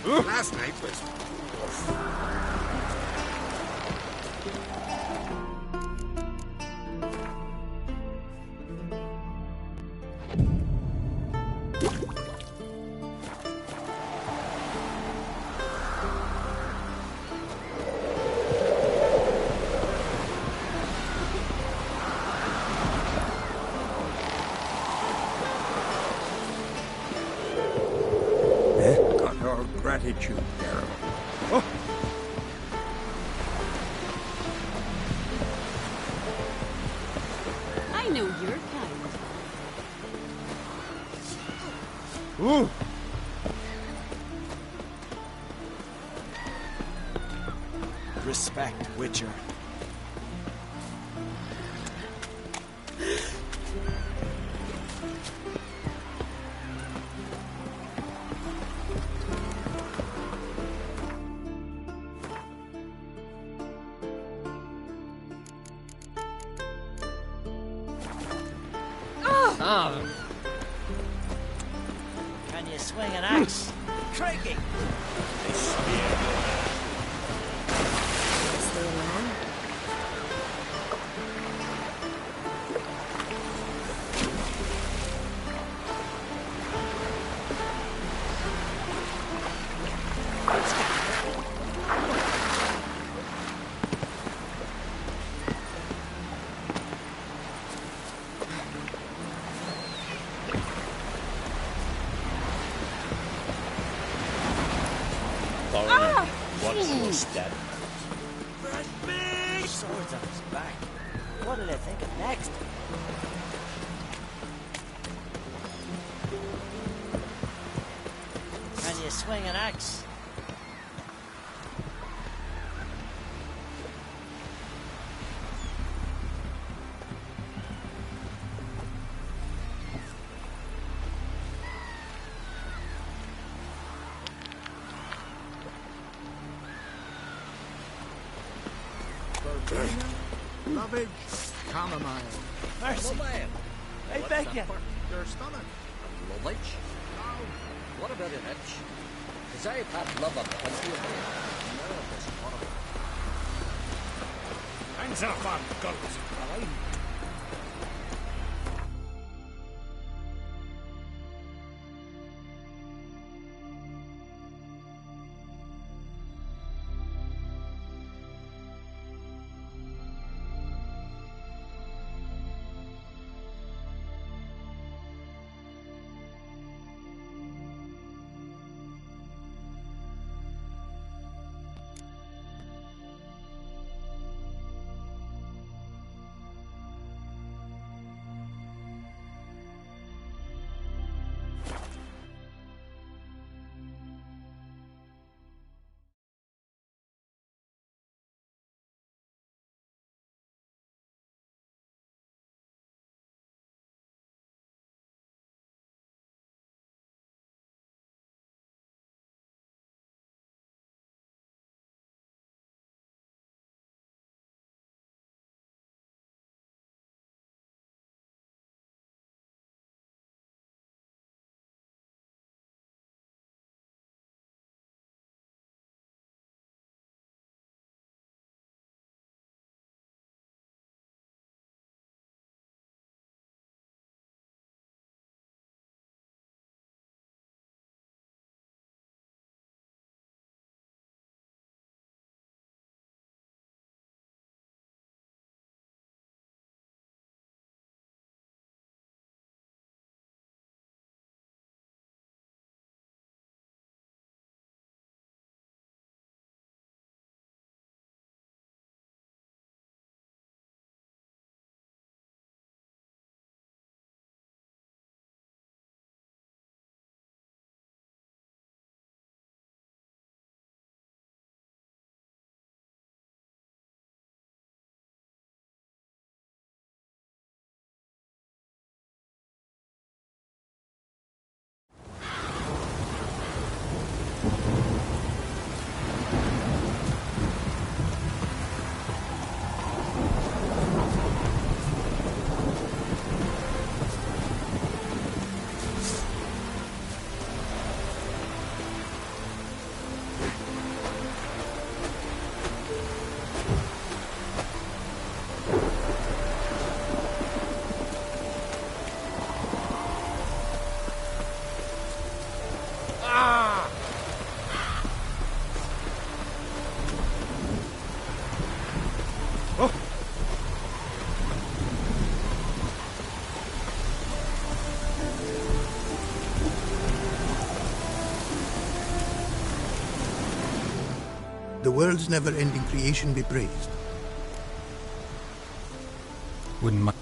Last night was... Got our gratitude, Darrell. Oh. I know you're kind. Ooh. Respect, Witcher. Oh. Can you swing an axe? Crikey! Stay along. What's your step? That big sword's on his back. What did I think of next? Can you swing an axe? Lovage, chamomile. Mercy! I beg you! Your stomach. Lovage? Now, What about an itch? Because I've had love of plenty of it. No, it's horrible. Hands up on guns. The world's never-ending creation be praised. Wouldn't mind.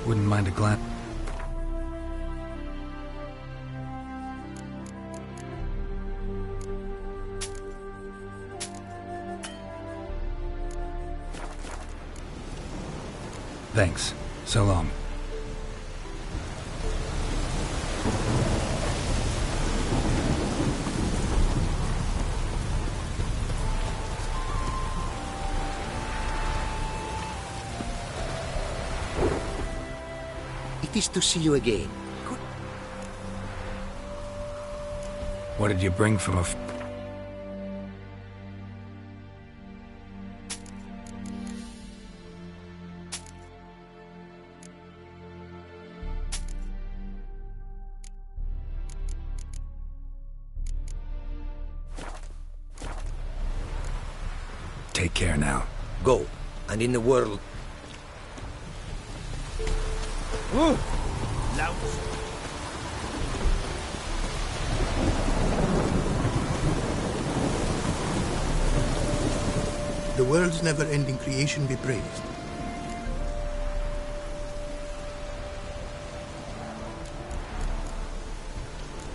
Wouldn't mind a glance. Thanks. So long. It is to see you again. What did you bring from Take care now. Go, and in the world... Louse. The world's never-ending creation be praised.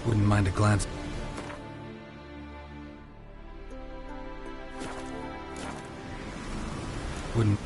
Wouldn't mind a glance. Wouldn't.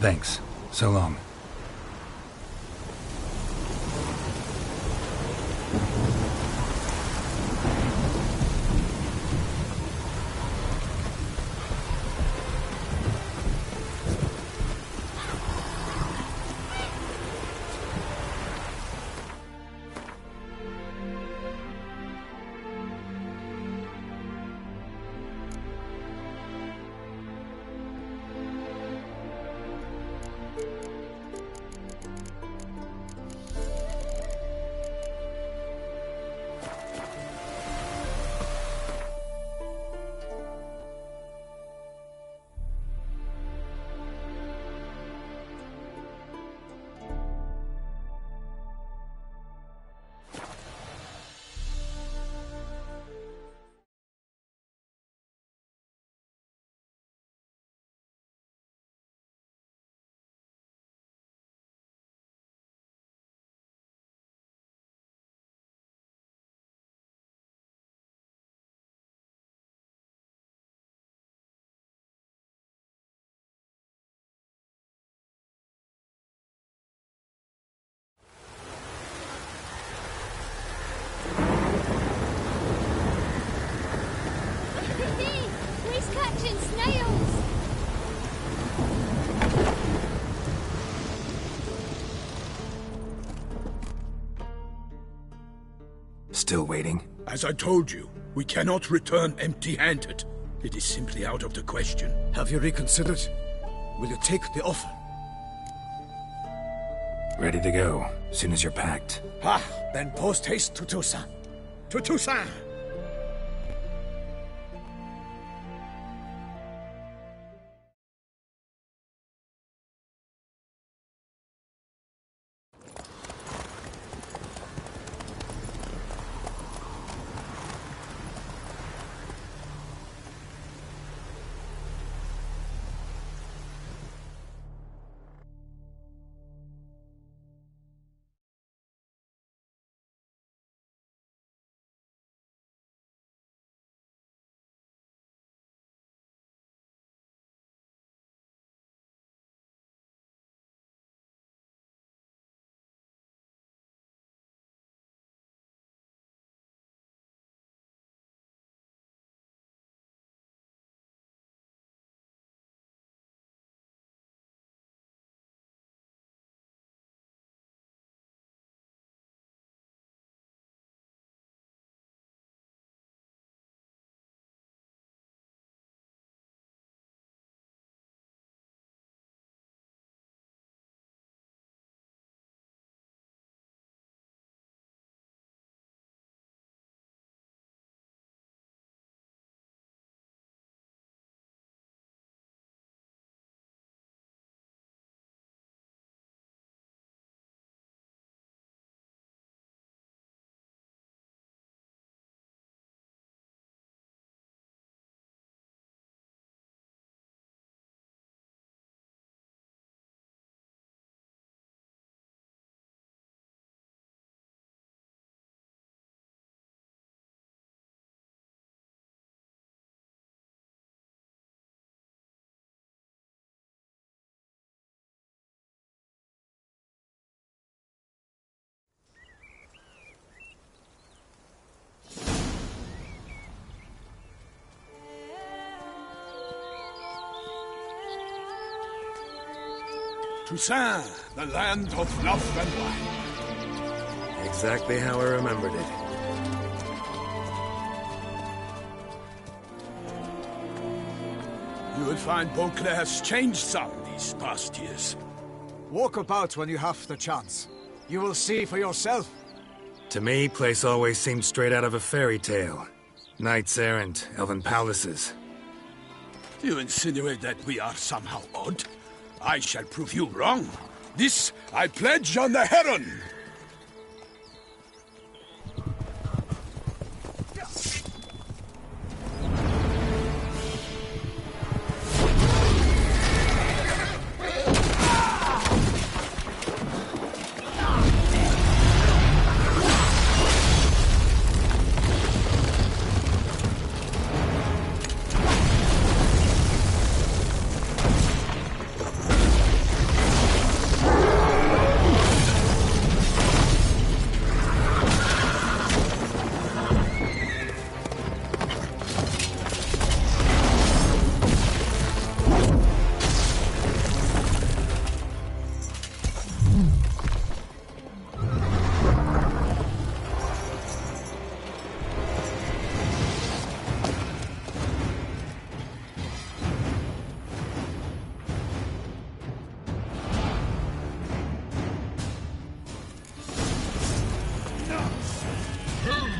Thanks. So long. He's catching snails! Still waiting? As I told you, we cannot return empty-handed. It is simply out of the question. Have you reconsidered? Will you take the offer? Ready to go, soon as you're packed. Ah, then post haste to Toussaint. To Toussaint! Toussaint, the land of love and wine. Exactly how I remembered it. You will find Beauclair has changed some these past years. Walk about when you have the chance. You will see for yourself. To me, place always seemed straight out of a fairy tale. Knights errant, elven palaces. You insinuate that we are somehow odd? I shall prove you wrong. This I pledge on the Heron!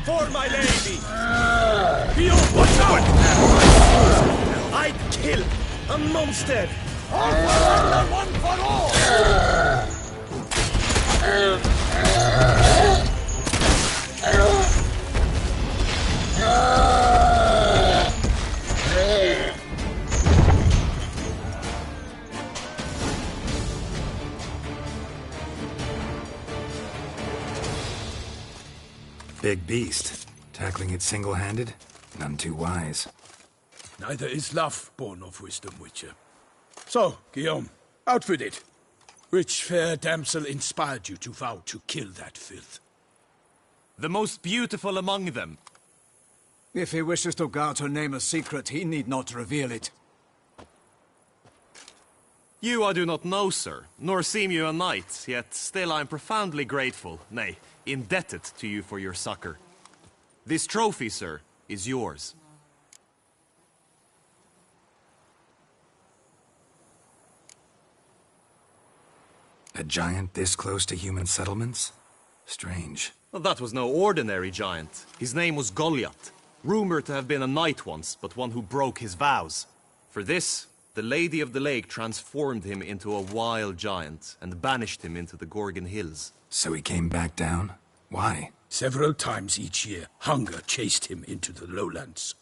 For my lady! Guillaume, watch out! I'd kill a monster! One for all! Big beast. Tackling it single-handed? None too wise. Neither is love born of wisdom, Witcher. So, Guillaume, out with it. Which fair damsel inspired you to vow to kill that filth? The most beautiful among them. If he wishes to guard her name a secret, he need not reveal it. You I do not know, sir, nor seem you a knight, yet still I am profoundly grateful, nay, indebted to you for your succor. This trophy, sir, is yours. A giant this close to human settlements? Strange. Well, that was no ordinary giant. His name was Goliath, rumored to have been a knight once, but one who broke his vows. For this, the Lady of the Lake transformed him into a wild giant and banished him into the Gorgon Hills. So he came back down? Why? Several times each year, hunger chased him into the lowlands.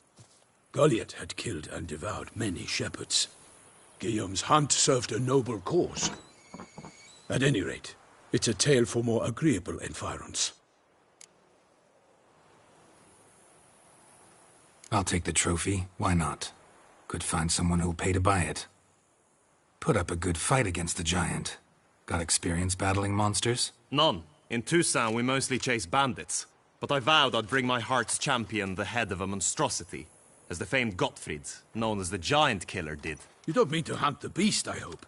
Goliath had killed and devoured many shepherds. Guillaume's hunt served a noble cause. At any rate, it's a tale for more agreeable environs. I'll take the trophy. Why not? Could find someone who'll pay to buy it. Put up a good fight against the giant. Got experience battling monsters? None. In Toussaint, we mostly chase bandits. But I vowed I'd bring my heart's champion the head of a monstrosity, as the famed Gottfried, known as the Giant Killer, did. You don't mean to hunt the beast, I hope.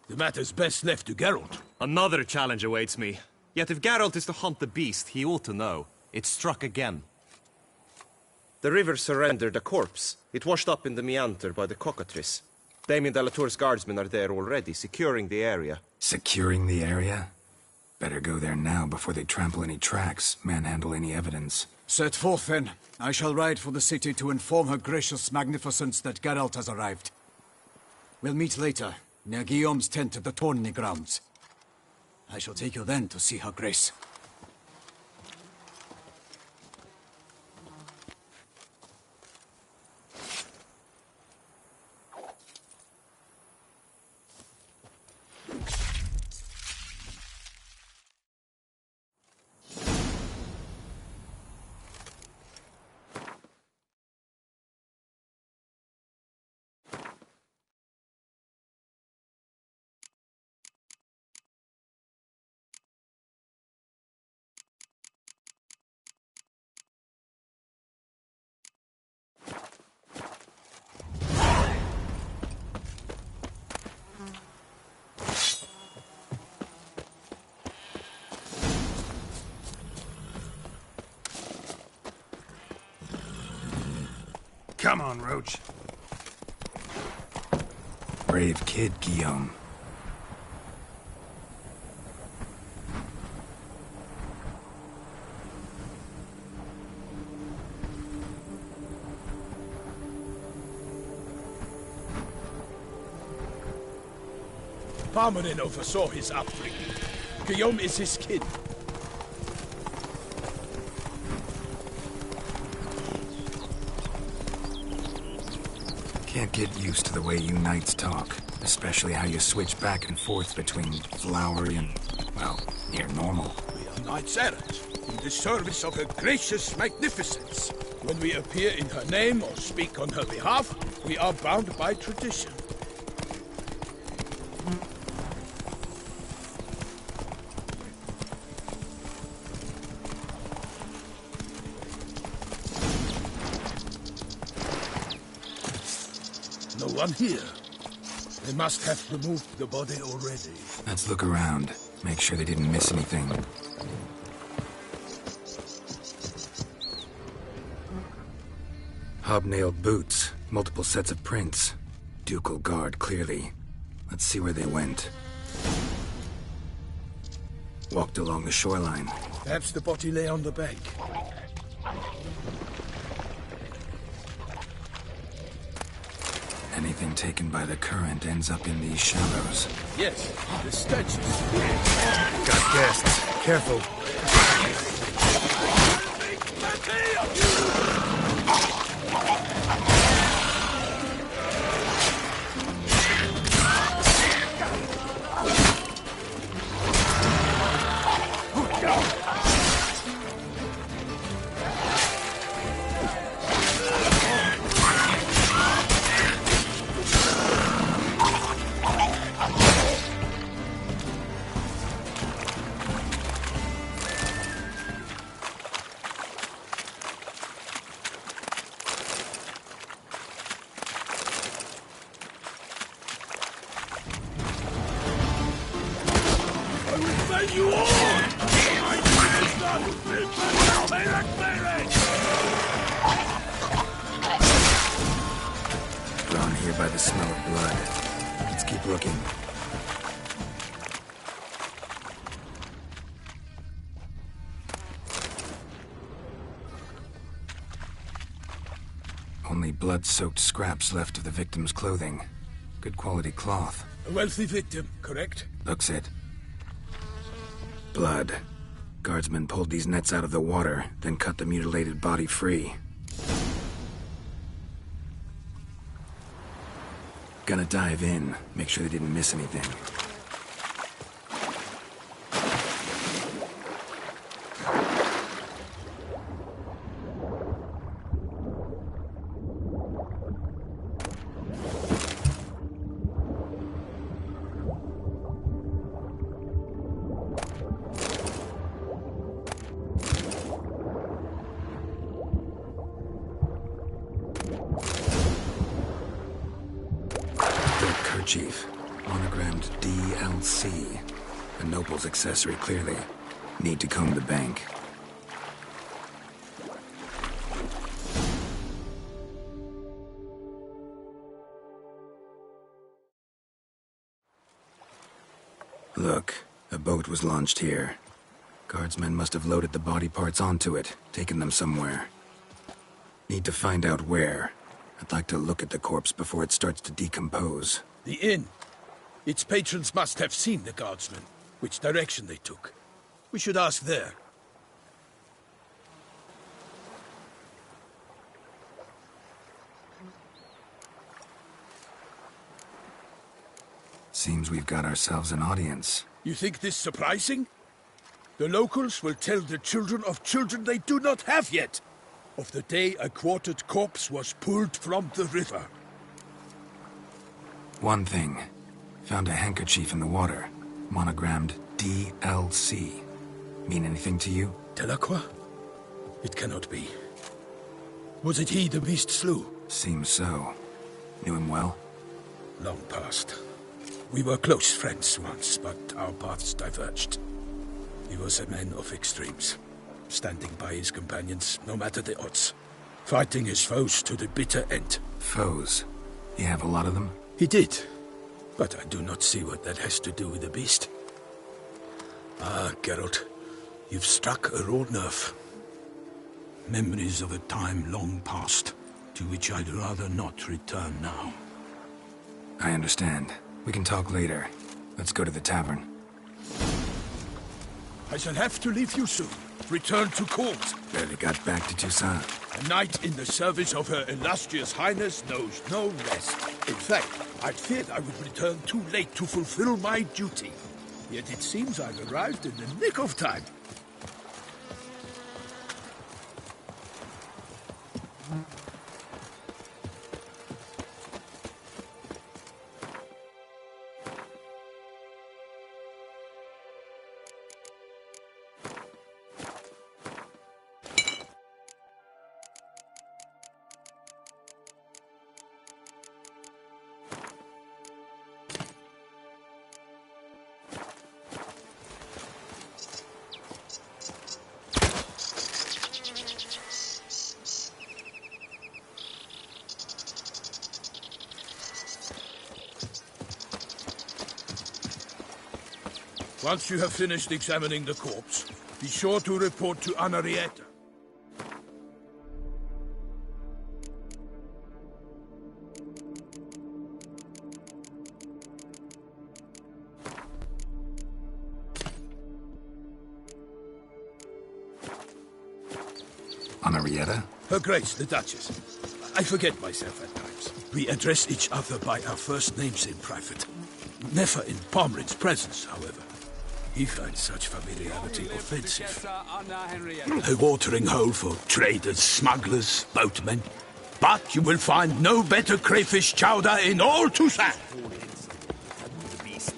The matter's best left to Geralt. Another challenge awaits me. Yet if Geralt is to hunt the beast, he ought to know. It struck again. The river surrendered a corpse. It washed up in the meander by the cockatrice. Damien de la Tour's guardsmen are there already, securing the area. Securing the area? Better go there now before they trample any tracks, manhandle any evidence. Set forth, then. I shall ride for the city to inform her gracious magnificence that Geralt has arrived. We'll meet later, near Guillaume's tent at the tourney grounds. I shall take you then to see her grace. Come on, Roach. Brave kid, Guillaume. Parmanin oversaw his upbringing. Guillaume is his kid. Can't get used to the way you knights talk, especially how you switch back and forth between flowery and, well, near normal. We are knights errant, in the service of her gracious magnificence. When we appear in her name or speak on her behalf, we are bound by tradition. No one here. They must have removed the body already. Let's look around. Make sure they didn't miss anything. Hobnailed boots, multiple sets of prints. Ducal guard, clearly. Let's see where they went. Walked along the shoreline. Perhaps the body lay on the bank. Anything taken by the current ends up in these shallows. Yes, the stench is... Got guests. Careful. Drawn here by the smell of blood. Let's keep looking. Only blood-soaked scraps left of the victim's clothing. Good quality cloth. A wealthy victim, correct? Looks it. Blood. Guardsmen pulled these nets out of the water, then cut the mutilated body free. Gonna dive in, make sure they didn't miss anything. Kerchief, monogrammed DLC. A noble's accessory, clearly. Need to comb the bank. Look, a boat was launched here. Guardsmen must have loaded the body parts onto it, taken them somewhere. Need to find out where. I'd like to look at the corpse before it starts to decompose. The inn. Its patrons must have seen the guardsmen, which direction they took. We should ask there. Seems we've got ourselves an audience. You think this surprising? The locals will tell the children of children they do not have yet, of the day a quartered corpse was pulled from the river. One thing. Found a handkerchief in the water. Monogrammed DLC. Mean anything to you? Delacroix? It cannot be. Was it he the beast slew? Seems so. Knew him well? Long past. We were close friends once, but our paths diverged. He was a man of extremes, standing by his companions, no matter the odds. Fighting his foes to the bitter end. Foes? You have a lot of them? He did. But I do not see what that has to do with the beast. Ah, Geralt, you've struck a raw nerve. Memories of a time long past, to which I'd rather not return now. I understand. We can talk later. Let's go to the tavern. I shall have to leave you soon. Return to court. Barely got back to Toussaint. A knight in the service of Her Illustrious Highness knows no rest. In fact, I feared I would return too late to fulfill my duty. Yet it seems I've arrived in the nick of time. Once you have finished examining the corpse, be sure to report to Anarietta. Henrietta? Her Grace, the Duchess. I forget myself at times. We address each other by our first names in private. Never in Pomrin's presence, however. He finds such familiarity offensive. A watering hole for traders, smugglers, boatmen. But you will find no better crayfish chowder in all Toussaint. The beast.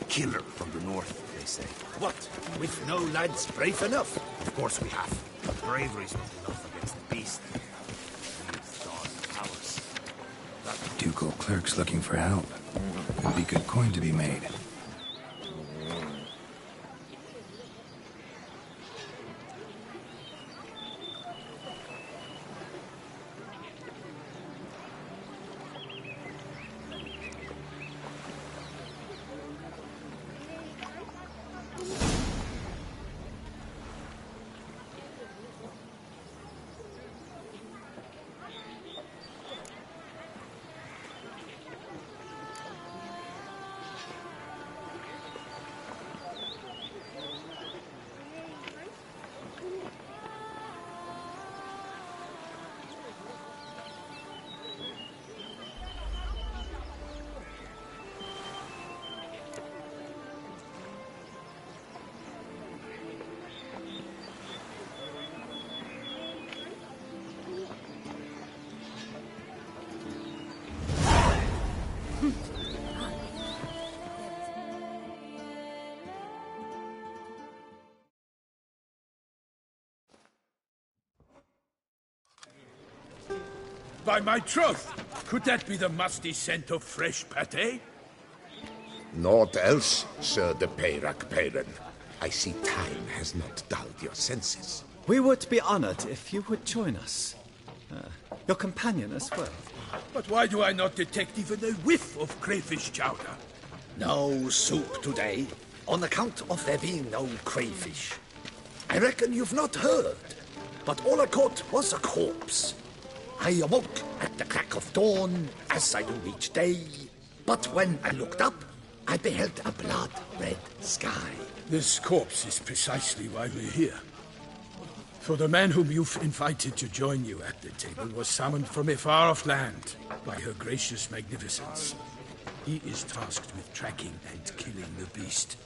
A killer from the north, they say. What? With no lads brave enough? Of course we have. But bravery's not enough against the beast. We need stars and powers. Ducal clerks looking for help. Could be good coin to be made. By my troth, could that be the musty scent of fresh pâté? Naught else, Sir de Peyrac Peyran. I see time has not dulled your senses. We would be honored if you would join us. Your companion as well. But why do I not detect even a whiff of crayfish chowder? No soup today, on account of there being no crayfish. I reckon you've not heard, but all I caught was a corpse. I awoke at the crack of dawn, as I do each day. But when I looked up, I beheld a blood-red sky. This corpse is precisely why we're here. For the man whom you've invited to join you at the table was summoned from a far-off land by her gracious magnificence. He is tasked with tracking and killing the beast.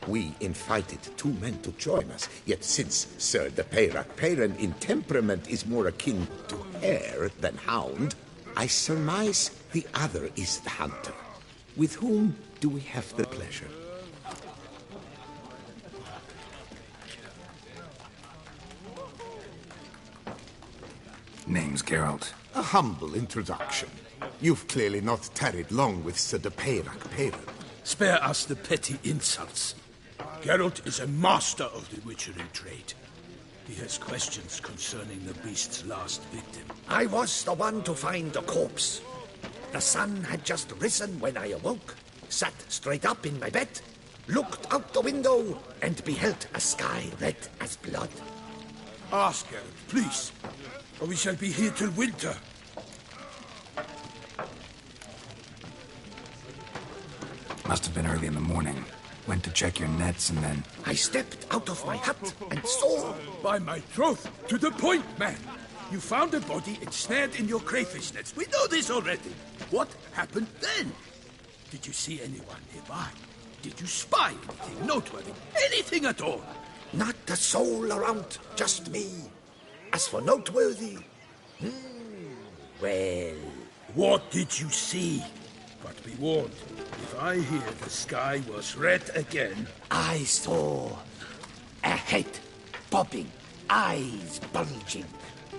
We invited two men to join us, yet since Sir de Peyrac Peyran in temperament is more akin to hare than hound, I surmise the other is the hunter. With whom do we have the pleasure? Name's Geralt. A humble introduction. You've clearly not tarried long with Sir de Peyrac Peyran. Spare us the petty insults. Geralt is a master of the witchery trade. He has questions concerning the beast's last victim. I was the one to find the corpse. The sun had just risen when I awoke, sat straight up in my bed, looked out the window, and beheld a sky red as blood. Ask Geralt, please, or we shall be here till winter. Must have been early in the morning. Went to check your nets and then... I stepped out of my hut and saw... By my troth, to the point, man! You found a body ensnared in your crayfish nets. We know this already. What happened then? Did you see anyone nearby? Did you spy anything noteworthy? Anything at all? Not a soul around, just me. As for noteworthy... well... What did you see? But be warned, if I hear the sky was red again... I saw a head bobbing, eyes bulging,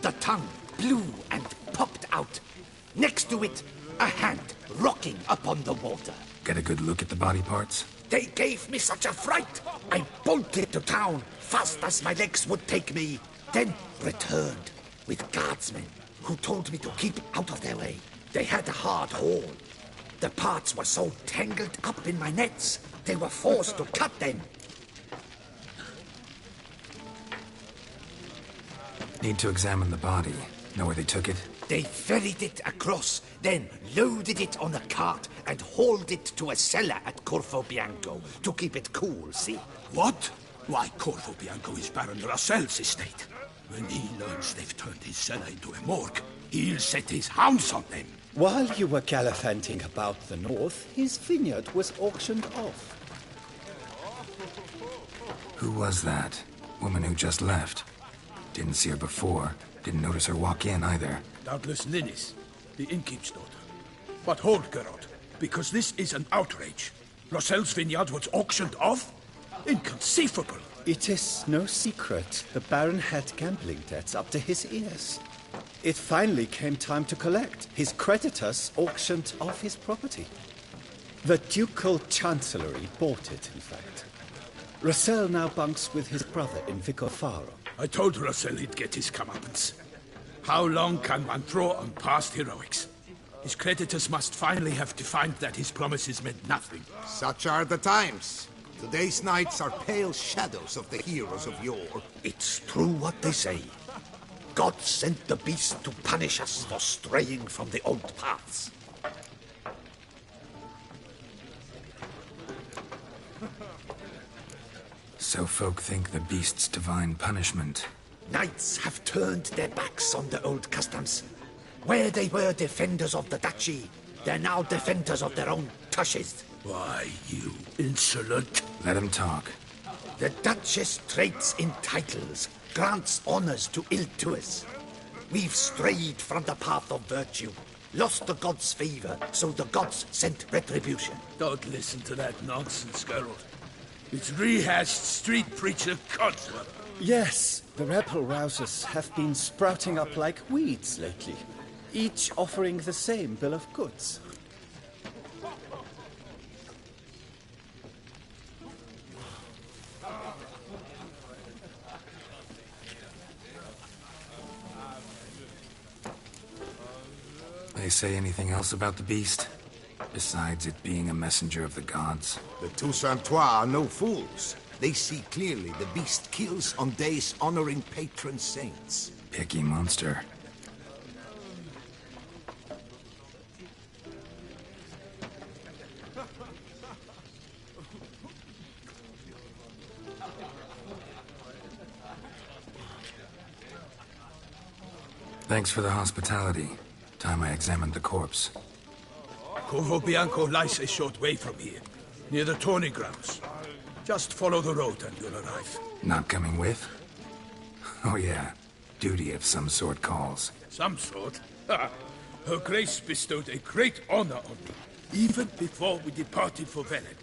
the tongue blue and popped out. Next to it, a hand rocking upon the water. Get a good look at the body parts? They gave me such a fright, I bolted to town fast as my legs would take me, then returned with guardsmen who told me to keep out of their way. They had a hard haul. The parts were so tangled up in my nets, they were forced to cut them. Need to examine the body. Know where they took it? They ferried it across, then loaded it on a cart and hauled it to a cellar at Corvo Bianco to keep it cool, see? What? Why, Corvo Bianco is Baron Russell's estate. When he learns they've turned his cellar into a morgue, he'll set his hounds on them. While you were gallivanting about the north, his vineyard was auctioned off. Who was that? Woman who just left. Didn't see her before. Didn't notice her walk in either. Doubtless Ninnis, the innkeep's daughter. But hold, Geralt, because this is an outrage. Rossel's vineyard was auctioned off? Inconceivable! It is no secret. The Baron had gambling debts up to his ears. It finally came time to collect. His creditors auctioned off his property. The Ducal Chancellery bought it, in fact. Rossel now bunks with his brother in Vicofaro. I told Rossel he'd get his comeuppance. How long can one throw on past heroics? His creditors must finally have defined that his promises meant nothing. Such are the times. Today's knights are pale shadows of the heroes of yore. It's true what they say. God sent the beast to punish us for straying from the old paths. So folk think the beast's divine punishment. Knights have turned their backs on the old customs. Where they were defenders of the duchy, they're now defenders of their own tushes. Why, you insolent... Let him talk. The Duchess trades in titles, grants honors to ill-doers. We've strayed from the path of virtue, lost the gods' favor, so the gods sent retribution. Don't listen to that nonsense, Geralt. It's rehashed street preacher codswallop. Yes, the rebel rousers have been sprouting up like weeds lately, each offering the same bill of goods. They say anything else about the beast? Besides it being a messenger of the gods? The Toussaintois are no fools. They see clearly the beast kills on days honoring patron saints. Picky monster. Thanks for the hospitality. Time I examined the corpse. Corvo Bianco lies a short way from here, near the tourney grounds. Just follow the road and you'll arrive. Not coming with? Oh yeah, duty of some sort calls. Some sort? Ha! Her Grace bestowed a great honor on me, even before we departed for Velen.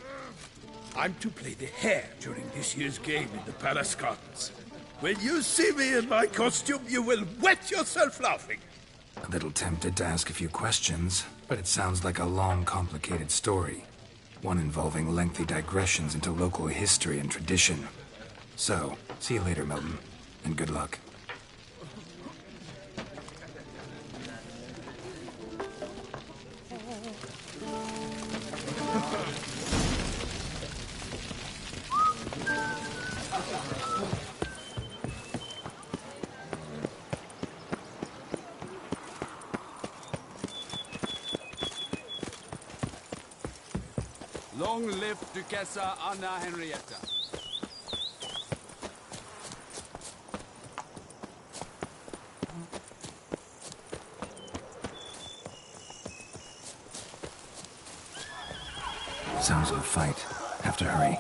I'm to play the hare during this year's game in the palace gardens. When you see me in my costume, you will wet yourself laughing. A little tempted to ask a few questions, but it sounds like a long, complicated story. One involving lengthy digressions into local history and tradition. So, see you later, Milton, and good luck. Long live Duchessa Anna Henrietta. Sounds of a fight. Have to hurry.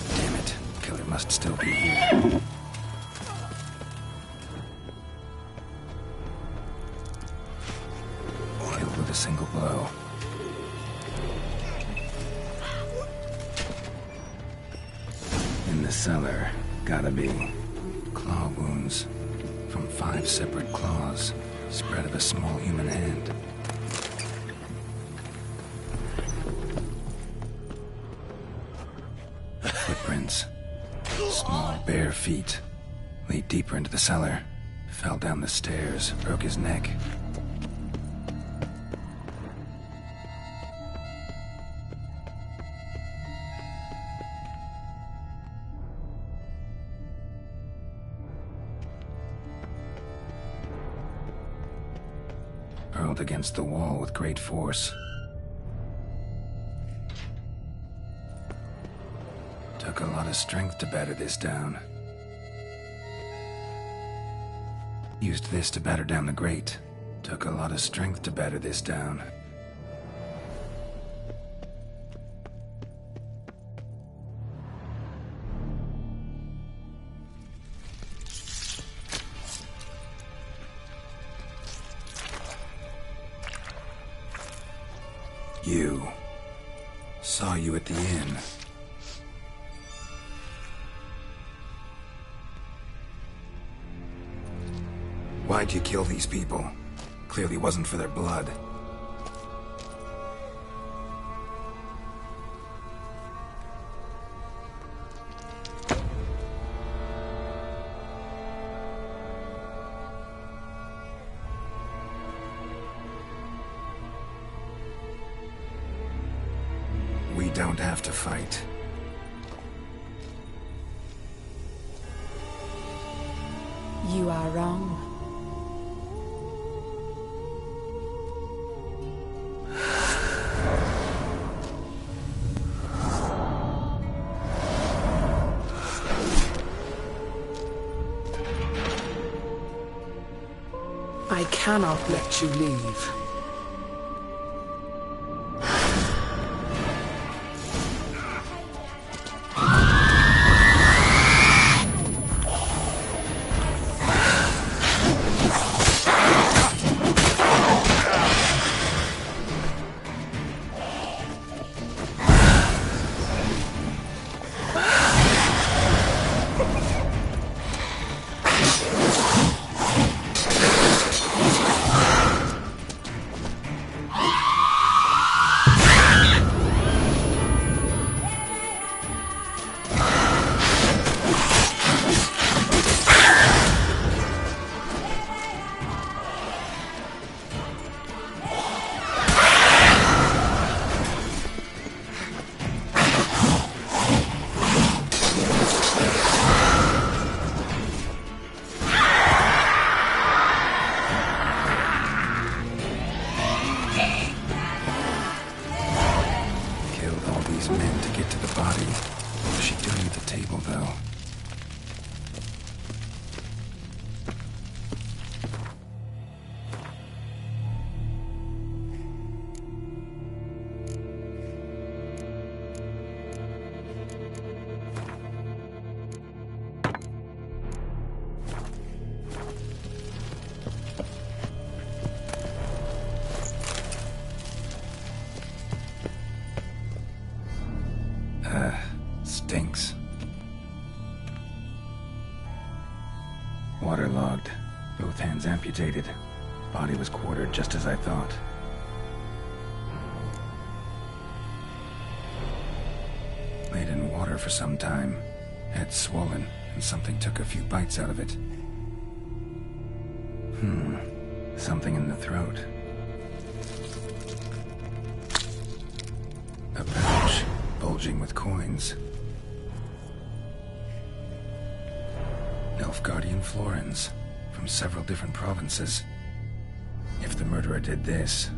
Damn it. Killer must still be here. Killed with a single blow. In the cellar, gotta be claw wounds from 5 separate claws, spread of a small human hand. Footprints, small bare feet, lead deeper into the cellar, fell down the stairs, broke his neck. hurled against the wall with great force. Took a lot of strength to batter this down. Used this to batter down the grate. Took a lot of strength to batter this down. You. Saw you at the inn. Why'd you kill these people? Clearly wasn't for their blood. We don't have to fight. You are wrong. I cannot let you leave. Stinks. Waterlogged. Both hands amputated. Body was quartered just as I thought. Laid in water for some time. Head swollen, and something took a few bites out of it. Something in the throat. A pouch, bulging with coins. Nilfgaardian florins, from several different provinces. If the murderer did this,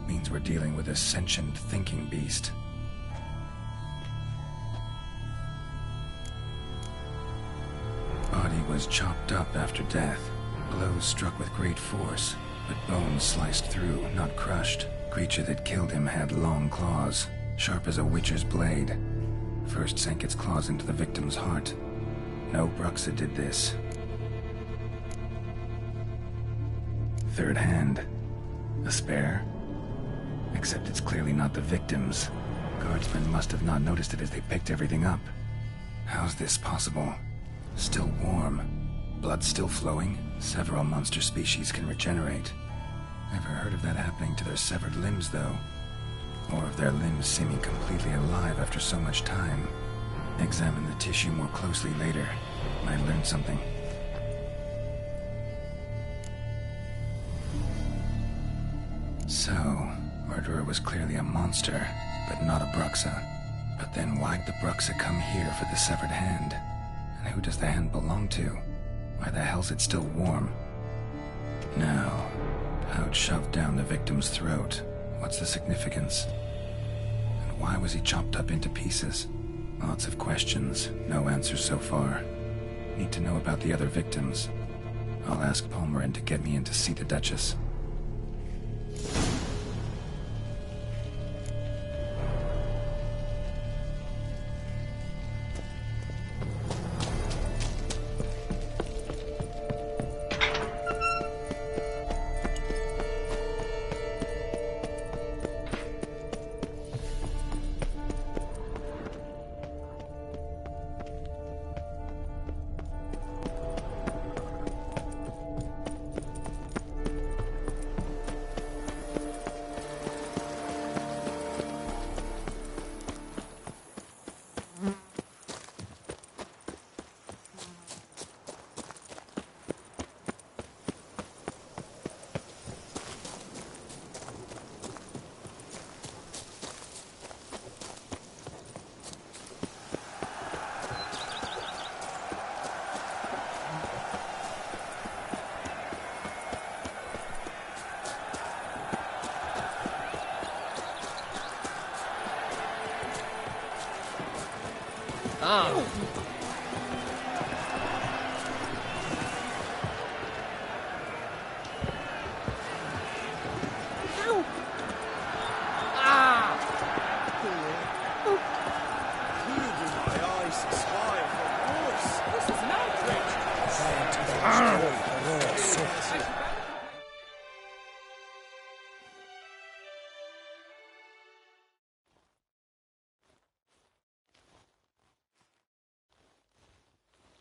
means we're dealing with a sentient thinking beast. Body was chopped up after death. Blows struck with great force, but bones sliced through, not crushed. Creature that killed him had long claws, sharp as a witcher's blade. First sank its claws into the victim's heart. No Bruxa did this. Third hand. A spare? Except it's clearly not the victim's. Guardsmen must have not noticed it as they picked everything up. How's this possible? Still warm. Blood still flowing. Several monster species can regenerate. Never heard of that happening to their severed limbs, though. Or of their limbs seeming completely alive after so much time. Examine the tissue more closely later. Might learn something. So, murderer was clearly a monster, but not a Bruxa. But then why'd the Bruxa come here for the severed hand? And who does the hand belong to? Why the hell's it still warm? No. pouch shoved down the victim's throat. What's the significance? And why was he chopped up into pieces? Lots of questions, no answers so far. Need to know about the other victims. I'll ask Palmerin to get me in to see the Duchess.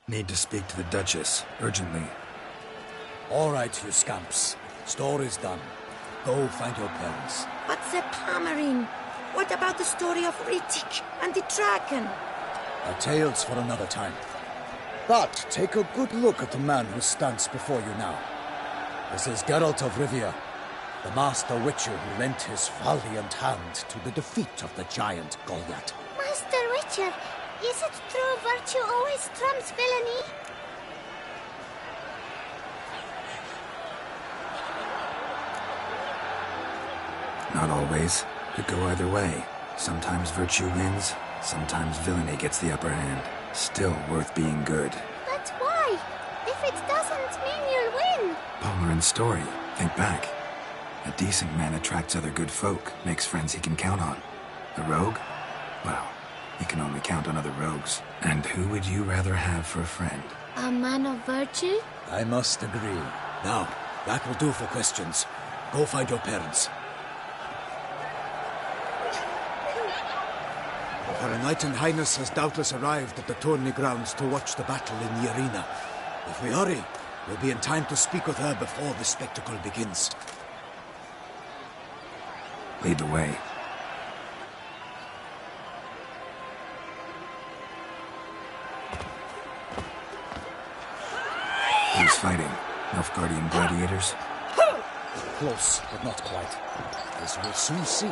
Need to speak to the Duchess, urgently. All right, you scamps. Story's done. Go find your parents. But the Palmerin, what about the story of Rittik and the dragon? Our tales for another time. But take a good look at the man who stands before you now. This is Geralt of Rivia, the master witcher who lent his valiant hand to the defeat of the giant Goliath. Master Witcher, is it true virtue always trumps villainy? Not always. Could go either way. Sometimes virtue wins, sometimes villainy gets the upper hand. Still worth being good. But why? If it doesn't mean you'll win. Palmerin's story. Think back. A decent man attracts other good folk, makes friends he can count on. A rogue? Well, he can only count on other rogues. And who would you rather have for a friend? A man of virtue? I must agree. Now, that will do for questions. Go find your parents. Her Enlightened Highness has doubtless arrived at the tourney grounds to watch the battle in the arena. If we hurry, we'll be in time to speak with her before the spectacle begins. Lead the way. Who's fighting? Nilfgaardian gladiators? Close, but not quite. As we'll soon see.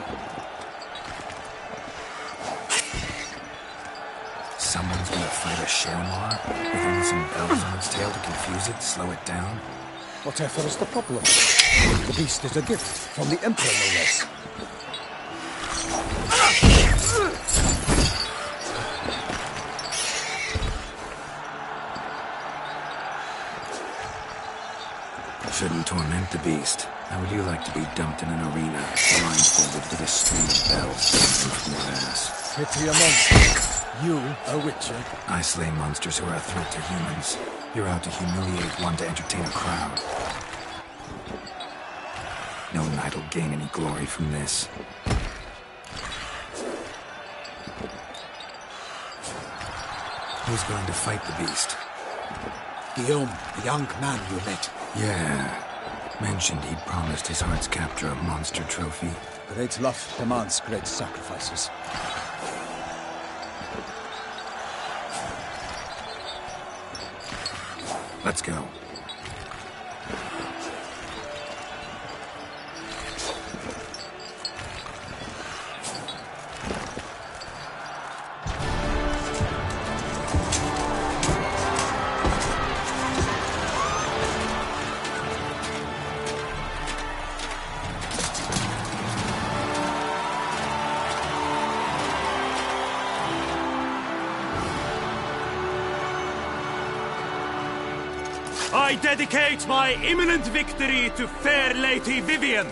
Someone's gonna fight a Shermar with only some bells on its tail to confuse it, slow it down? Whatever is the problem? The beast is a gift from the Emperor, no less. Shouldn't torment the beast. How would you like to be dumped in an arena, blindfolded with a string of bells from your ass? Pity a monster. You, a witcher? I slay monsters who are a threat to humans. You're out to humiliate one to entertain a crowd. No knight will gain any glory from this. Who's going to fight the beast? Guillaume, the young man you met. Yeah. Mentioned he'd promised his heart's captor a monster trophy. Great love demands great sacrifices. Let's go. I dedicate my imminent victory to fair Lady Vivian.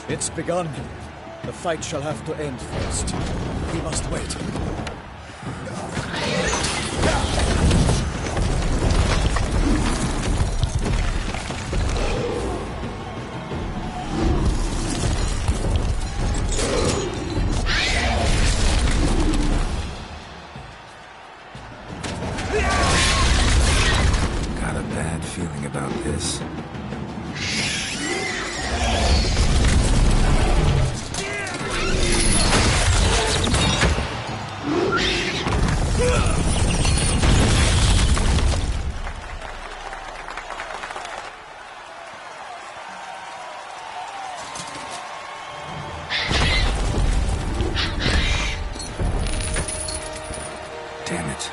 It's begun. The fight shall have to end first. We must wait. Got a bad feeling about this. Damn it.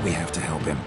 We have to help him.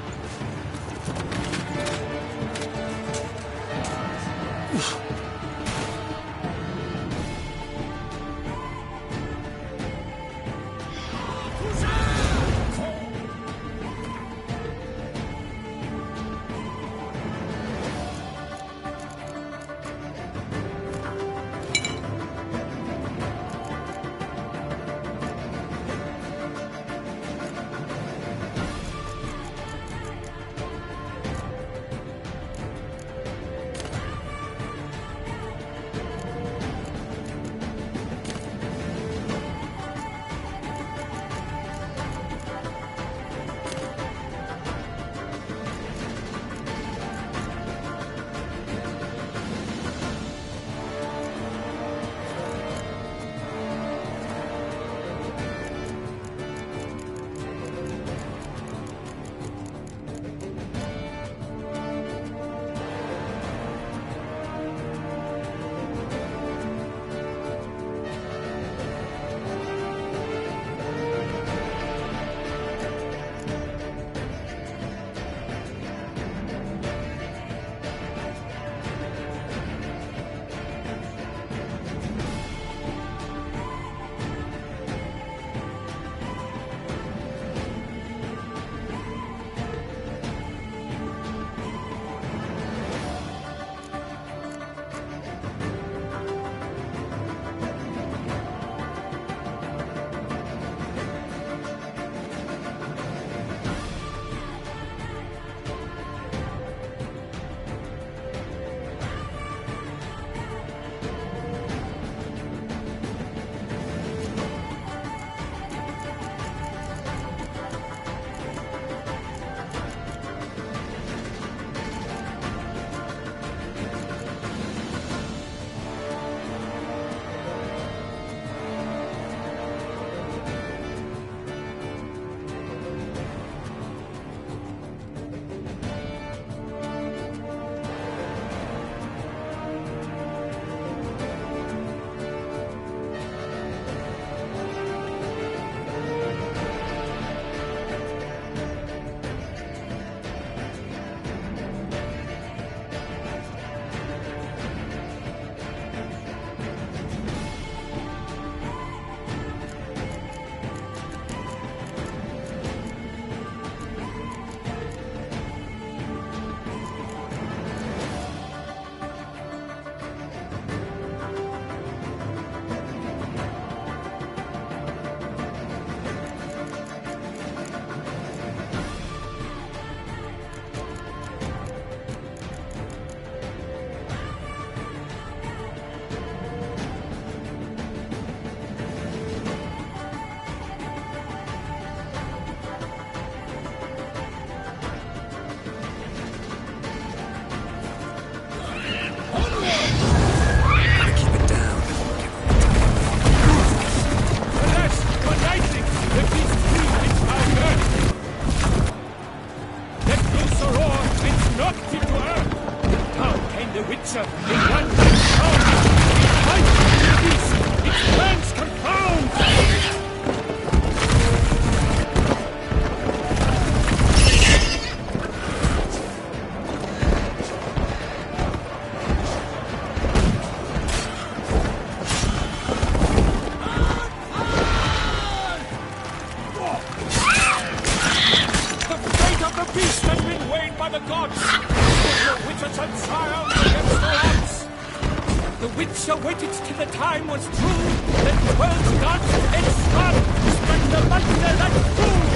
Russia waited till the time was true. Then 12 gods and sun spread the monster that fool.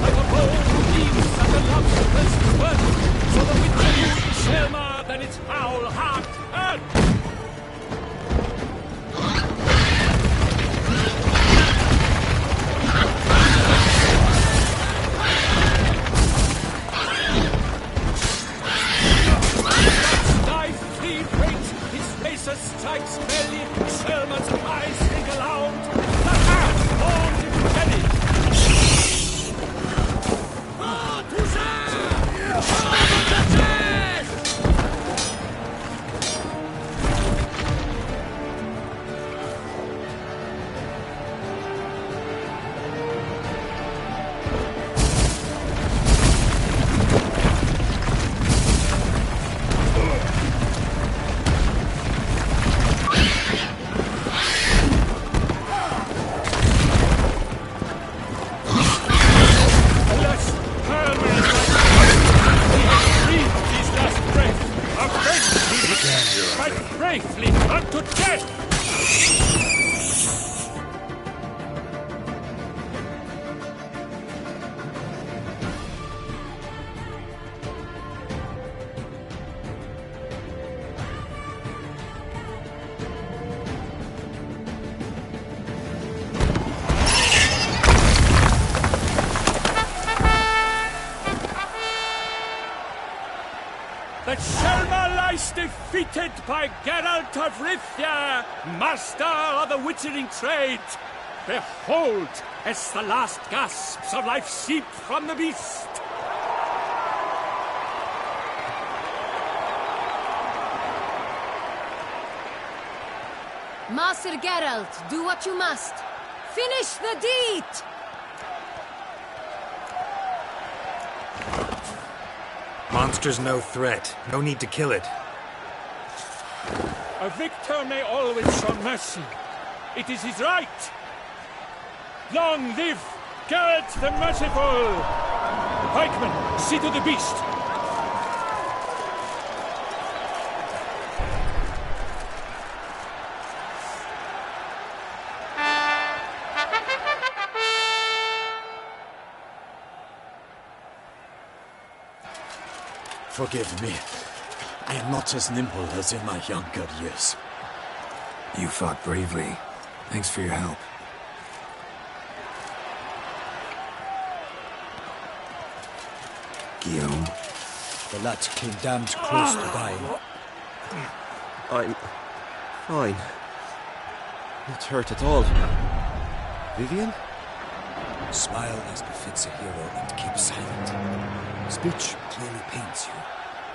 Like a bowl who leaves at the lobster's birth. So the winter moon Shelma, then its foul heart turned. Strikes belly, Selma's eyes think aloud. The heart falls into belly. Ah, bravely unto death! That Selma lies defeated by Geralt of Rivia, master of the witchering trade. Behold, as the last gasps of life seep from the beast. Master Geralt, do what you must. Finish the deed! Monster's no threat. No need to kill it. A victor may always show mercy. It is his right. Long live Geralt the Merciful! Pikemen, see to the beast. Forgive me. I am not as nimble as in my younger years. You fought bravely. Thanks for your help. Guillaume? The lad came damned close to dying. I'm fine. Not hurt at all. Vivian? Smile as befits a hero and keep silent. Speech clearly pains you.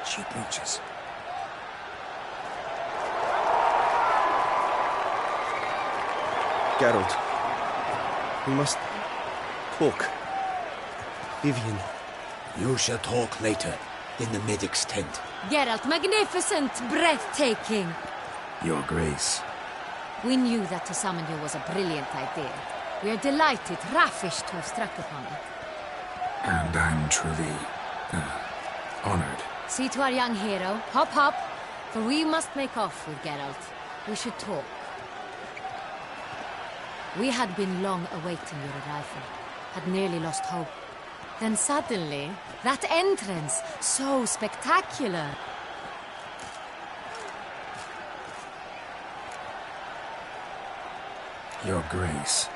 She approaches. Geralt. We must talk. Vivian. You shall talk later, in the medic's tent. Geralt, magnificent, breathtaking. Your Grace. We knew that to summon you was a brilliant idea. We are delighted, ravished to have struck upon it. And I'm truly, honored. See to our young hero. Hop, hop. For we must make off with Geralt. We should talk. We had been long awaiting your arrival. Had nearly lost hope. Then suddenly, that entrance, so spectacular. Your Grace.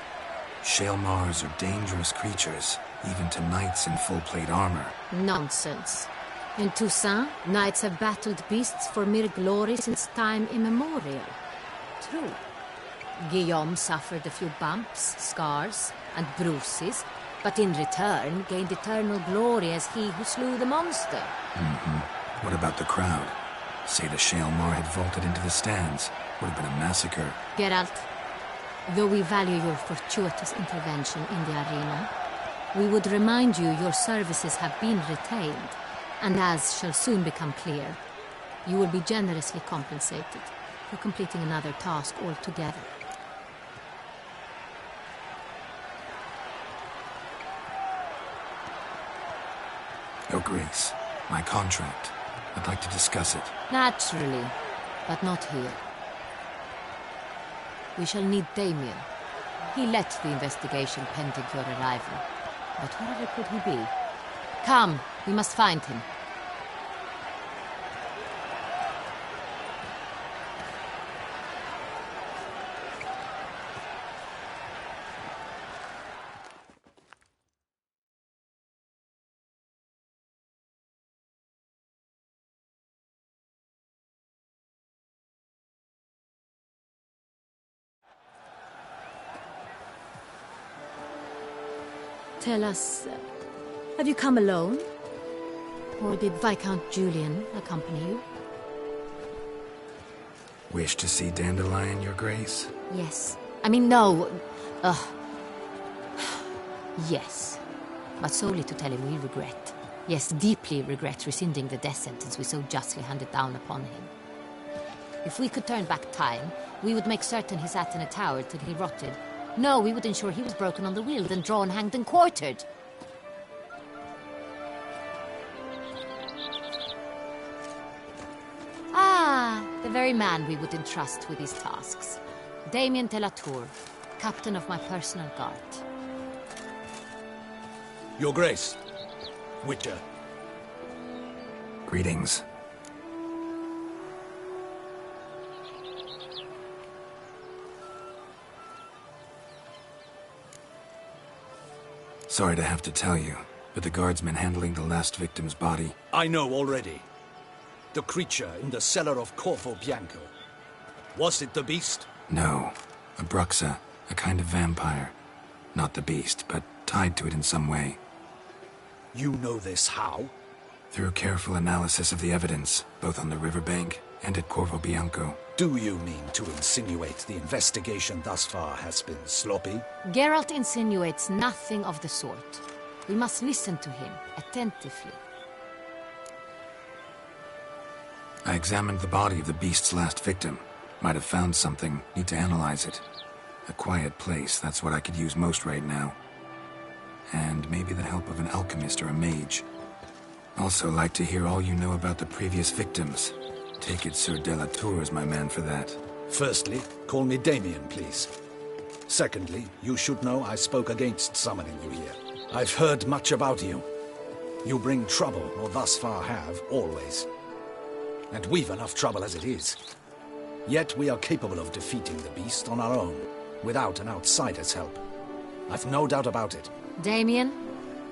Shaelmars are dangerous creatures, even to knights in full-plate armor. Nonsense. In Toussaint, knights have battled beasts for mere glory since time immemorial. True. Guillaume suffered a few bumps, scars, and bruises, but in return gained eternal glory as he who slew the monster. What about the crowd? Say the Shaelmar had vaulted into the stands. Would have been a massacre. Geralt, though we value your fortuitous intervention in the arena, we would remind you your services have been retained, and as shall soon become clear, you will be generously compensated for completing another task altogether. Your Grace, my contract. I'd like to discuss it. Naturally, but not here. We shall need Damien. He led the investigation pending your arrival. But wherever could he be? Come, we must find him. Tell us, have you come alone? Or did Viscount Julian accompany you? Wish to see Dandelion, Your Grace? Yes. I mean, no. Yes. But solely to tell him we regret. Yes, deeply regret rescinding the death sentence we so justly handed down upon him. If we could turn back time, we would make certain he sat in a tower till he rotted. No, we would ensure he was broken on the wheel, then drawn, hanged, and quartered. Ah, the very man we would entrust with these tasks. Damien de la Tour, captain of my personal guard. Your Grace. Witcher. Greetings. Sorry to have to tell you, but the guardsman handling the last victim's body... I know already. The creature in the cellar of Corvo Bianco. Was it the beast? No. A Bruxa, a kind of vampire. Not the beast, but tied to it in some way. You know this how? Through careful analysis of the evidence, both on the riverbank and at Corvo Bianco. Do you mean to insinuate the investigation thus far has been sloppy? Geralt insinuates nothing of the sort. We must listen to him attentively. I examined the body of the beast's last victim. Might have found something, need to analyze it. A quiet place, that's what I could use most right now. And maybe the help of an alchemist or a mage. Also like to hear all you know about the previous victims. Take it Sir de la Tour is my man for that. Firstly, call me Damien, please. Secondly, you should know I spoke against summoning you here. I've heard much about you. You bring trouble, or thus far have, always. And we've enough trouble as it is. Yet we are capable of defeating the beast on our own, without an outsider's help. I've no doubt about it. Damien,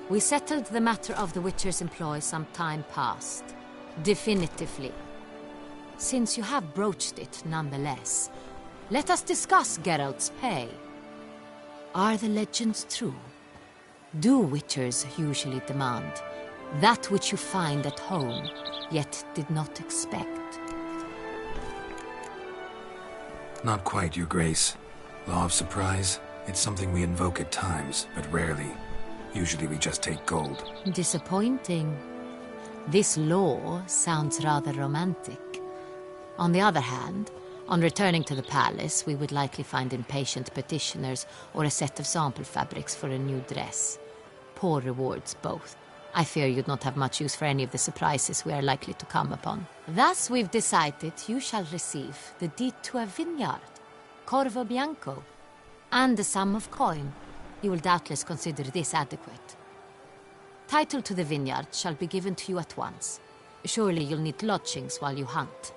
we settled the matter of the Witcher's employ some time past. Definitively. Since you have broached it nonetheless, let us discuss Geralt's pay. Are the legends true? Do Witchers usually demand that which you find at home, yet did not expect? Not quite, Your Grace. Law of surprise, it's something we invoke at times, but rarely. Usually we just take gold. Disappointing. This law sounds rather romantic. On the other hand, on returning to the palace, we would likely find impatient petitioners or a set of sample fabrics for a new dress. Poor rewards, both. I fear you'd not have much use for any of the surprises we are likely to come upon. Thus, we've decided you shall receive the deed to a vineyard, Corvo Bianco, and the sum of coin. You will doubtless consider this adequate. Title to the vineyard shall be given to you at once. Surely you'll need lodgings while you hunt.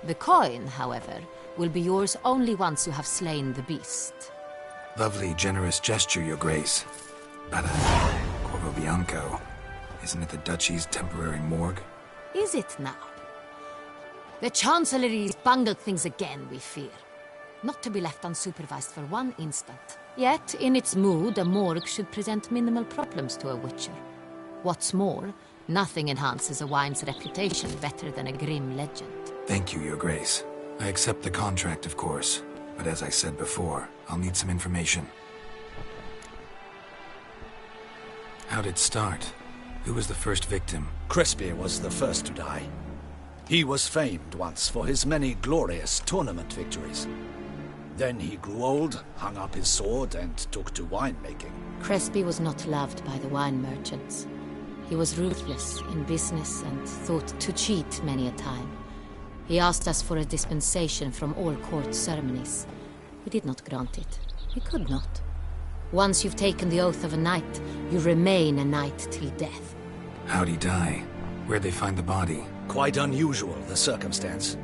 The coin, however, will be yours only once you have slain the beast. Lovely, generous gesture, Your Grace. But, Corvo Bianco, isn't it the Duchy's temporary morgue? Is it now? The Chancellery's bungled things again, we fear. Not to be left unsupervised for one instant. Yet, in its mood, a morgue should present minimal problems to a Witcher. What's more, nothing enhances a wine's reputation better than a grim legend. Thank you, Your Grace. I accept the contract, of course. But as I said before, I'll need some information. How'd it start? Who was the first victim? Crespi was the first to die. He was famed once for his many glorious tournament victories. Then he grew old, hung up his sword, and took to winemaking. Crespi was not loved by the wine merchants. He was ruthless in business and thought to cheat many a time. He asked us for a dispensation from all court ceremonies. We did not grant it. We could not. Once you've taken the oath of a knight, you remain a knight till death. How'd he die? Where'd they find the body? Quite unusual, the circumstance.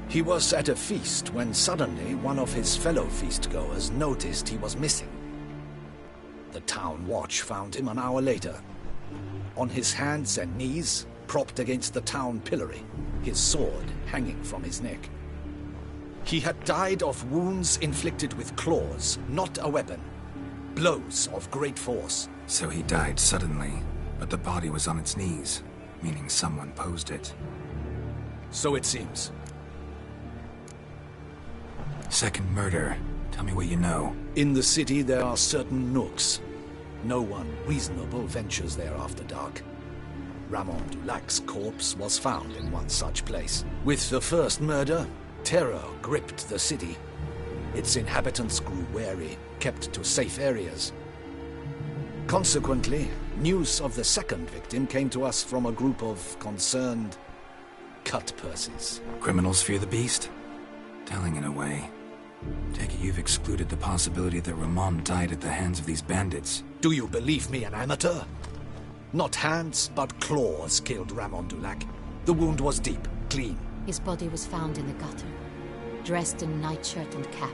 He was at a feast when suddenly one of his fellow feastgoers noticed he was missing. The town watch found him an hour later, on his hands and knees, propped against the town pillory, his sword hanging from his neck. He had died of wounds inflicted with claws, not a weapon. Blows of great force. So he died suddenly, but the body was on its knees, meaning someone posed it. So it seems. Second murder. Tell me what you know. In the city there are certain nooks. No one reasonable ventures there after dark. Ramon Dulac's corpse was found in one such place. With the first murder, terror gripped the city. Its inhabitants grew wary, kept to safe areas. Consequently, news of the second victim came to us from a group of concerned cut-purses. Criminals fear the beast? Telling in a way. Take it you've excluded the possibility that Ramon died at the hands of these bandits. Do you believe me an amateur? Not hands, but claws killed Ramon Dulac. The wound was deep, clean. His body was found in the gutter, dressed in nightshirt and cap,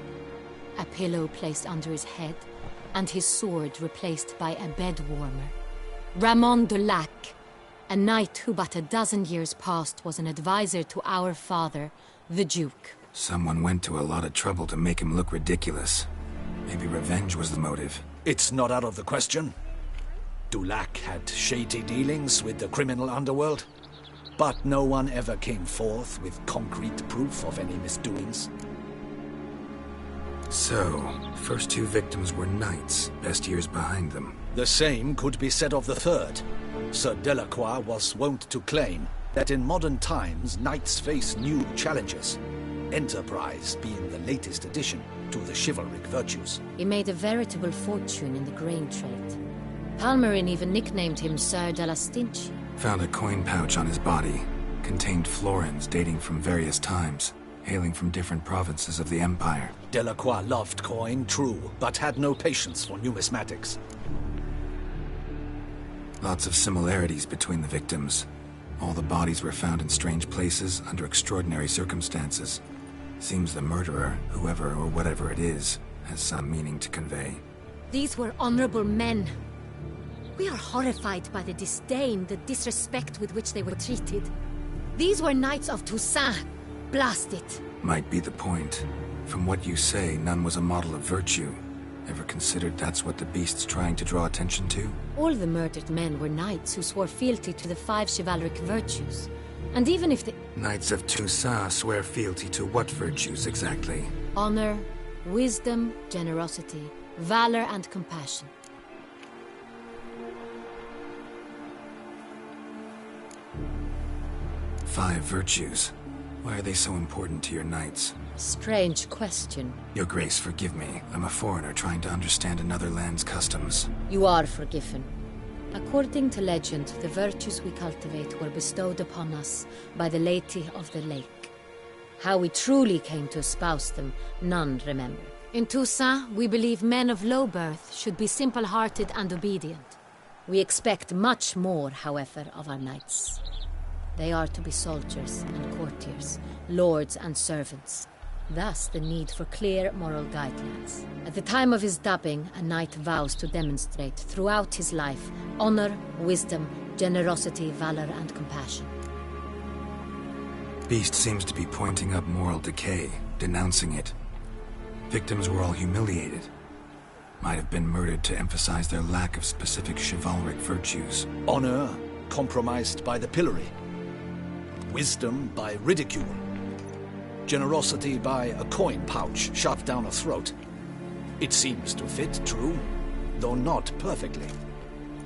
a pillow placed under his head, and his sword replaced by a bed warmer. Ramon Dulac, a knight who but a dozen years past was an advisor to our father, the Duke. Someone went to a lot of trouble to make him look ridiculous. Maybe revenge was the motive. It's not out of the question. Dulac had shady dealings with the criminal underworld, but no one ever came forth with concrete proof of any misdoings. So, first two victims were knights, best years behind them. The same could be said of the third. Sir Delacroix was wont to claim that in modern times knights face new challenges, enterprise being the latest addition to the chivalric virtues. He made a veritable fortune in the grain trade. Palmerin even nicknamed him Sir de la Stinchi. Found a coin pouch on his body. Contained florins dating from various times, hailing from different provinces of the Empire. Delacroix loved coin, true, but had no patience for numismatics. Lots of similarities between the victims. All the bodies were found in strange places under extraordinary circumstances. Seems the murderer, whoever or whatever it is, has some meaning to convey. These were honorable men. We are horrified by the disdain, the disrespect with which they were treated. These were knights of Toussaint. Blast it. Might be the point. From what you say, none was a model of virtue. Ever considered that's what the beast's trying to draw attention to? All the murdered men were knights who swore fealty to the 5 chivalric virtues. And even if the... Knights of Toussaint swear fealty to what virtues exactly? Honor, wisdom, generosity, valor, and compassion. Five virtues. Why are they so important to your knights? Strange question. Your Grace, forgive me. I'm a foreigner trying to understand another land's customs. You are forgiven. According to legend, the virtues we cultivate were bestowed upon us by the Lady of the Lake. How we truly came to espouse them, none remember. In Toussaint, we believe men of low birth should be simple-hearted and obedient. We expect much more, however, of our knights. They are to be soldiers and courtiers, lords and servants. Thus, the need for clear moral guidelines. At the time of his dubbing, a knight vows to demonstrate throughout his life honor, wisdom, generosity, valor, and compassion. Beast seems to be pointing up moral decay, denouncing it. Victims were all humiliated. Might have been murdered to emphasize their lack of specific chivalric virtues. Honor compromised by the pillory. Wisdom by ridicule. Generosity by a coin pouch shoved down a throat. It seems to fit, true, though not perfectly.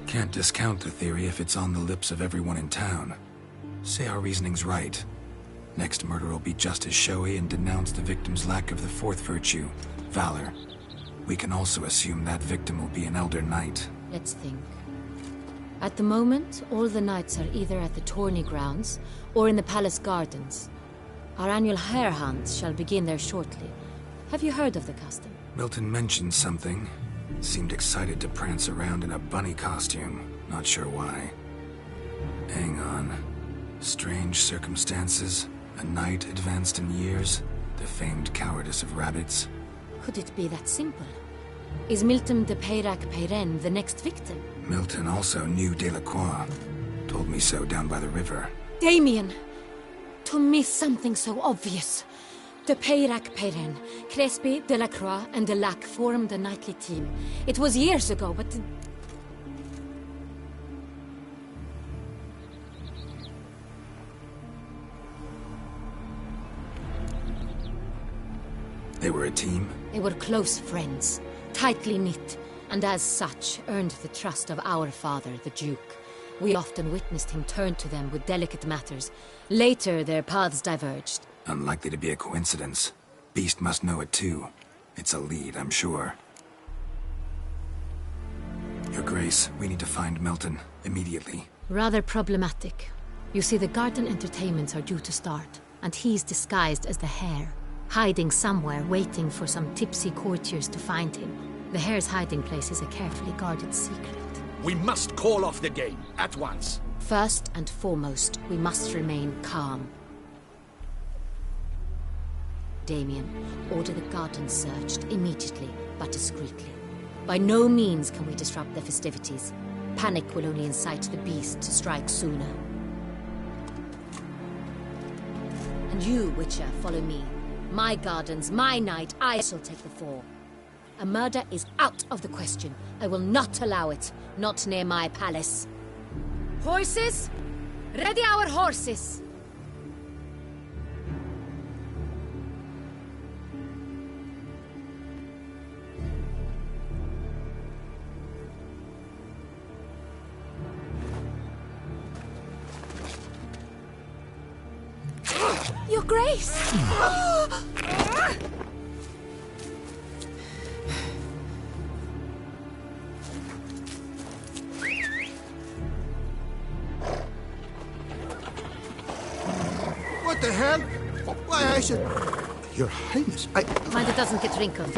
Can't discount the theory if it's on the lips of everyone in town. Say our reasoning's right. Next murder will be just as showy and denounce the victim's lack of the fourth virtue, valor. We can also assume that victim will be an elder knight. Let's think. At the moment, all the knights are either at the tourney grounds or in the palace gardens. Our annual hare hunts shall begin there shortly, Have you heard of the custom? Milton mentioned something. Seemed excited to prance around in a bunny costume. Not sure why. Hang on. Strange circumstances. A knight advanced in years. The famed cowardice of rabbits. Could it be that simple? Is Milton de Peyrac Peyren the next victim? Milton also knew Delacroix. Told me so down by the river. Damien! To miss something so obvious. De Peyrac Peyren, Crespi, Delacroix, and Delac formed a knightly team. It was years ago, but... They were a team? They were close friends, tightly knit, and as such earned the trust of our father, the Duke. We often witnessed him turn to them with delicate matters. Later, their paths diverged. Unlikely to be a coincidence. Beast must know it too. It's a lead, I'm sure. Your Grace, we need to find Milton, immediately. Rather problematic. You see, the garden entertainments are due to start, and he's disguised as the Hare, hiding somewhere, waiting for some tipsy courtiers to find him. The Hare's hiding place is a carefully guarded secret. We must call off the game, at once. First and foremost, we must remain calm. Damien, order the garden searched immediately, but discreetly. By no means can we disrupt the festivities. Panic will only incite the beast to strike sooner. And you, Witcher, follow me. My gardens, my night, I shall take the fall. A murder is out of the question. I will not allow it. Not near my palace. Horses? Ready our horses! Your Grace! What the hell? Why, I should... Your Highness, I... Mind it doesn't get wrinkled.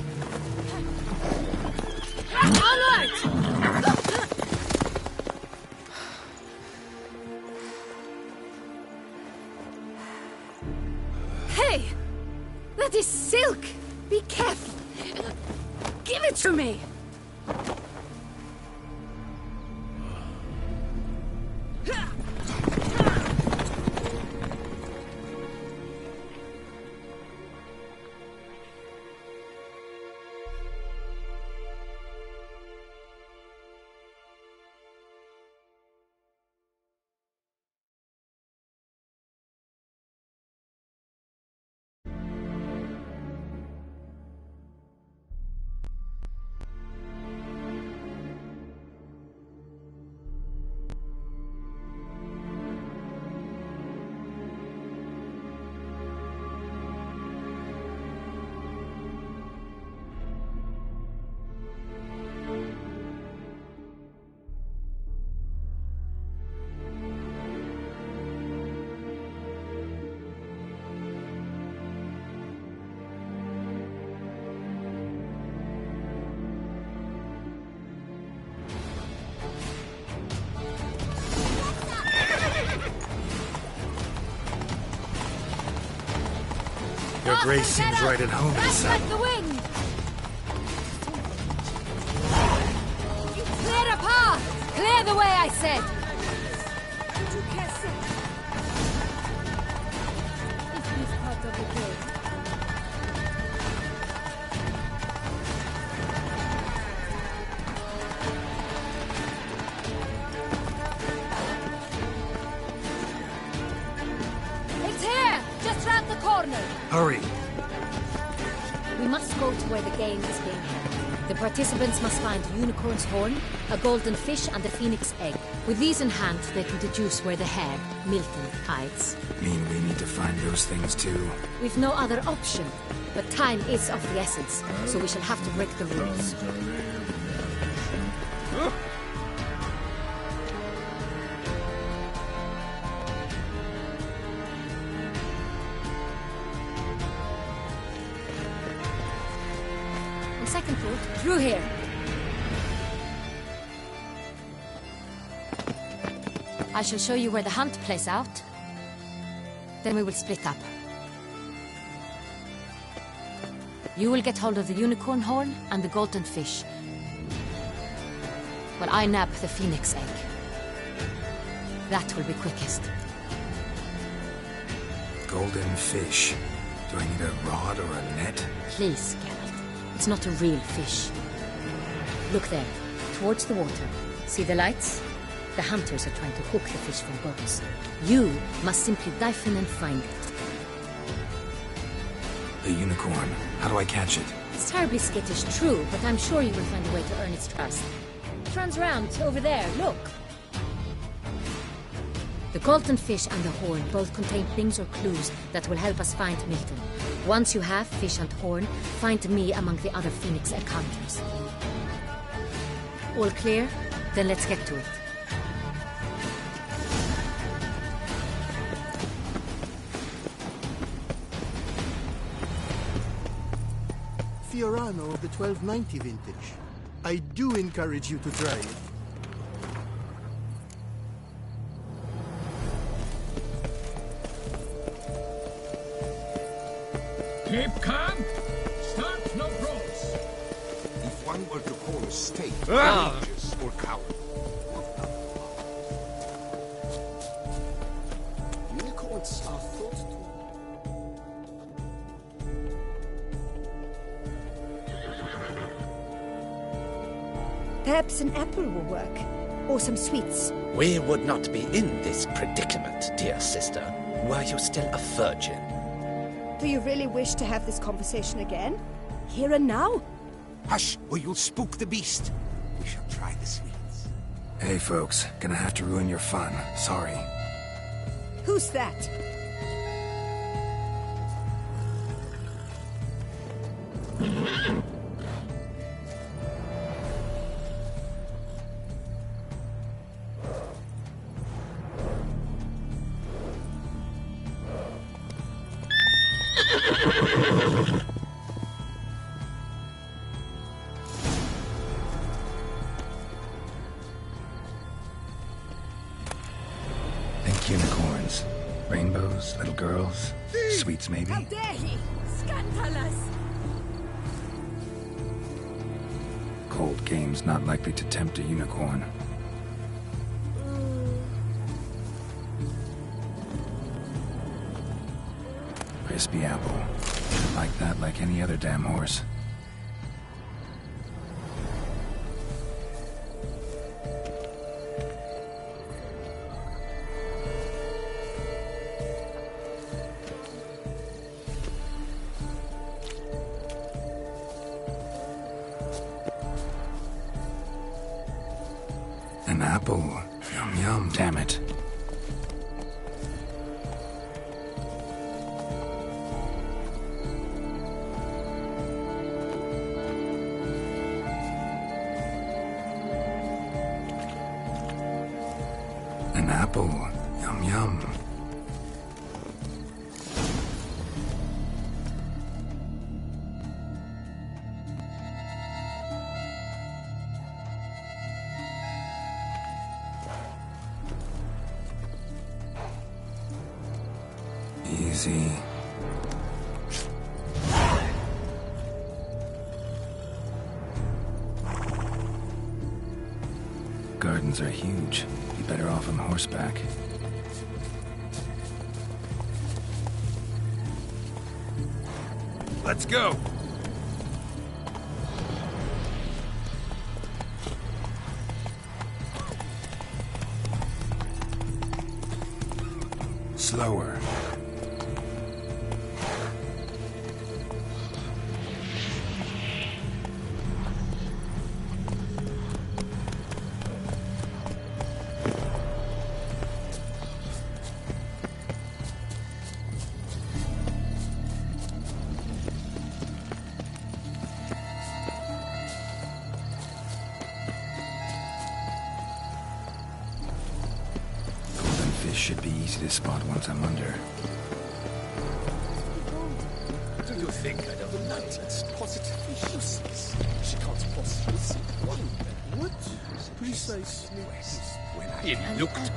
Onward! Hey! That is silk! Be careful! Give it to me! Your Grace seems right at home That's inside. like the wind! Clear a path! Clear the way, I said! It is part of the game. It's here! Just round the corner! Hurry! We must go to where the game is being held. The participants must find a unicorn's horn, a golden fish, and a phoenix egg. With these in hand, they can deduce where the Hare, Milton, hides. Mean we need to find those things too? We've no other option, but time is of the essence, so we shall have to break the rules. second boat. Through here. I shall show you where the hunt plays out. Then we will split up. You will get hold of the unicorn horn and the golden fish. While I nab the phoenix egg. That will be quickest. Golden fish. Do I need a rod or a net? Please, Geralt. It's not a real fish. Look there, towards the water. See the lights? The hunters are trying to hook the fish from boats. You must simply dive in and find it. The unicorn. How do I catch it? It's terribly skittish, true, but I'm sure you will find a way to earn its trust. It runs round, over there, look. The golden fish and the horn both contain things or clues that will help us find Milton. Once you have fish and horn, find me among the other phoenix egg hunters. All clear? Then let's get to it. Fiorano of the 1290 vintage. I do encourage you to try it. Keep calm. Start no brawls. If one were to call a state courageous or coward. Unicorns are thought to... Perhaps an apple will work. Or some sweets. We would not be in this predicament, dear sister, were you still a virgin. Do you really wish to have this conversation again? Here and now? Hush, or you'll spook the beast. We shall try the sweets. Hey, folks. Gonna have to ruin your fun. Sorry. Who's that? Think unicorns. Rainbows, little girls. Sweets, maybe. How dare he! Scandalous! Cold game's not likely to tempt a unicorn. Crispy apple. Like that like any other damn horse. An apple. Yum yum. Damn it. An apple. Yum yum. Easy. Gardens are huge. Be better off on horseback. Let's go! Slower. Should be easy to spot once I'm under. you think I don't know? It's positively useless. She can't possibly see one. What precisely when it looked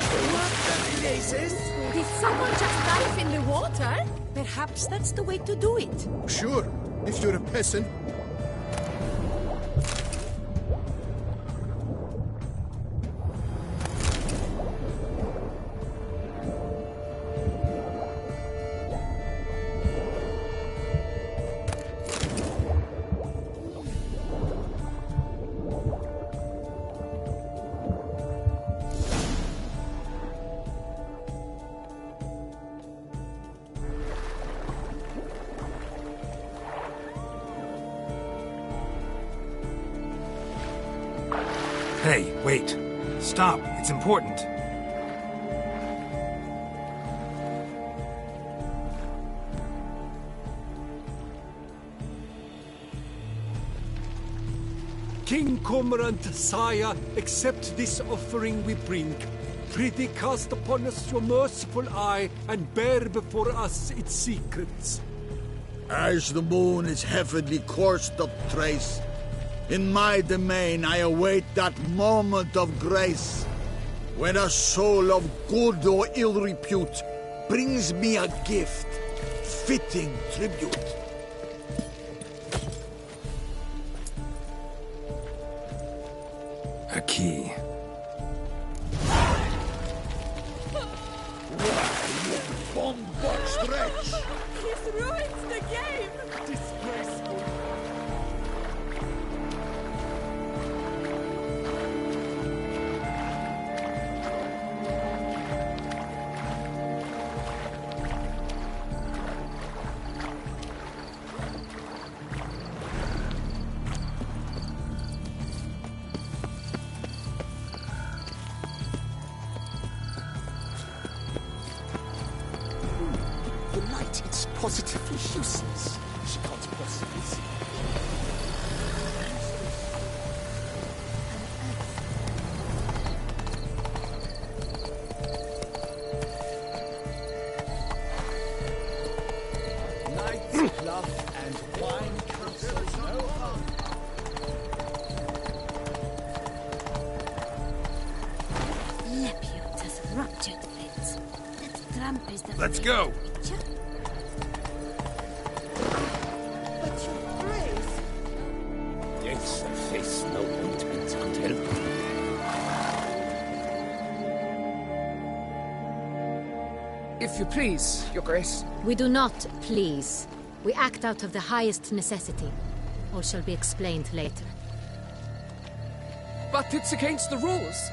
Places? Did someone just dive in the water? Perhaps that's the way to do it. Sure, if you're a peasant. Hey, wait. Stop. It's important. King Cormorant, sire, accept this offering we bring. Prithee cast upon us your merciful eye, and bear before us its secrets. As the moon is heavily coursed of trace, in my domain I await that moment of grace, when a soul of good or ill repute brings me a gift, fitting tribute. A key. Bombard stretch! He's ruined the game! Disgraceful. The light, it's positively useless. She can't possibly see. Knight's love and wine counsels no harm. Lepiot has ruptured bits. That tramp is the... Let's go! But your grace... Death's a face no ointment can't help. If you please, Your Grace. We do not please. We act out of the highest necessity. All shall be explained later. But it's against the rules.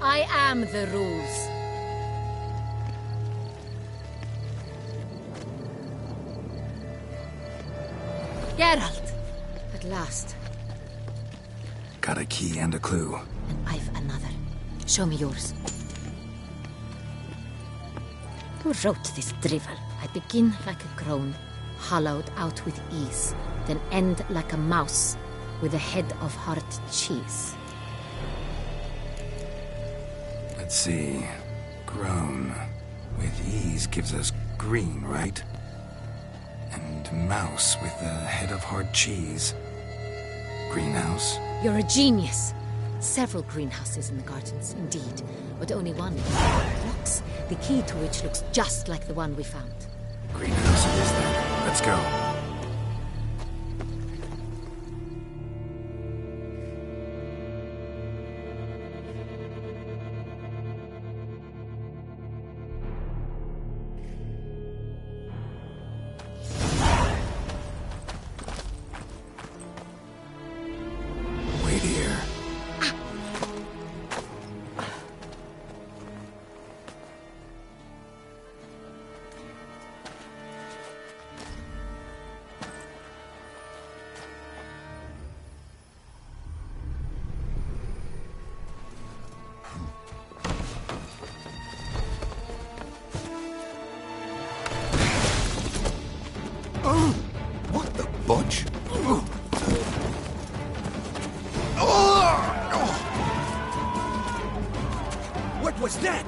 I am the rules. Geralt! At last. Got a key and a clue. And I've another. Show me yours. Who wrote this drivel? I begin like a groan, hollowed out with ease, then end like a mouse, with a head of hard cheese. Let's see. Grown. With ease gives us green, right? And mouse with a head of hard cheese. Greenhouse? You're a genius. Several greenhouses in the gardens, indeed, but only one looks, the key to which looks just like the one we found. Greenhouse it is then. Let's go. Wait here. What the bunch? What was that?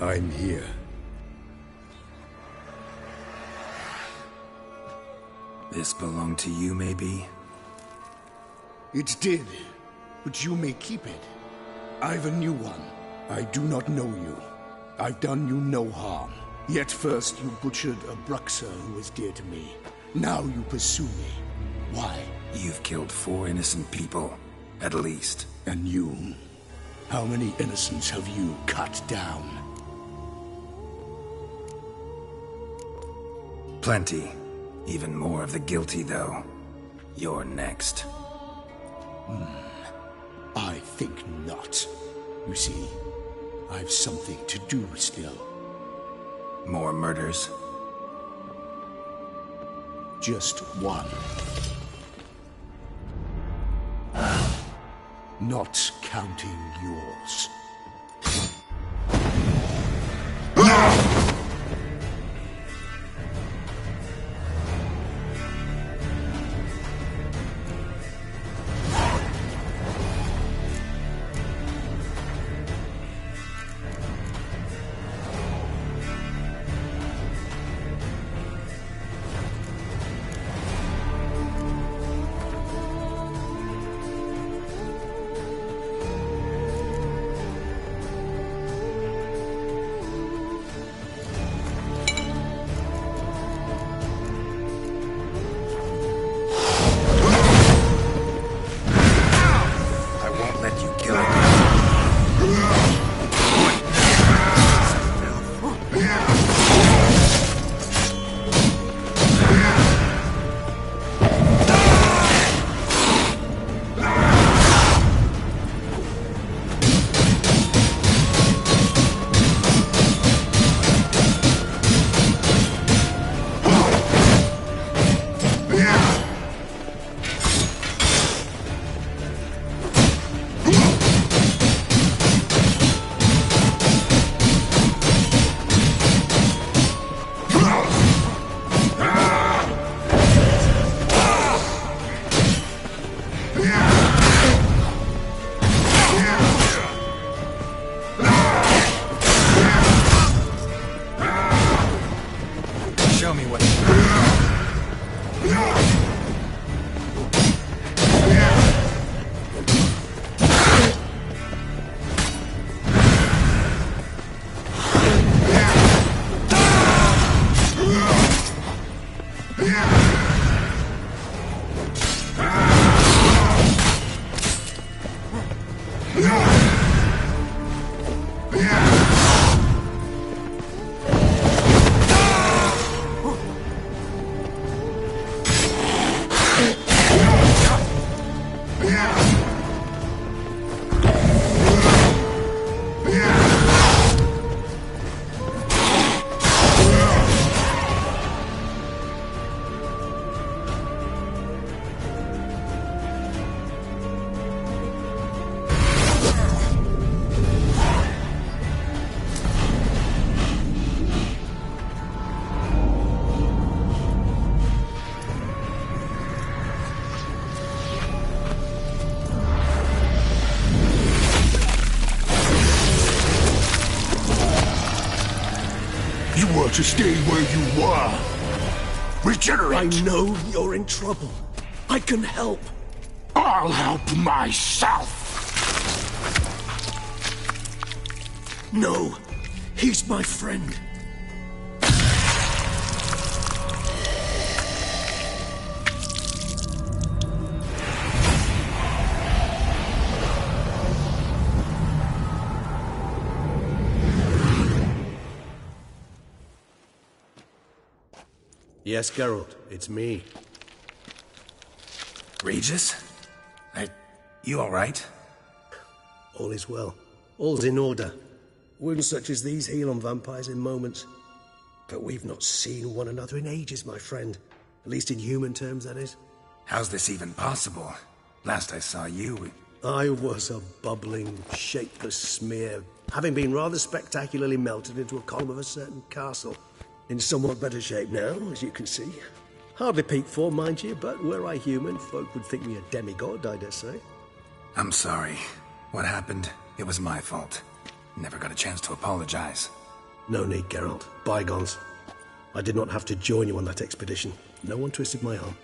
I'm here. This belonged to you, maybe? It did, but you may keep it. I've a new one. I do not know you. I've done you no harm. Yet first you butchered a Bruxer who was dear to me. Now you pursue me. Why? You've killed 4 innocent people, at least. And you? How many innocents have you cut down? Plenty. Even more of the guilty, though. You're next. I think not. You see, I've something to do still. More murders? Just one. Not counting yours. To stay where you were. Regenerate! I know you're in trouble. I can help. I'll help myself. No, he's my friend. Yes, Geralt, it's me. Regis? You alright? All is well. All's in order. Wounds such as these heal on vampires in moments. But we've not seen one another in ages, my friend. At least in human terms, that is. How's this even possible? Last I saw you... I was a bubbling, shapeless smear, having been rather spectacularly melted into a column of a certain castle. In somewhat better shape now, as you can see. Hardly peak form, mind you, but were I human, folk would think me a demigod, I dare say. I'm sorry. What happened, it was my fault. Never got a chance to apologize. No need, Geralt. Bygones. I did not have to join you on that expedition. No one twisted my arm.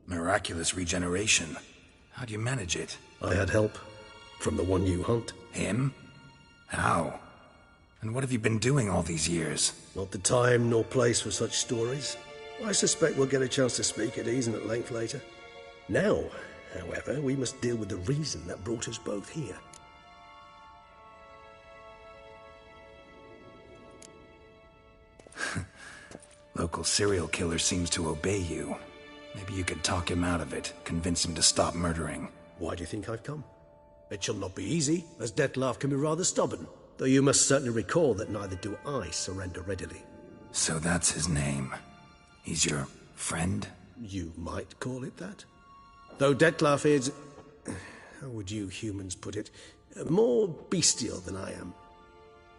Miraculous regeneration. How do you manage it? I had help. From the one you hunt. Him? How? And what have you been doing all these years? Not the time nor place for such stories. I suspect we'll get a chance to speak at ease and at length later. Now, however, we must deal with the reason that brought us both here. Local serial killer seems to obey you. Maybe you could talk him out of it, convince him to stop murdering. Why do you think I've come? It shall not be easy, as Dettlaff can be rather stubborn. Though you must certainly recall that neither do I surrender readily. So that's his name. He's your friend? You might call it that. Though Dettlaff is... how would you humans put it? More bestial than I am.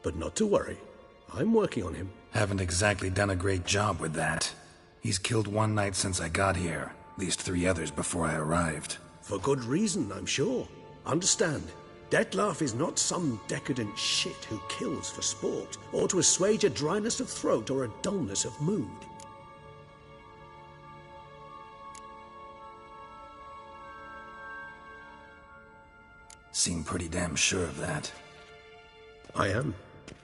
But not to worry. I'm working on him. Haven't exactly done a great job with that. He's killed one knight since I got here. At least 3 others before I arrived. For good reason, I'm sure. Understand, Dettlaff is not some decadent shit who kills for sport, or to assuage a dryness of throat or a dullness of mood. Seem pretty damn sure of that. I am,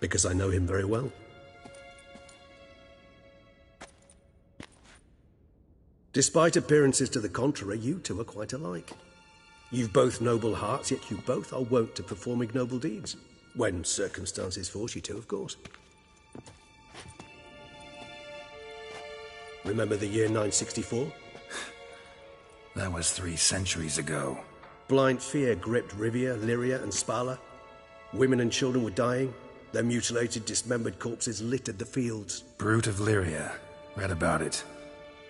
because I know him very well. Despite appearances to the contrary, you two are quite alike. You've both noble hearts, yet you both are wont to perform ignoble deeds. When circumstances force you to, of course. Remember the year 964? That was 3 centuries ago. Blind fear gripped Rivia, Lyria, and Spala. Women and children were dying. Their mutilated, dismembered corpses littered the fields. Brute of Lyria. Read about it.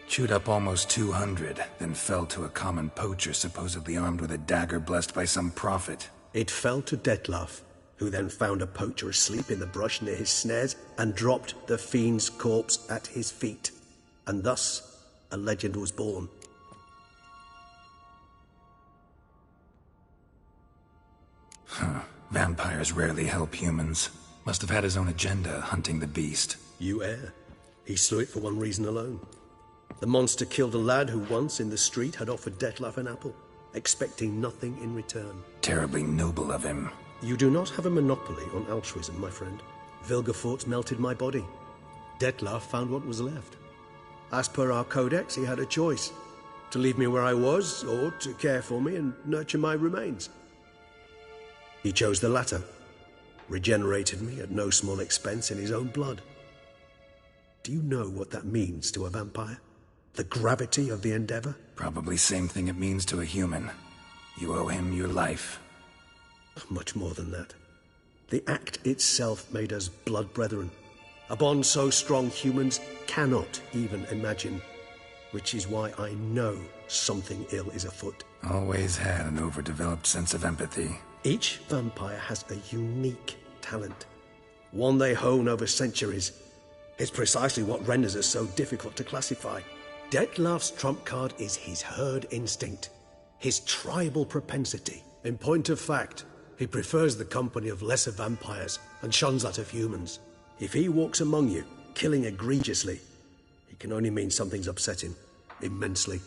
Chewed up almost 200, then fell to a common poacher supposedly armed with a dagger blessed by some prophet. It fell to Dettlaff, who then found a poacher asleep in the brush near his snares and dropped the fiend's corpse at his feet. And thus, a legend was born. Vampires rarely help humans. Must have had his own agenda, hunting the beast. You err. He slew it for one reason alone. The monster killed a lad who once, in the street, had offered Dettlaff an apple, expecting nothing in return. Terribly noble of him. You do not have a monopoly on altruism, my friend. Vilgefortz melted my body. Dettlaff found what was left. As per our codex, he had a choice. To leave me where I was, or to care for me and nurture my remains. He chose the latter. Regenerated me at no small expense in his own blood. Do you know what that means to a vampire? The gravity of the endeavor? Probably same thing it means to a human. You owe him your life. Much more than that. The act itself made us blood brethren. A bond so strong humans cannot even imagine. Which is why I know something ill is afoot. Always had an overdeveloped sense of empathy. Each vampire has a unique talent. One they hone over centuries. It's precisely what renders us so difficult to classify. Dettlaff's trump card is his herd instinct, his tribal propensity. In point of fact, he prefers the company of lesser vampires and shuns that of humans. If he walks among you, killing egregiously, it can only mean something's upset him, immensely.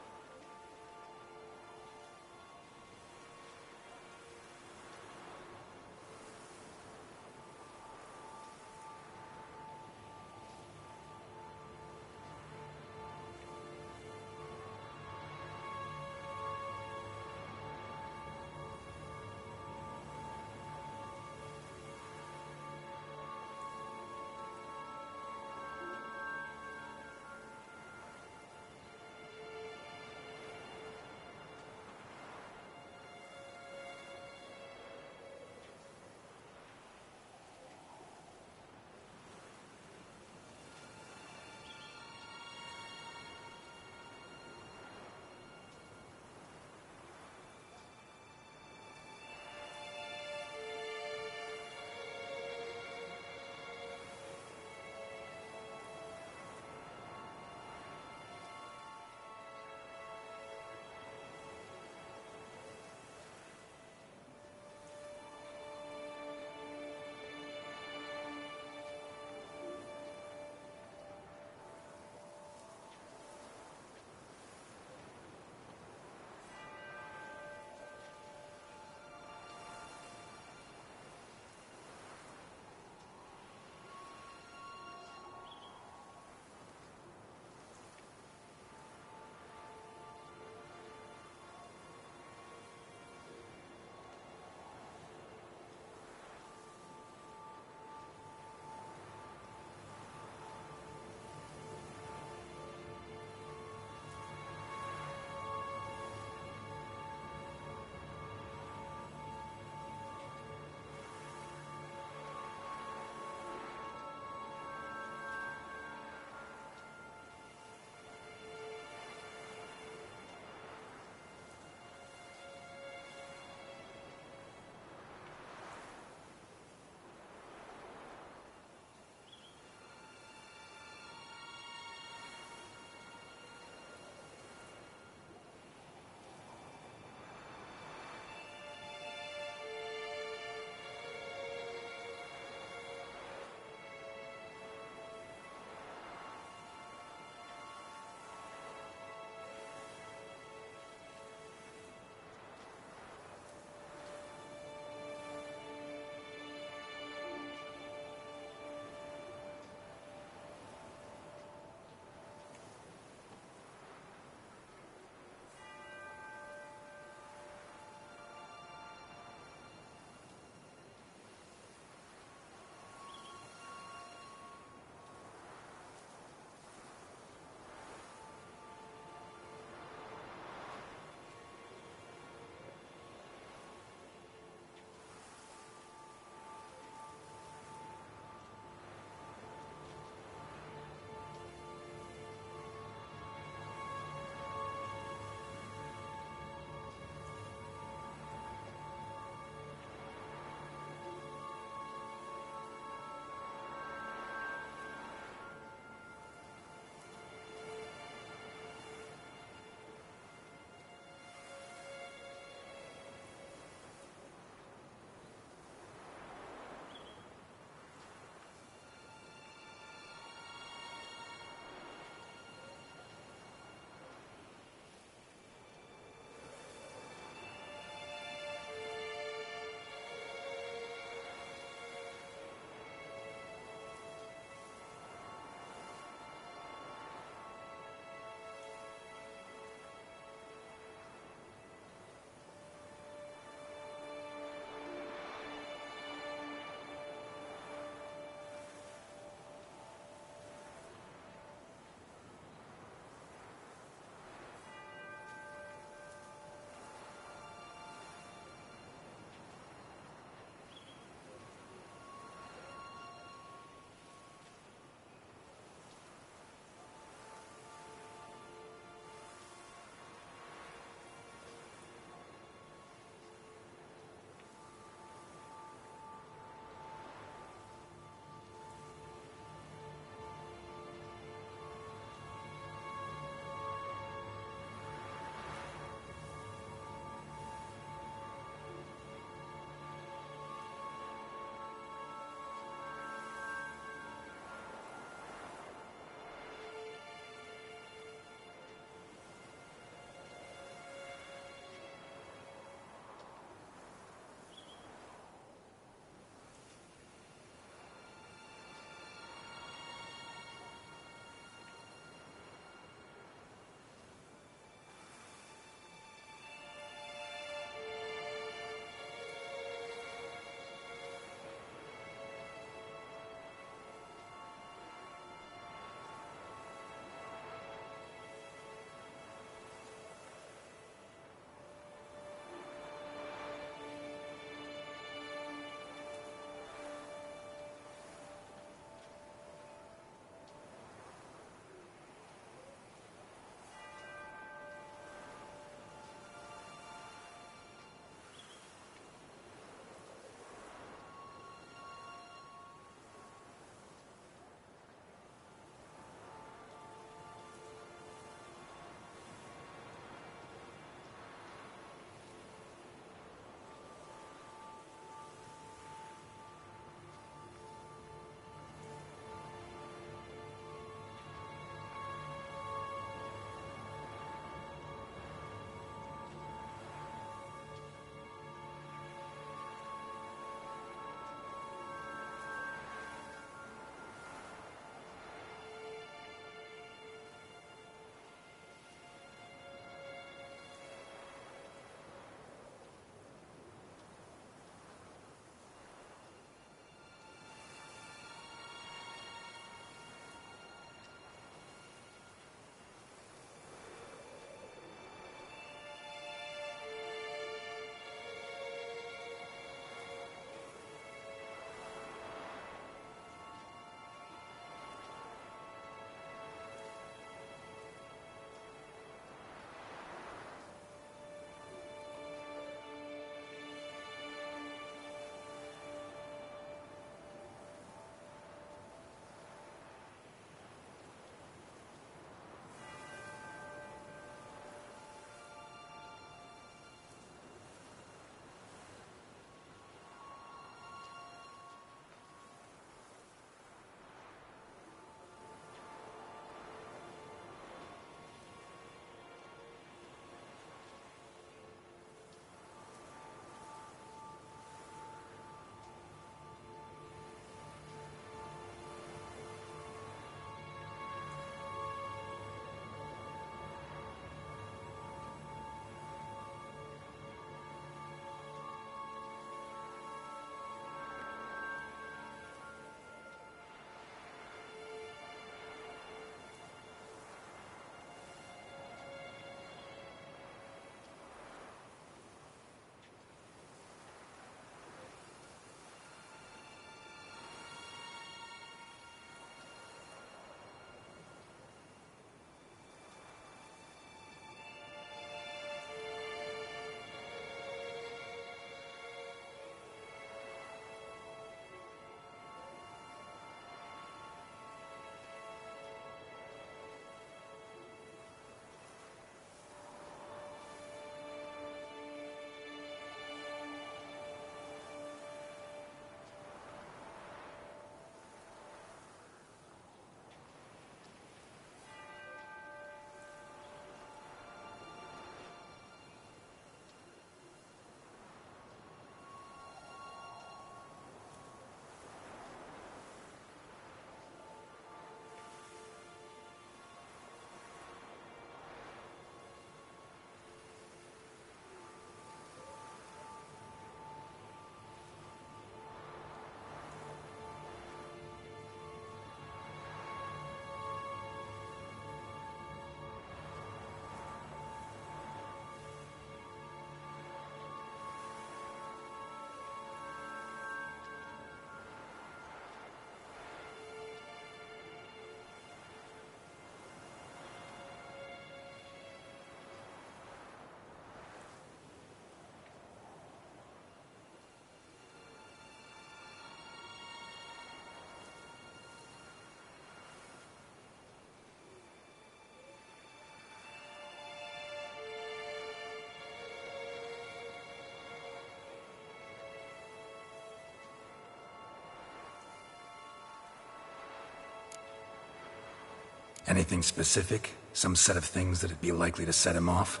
Anything specific? Some set of things that'd be likely to set him off?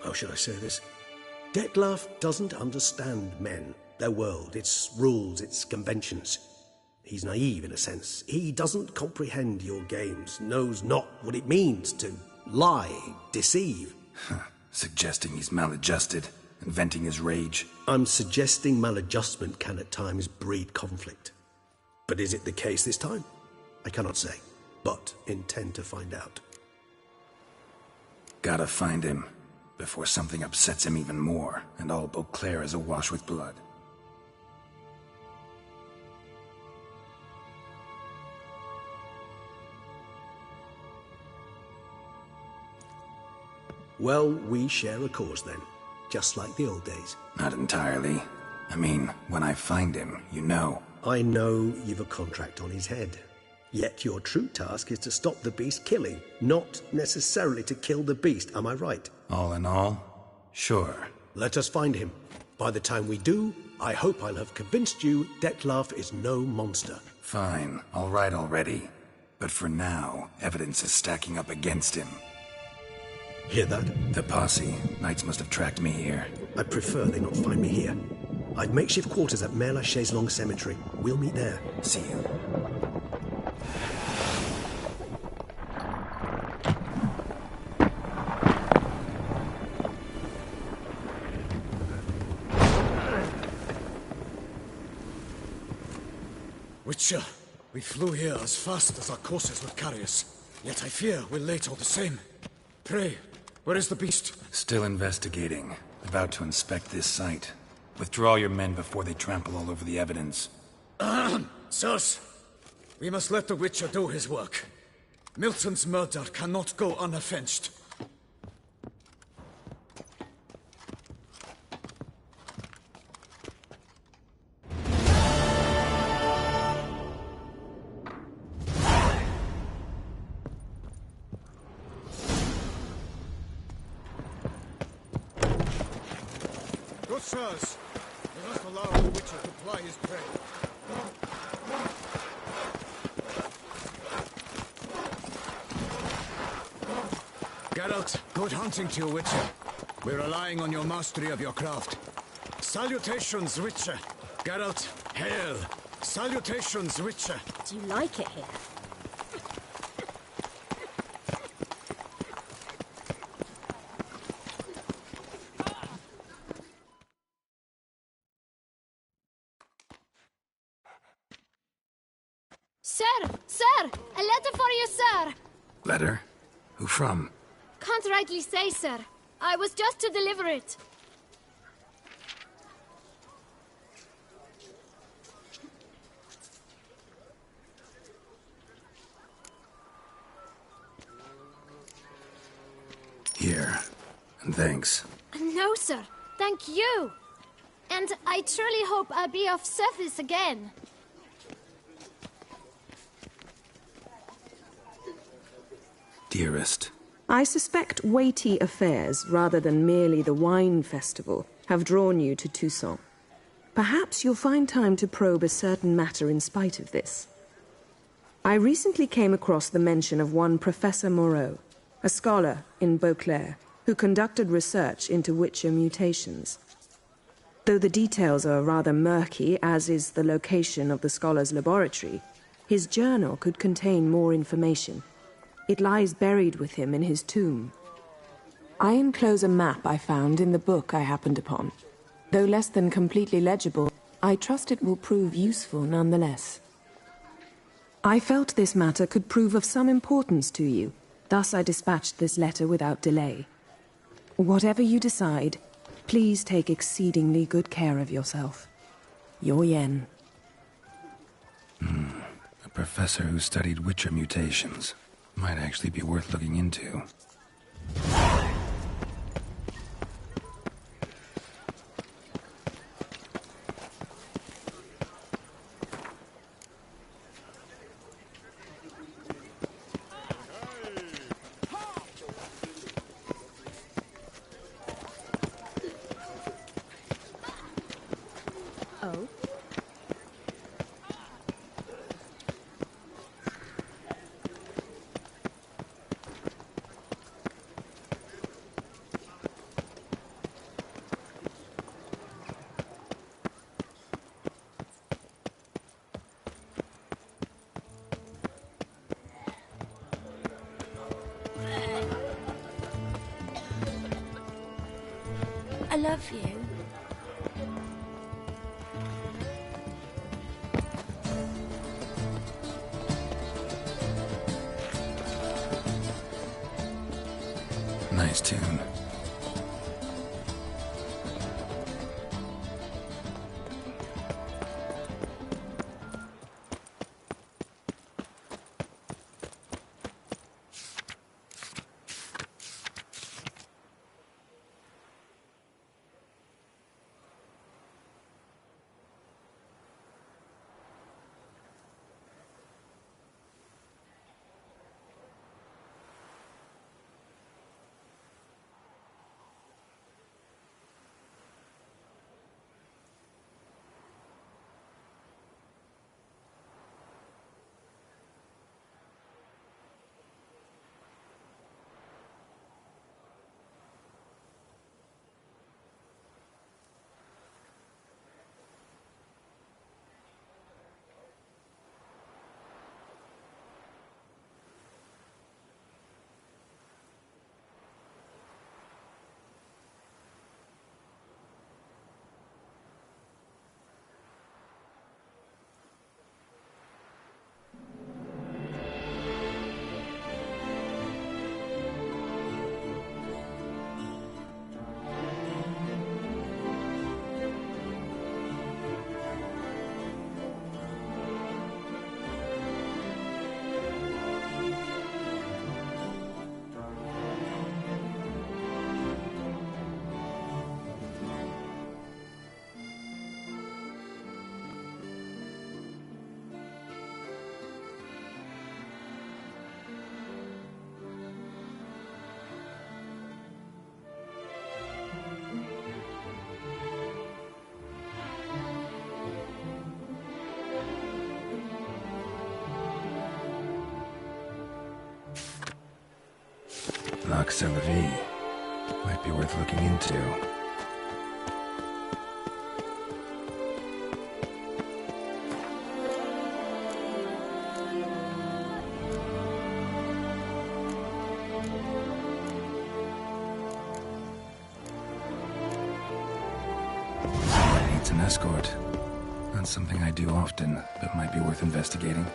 How should I say this? Detlef doesn't understand men, their world, its rules, its conventions. He's naive in a sense. He doesn't comprehend your games, knows not what it means to lie, deceive. Suggesting he's maladjusted, and venting his rage. I'm suggesting maladjustment can at times breed conflict. But is it the case this time? I cannot say, but intend to find out. Gotta find him, before something upsets him even more, and all Beauclair is awash with blood. Well, we share a cause then, just like the old days. Not entirely. I mean, when I find him, you know. I know you've a contract on his head. Yet your true task is to stop the beast killing, not necessarily to kill the beast, am I right? All in all, sure. Let us find him. By the time we do, I hope I'll have convinced you Detlef is no monster. Fine, all right already. But for now, evidence is stacking up against him. Hear that? The posse. Knights must have tracked me here. I prefer they not find me here. I've makeshift quarters at Mère Lachaise Long Cemetery. We'll meet there. See you. Witcher, we flew here as fast as our courses would carry us. Yet I fear we're late all the same. Pray, where is the beast? Still investigating. About to inspect this site. Withdraw your men before they trample all over the evidence. Sirs, we must let the Witcher do his work. Milton's murder cannot go unavenged. Good sirs, we must allow the Witcher to ply his prey. Geralt, good hunting to you, Witcher. We're relying on your mastery of your craft. Salutations, Witcher. Geralt, hail. Salutations, Witcher. Do you like it here? Sir! A letter for you, sir! Letter? Who from? Can't rightly say, sir. I was just to deliver it. Here. And thanks. No, sir. Thank you. And I truly hope I'll be of service again. Dearest. I suspect weighty affairs, rather than merely the wine festival, have drawn you to Toussaint. Perhaps you'll find time to probe a certain matter in spite of this. I recently came across the mention of one Professor Moreau, a scholar in Beauclair, who conducted research into Witcher mutations. Though the details are rather murky, as is the location of the scholar's laboratory, his journal could contain more information. It lies buried with him in his tomb. I enclose a map I found in the book I happened upon. Though less than completely legible, I trust it will prove useful nonetheless. I felt this matter could prove of some importance to you, thus I dispatched this letter without delay. Whatever you decide, please take exceedingly good care of yourself. Your Yen. A professor who studied Witcher mutations. Might actually be worth looking into. Oh? love you. Nice tune. Celery. Might be worth looking into. Needs an escort. Not something I do often, but might be worth investigating.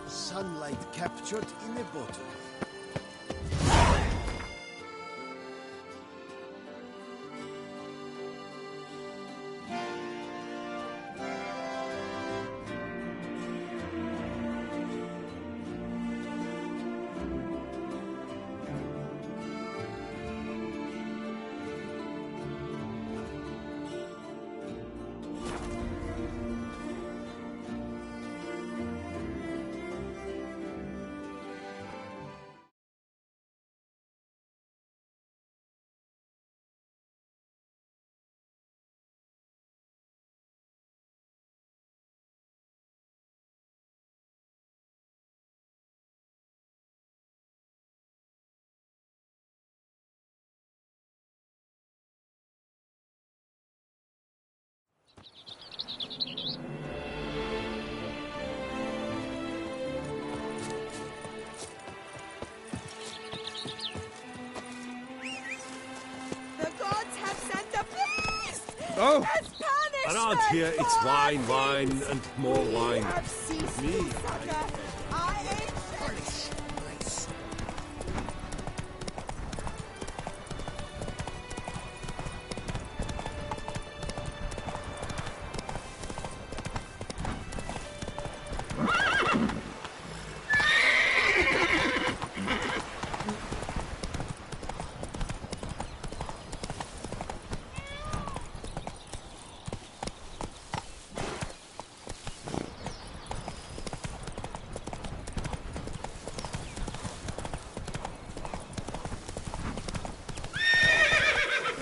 Sunlight captured in a bottle. Oh! As punishment! Around here, it's wine, wine, and more wine. Me, I ain't finished.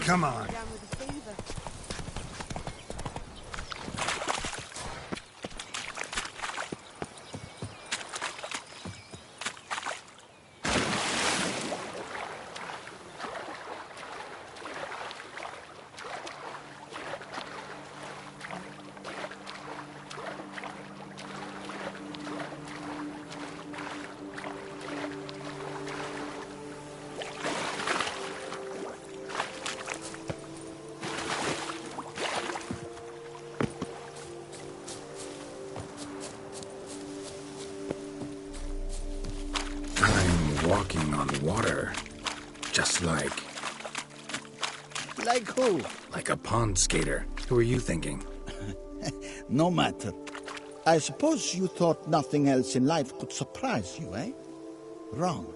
Come on. I'm walking on water. Just like... Like who? like a pond skater. Who are you thinking? No matter. I suppose you thought nothing else in life could surprise you, eh? Wrong.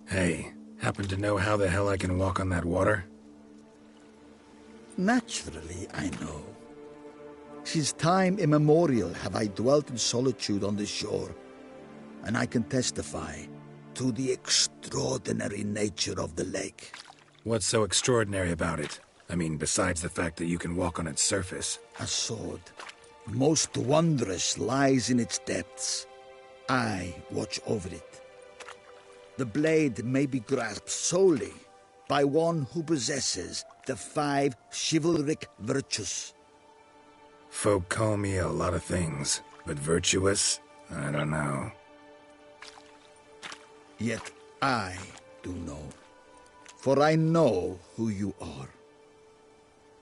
Hey, happen to know how the hell I can walk on that water? Naturally, I know. Since time immemorial have I dwelt in solitude on the shore, and I can testify to the extraordinary nature of the lake. What's so extraordinary about it? I mean, besides the fact that you can walk on its surface. A sword, most wondrous, lies in its depths. I watch over it. The blade may be grasped solely by one who possesses the 5 chivalric virtues. Folk call me a lot of things, but virtuous? I don't know. Yet I do know, for I know who you are.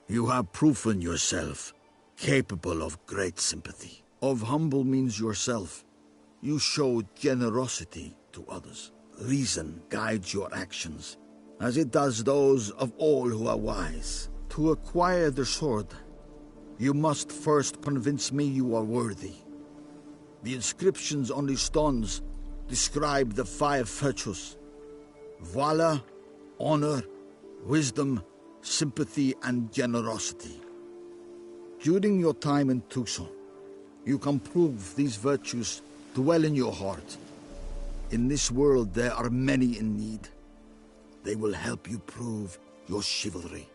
You have proven yourself capable of great sympathy. Of humble means yourself. You show generosity to others. Reason guides your actions, as it does those of all who are wise. To acquire the sword, you must first convince me you are worthy. The inscriptions on the stones describe the 5 virtues: valor, honor, wisdom, sympathy, and generosity. During your time in Tucson, you can prove these virtues dwell in your heart. In this world, there are many in need. They will help you prove your chivalry.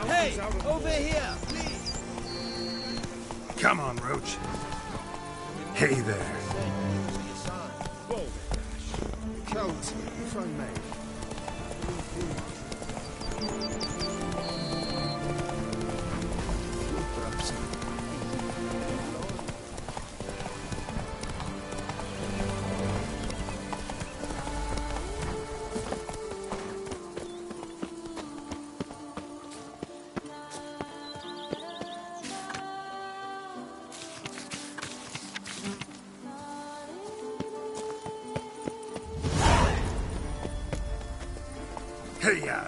Hey, over here, please. Come on, Roach. Hey there. out, if I may. Hey-ya!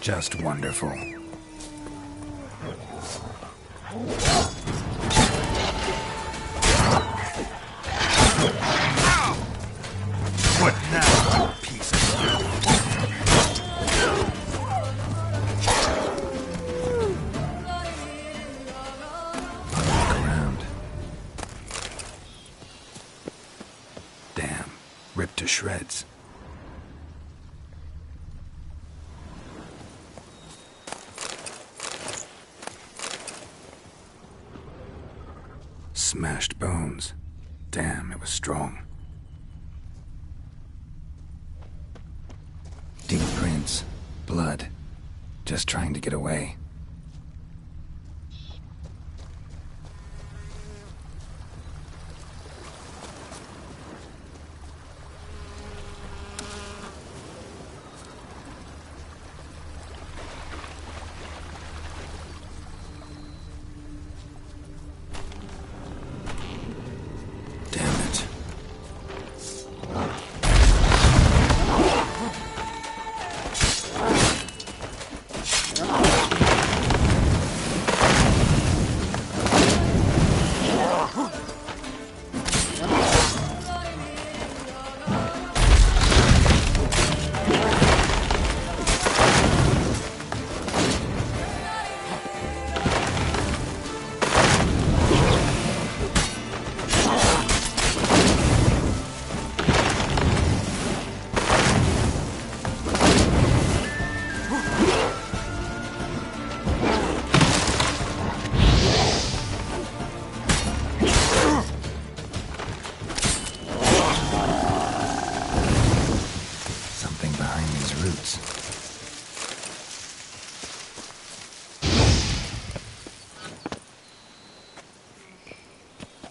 Just wonderful. What now, you piece of Look around. Damn, ripped to shreds. Smashed bones. Damn, it was strong. Deep prints. Blood. Just trying to get away.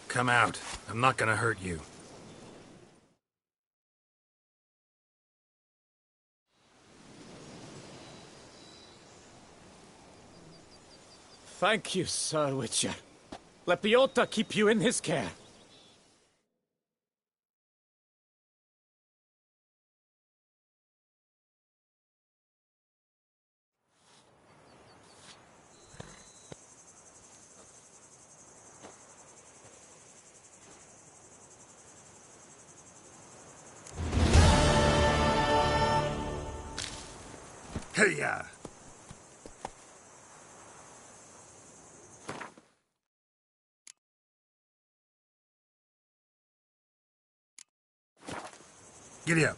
Come out. I'm not gonna hurt you. Thank you, Sir Witcher. Let Biota keep you in his care. Hey-ya! Giddy up.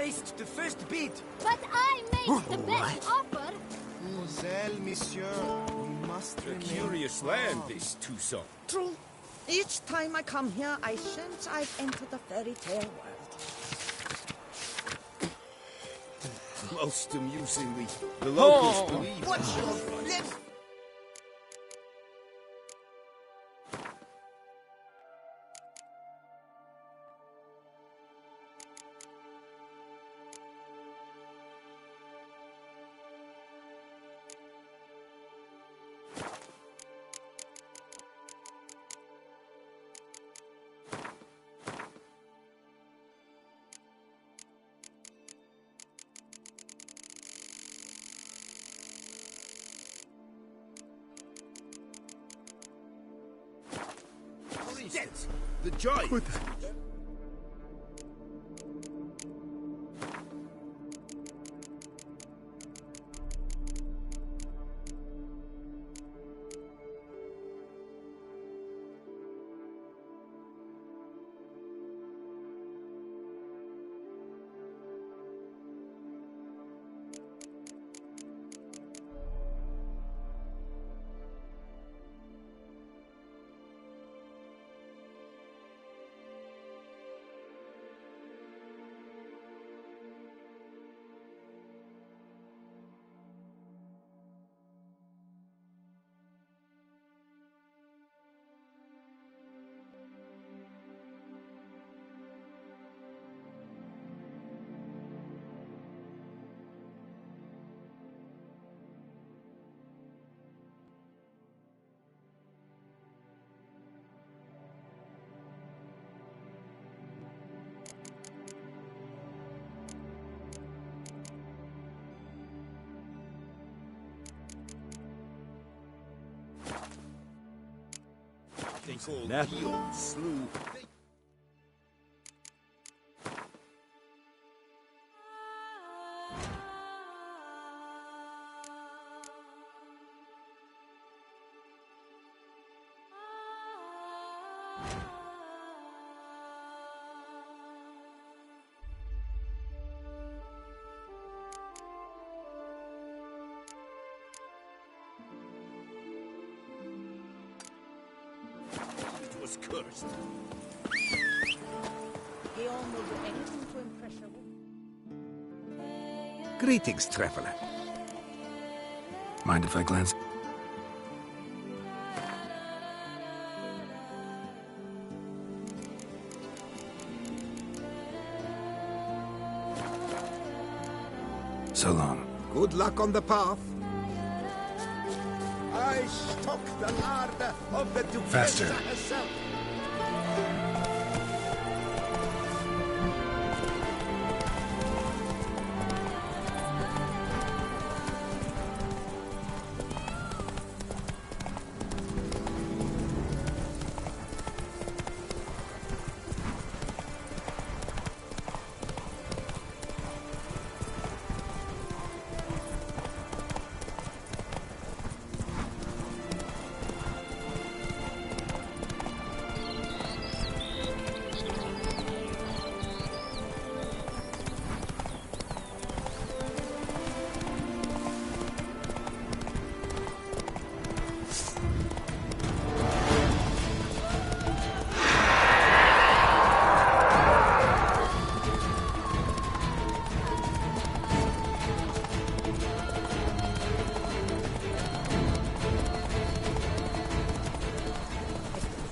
placed the first bid. But I made the best offer. Well, monsieur, we must A remain curious land, this Toussaint. True. Each time I come here, I sense I've entered a fairy tale world. Most amusingly, the locals believe... Watch your lips! The giant! That slew. It was cursed. Guillaume will do anything to impress her. Greetings, traveler. Mind if I glance? So long. Good luck on the path. I stock the larder of the Duchess Faster. herself.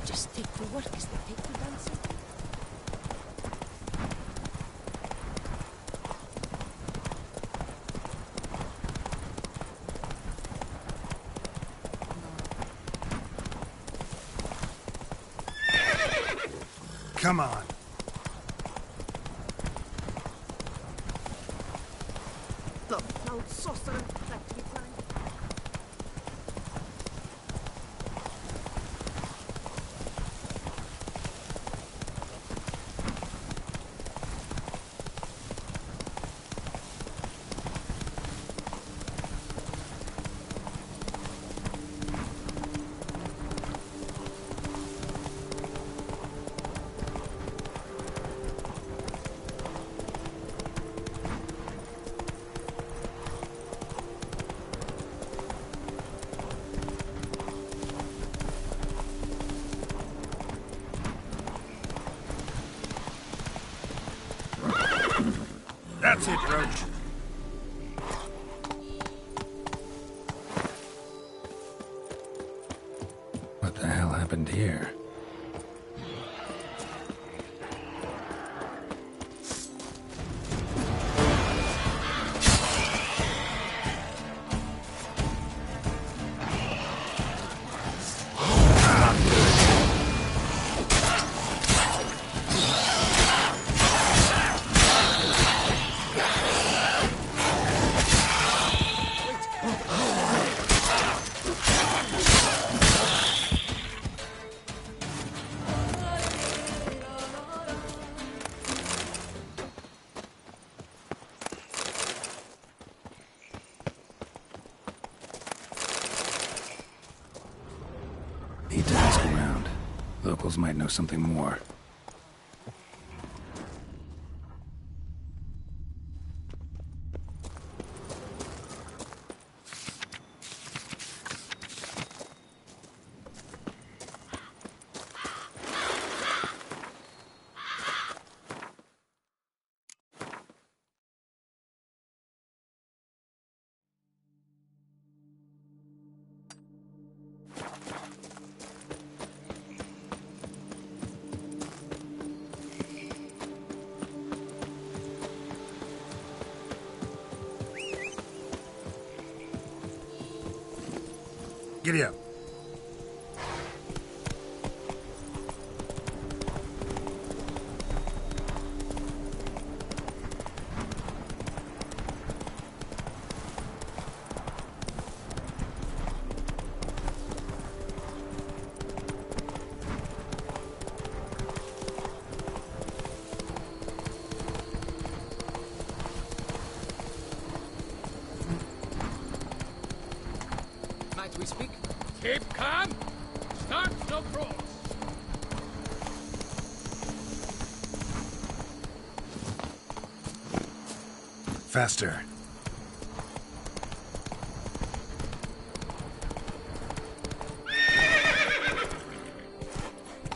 Just take the work as they take the dancing. Come on. The proud sorcerer that we find. That's it, Roach. What the hell happened here? Need to ask around. Locals might know something more. Giddy up. Might we speak? Keep calm. Start no cross. Faster.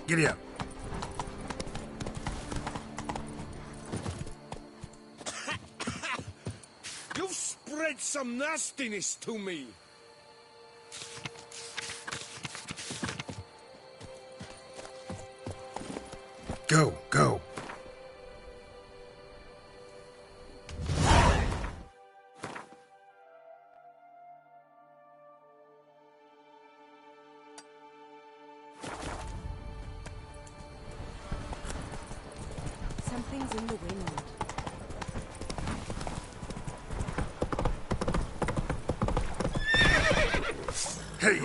Giddy up. You've spread some nastiness to me. Go, go. Something's in the wind. Hey!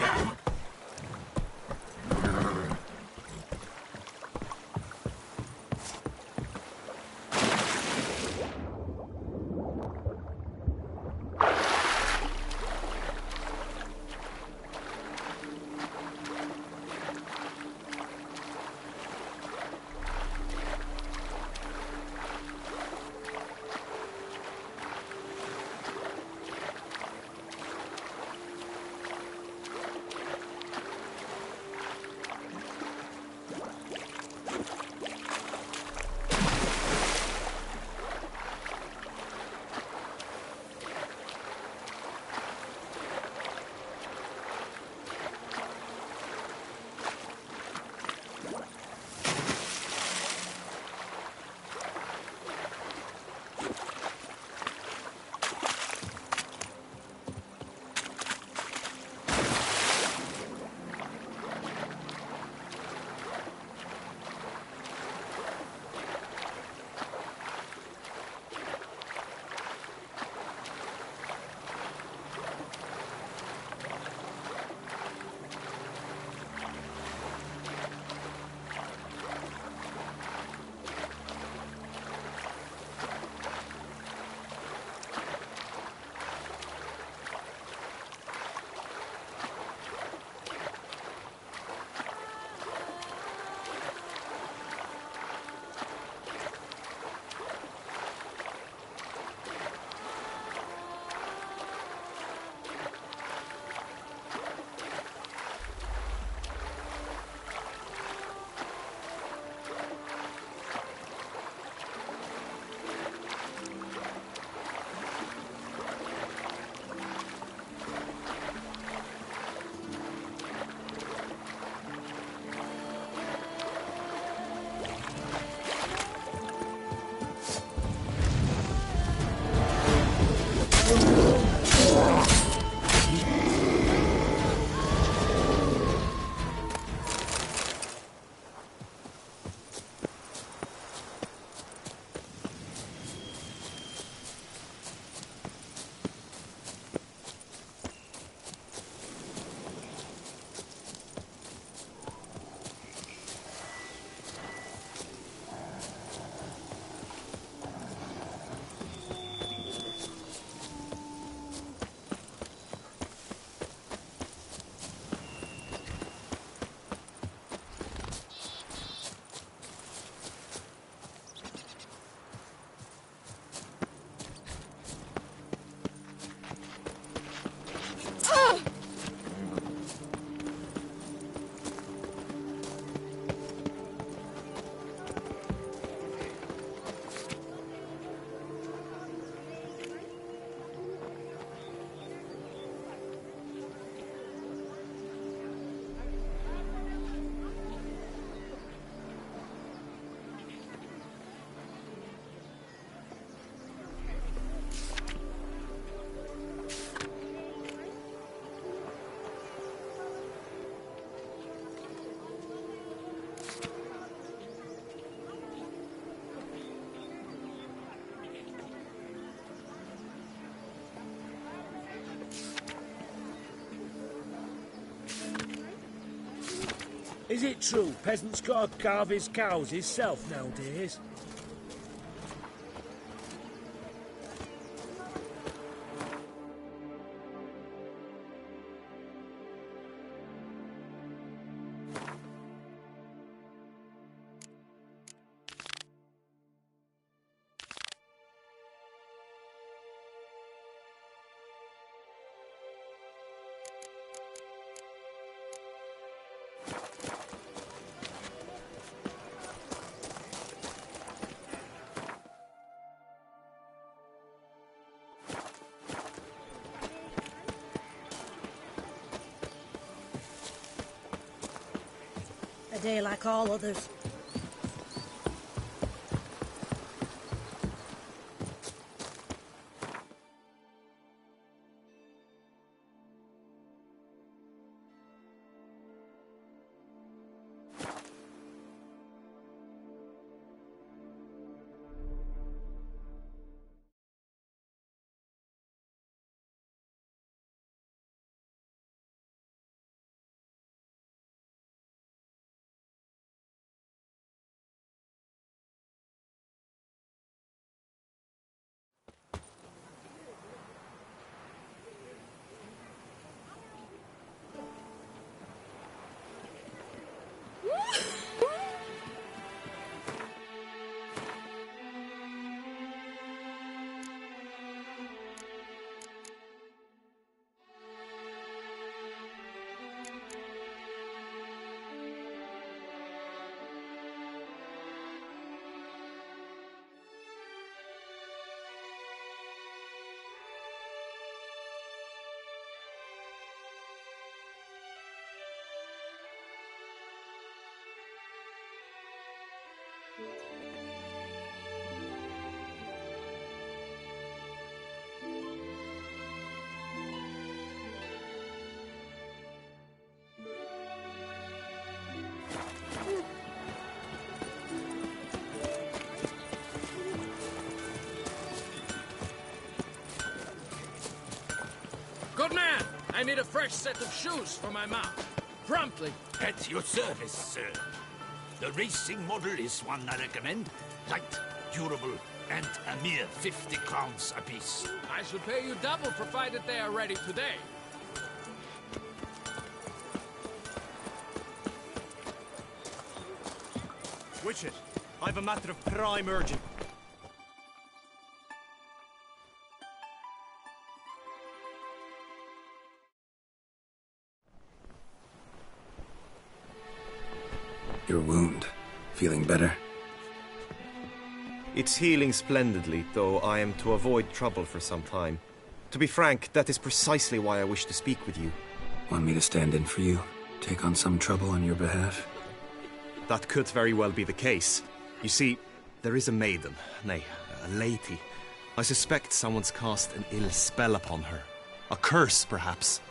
Is it true peasants gotta carve his cows himself nowadays? A day like all others. Good man! I need a fresh set of shoes for my mount. Promptly. At your service, sir. The racing model is one I recommend. Light, durable, and a mere 50 crowns apiece. I shall pay you double provided they are ready today. Witcher, I've a matter of prime urgent. Your wound. Feeling better? It's healing splendidly, though I am to avoid trouble for some time. To be frank, that is precisely why I wish to speak with you. Want me to stand in for you? Take on some trouble on your behalf? That could very well be the case. You see, there is a maiden, nay, a lady. I suspect someone's cast an ill spell upon her. A curse, perhaps.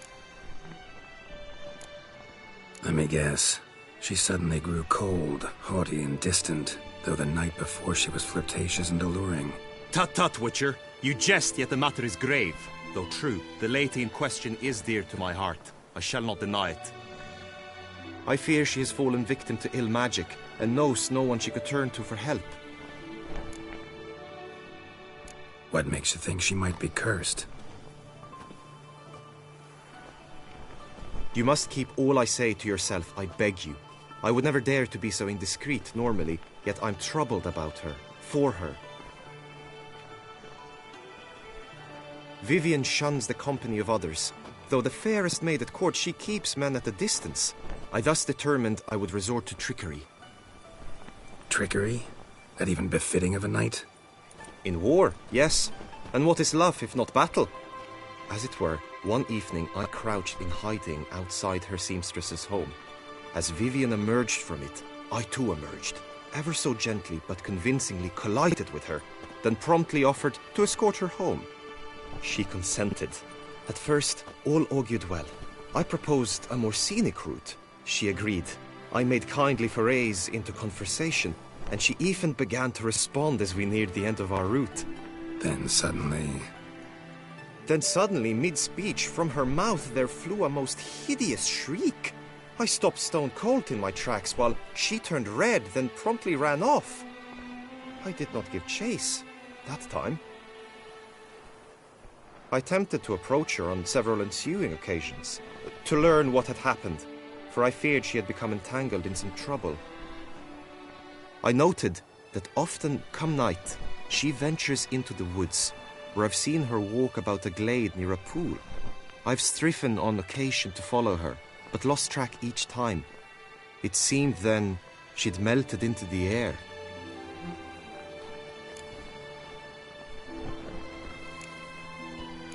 Let me guess. She suddenly grew cold, haughty, and distant, though the night before she was flirtatious and alluring. Tut tut, Witcher. You jest, yet the matter is grave. Though true, the lady in question is dear to my heart. I shall not deny it. I fear she has fallen victim to ill magic, and knows no one she could turn to for help. What makes you think she might be cursed? You must keep all I say to yourself, I beg you. I would never dare to be so indiscreet normally, yet I'm troubled about her, for her. Vivian shuns the company of others. Though the fairest maid at court, she keeps men at a distance. I thus determined I would resort to trickery. Trickery? That even befitting of a knight? In war, yes. And what is love if not battle? As it were, one evening I crouched in hiding outside her seamstress's home. As Vivian emerged from it, I too emerged, ever so gently but convincingly collided with her, then promptly offered to escort her home. She consented. At first, all augured well. I proposed a more scenic route. She agreed. I made kindly forays into conversation, and she even began to respond as we neared the end of our route. Then suddenly, mid-speech, from her mouth there flew a most hideous shriek. I stopped stone cold in my tracks while she turned red, then promptly ran off. I did not give chase that time. I attempted to approach her on several ensuing occasions, to learn what had happened, for I feared she had become entangled in some trouble. I noted that often, come night, she ventures into the woods, where I've seen her walk about a glade near a pool. I've striven on occasion to follow her, but lost track each time. It seemed then she'd melted into the air.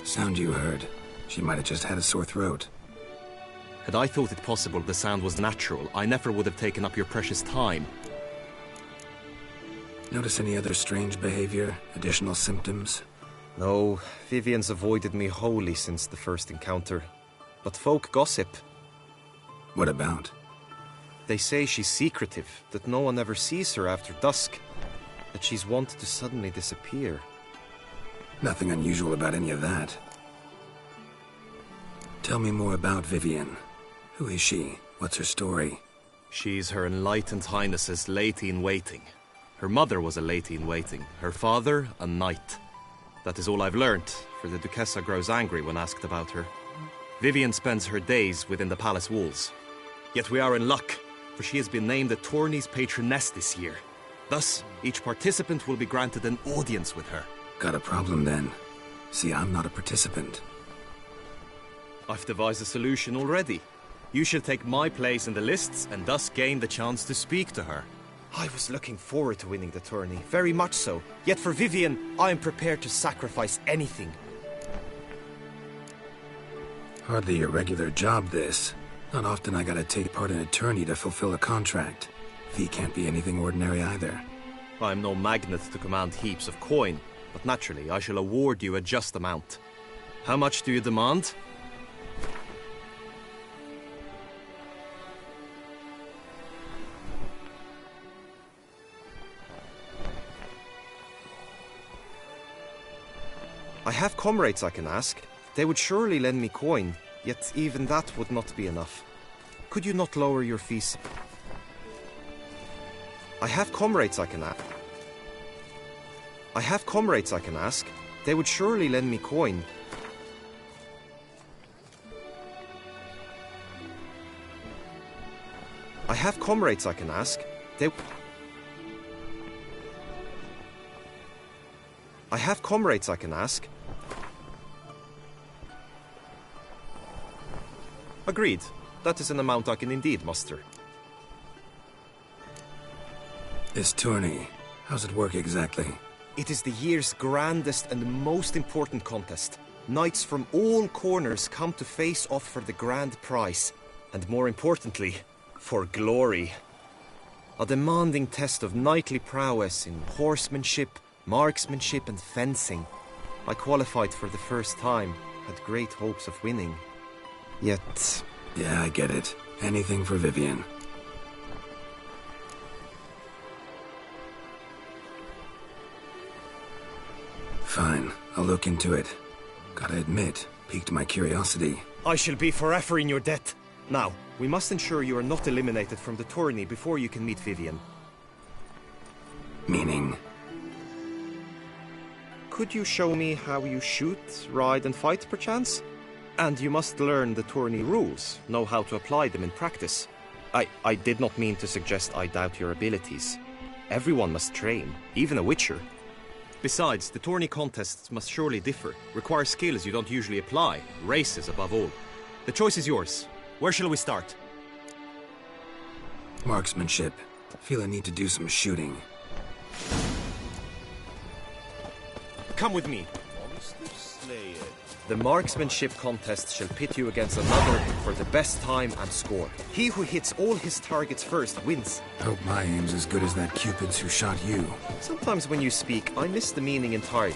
Sound you heard. She might have just had a sore throat. Had I thought it possible the sound was natural, I never would have taken up your precious time. Notice any other strange behavior? Additional symptoms? No, Vivian's avoided me wholly since the first encounter. But folk gossip. What about? They say she's secretive, that no one ever sees her after dusk, that she's wont to suddenly disappear. Nothing unusual about any of that. Tell me more about Vivian. Who is she? What's her story? She's Her Enlightened Highness's lady-in-waiting. Her mother was a lady-in-waiting, her father a knight. That is all I've learnt, for the Duchessa grows angry when asked about her. Vivian spends her days within the palace walls. Yet we are in luck, for she has been named the tourney's patroness this year. Thus, each participant will be granted an audience with her. Got a problem then. See, I'm not a participant. I've devised a solution already. You shall take my place in the lists and thus gain the chance to speak to her. I was looking forward to winning the tourney, very much so. Yet for Vivian, I am prepared to sacrifice anything. Hardly a regular job, this. Not often I gotta take part in a tourney to fulfill a contract. Fee can't be anything ordinary either. I am no magnet to command heaps of coin, but naturally I shall award you a just amount. How much do you demand? I have comrades I can ask. They would surely lend me coin, yet even that would not be enough. Could you not lower your fees? I have comrades I can ask. I have comrades I can ask. They would surely lend me coin. I have comrades I can ask. I have comrades I can ask. Agreed. That is an amount I can indeed muster. This tourney, how's it work exactly? It is the year's grandest and most important contest. Knights from all corners come to face off for the grand prize. And more importantly, for glory. A demanding test of knightly prowess in horsemanship, marksmanship and fencing. I qualified for the first time, had great hopes of winning. Yet... Yeah, I get it. Anything for Vivian. Fine, I'll look into it. Gotta admit, piqued my curiosity. I shall be forever in your debt. Now, we must ensure you are not eliminated from the tourney before you can meet Vivian. Meaning? Could you show me how you shoot, ride and fight, perchance? And you must learn the tourney rules, know how to apply them in practice. I did not mean to suggest I doubt your abilities. Everyone must train, even a witcher. Besides, the tourney contests must surely differ, require skills you don't usually apply, races above all. The choice is yours. Where shall we start? Marksmanship. Feel I need to do some shooting. Come with me. The marksmanship contest shall pit you against another for the best time and score. He who hits all his targets first wins. Hope my aim's as good as that Cupid's who shot you. Sometimes when you speak, I miss the meaning entirely.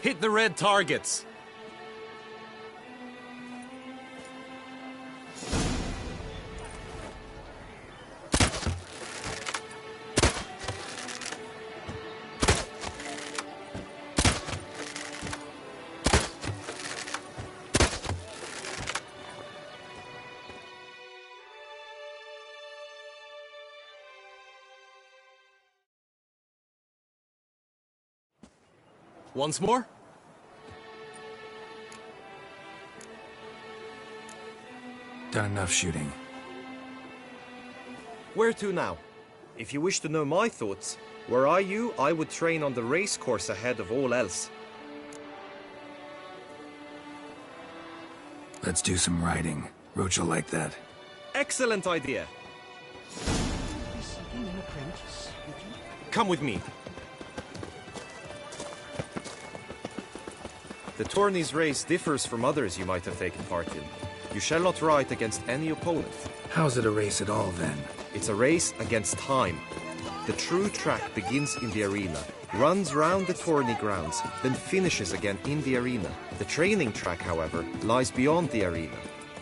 Hit the red targets! Once more? Done enough shooting. Where to now? If you wish to know my thoughts, were I you, I would train on the race course ahead of all else. Let's do some riding. Roach will like that. Excellent idea. Come with me. The tourney's race differs from others you might have taken part in. You shall not ride against any opponent. How's it a race at all, then? It's a race against time. The true track begins in the arena, runs round the tourney grounds, then finishes again in the arena. The training track, however, lies beyond the arena.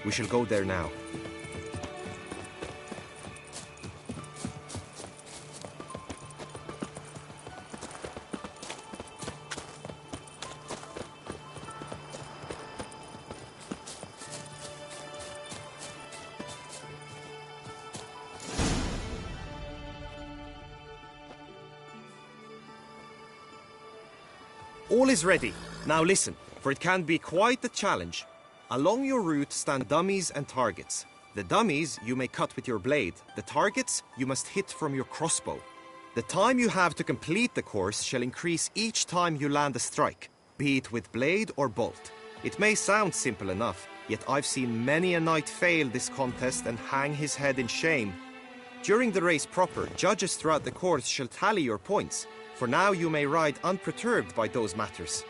We shall go there now. All is ready. Now listen, for it can be quite a challenge. Along your route stand dummies and targets. The dummies you may cut with your blade. The targets you must hit from your crossbow. The time you have to complete the course shall increase each time you land a strike, be it with blade or bolt. It may sound simple enough, yet I've seen many a knight fail this contest and hang his head in shame. During the race proper, judges throughout the course shall tally your points. For now you may ride unperturbed by those matters.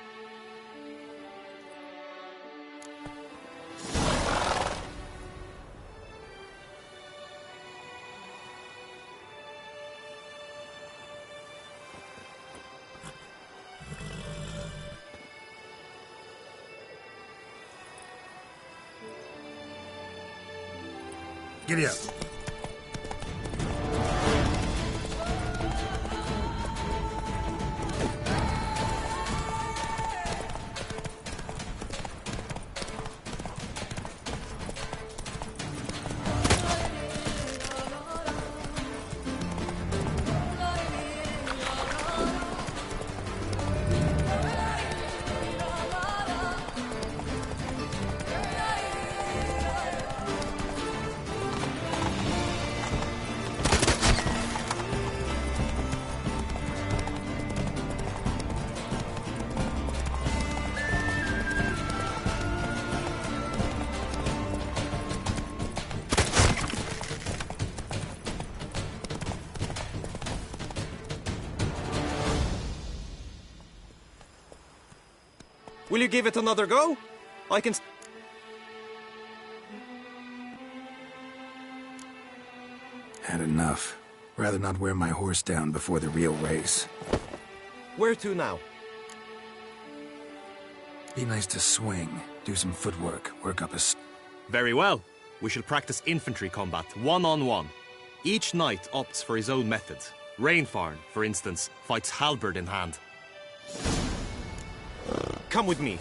Giddy up. Will you give it another go? I can... Had enough. Rather not wear my horse down before the real race. Where to now? Be nice to swing. Do some footwork. Work up a... Very well. We shall practice infantry combat, one-on-one. Each knight opts for his own method. Rainfarn, for instance, fights halberd in hand. Come with me.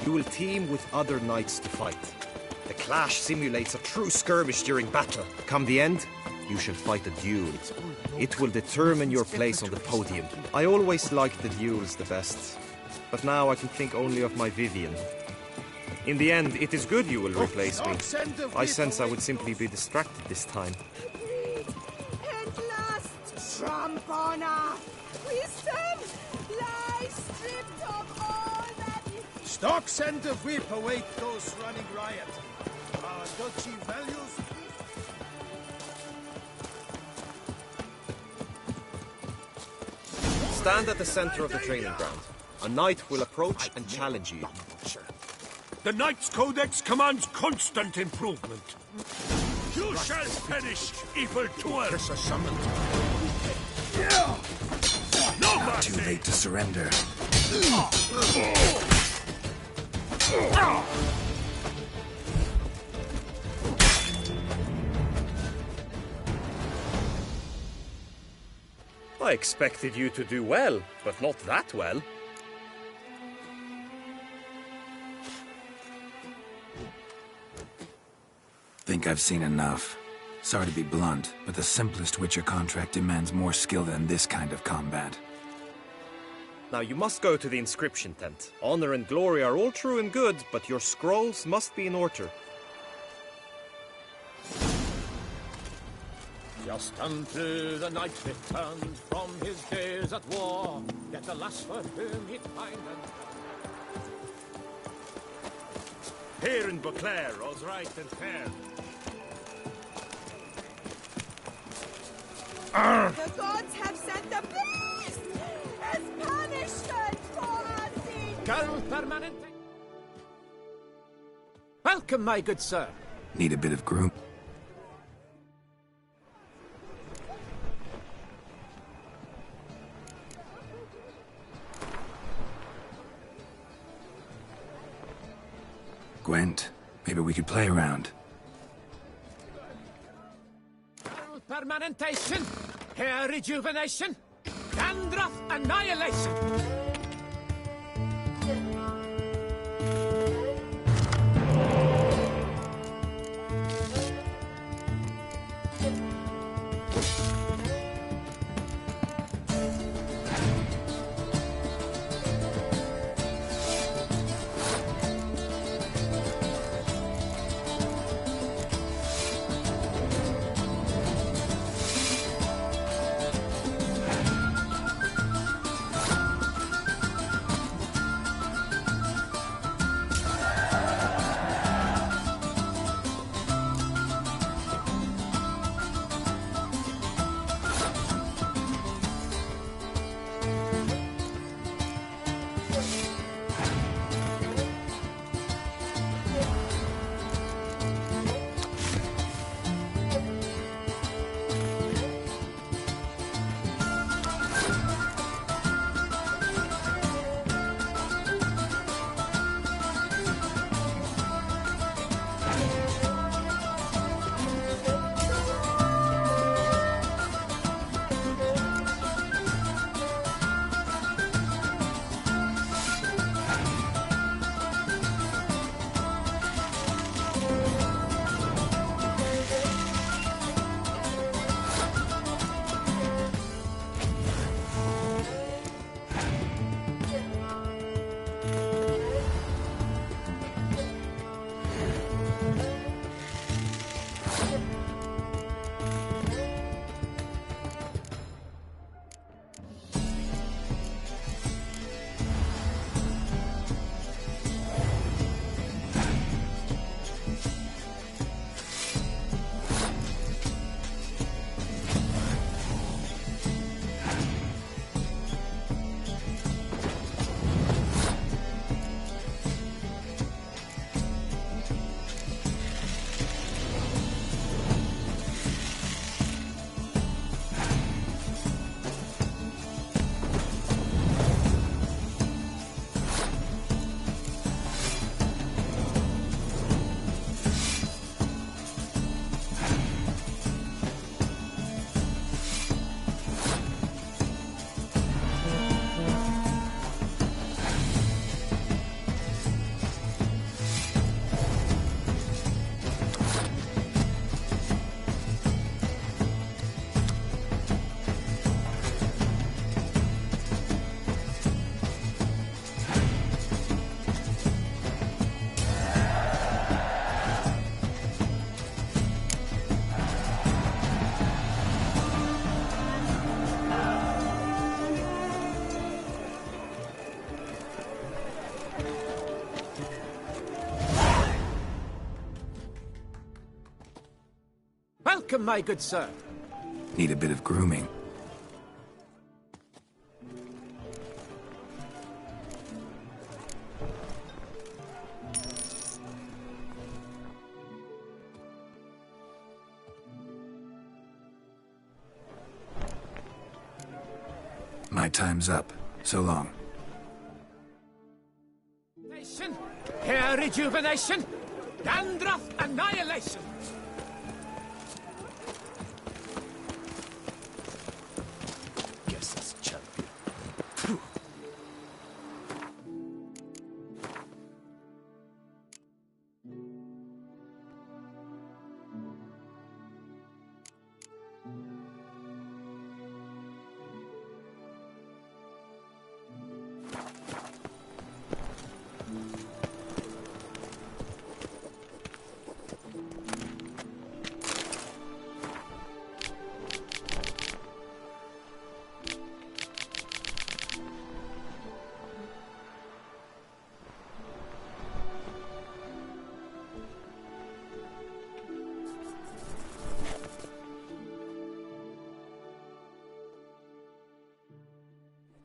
You will team with other knights to fight. The clash simulates a true skirmish during battle. Come the end, you shall fight a duel. It will determine your place on the podium. I always liked the duels the best, but now I can think only of my Vivian. In the end, it is good you will replace me. I sense I would simply be distracted this time. At last, Trump honor! Wisdom lies stripped of all that is... Stocks and the whip await those running riot. Our duchy values... Stand at the center of the training ground. A knight will approach and challenge you. The Knight's Codex commands constant improvement. You shall perish, evil doer! Not too late to surrender. I expected you to do well, but not that well. Think I've seen enough. Sorry to be blunt, but the simplest Witcher contract demands more skill than this kind of combat. Now you must go to the inscription tent. Honor and glory are all true and good, but your scrolls must be in order. Just unto the knight returned from his days at war, yet alas for whom he'd find Here in Beauclair, all's right and fair. The gods have sent the beast as punishment for our sins! Cal permanente. Welcome, my good sir. Need a bit of groom. Gwent, maybe we could play around. Permanentation, hair rejuvenation, dandruff annihilation. Welcome, my good sir. Need a bit of grooming. My time's up. So long. Hair rejuvenation, dandruff annihilation. Guess it's champion.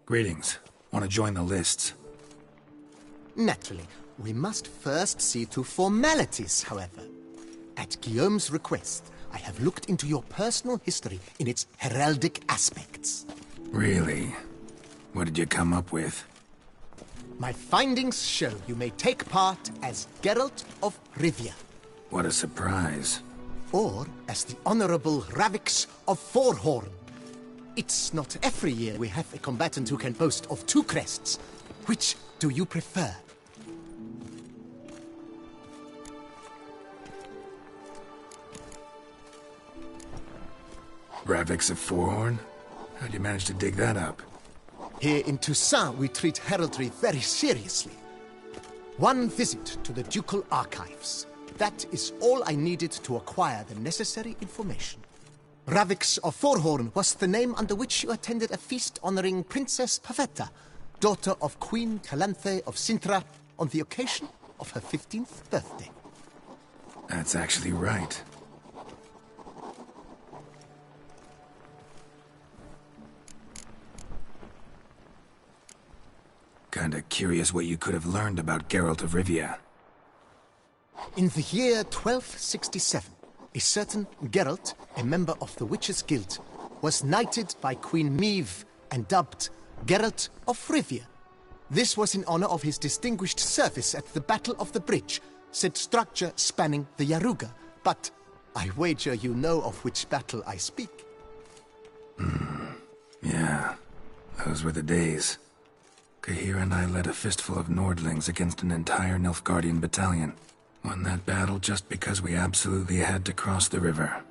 Greetings. Want to join the lists? Naturally. We must first see to formalities, however. At Guillaume's request, I have looked into your personal history in its heraldic aspects. Really? What did you come up with? My findings show you may take part as Geralt of Rivia. What a surprise. Or as the Honorable Ravix of Forhorn. It's not every year we have a combatant who can boast of 2 crests. Which do you prefer? Ravix of Forhorn? How'd you manage to dig that up? Here in Toussaint, we treat heraldry very seriously. One visit to the Ducal Archives. That is all I needed to acquire the necessary information. Ravix of Forhorn was the name under which you attended a feast honoring Princess Pavetta, daughter of Queen Calanthe of Sintra, on the occasion of her 15th birthday. That's actually right. Kinda curious what you could have learned about Geralt of Rivia. In the year 1267, a certain Geralt, a member of the Witches' Guild, was knighted by Queen Meve and dubbed Geralt of Rivia. This was in honor of his distinguished service at the Battle of the Bridge, said structure spanning the Yaruga. But I wager you know of which battle I speak. Yeah, those were the days. Kahir and I led a fistful of Nordlings against an entire Nilfgaardian battalion. Won that battle just because we absolutely had to cross the river.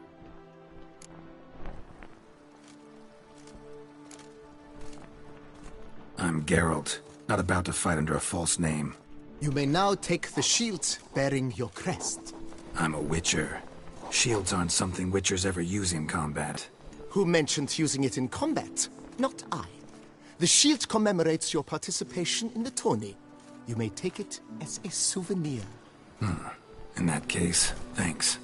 I'm Geralt, not about to fight under a false name. You may now take the shield bearing your crest. I'm a Witcher. Shields aren't something Witchers ever use in combat. Who mentioned using it in combat? Not I. The shield commemorates your participation in the tourney. You may take it as a souvenir. In that case, thanks.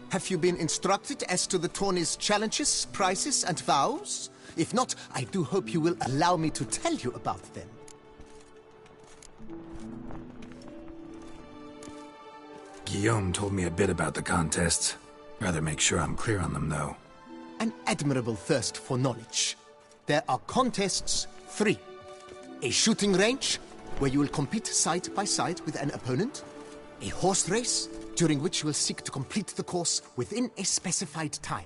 Have you been instructed as to the tourney's challenges, prizes, and vows? If not, I do hope you will allow me to tell you about them. Guillaume told me a bit about the contests. Rather make sure I'm clear on them, though. An admirable thirst for knowledge. There are contests 3. A shooting range, where you will compete side by side with an opponent. A horse race, during which you will seek to complete the course within a specified time.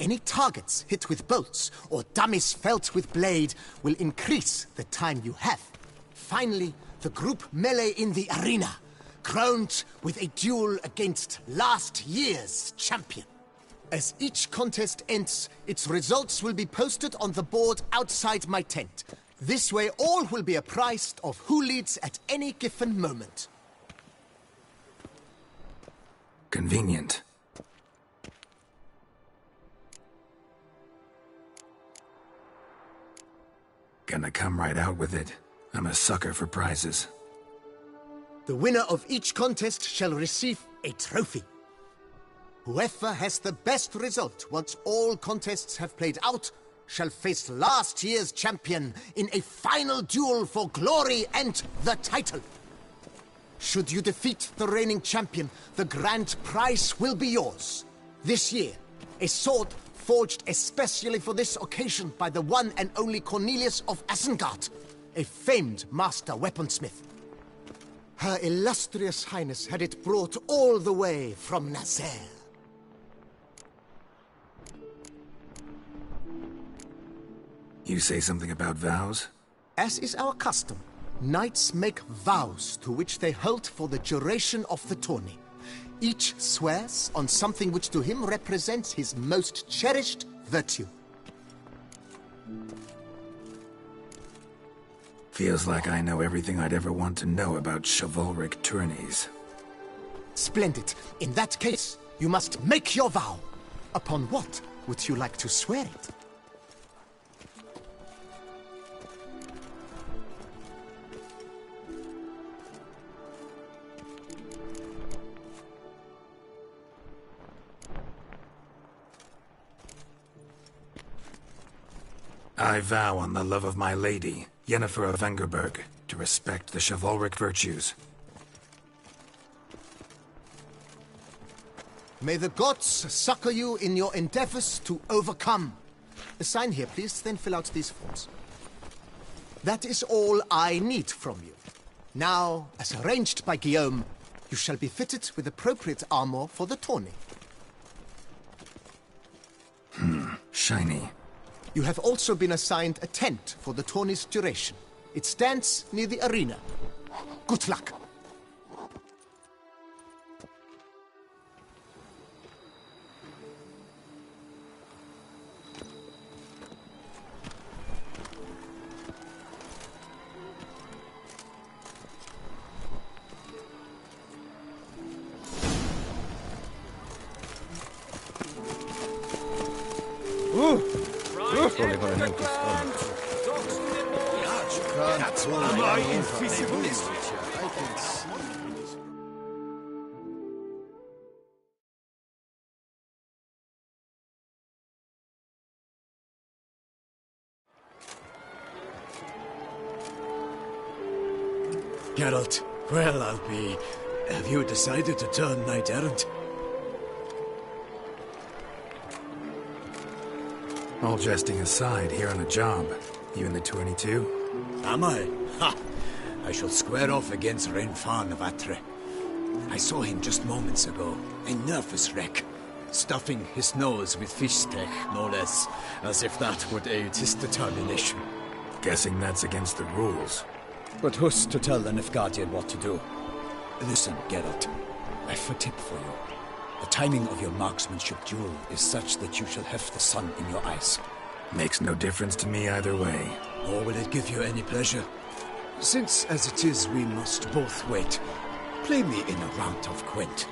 Any targets hit with bolts or dummies felt with blade will increase the time you have. Finally, the group melee in the arena, crowned with a duel against last year's champion. As each contest ends, its results will be posted on the board outside my tent. This way all will be apprised of who leads at any given moment. Convenient. Gonna come right out with it. I'm a sucker for prizes. The winner of each contest shall receive a trophy. Whoever has the best result once all contests have played out shall face last year's champion in a final duel for glory and the title. Should you defeat the reigning champion, the grand prize will be yours. This year, a sword forged especially for this occasion by the one and only Cornelius of Isengard, a famed master weaponsmith. Her illustrious highness had it brought all the way from Nazaire. You say something about vows? As is our custom, knights make vows to which they hold for the duration of the tourney. Each swears on something which to him represents his most cherished virtue. Feels like I know everything I'd ever want to know about chivalric tourneys. Splendid. In that case, you must make your vow. Upon what would you like to swear it? I vow on the love of my lady, Yennefer of Vengerberg, to respect the chivalric virtues. May the gods succor you in your endeavors to overcome. Sign here, please, then fill out these forms. That is all I need from you. Now, as arranged by Guillaume, you shall be fitted with appropriate armor for the tourney. Shiny. You have also been assigned a tent for the tourney's duration. It stands near the arena. Good luck. Am I invisible? Geralt, well, I'll be... Have you decided to turn knight-errant? All jesting aside, here on a job. You in the 22? Am I? Ha! I shall square off against Renfan of Atre. I saw him just moments ago. A nervous wreck. Stuffing his nose with fish steak, no less. As if that would aid his determination. Guessing that's against the rules. But who's to tell the Nilfgaardian what to do? Listen, Geralt. I've a tip for you. The timing of your marksmanship duel is such that you shall have the sun in your eyes. Makes no difference to me either way. Nor will it give you any pleasure. Since, as it is, we must both wait, play me in a round of Gwent.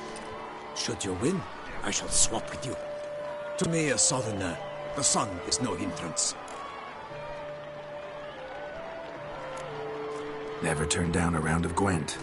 Should you win, I shall swap with you. To me, a southerner, the sun is no hindrance. Never turn down a round of Gwent.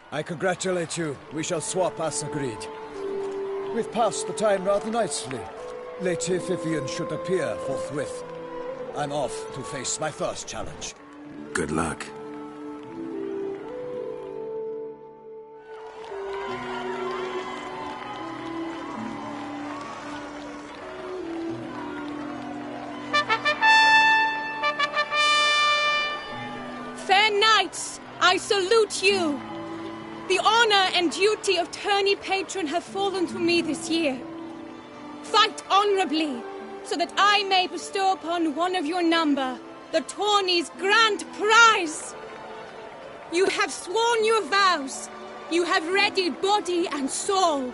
I congratulate you. We shall swap as agreed. We've passed the time rather nicely. Lady Vivian should appear forthwith. I'm off to face my first challenge. Good luck. Fair knights, I salute you. The honor and duty of tourney patron have fallen to me this year. Fight honorably, so that I may bestow upon one of your number the tourney's grand prize. You have sworn your vows. You have readied body and soul.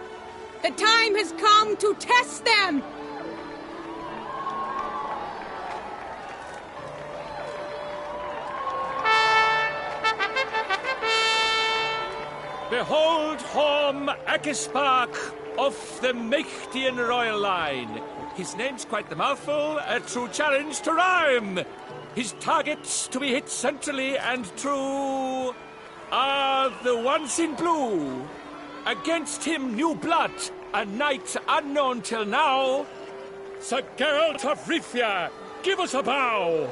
The time has come to test them. Behold Horm Akispark of the Mechtian royal line. His name's quite the mouthful, a true challenge to rhyme. His targets to be hit centrally and true are the ones in blue. Against him new blood, a knight unknown till now. Sir Geralt of Rivia, give us a bow.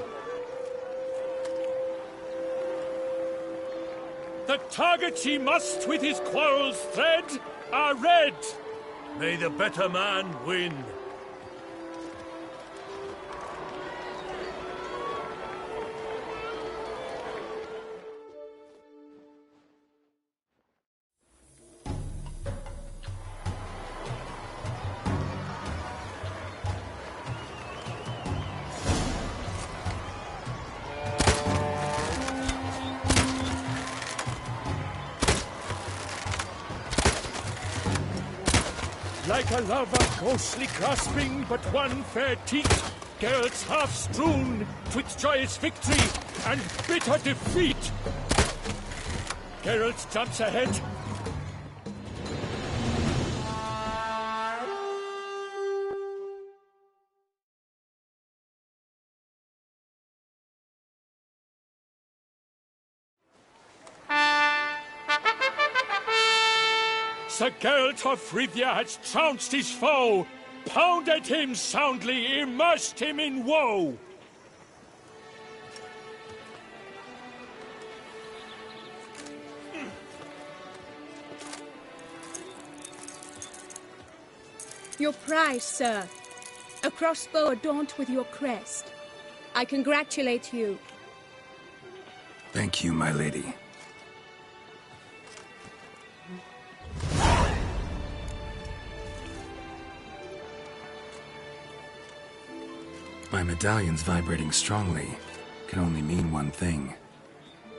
The targets he must with his quarrels thread are red. May the better man win. Like a lover ghostly grasping but one fair teat, Geralt's half strewn twixt joyous victory and bitter defeat. Geralt jumps ahead. Sir Geralt of Rivia has trounced his foe, pounded him soundly, immersed him in woe. Your prize, sir. A crossbow adorned with your crest. I congratulate you. Thank you, my lady. My medallion's vibrating strongly. Can only mean one thing.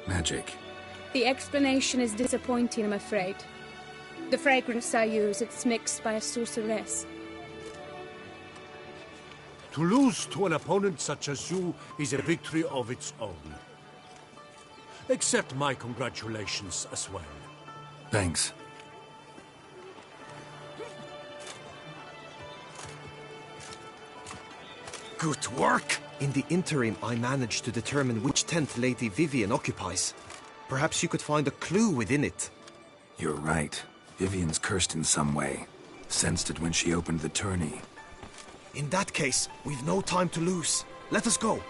Magic. The explanation is disappointing, I'm afraid. The fragrance I use, it's mixed by a sorceress. To lose to an opponent such as you is a victory of its own. Accept my congratulations as well. Thanks. Good work! In the interim, I managed to determine which tent Lady Vivian occupies. Perhaps you could find a clue within it. You're right. Vivian's cursed in some way. Sensed it when she opened the tourney. In that case, we've no time to lose. Let us go.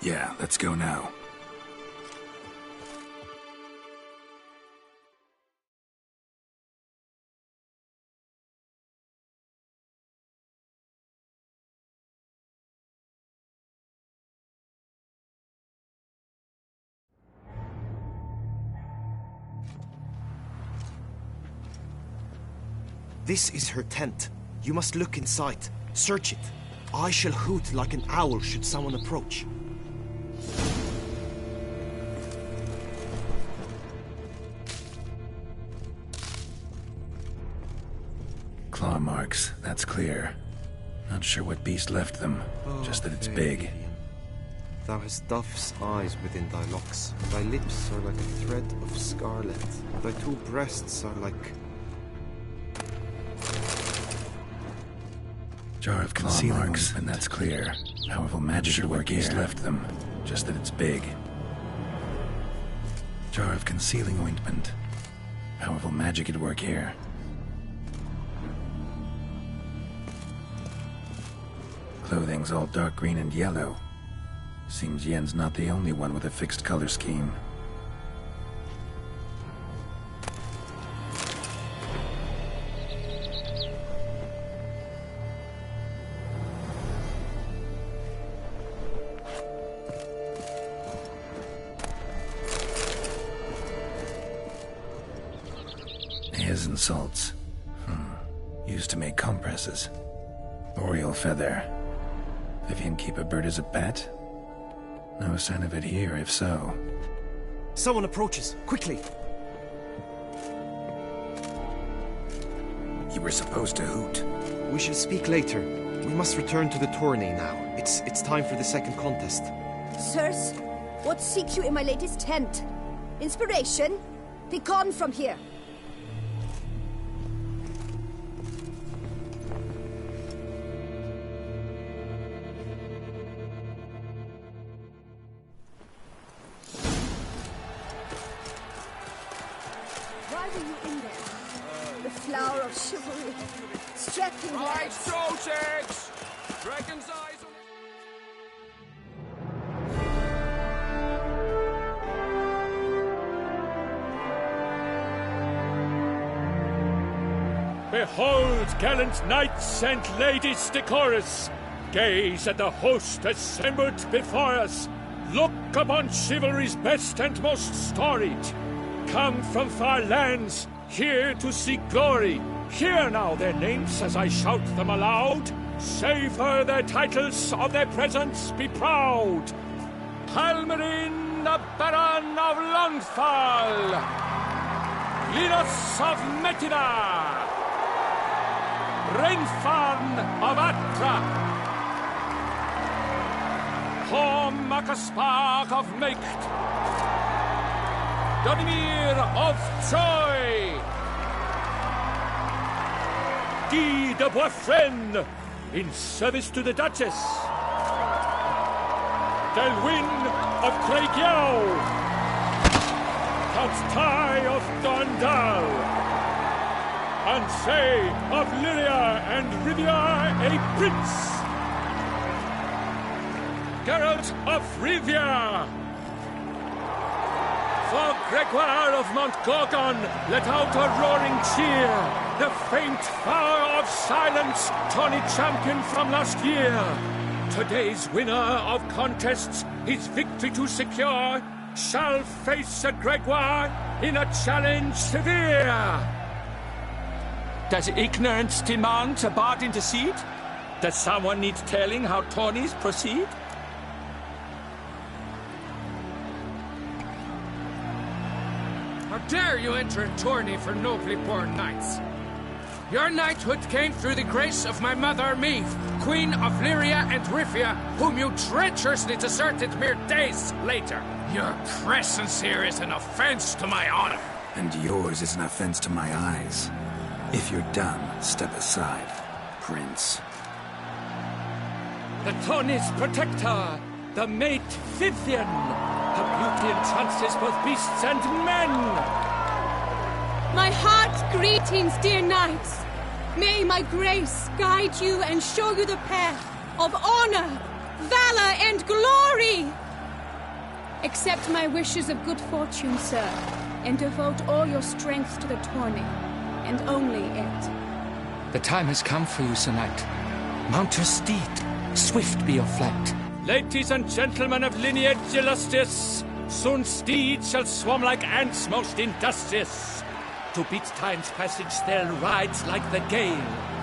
Yeah, let's go now. This is her tent. You must look inside. Search it. I shall hoot like an owl should someone approach. Claw marks, that's clear. Not sure what beast left them, just that it's big. Vivian. Thou hast dove's eyes within thy locks. Thy lips are like a thread of scarlet. Thy two breasts are like... Jar of claw marks, and that's clear. Powerful magic what beast left them, just that it's big. Jar of concealing ointment. Powerful magic at work here. Clothing's all dark green and yellow. Seems Yen's not the only one with a fixed color scheme. Hairs and salts. Used to make compresses. Oriole feather. Vivian keep a bird as a pet? No sign of it here, if so. Someone approaches. Quickly! You were supposed to hoot. We shall speak later. We must return to the tourney now. It's time for the second contest. Sirs, what seek you in my latest tent? Inspiration? Be gone from here! Why were you in there? The flower of chivalry. Strapping lads. Trosex! Dragon's eyes on Behold, gallant knights and ladies decorous! Gaze at the host assembled before us! Look upon chivalry's best and most storied! Come from far lands, here to seek glory! Hear now their names as I shout them aloud! Savor their titles, of their presence be proud! Palmerin, the Baron of Longfall! Linus of Metida! Rainfarn of Atra! Horm Makaspag of Meikt! Donimir of Troy! Guy de Boisfren, in service to the Duchess! Delwyn of Craigiau! Count Tai of Dondal! Ansay of Lyria and Rivia a prince! Geralt of Rivia! For Gregoire of Montgorgon, let out a roaring cheer! The faint flower of silence, tawny champion from last year! Today's winner of contests, his victory to secure, shall face a Gregoire in a challenge severe! Does ignorance demand a bard intercede? Does someone need telling how tourneys proceed? How dare you enter a tourney for nobly born knights? Your knighthood came through the grace of my mother, Meve, Queen of Lyria and Rifia, whom you treacherously deserted mere days later. Your presence here is an offense to my honor. And yours is an offense to my eyes. If you're done, step aside, Prince. The tourney's protector, the mate Vivian. Her beauty entrances both beasts and men. My heart's greetings, dear knights. May my grace guide you and show you the path of honor, valor, and glory. Accept my wishes of good fortune, sir, and devote all your strength to the tourney, and only it. The time has come for you, Sir Knight. Mount your steed. Swift be your flight. Ladies and gentlemen of lineage illustrious, soon steeds shall swarm like ants most industrious. To beat time's passage they'll ride like the gale.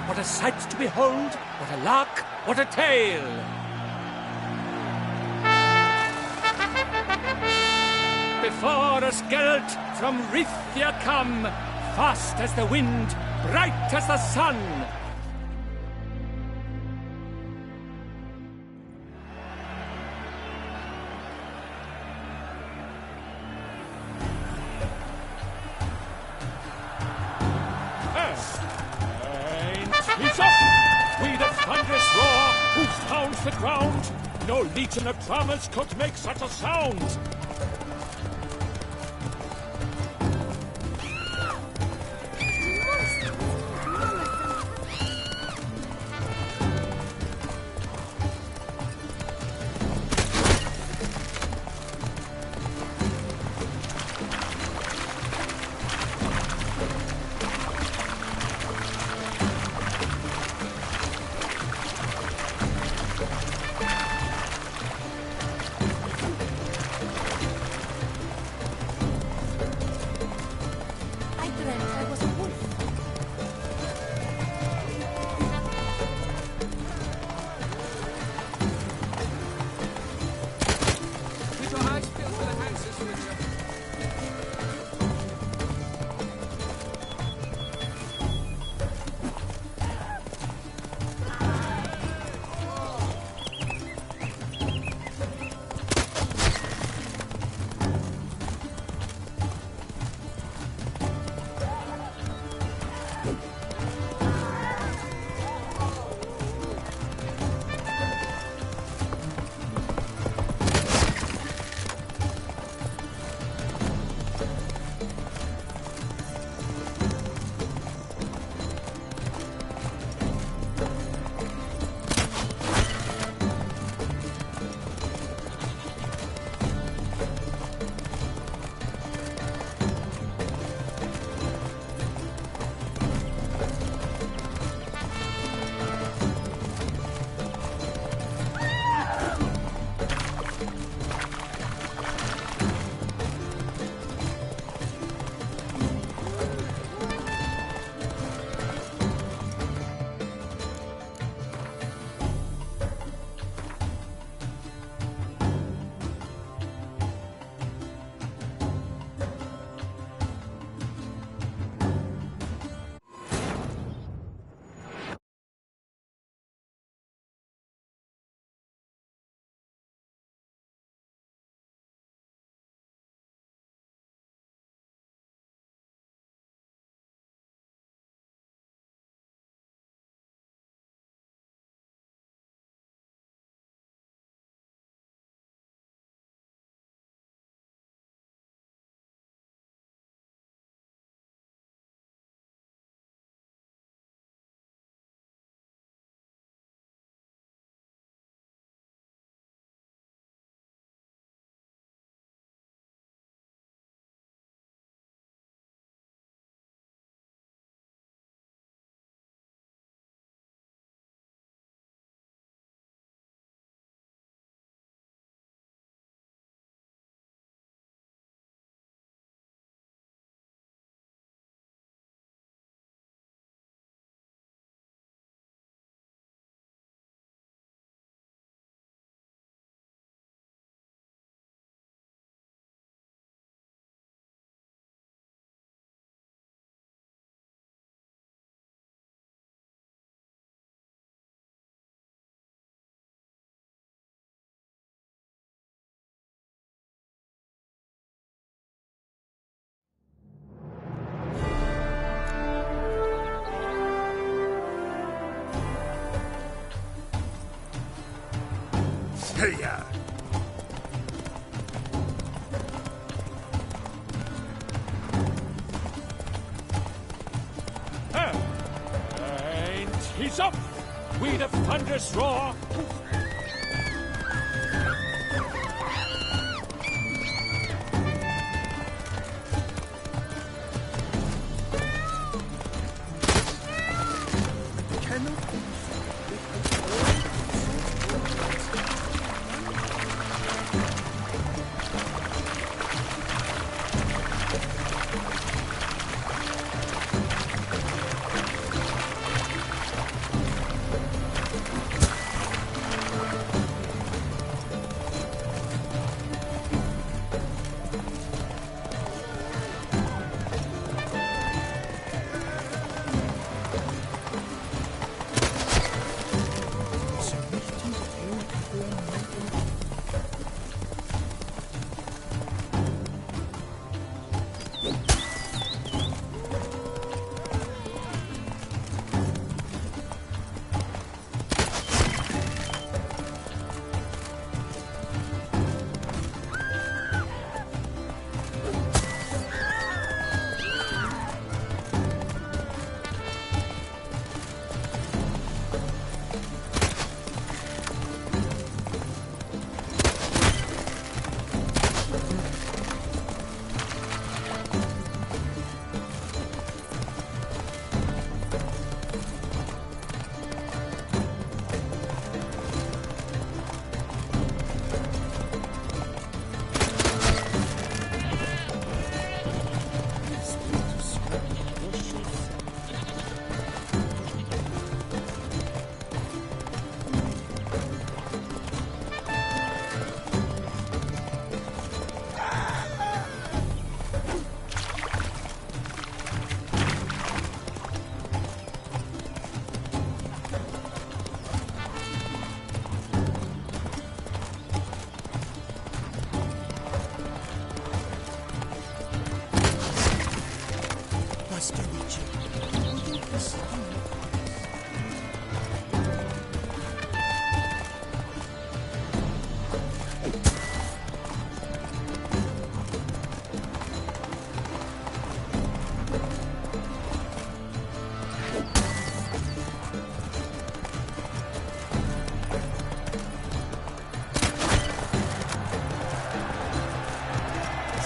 What a sight to behold, what a lark, what a tale! Before us Geralt from Rithia come, fast as the wind, bright as the sun. He's up! We the thunderous roar, who pounds the ground. No legion of drummers could make such a sound. He's up! With a thunderous roar!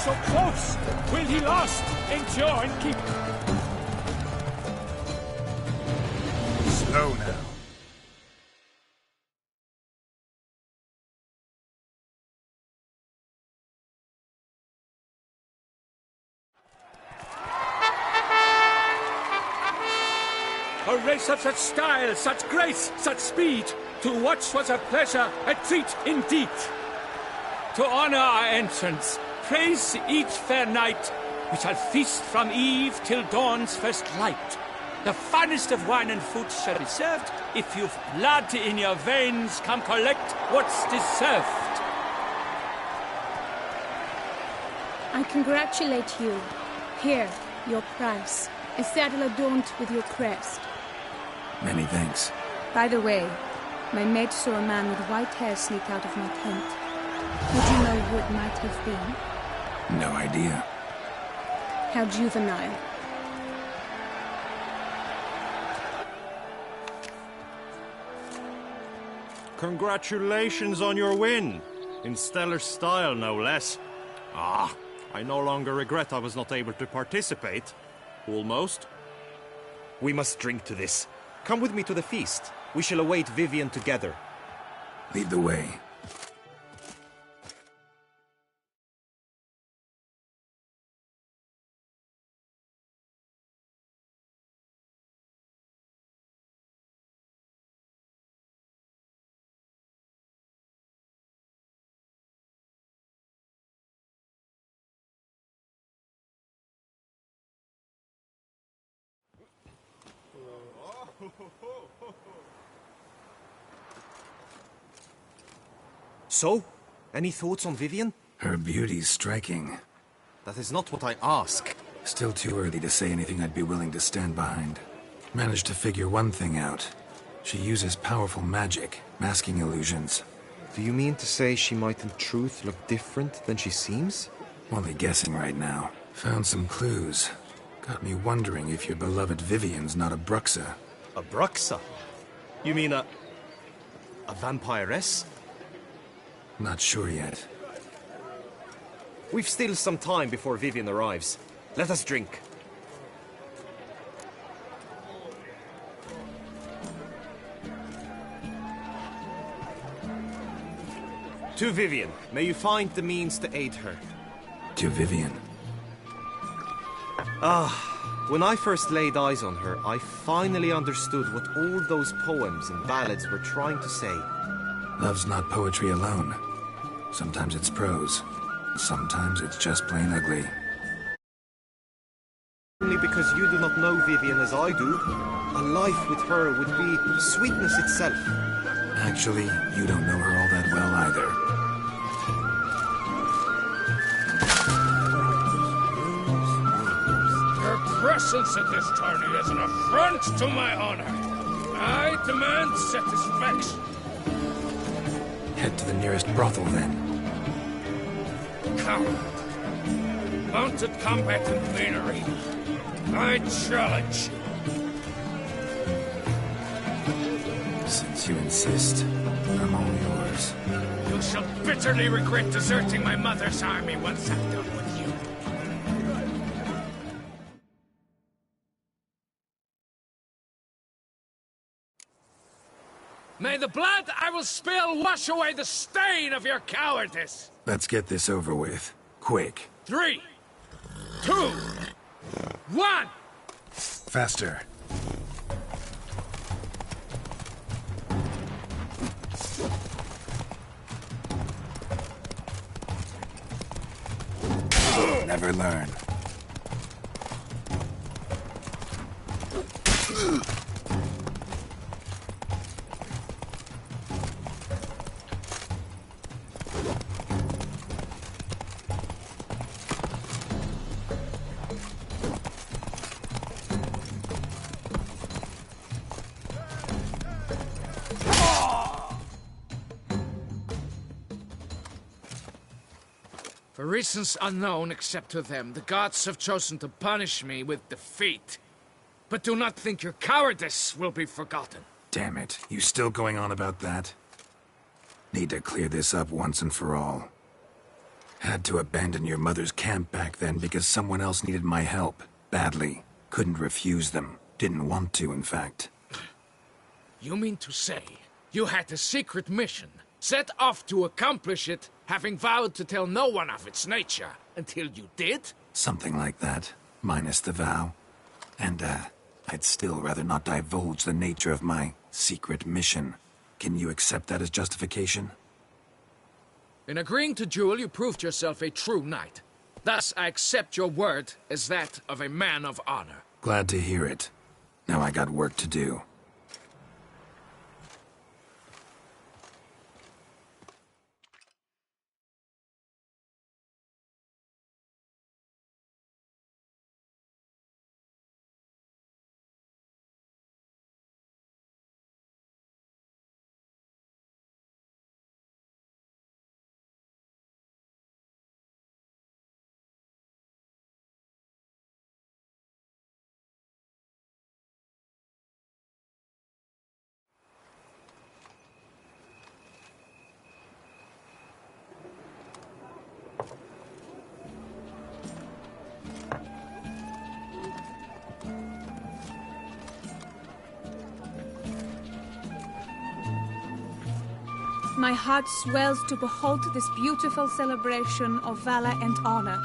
So close! Will he last? Endure and keep... Slow now. A race of such style, such grace, such speed. To watch was a pleasure, a treat indeed. To honor our entrance, praise each fair night, we shall feast from eve till dawn's first light. The finest of wine and food shall be served. If you've blood in your veins, come collect what's deserved. I congratulate you. Here, your price. A saddle adorned with your crest. Many thanks. By the way, my maid saw a man with white hair sneak out of my tent. Would you know who it might have been? No idea. How juvenile. Congratulations on your win. In stellar style, no less. Ah, I no longer regret I was not able to participate. Almost. We must drink to this. Come with me to the feast. We shall await Vivian together. Lead the way. So, any thoughts on Vivian? Her beauty's striking. That is not what I ask. Still too early to say anything I'd be willing to stand behind. Managed to figure one thing out. She uses powerful magic, masking illusions. Do you mean to say she might in truth look different than she seems? Only guessing right now. Found some clues. Got me wondering if your beloved Vivian's not a Bruxa. A Bruxa? You mean a vampiress? Not sure yet. We've still some time before Vivian arrives. Let us drink. To Vivian, may you find the means to aid her. To Vivian. When I first laid eyes on her, I finally understood what all those poems and ballads were trying to say. Love's not poetry alone. Sometimes it's prose. Sometimes it's just plain ugly. Only because you do not know Vivian as I do, a life with her would be sweetness itself. Actually, you don't know her all that well either. Your presence at this tourney is an affront to my honor. I demand satisfaction. Head to the nearest brothel, then. Coward. Mounted combat in the main arena. I challenge you. Since you insist, I'm all yours. You shall bitterly regret deserting my mother's army once I'm done with you. May the blood I will spill wash away the stain of your cowardice! Let's get this over with. Quick. 3, 2, 1! Faster. Never learn. For reasons unknown except to them, the gods have chosen to punish me with defeat. But do not think your cowardice will be forgotten. Damn it, you still going on about that? Need to clear this up once and for all. Had to abandon your mother's camp back then because someone else needed my help. Badly. Couldn't refuse them. Didn't want to, in fact. You mean to say you had a secret mission, set off to accomplish it, having vowed to tell no one of its nature, until you did? Something like that, minus the vow. And, I'd still rather not divulge the nature of my secret mission. Can you accept that as justification? In agreeing to duel, you proved yourself a true knight. Thus, I accept your word as that of a man of honor. Glad to hear it. Now I got work to do. My heart swells to behold this beautiful celebration of valor and honor,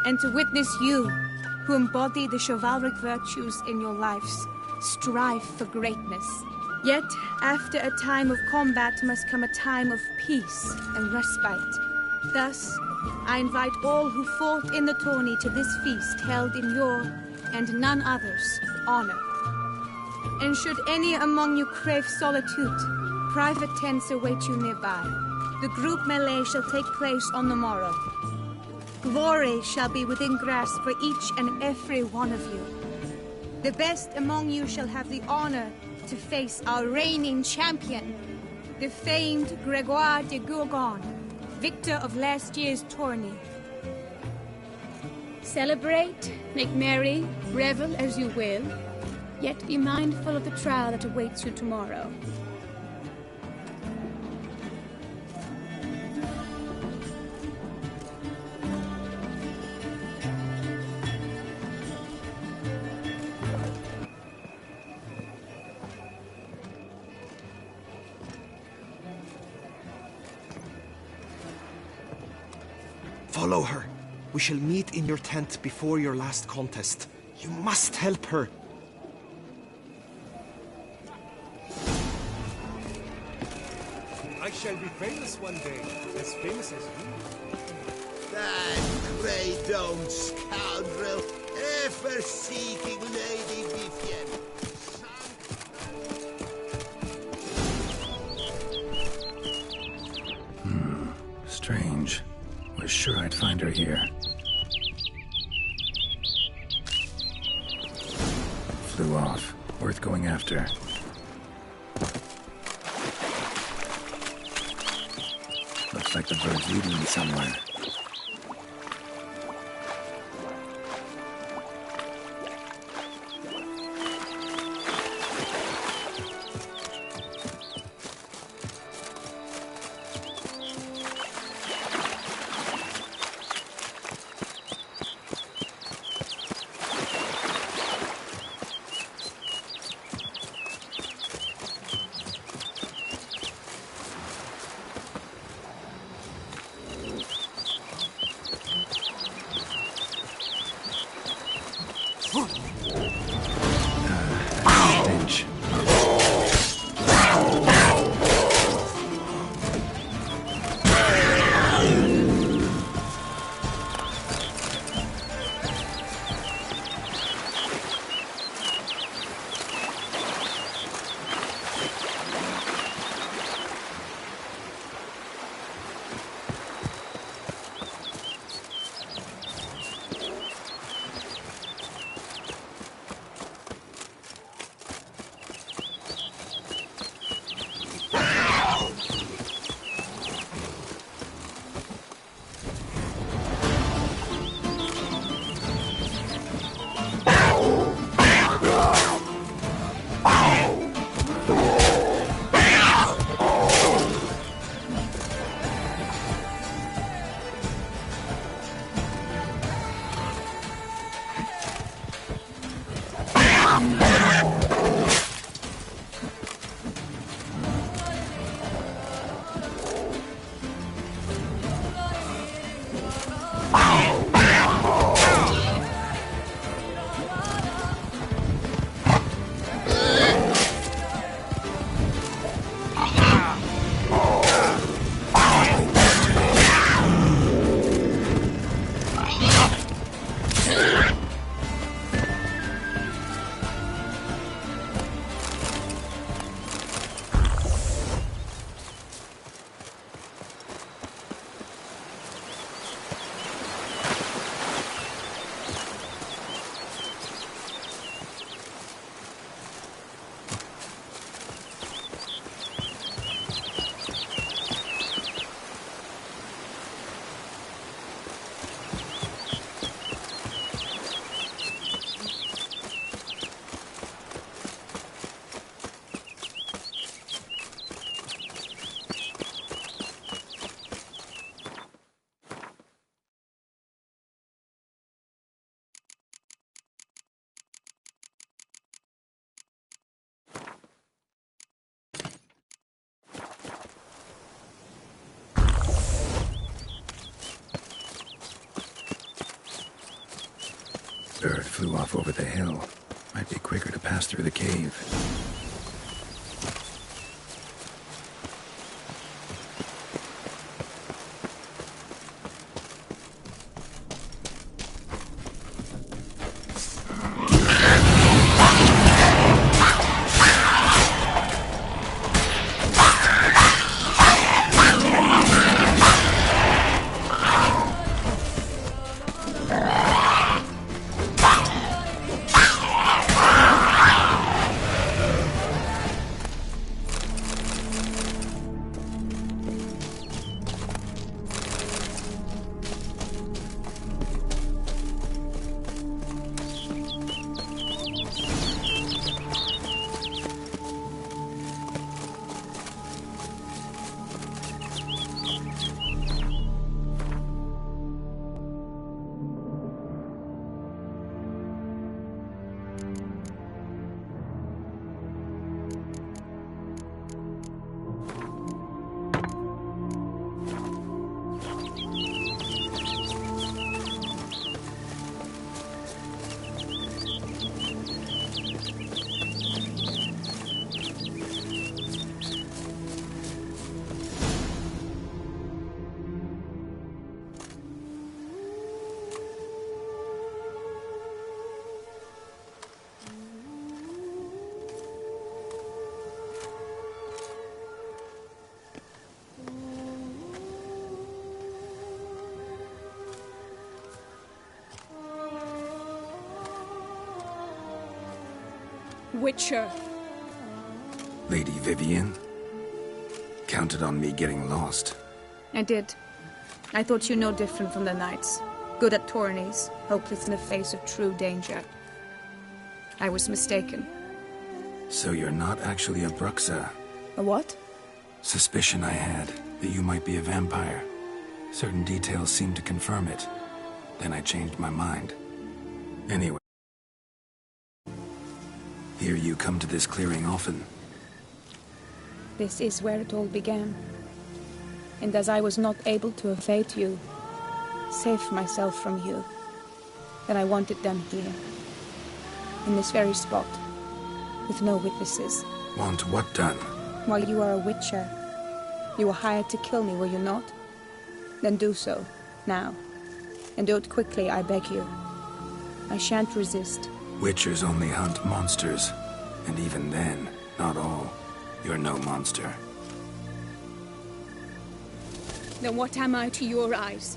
and to witness you, who embody the chivalric virtues in your lives, strive for greatness. Yet, after a time of combat must come a time of peace and respite. Thus, I invite all who fought in the tourney to this feast held in your, and none other's, honor. And should any among you crave solitude, private tents await you nearby. The group melee shall take place on the morrow. Glory shall be within grasp for each and every one of you. The best among you shall have the honor to face our reigning champion, the famed Gregoire de Gourgon, victor of last year's tourney. Celebrate, make merry, revel as you will, yet be mindful of the trial that awaits you tomorrow. Follow her. We shall meet in your tent before your last contest. You must help her. I shall be famous one day, as famous as you. That grey domed scoundrel, ever seeking Lady Vivienne. Strange. Was sure I'd find her here. Flew off. Worth going after. Looks like the bird's leading me somewhere. Stench. Bird flew off over the hill. Might be quicker to pass through the cave. Witcher. Lady Vivian? Counted on me getting lost. I did. I thought you no different from the knights. Good at tourneys, hopeless in the face of true danger. I was mistaken. So you're not actually a Bruxa? A what? Suspicion I had, that you might be a vampire. Certain details seemed to confirm it. Then I changed my mind. Anyway. Hear you come to this clearing often. This is where it all began. And as I was not able to evade you, save myself from you, then I wanted them here. In this very spot. With no witnesses. Want what done? While you are a witcher. You were hired to kill me, were you not? Then do so, now. And do it quickly, I beg you. I shan't resist. Witchers only hunt monsters. And even then, not all. You're no monster. Then what am I to your eyes?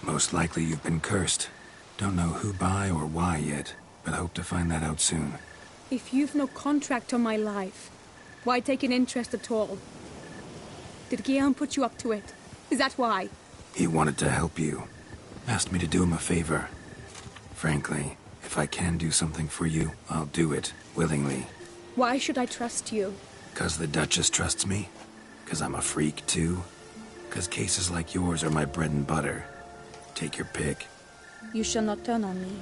Most likely you've been cursed. Don't know who by or why yet, but hope to find that out soon. If you've no contract on my life, why take an interest at all? Did Guillaume put you up to it? Is that why? He wanted to help you. Asked me to do him a favor. Frankly, if I can do something for you, I'll do it, willingly. Why should I trust you? 'Cause the Duchess trusts me? 'Cause I'm a freak, too? 'Cause cases like yours are my bread and butter. Take your pick. You shall not turn on me.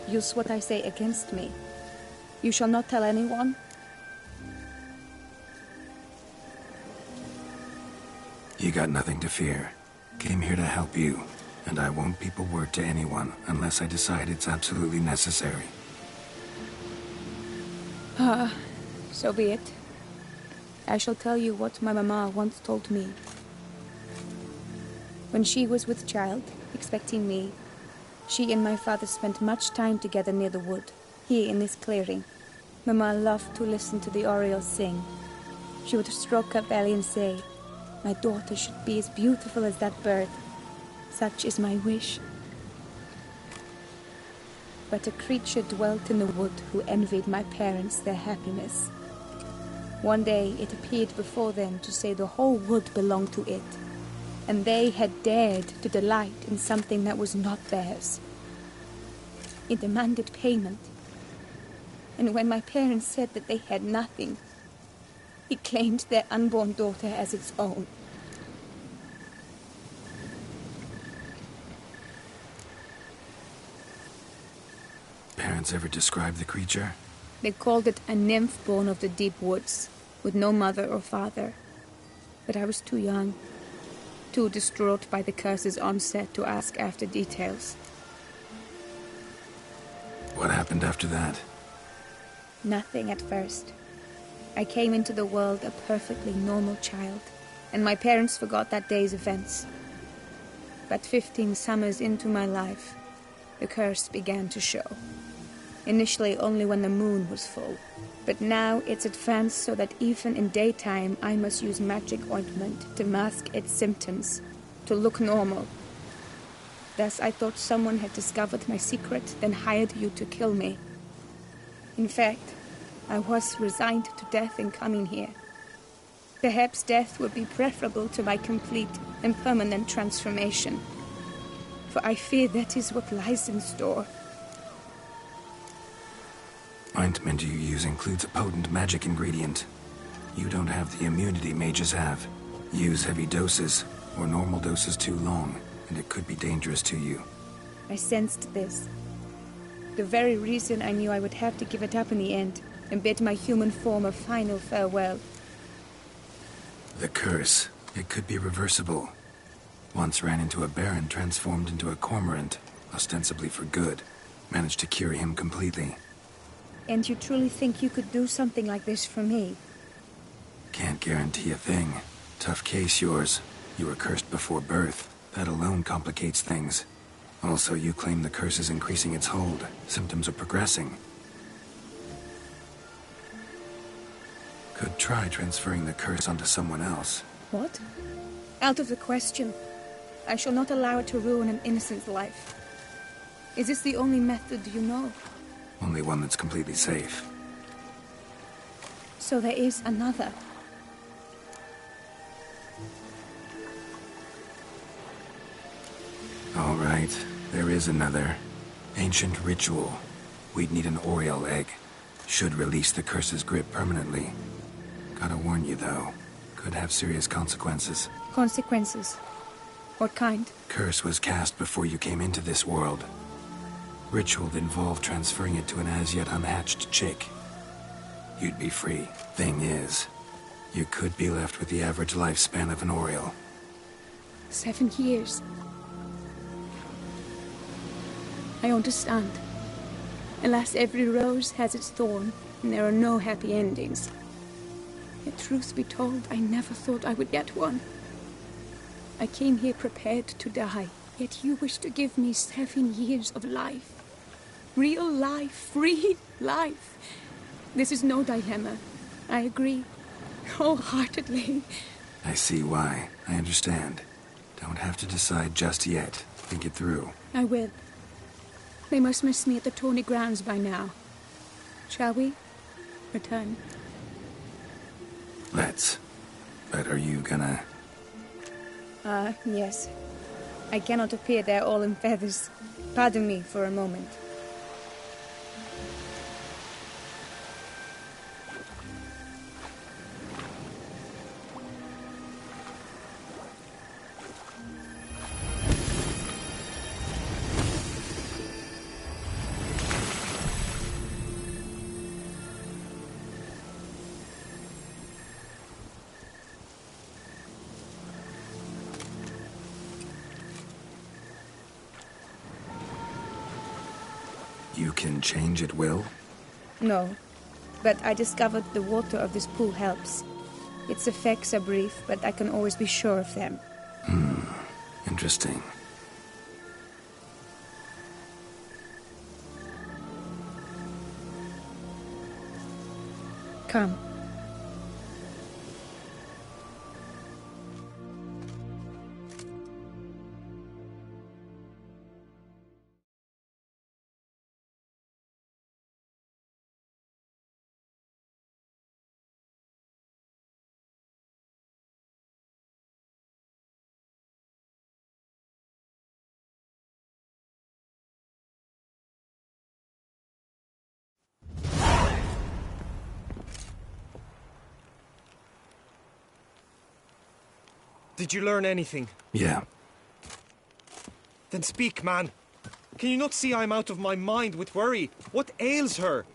Use what I say against me. You shall not tell anyone? You got nothing to fear. Came here to help you, and I won't peep a word to anyone unless I decide it's absolutely necessary. So be it. I shall tell you what my mama once told me. When she was with child, expecting me, she and my father spent much time together near the wood, here in this clearing. Mama loved to listen to the orioles sing. She would stroke her belly and say, "My daughter should be as beautiful as that bird. Such is my wish." But a creature dwelt in the wood who envied my parents their happiness. One day it appeared before them to say the whole wood belonged to it, and they had dared to delight in something that was not theirs. It demanded payment, and when my parents said that they had nothing, it claimed their unborn daughter as its own. Parents ever describe the creature? They called it a nymph born of the deep woods, with no mother or father. But I was too young, too distraught by the curse's onset to ask after details. What happened after that? Nothing at first. I came into the world a perfectly normal child, and my parents forgot that day's events. But 15 summers into my life, the curse began to show. Initially only when the moon was full, but now it's advanced so that even in daytime I must use magic ointment to mask its symptoms, to look normal. Thus I thought someone had discovered my secret, then hired you to kill me. In fact, I was resigned to death in coming here. Perhaps death would be preferable to my complete and permanent transformation, for I fear that is what lies in store. Ointment you use includes a potent magic ingredient. You don't have the immunity mages have. Use heavy doses, or normal doses too long, and it could be dangerous to you. I sensed this. The very reason I knew I would have to give it up in the end, and bid my human form a final farewell. The curse, it could be reversible. Once ran into a baron transformed into a cormorant, ostensibly for good. Managed to cure him completely. And you truly think you could do something like this for me? Can't guarantee a thing. Tough case, yours. You were cursed before birth. That alone complicates things. Also, you claim the curse is increasing its hold. Symptoms are progressing. Could try transferring the curse onto someone else. What? Out of the question. I shall not allow it to ruin an innocent's life. Is this the only method you know? Only one that's completely safe. So there is another. All right, there is another. Ancient ritual. We'd need an Oriole egg. Should release the curse's grip permanently. Gotta warn you, though. Could have serious consequences. Consequences? What kind? Curse was cast before you came into this world. Ritual involved transferring it to an as-yet unhatched chick. You'd be free. Thing is, you could be left with the average lifespan of an Oriole. 7 years. I understand. Alas, every rose has its thorn, and there are no happy endings. Yet, truth be told, I never thought I would get one. I came here prepared to die, yet you wish to give me 7 years of life. Real life, free life. This is no dilemma. I agree, wholeheartedly. I see why. I understand. Don't have to decide just yet. Think it through. I will. They must miss me at the tourney grounds by now. Shall we return? Let's. But are you gonna... Yes. I cannot appear there all in feathers. Pardon me for a moment. You can change at will? No, but I discovered the water of this pool helps. Its effects are brief, but I can always be sure of them. Interesting. Come. Did you learn anything? Yeah. Then speak, man. Can you not see I'm out of my mind with worry? What ails her?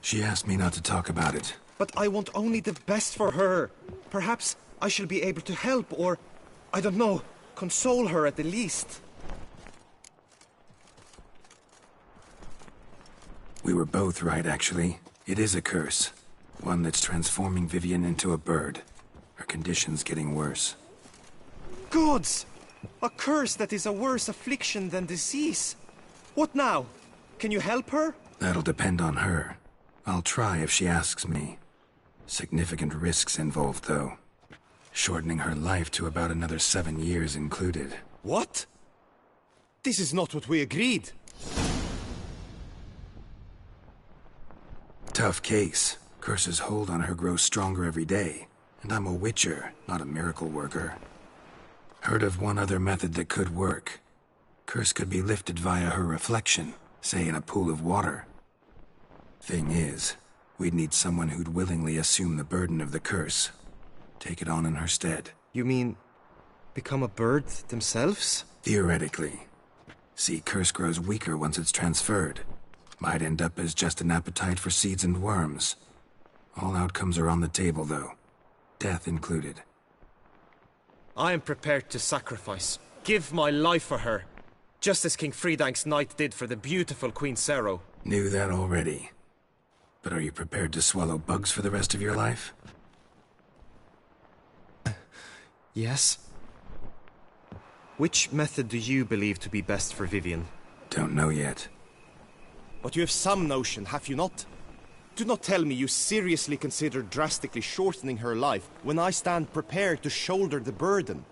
She asked me not to talk about it. But I want only the best for her. Perhaps I shall be able to help, or, I don't know, console her at the least. We were both right, actually. It is a curse. One that's transforming Vivian into a bird. Her condition's getting worse. Gods! A curse that is a worse affliction than disease. What now? Can you help her? That'll depend on her. I'll try if she asks me. Significant risks involved, though. Shortening her life to about another 7 years included. What? This is not what we agreed. Tough case. Curse's hold on her grows stronger every day. And I'm a witcher, not a miracle worker. Heard of one other method that could work. Curse could be lifted via her reflection, say in a pool of water. Thing is, we'd need someone who'd willingly assume the burden of the curse. Take it on in her stead. You mean, become a bird themselves? Theoretically. See, curse grows weaker once it's transferred. Might end up as just an appetite for seeds and worms. All outcomes are on the table, though. Death included. I am prepared to sacrifice. Give my life for her. Just as King Fridank's knight did for the beautiful Queen Sero. Knew that already. But are you prepared to swallow bugs for the rest of your life? Yes. Which method do you believe to be best for Vivian? Don't know yet. But you have some notion, have you not? Do not tell me you seriously consider drastically shortening her life when I stand prepared to shoulder the burden.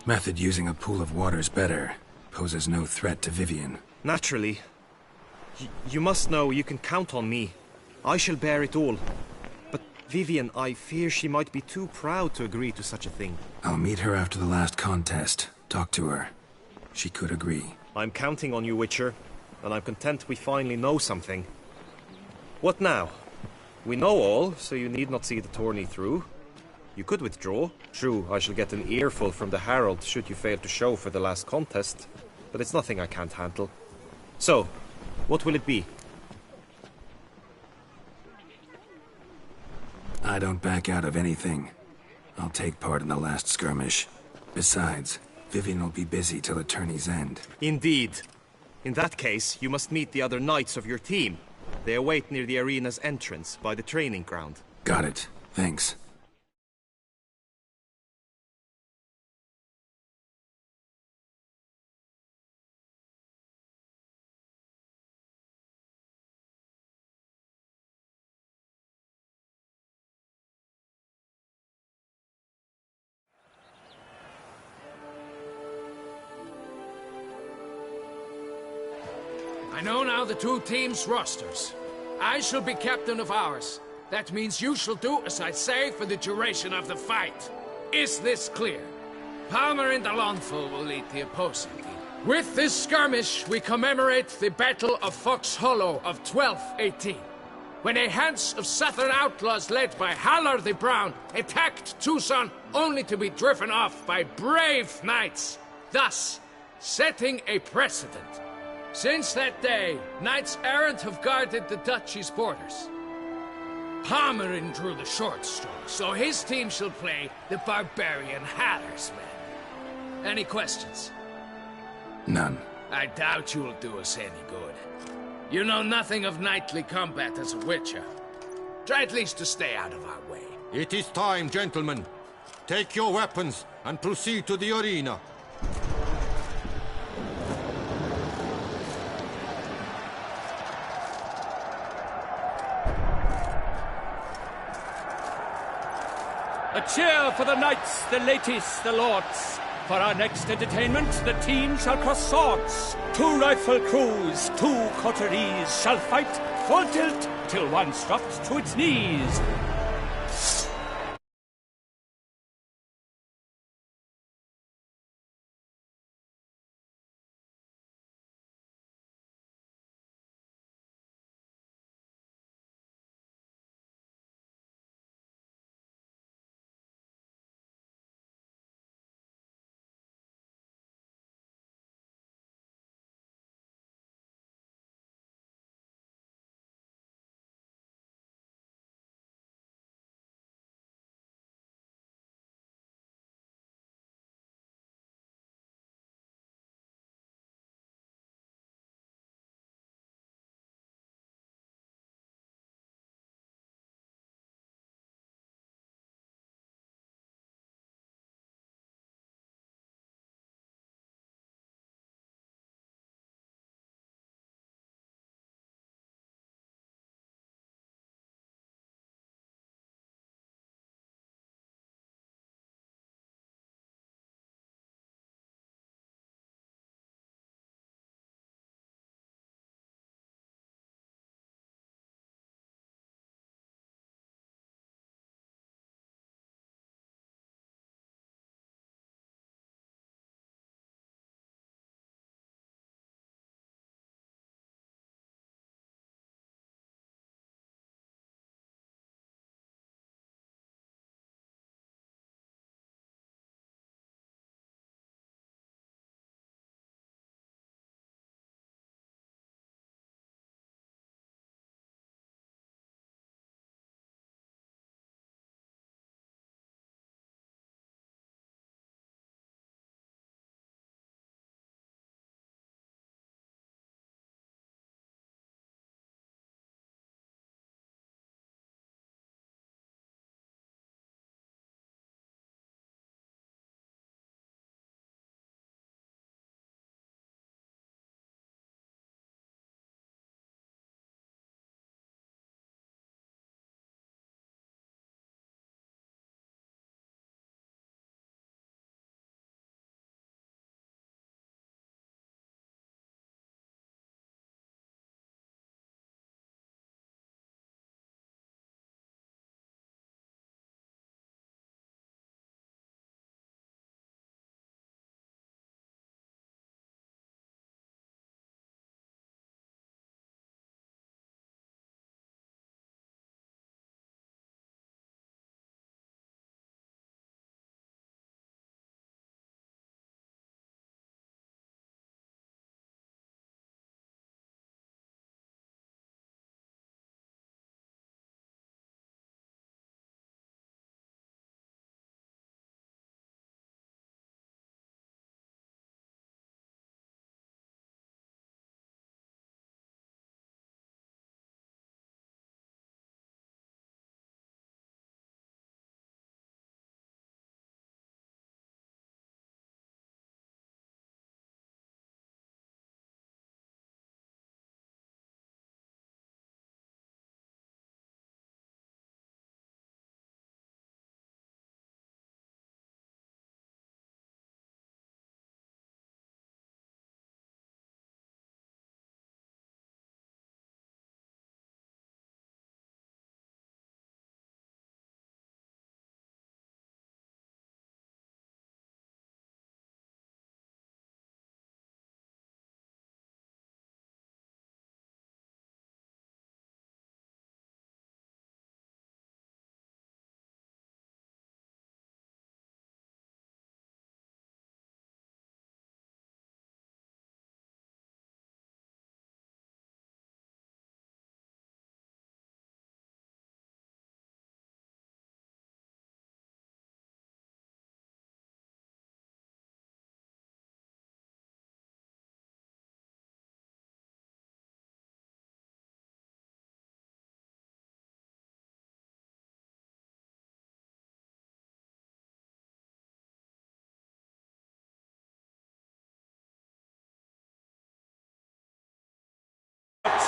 Method using a pool of water's better. Poses no threat to Vivian. Naturally. You must know you can count on me. I shall bear it all. But Vivian, I fear she might be too proud to agree to such a thing. I'll meet her after the last contest. Talk to her. She could agree. I'm counting on you, Witcher. And I'm content we finally know something. What now? We know all, so you need not see the tourney through. You could withdraw. True, I shall get an earful from the Herald should you fail to show for the last contest. But it's nothing I can't handle. So, what will it be? I don't back out of anything. I'll take part in the last skirmish. Besides, Vivian will be busy till the tourney's end. Indeed. In that case, you must meet the other knights of your team. They await near the arena's entrance, by the training ground. Got it. Thanks. I know now the two teams' rosters. I shall be captain of ours. That means you shall do as I say for the duration of the fight. Is this clear? Palmer and Alonso will lead the opposing team. With this skirmish, we commemorate the Battle of Fox Hollow of 1218, when a Hans of Southern outlaws led by Halar the Brown attacked Tucson only to be driven off by brave knights, thus setting a precedent. Since that day, knights errant have guarded the duchy's borders. Palmerin drew the short straw, so his team shall play the barbarian Haller's men. Any questions? None. I doubt you'll do us any good. You know nothing of knightly combat as a witcher. Try at least to stay out of our way. It is time, gentlemen. Take your weapons and proceed to the arena. A cheer for the knights, the ladies, the lords. For our next entertainment, the team shall cross swords. 2 rifle crews, 2 coteries shall fight full tilt till one's dropped to its knees.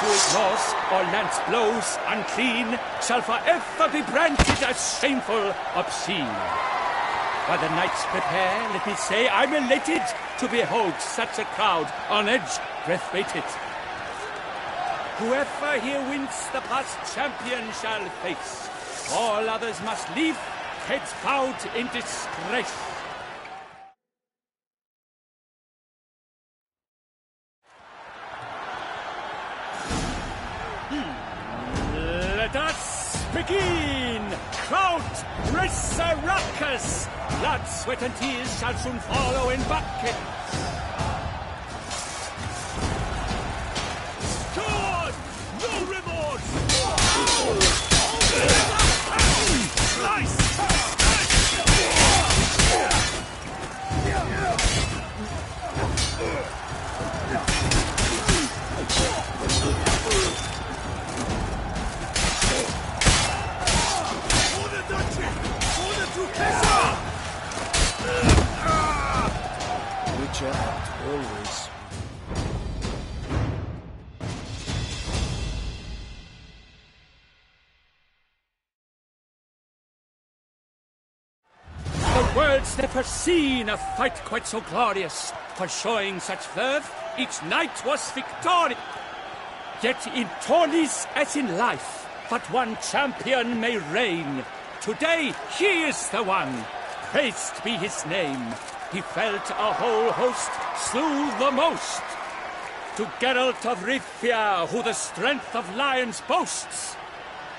who ignores or lance blows unclean shall forever be branded as shameful, obscene. While the knights prepare, let me say I'm elated to behold such a crowd on edge, breath-weighted. Whoever here wins the past champion shall face. All others must leave, heads bowed in disgrace. Let us begin! Crowd, race a ruckus! Blood, sweat and tears shall soon follow in buckets. Sword! No remorse! Slice! Witcher act always. The world's never seen a fight quite so glorious. For showing such verve, each knight was victorious. Yet in tourneys as in life, but one champion may reign. Today he is the one. Praised be his name. He felt a whole host, slew the most. To Geralt of Rivia, who the strength of lions boasts.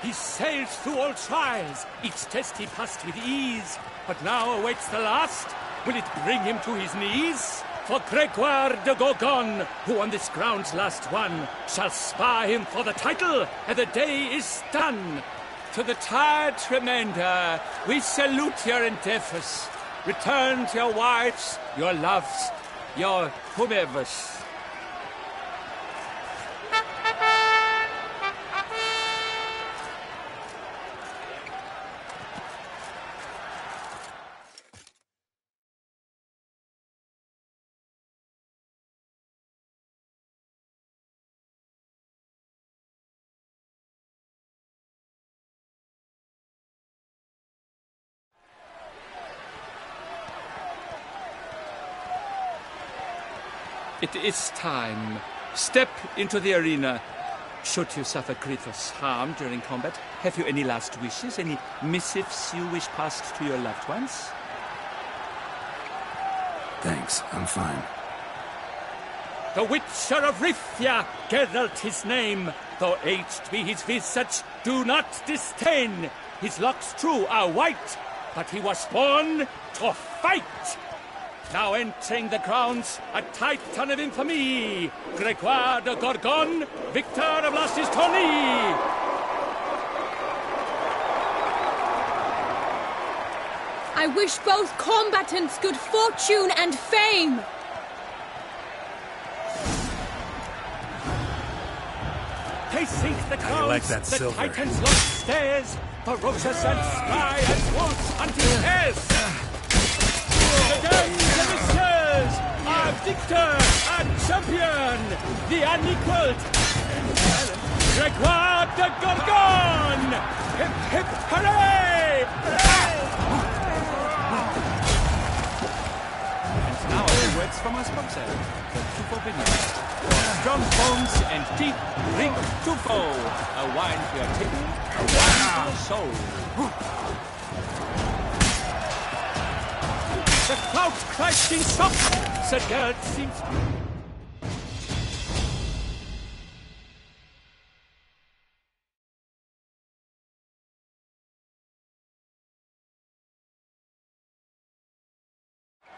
He sailed through all trials, each test he passed with ease. But now awaits the last. Will it bring him to his knees? For Gregoire de Gorgon, who on this ground's last won, shall spar him for the title, and the day is done. To the tired remainder, we salute your endeavors. Return to your wives, your loves, your whomevers. It is time. Step into the arena. Should you suffer grievous harm during combat, have you any last wishes, any missives you wish passed to your loved ones? Thanks, I'm fine. The Witcher of Rivia, Geralt his name. Though aged be his visage, do not disdain. His locks true are white, but he was born to fight. Now entering the grounds, a titan of infamy, Gregoire de Gorgon, victor of last his tourney. I wish both combatants good fortune and fame. They sink the grounds, like that the silver. titans lost stairs, ferocious and spry as wolves hunting hares. The dames and the sirs, our victor, our champion, the unequaled, Gregoire de Gorgon! Hip, hip, hooray! And now a few words from our sponsor, the Tufo Vineyard. Strong bones and teeth, drink Tufo, a wine for your table, a wine for your soul. The crowd cries in shock. Sir Geralt seems...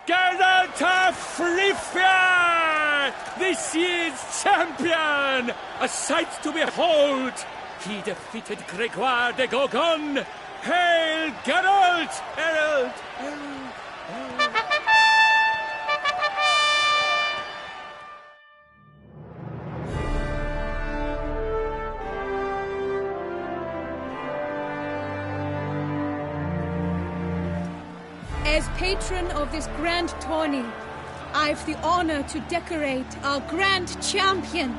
Geralt of Rivia! This year's champion! A sight to behold! He defeated Gregoire de Gorgon! Hail Geralt! Herald! Herald! As patron of this grand tourney, I've the honor to decorate our grand champion.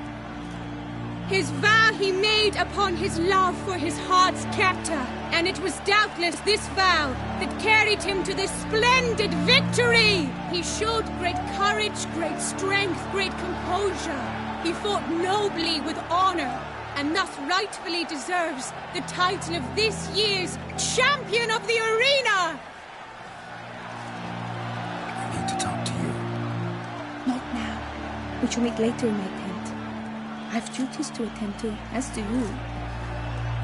His vow he made upon his love for his heart's captor, and it was doubtless this vow that carried him to this splendid victory. He showed great courage, great strength, great composure. He fought nobly with honor, and thus rightfully deserves the title of this year's Champion of the Arena! I need to talk to you. Not now. We shall meet later in my tent. I've duties to attend to, as do you.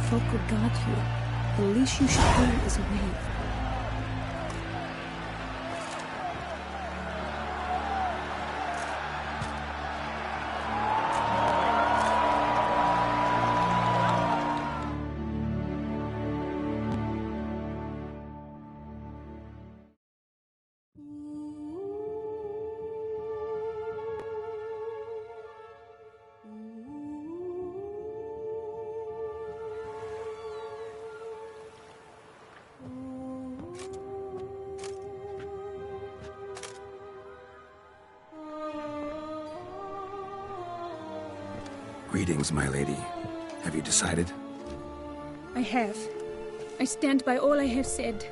Folk will guard you. The least you should do is wave. Greetings, my lady. Have you decided? I have. I stand by all I have said.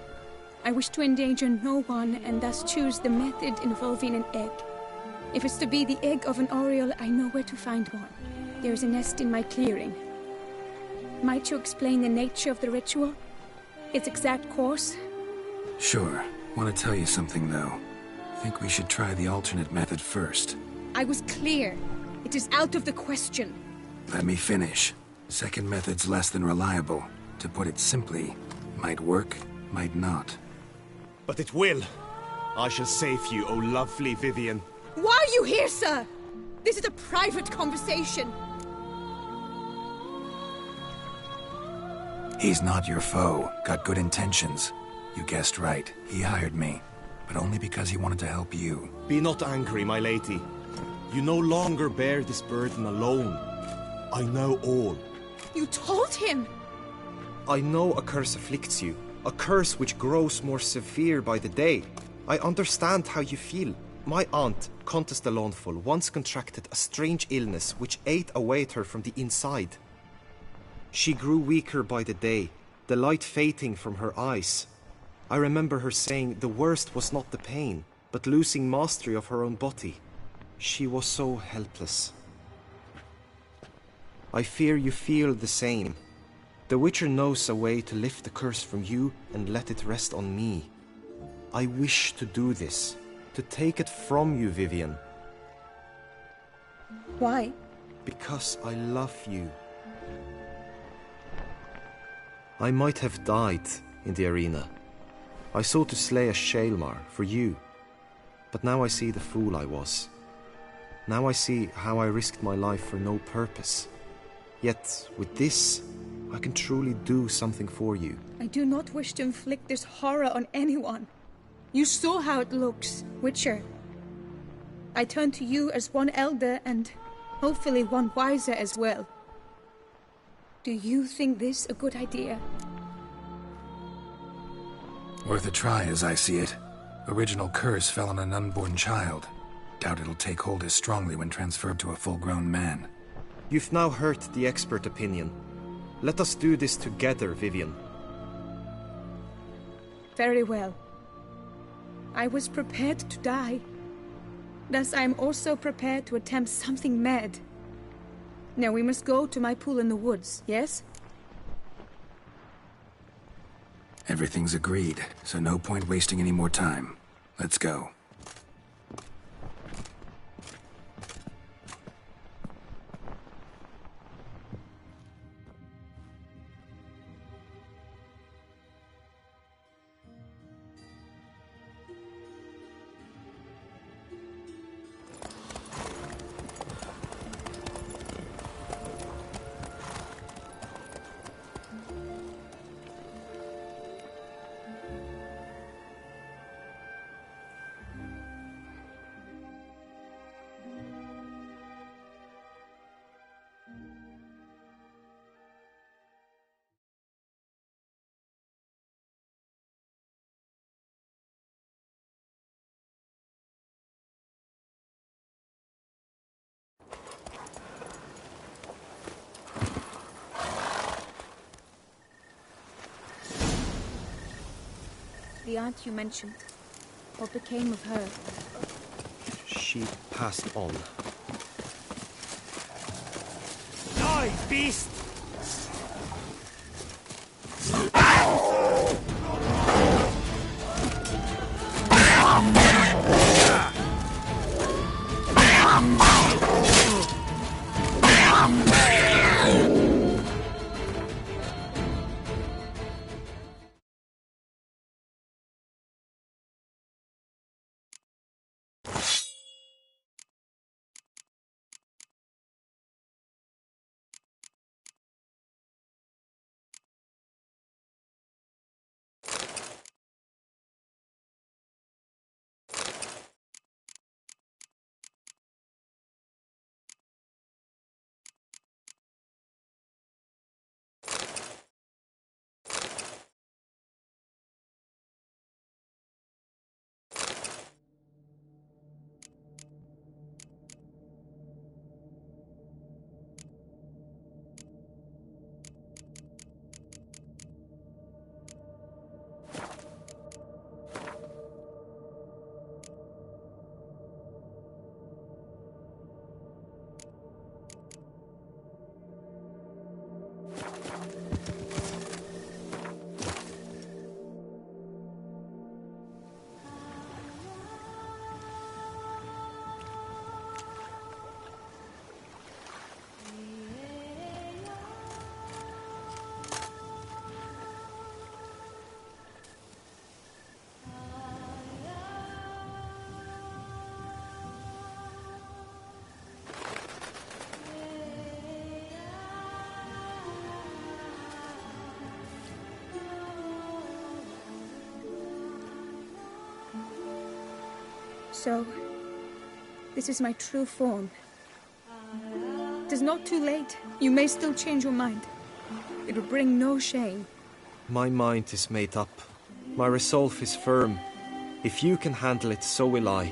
I wish to endanger no one, and thus choose the method involving an egg. If it's to be the egg of an oriole, I know where to find one. There is a nest in my clearing. Might you explain the nature of the ritual? Its exact course? Sure. Want to tell you something, though. Think we should try the alternate method first. I was clear. It is out of the question. Let me finish. Second method's less than reliable. To put it simply, might work, might not. But it will. I shall save you, O lovely Vivian. Why are you here, sir? This is a private conversation. He's not your foe. Got good intentions. You guessed right. He hired me. But only because he wanted to help you. Be not angry, my lady. You no longer bear this burden alone. I know all. You told him! I know a curse afflicts you. A curse which grows more severe by the day. I understand how you feel. My aunt, Countess de Lawnful, once contracted a strange illness which ate away at her from the inside. She grew weaker by the day, the light fading from her eyes. I remember her saying the worst was not the pain, but losing mastery of her own body. She was so helpless. I fear you feel the same. The Witcher knows a way to lift the curse from you and let it rest on me. I wish to do this, to take it from you, Vivian. Why? Because I love you. I might have died in the arena. I sought to slay a Shaelmar for you, but now I see the fool I was. Now I see how I risked my life for no purpose. Yet, with this, I can truly do something for you. I do not wish to inflict this horror on anyone. You saw how it looks, Witcher. I turn to you as one elder and hopefully one wiser as well. Do you think this a good idea? Worth a try, as I see it. Original curse fell on an unborn child. Doubt it'll take hold as strongly when transferred to a full-grown man. You've now heard the expert opinion. Let us do this together, Vivian. Very well. I was prepared to die. Thus I am also prepared to attempt something mad. Now we must go to my pool in the woods, yes? Everything's agreed, so no point wasting any more time. Let's go. the aunt you mentioned? What became of her? She passed on. Die, beast! So, this is my true form. It is not too late. You may still change your mind. It will bring no shame. My mind is made up. My resolve is firm. If you can handle it, so will I.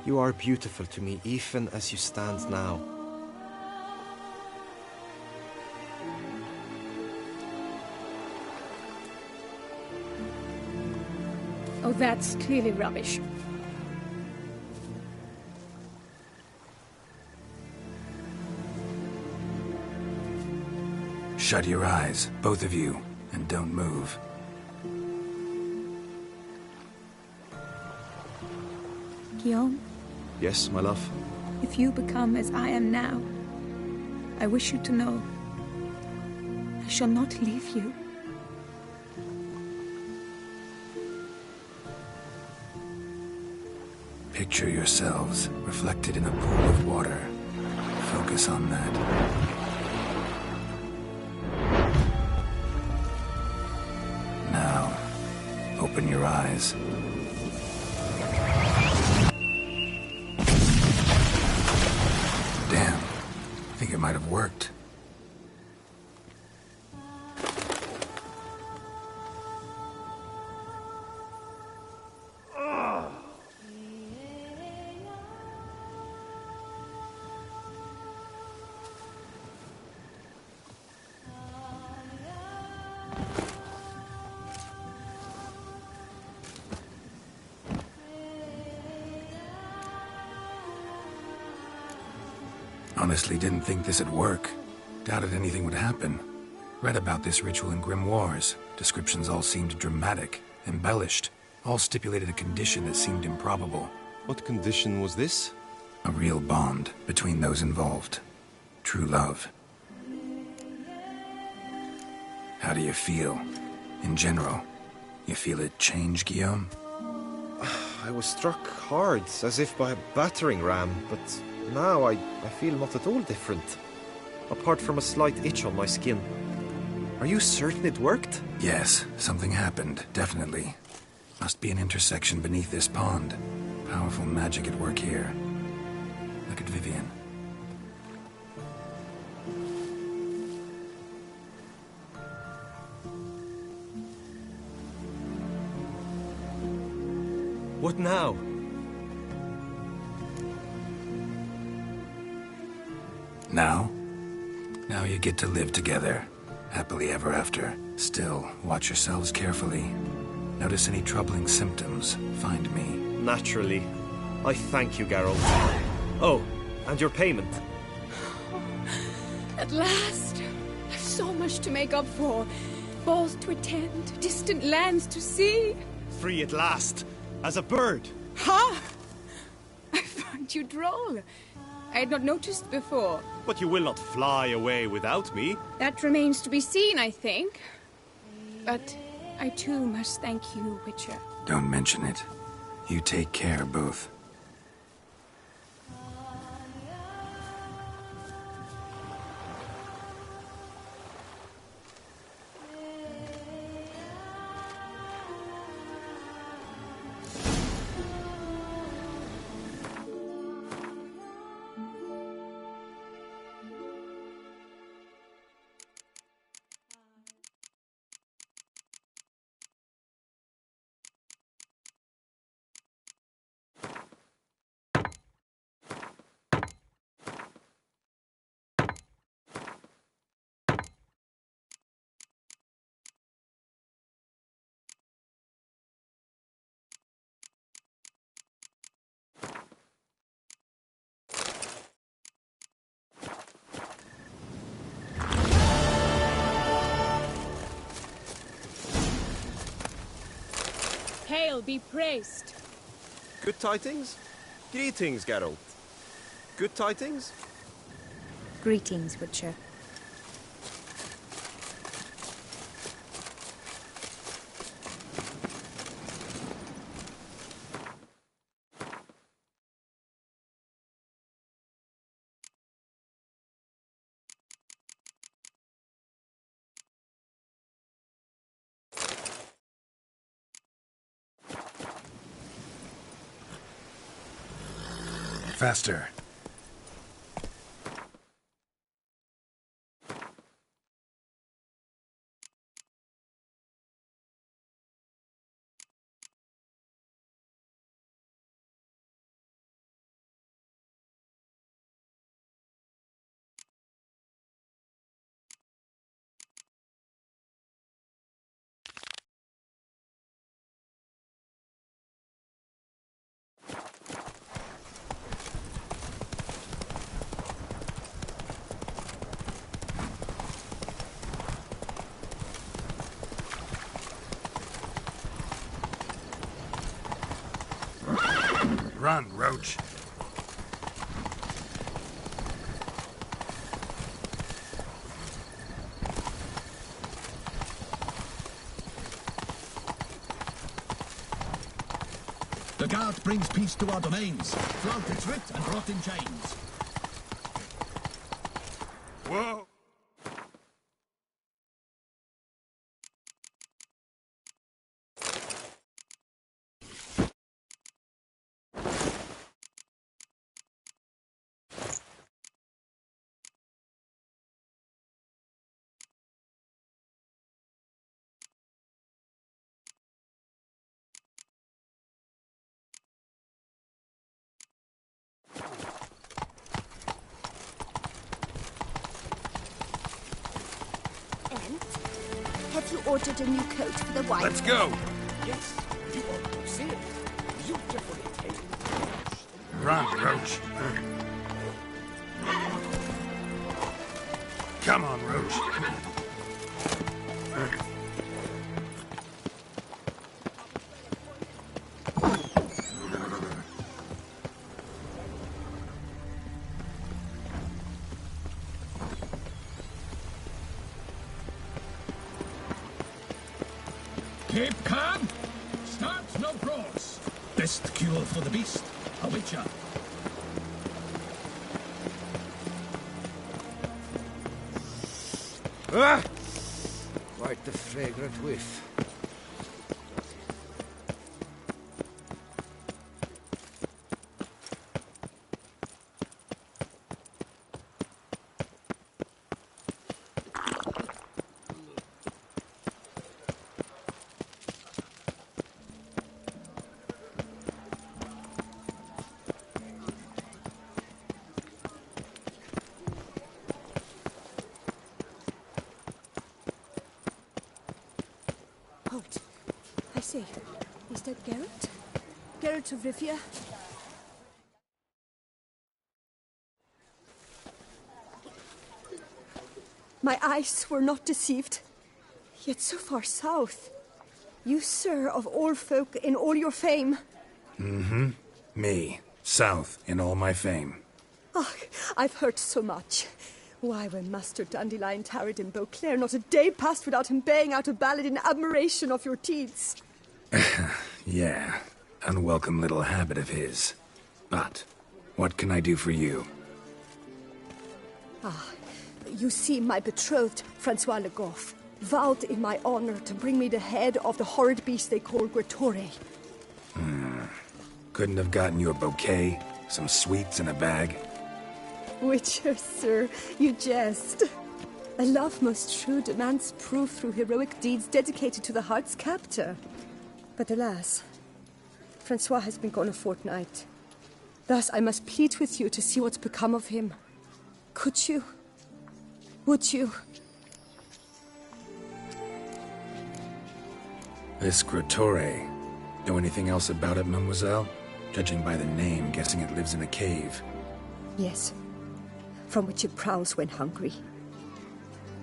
You are beautiful to me, even as you stand now. Oh, that's clearly rubbish. Shut your eyes, both of you, and don't move. Guillaume, Yes, my love? if you become as I am now, I wish you to know I shall not leave you. Picture yourselves reflected in a pool of water. Focus on that. Now, open your eyes. Damn, I think it might have worked. Honestly didn't think this'd work. Doubted anything would happen. Read about this ritual in grimoires. Descriptions all seemed dramatic, embellished. All stipulated a condition that seemed improbable. What condition was this? A real bond between those involved. True love. How do you feel? In general, you feel it change, Guillaume? I was struck hard, as if by a battering ram, but now I feel not at all different. Apart from a slight itch on my skin. Are you certain it worked? Yes, something happened, definitely. Must be an intersection beneath this pond. Powerful magic at work here. Look at Vivian. What now? Now? Now you get to live together. Happily ever after. Still, watch yourselves carefully. Notice any troubling symptoms, find me. Naturally. I thank you, Geralt. Oh, and your payment. At last! I've so much to make up for. Balls to attend, distant lands to see. Free at last, as a bird. Ha! I find you droll. I had not noticed before. But you will not fly away without me. That remains to be seen, I think. But I too must thank you, Witcher. Don't mention it. You take care, both. Hail be praised. Good tidings? Greetings, Geralt. Good tidings? Greetings, Witcher. Faster. Run, Roach. The guard brings peace to our domains. Flout its writ and rot in chains. Whoa! Have you ordered a new coat for the wife? Let's go! Yes, you ought to see it. Beautifully taken. Run, Roach. Come on, Roach. Keep calm. Start no brawls. Best cure for the beast. A witcher. Ah! Quite the fragrant whiff. they? Is that Geralt? Geralt of Rivia? My eyes were not deceived. Yet so far south. You, sir, of all folk in all your fame. Mm-hmm. Me. South in all my fame. Oh, I've heard so much. Why, when Master Dandelion tarried in Beauclair, not a day passed without him baying out a ballad in admiration of your deeds. Yeah, unwelcome little habit of his. But, what can I do for you? You see, my betrothed, Francois Le Goff, vowed in my honor to bring me the head of the horrid beast they call Gretore. Couldn't have gotten you a bouquet, some sweets in a bag? Witcher, sir, you jest. A love most true demands proof through heroic deeds dedicated to the heart's captor. But alas, Francois has been gone a fortnight. Thus I must plead with you to see what's become of him. Could you? Would you? This Gretore. Know anything else about it, mademoiselle? Judging by the name, guessing it lives in a cave. Yes, from which it prowls when hungry.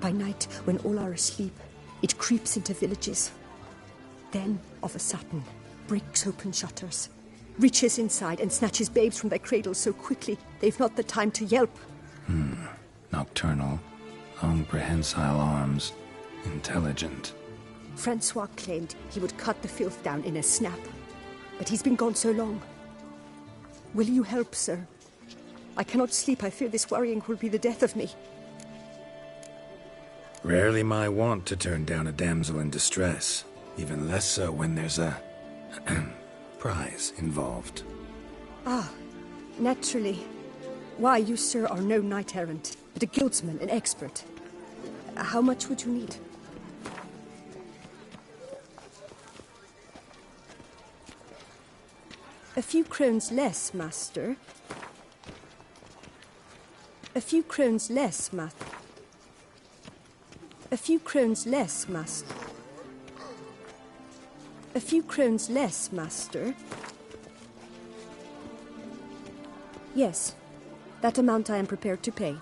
By night, when all are asleep, it creeps into villages. Then, of a sudden, breaks open shutters, reaches inside and snatches babes from their cradles so quickly they've not the time to yelp. Nocturnal, long prehensile arms, intelligent. Francois claimed he would cut the filth down in a snap, but he's been gone so long. Will you help, sir? I cannot sleep. I fear this worrying will be the death of me. Rarely my wont to turn down a damsel in distress. Even less so when there's a prize involved. Naturally. Why, you, sir, are no knight-errant, but a guildsman, an expert. How much would you need? A few crowns less, master. A few crowns less, master. A few crowns less, master. A few crowns less, master. Yes, that amount I am prepared to pay.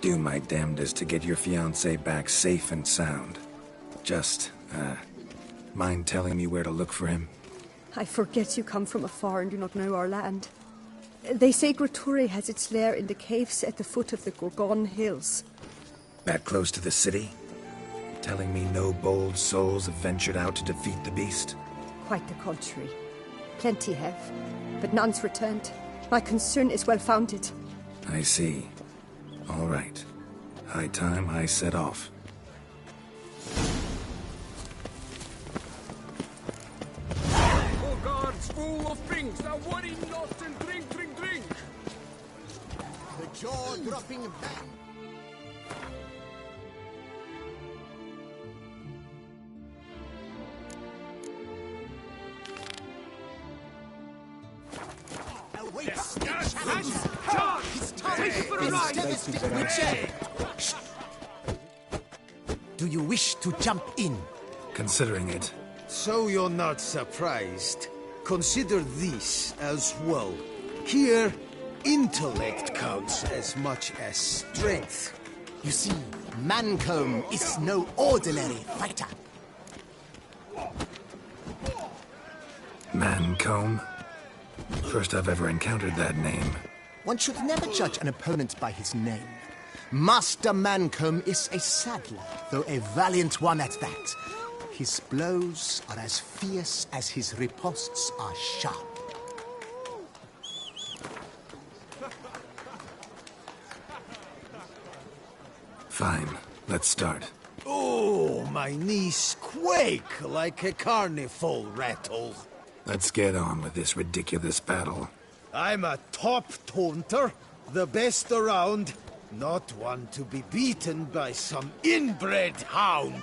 Do my damnedest to get your fiancé back safe and sound. Just, mind telling me where to look for him? I forget you come from afar and do not know our land. They say Gretore has its lair in the caves at the foot of the Gorgon Hills. That close to the city? Telling me no bold souls have ventured out to defeat the beast? Quite the contrary. Plenty have, but none's returned. My concern is well-founded. I see. All right. High time I set off. Oh, guards full of drinks, now worry not and drink, drink, drink! The jaw-dropping bang. Do you wish to jump in? Considering it. So you're not surprised. Consider this as well. Here, intellect counts as much as strength. You see, Mancomb is no ordinary fighter. Mancomb? First I've ever encountered that name. One should never judge an opponent by his name. Master Mancomb is a saddler, though a valiant one at that. His blows are as fierce as his riposts are sharp. Fine, let's start. Oh, my knees quake like a carnival rattle. Let's get on with this ridiculous battle. I'm a top taunter, the best around, not one to be beaten by some inbred hound.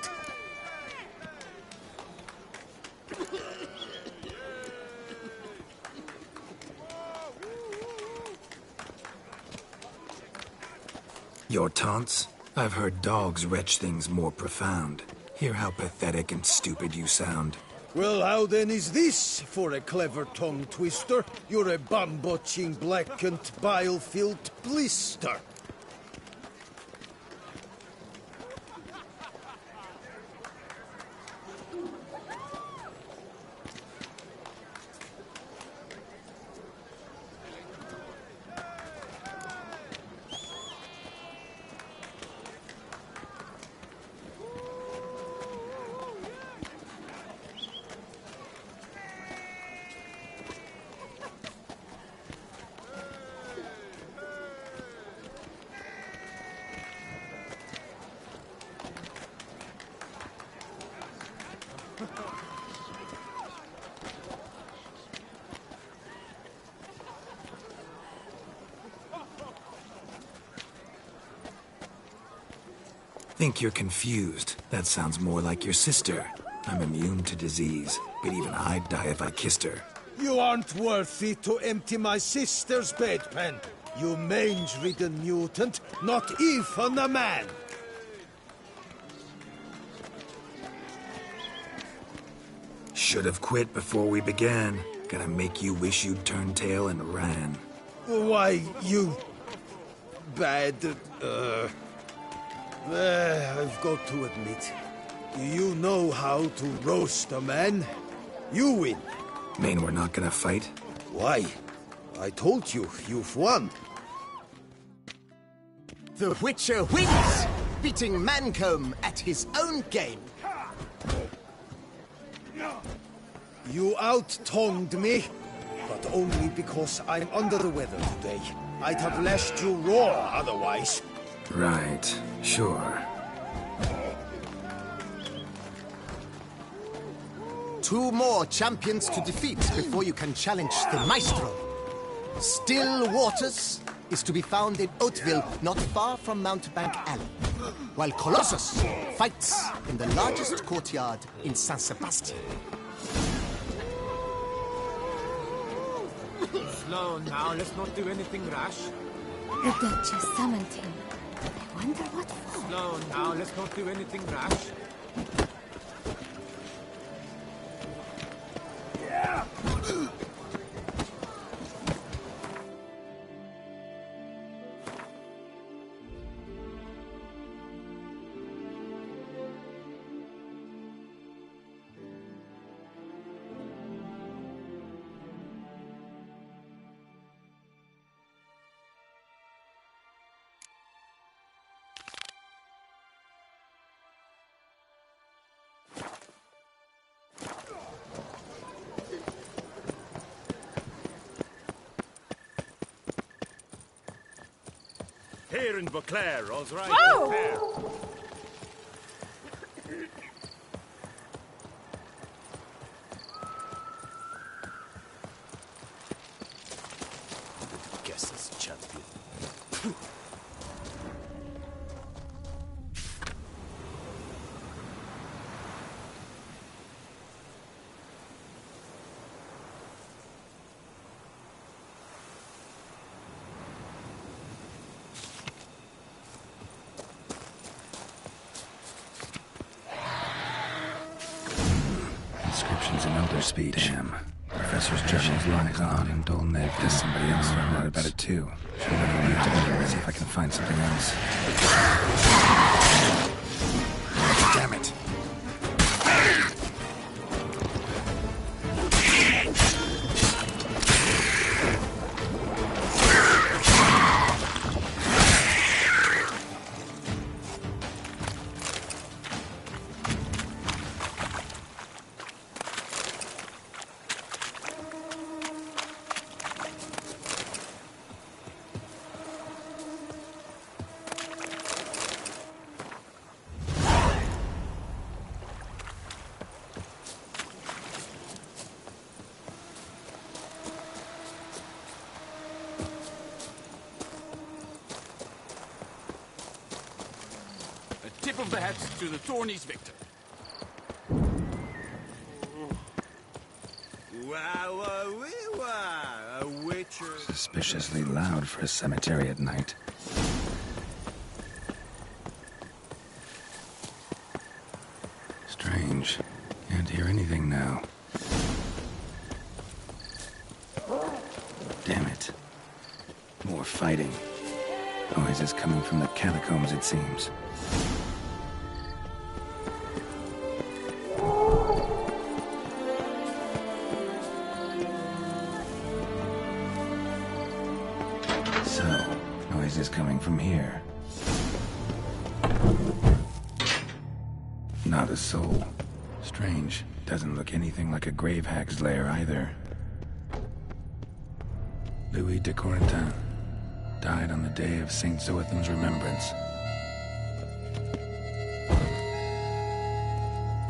Your taunts? I've heard dogs retch things more profound. Hear how pathetic and stupid you sound. Well, how then is this for a clever tongue twister? You're a bum-botching, blackened, bile-filled blister. Think you're confused. That sounds more like your sister. I'm immune to disease, but even I'd die if I kissed her. You aren't worthy to empty my sister's bedpan. You mange-ridden mutant, not even a man. Should have quit before we began. Gonna make you wish you'd turned tail and ran. Why, you... bad... I've got to admit, you know how to roast a man. You win. Mean we're not gonna fight? Why? I told you, you've won. The Witcher wins, beating Mancomb at his own game. You out-tongued me, but only because I'm under the weather today. I'd have lashed you raw otherwise. Right, sure. Two more champions to defeat before you can challenge the Maestro. Still Waters is to be found in Oatville, not far from Mountebank Alley, while Colossus fights in the largest courtyard in San Sebastian. Slow now, let's not do anything rash. The Duchess summoned him. I wonder what for. Slow now, let's not do anything rash. Yeah. Here in Beauclair, all's right. Oh! Guess this champion. Inscriptions in Elder speech. Damn. Professor's journals lies on in dull neck. There's somebody else found out about it too. Should have read together and see if I can find something else. Damn it. Tip of the hat to the Tourney's victor. A witcher. Suspiciously loud for a cemetery at night. Strange. Can't hear anything now. Damn it. More fighting. Noise is coming from the catacombs, it seems. So, noise is coming from here. Not a soul. Strange. Doesn't look anything like a grave hag's lair either. Louis de Corentin died on the day of Saint Zoethan's remembrance.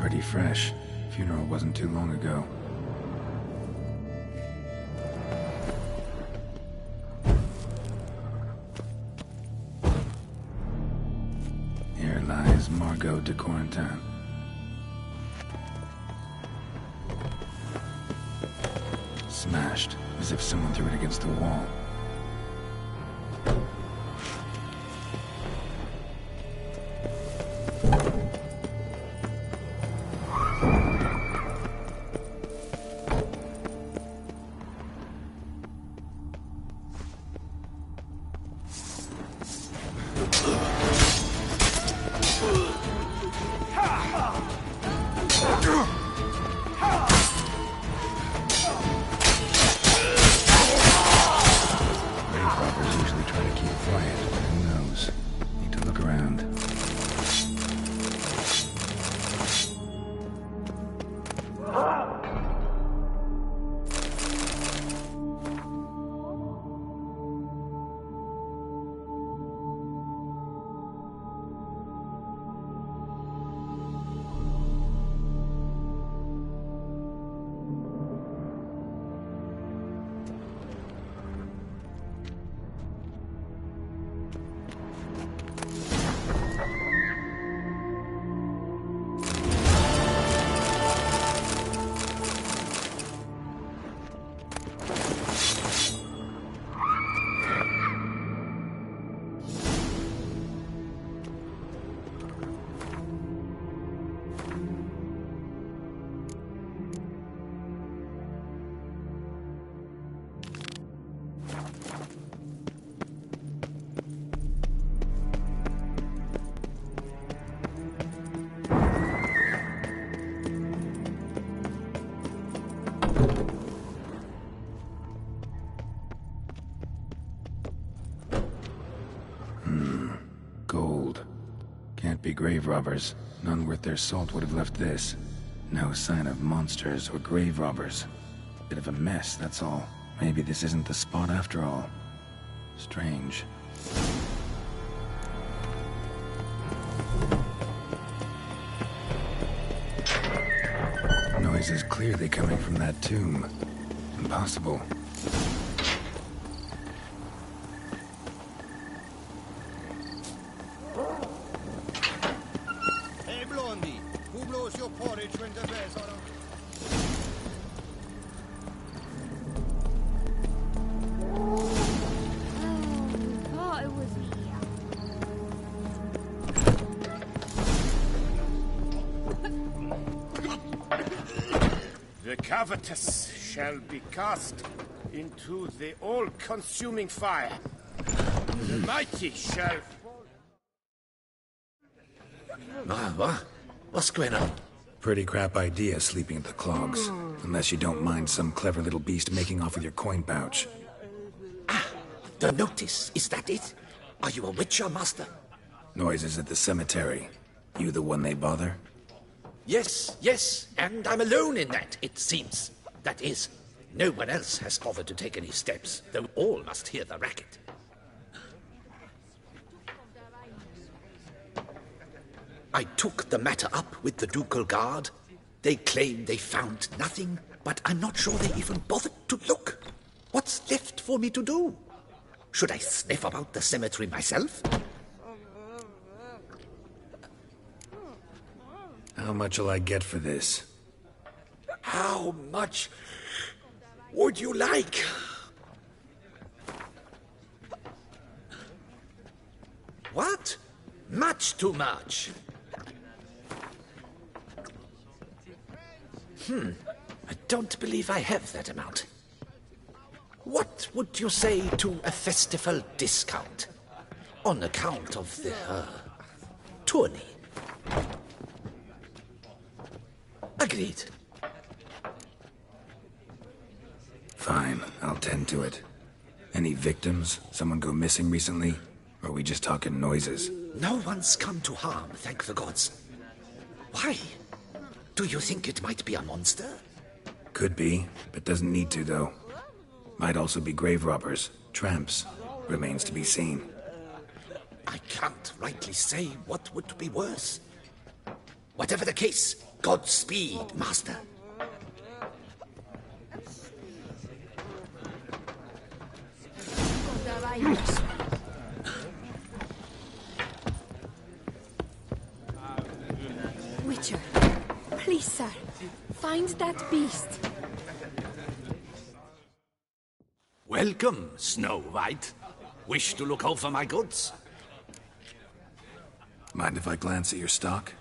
Pretty fresh. Funeral wasn't too long ago. Here lies Margot de Corentin. Smashed, as if someone threw it against the wall. Gold. Can't be grave robbers. None worth their salt would have left this. No sign of monsters or grave robbers. Bit of a mess, that's all. Maybe this isn't the spot after all. Strange. Noise is clearly coming from that tomb. Impossible. Hey, Blondie, who blows your porridge when the bears are on? Oh, it was me. The covetous shall be cast into the all-consuming fire. The mighty shall... What's going on? Pretty crap idea, sleeping at the clogs. Unless you don't mind some clever little beast making off with your coin pouch. The notice, is that it? Are you a witcher, master? Noises at the cemetery. You the one they bother? Yes, and I'm alone in that, it seems. That is, no one else has bothered to take any steps, though all must hear the racket. I took the matter up with the ducal guard. They claim they found nothing, but I'm not sure they even bothered to look. What's left for me to do? Should I sniff about the cemetery myself? How much will I get for this? How much would you like? What? Much too much. I don't believe I have that amount. What would you say to a festival discount? On account of the, tourney? Agreed. Fine, I'll tend to it. Any victims? Someone go missing recently? Or are we just talking noises? No one's come to harm, thank the gods. Why? Do you think it might be a monster? Could be, but doesn't need to, though. Might also be grave robbers, tramps. Remains to be seen. I can't rightly say what would be worse. Whatever the case, Godspeed, Master. Witcher, please, sir, find that beast. Welcome, Snow White. Wish to look over my goods? Mind if I glance at your stock?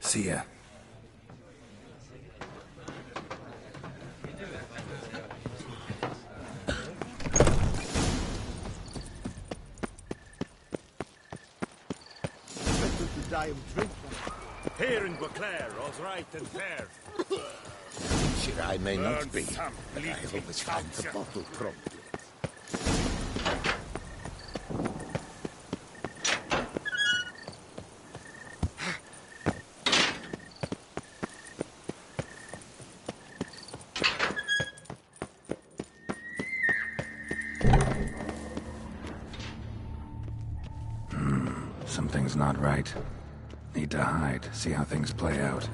See ya. Here in Beauclair, all's right and fair. Sure, I may not Learn be, some but I always find the bottle promptly. Something's not right. Need to hide, see how things play out.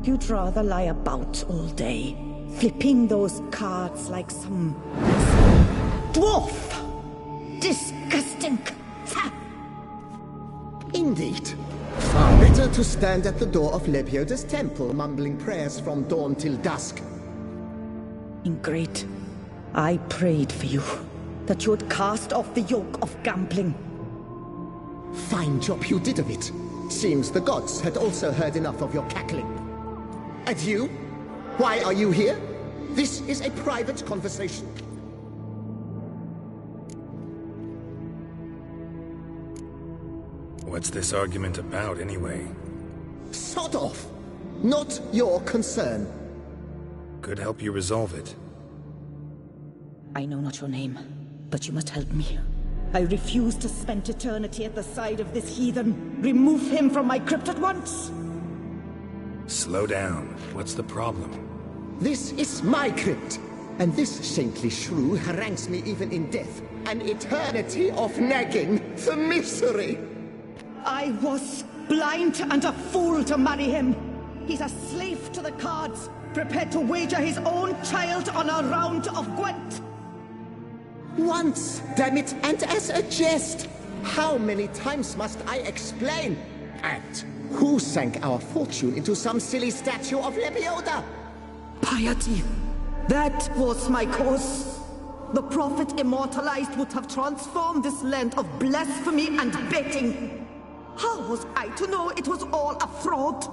You'd rather lie about all day, flipping those cards like some dwarf. Disgusting. Indeed. Far better to stand at the door of Lepioda's temple, mumbling prayers from dawn till dusk. Ingrate, I prayed for you, that you would cast off the yoke of gambling. Fine job you did of it. Seems the gods had also heard enough of your cackling. And you? Why are you here? This is a private conversation. What's this argument about, anyway? Sod off! Not your concern. Could help you resolve it. I know not your name, but you must help me. I refuse to spend eternity at the side of this heathen. Remove him from my crypt at once! Slow down. What's the problem? This is my crypt, and this saintly shrew harangues me even in death. An eternity of nagging, the misery! I was blind and a fool to marry him. He's a slave to the cards, prepared to wager his own child on a round of Gwent. Once, damn it, and as a jest! How many times must I explain? And who sank our fortune into some silly statue of Lebioda? Piety. That was my cause. The prophet immortalized would have transformed this land of blasphemy and betting. How was I to know it was all a fraud?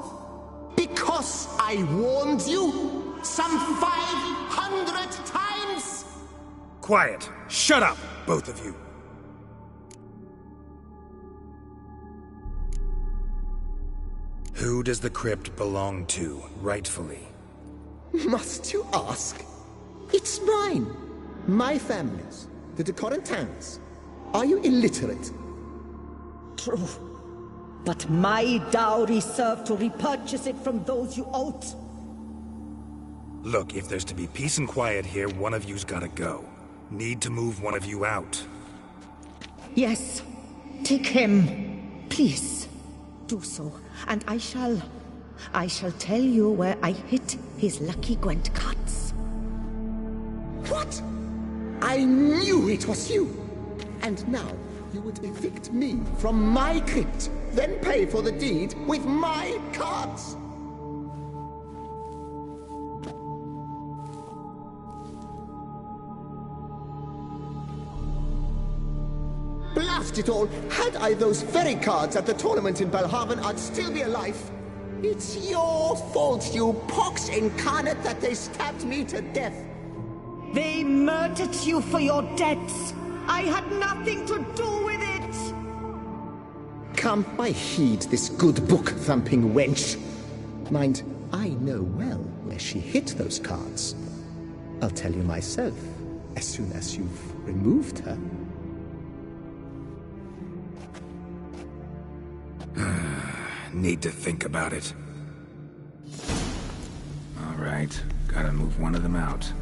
Because I warned you some 500 times! Quiet. Shut up, both of you. Who does the crypt belong to, rightfully? Must you ask? It's mine. My family's. The de Corentins. Are you illiterate? True. But my dowry served to repurchase it from those you owed. Look, if there's to be peace and quiet here, one of you's gotta go. Need to move one of you out. Yes. Take him. Please. Do so. And I shall tell you where I hid his lucky Gwent cards. What? I knew it was you! And now you would evict me from my crypt, then pay for the deed with my cards! Blast it all! Had I those very cards at the tournament in Belhaven, I'd still be alive. It's your fault, you pox incarnate, that they stabbed me to death. They murdered you for your debts. I had nothing to do with it. Come, I heed this good book-thumping wench. Mind, I know well where she hid those cards. I'll tell you myself, as soon as you've removed her. Need to think about it. All right, gotta move one of them out.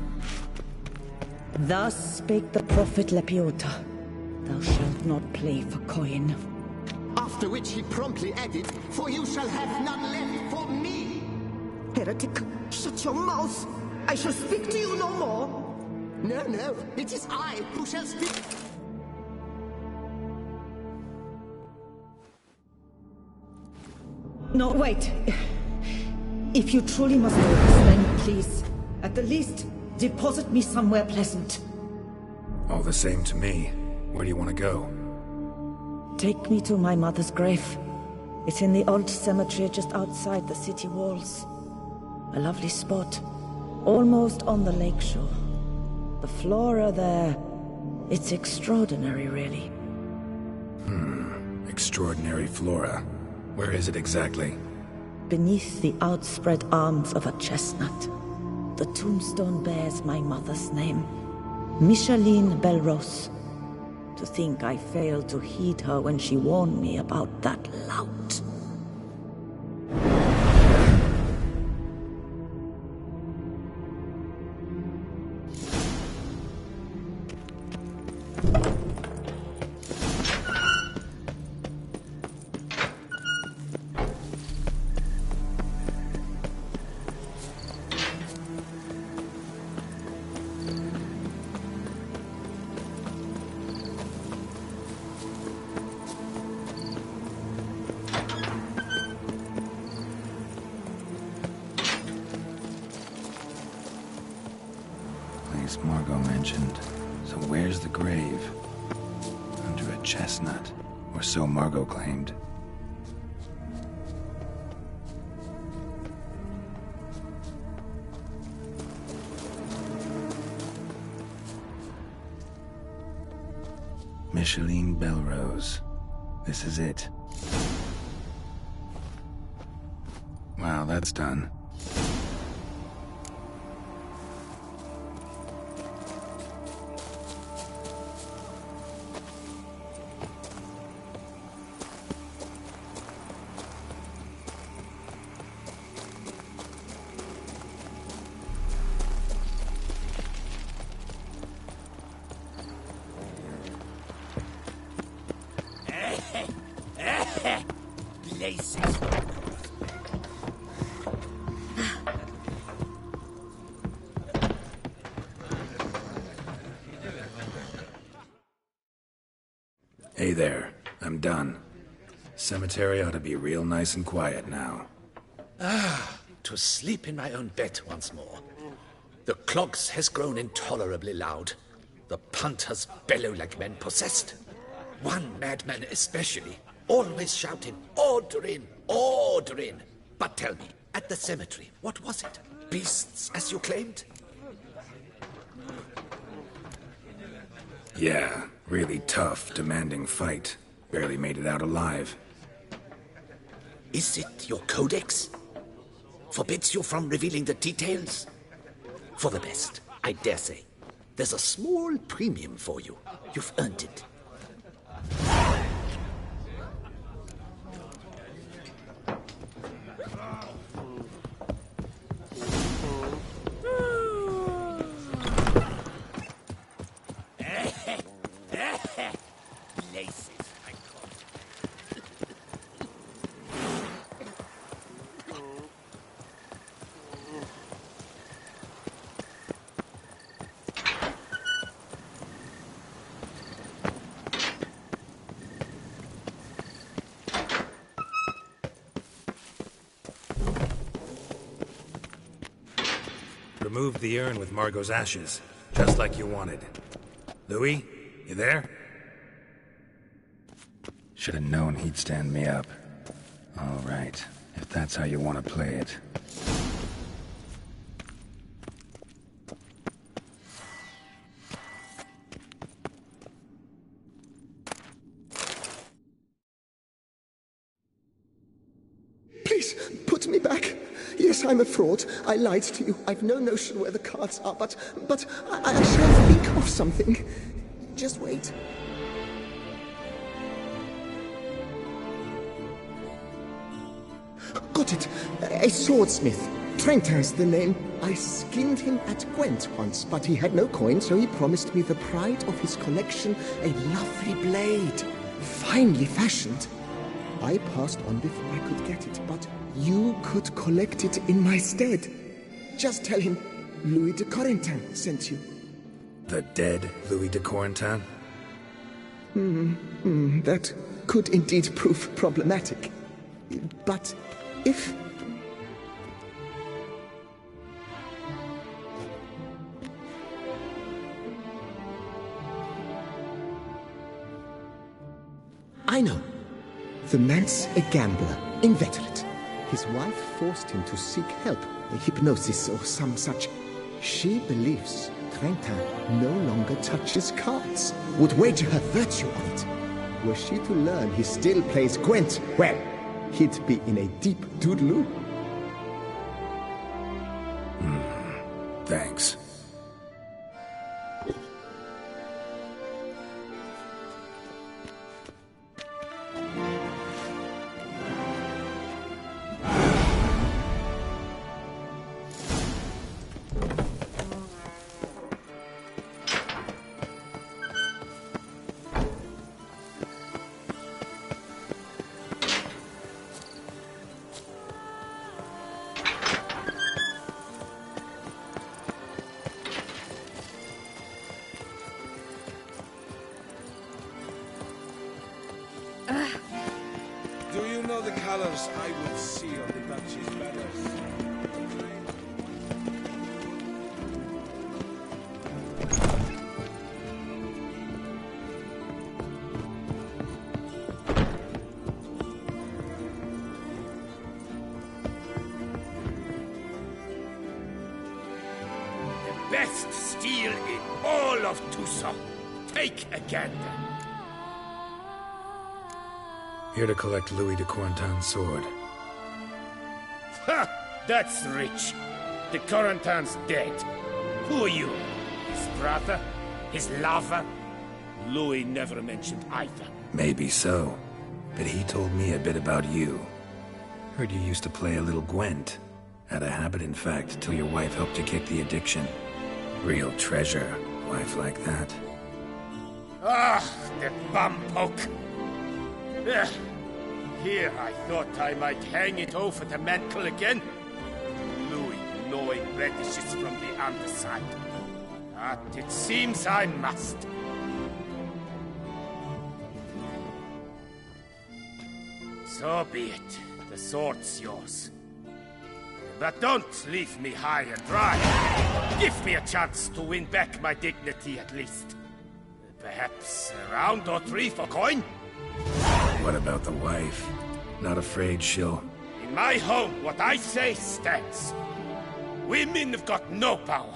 Thus spake the prophet Lepiota. Thou shalt not play for coin. After which he promptly added, for you shall have none left for me! Heretic, shut your mouth! I shall speak to you no more! No, it is I who shall speak! No, wait. If you truly must do this, then please, at the least, deposit me somewhere pleasant. All the same to me. Where do you want to go? Take me to my mother's grave. It's in the old cemetery just outside the city walls. A lovely spot, almost on the lakeshore. The flora there, it's extraordinary, really. Extraordinary flora. Where is it exactly? Beneath the outspread arms of a chestnut. The tombstone bears my mother's name, Micheline Belrose. To think I failed to heed her when she warned me about that lout. Margot mentioned. So where's the grave? Under a chestnut, or so Margot claimed. Micheline Belrose. This is it. Wow, that's done. places. Hey there, I'm done. Cemetery ought to be real nice and quiet now. To sleep in my own bed once more. The clogs has grown intolerably loud. The punters bellow like men possessed. One madman especially, always shouting, "Order in! Order in!" But tell me, at the cemetery, what was it? Beasts, as you claimed? Yeah, really tough, demanding fight. Barely made it out alive. Is it your codex? Forbids you from revealing the details? For the best, I dare say. There's a small premium for you. You've earned it. Laces, I call it. Removed the urn with Margot's ashes, just like you wanted. Louis, you there? Should have known he'd stand me up. All right, if that's how you want to play it. Please, put me back. Yes, I'm a fraud. I lied to you. I've no notion where the cards are, but I shall think of something. Just wait. Got it. A swordsmith. Trentin's the name. I skinned him at Gwent once, but he had no coin, so he promised me the pride of his collection, a lovely blade. Finely fashioned. I passed on before I could get it, but you could collect it in my stead. Just tell him Louis de Corentin sent you. The dead Louis de Corentin? That could indeed prove problematic. But if... I know. The man's a gambler, inveterate. His wife forced him to seek help, hypnosis or some such. She believes Trentin no longer touches cards, would wager her virtue on it. Were she to learn he still plays Gwent, well, he'd be in a deep doodaloo. Thanks. Do you know the colors I would see on the Duchy's banners? The best steel in all of Tucson. Take a gander. Here to collect Louis de Corentin's sword. Ha! That's rich. The Corentin's dead. Who are you? His brother? His lover? Louis never mentioned either. Maybe so, but he told me a bit about you. Heard you used to play a little Gwent. Had a habit, in fact, till your wife helped you kick the addiction. Real treasure, wife like that. Ah, the bum poke. Ugh. Here I thought I might hang it over the mantle again. Louis gnawing radishes from the underside. But it seems I must. So be it. The sword's yours. But don't leave me high and dry. Give me a chance to win back my dignity at least. Perhaps a round or three for coin? What about the wife? Not afraid she'll... In my home, what I say stands. Women have got no power.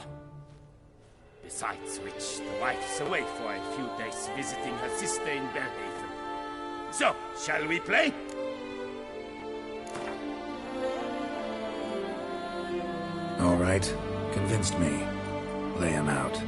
Besides which, the wife's away for a few days visiting her sister in Belhaven. So, shall we play? All right. Convinced me. Lay him out.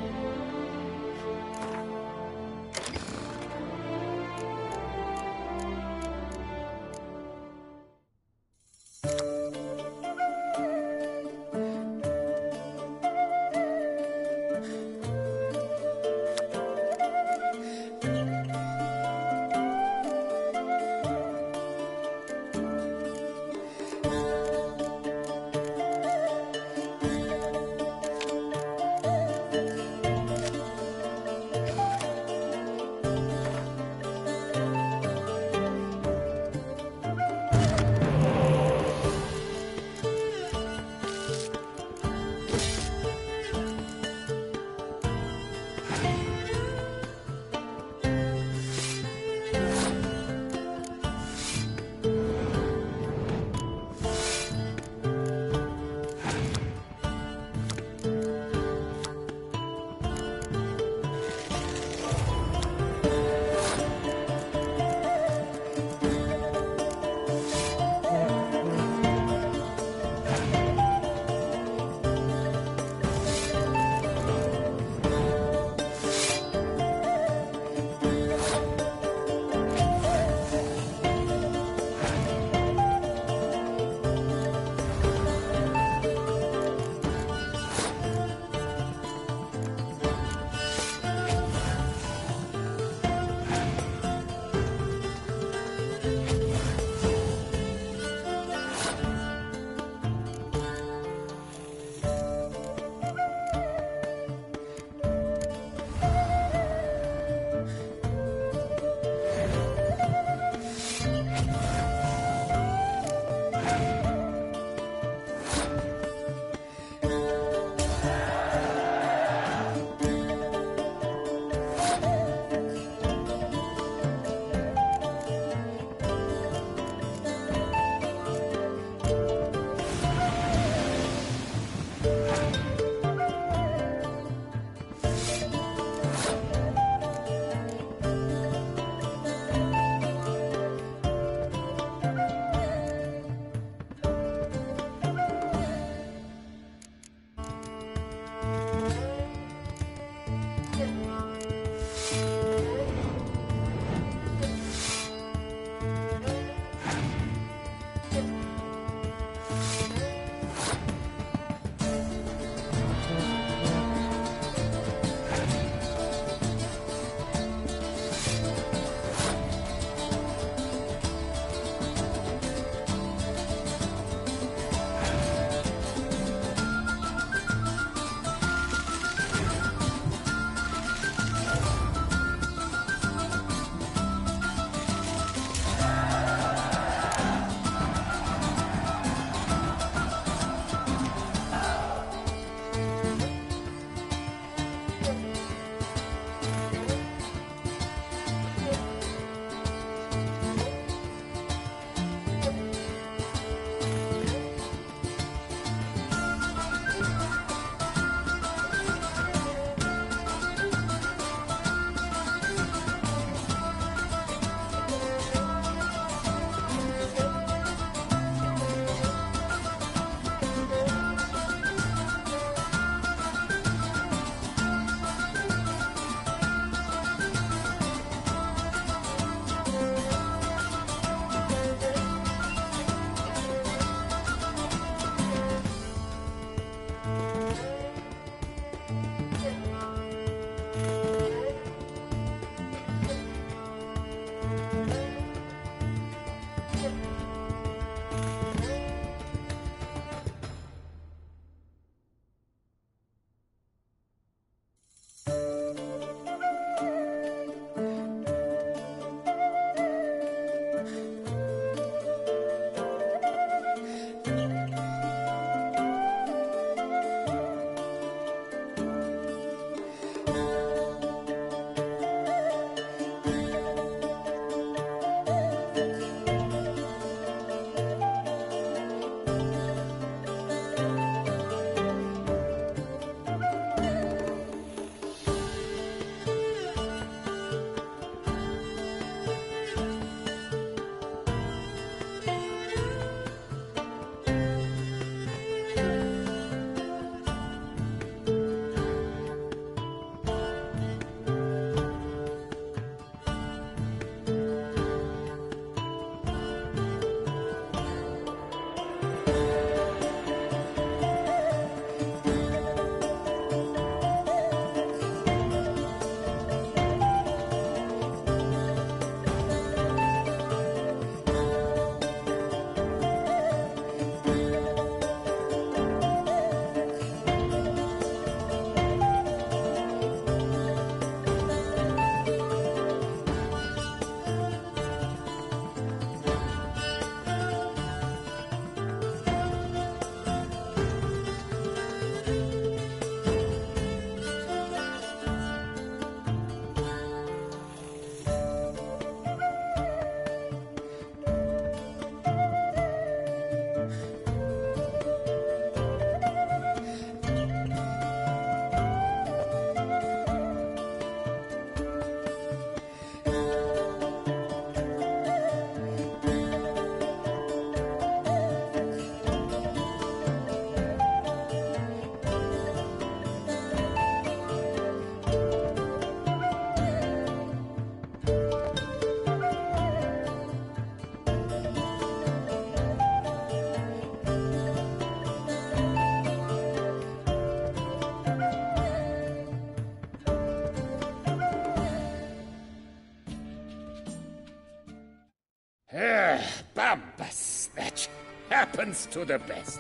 Yes, that happens to the best.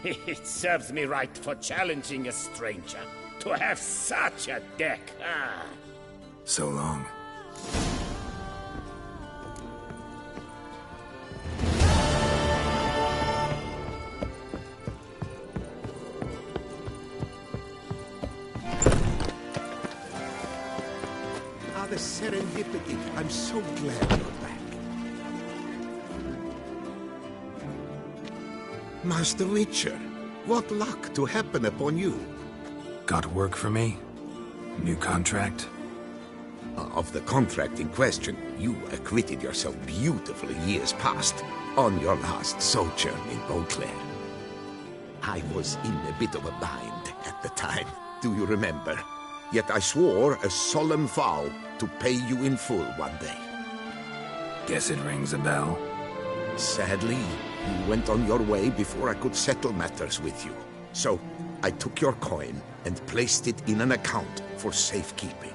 It serves me right for challenging a stranger. To have such a deck, ah. So long. Ah, the serendipity. I'm so glad you're back. Master Witcher, what luck to happen upon you. Got work for me? New contract? Of the contract in question, you acquitted yourself beautifully years past on your last sojourn in Beauclair. I was in a bit of a bind at the time, do you remember? Yet I swore a solemn vow to pay you in full one day. Guess it rings a bell. Sadly, you went on your way before I could settle matters with you. So, I took your coin and placed it in an account for safekeeping.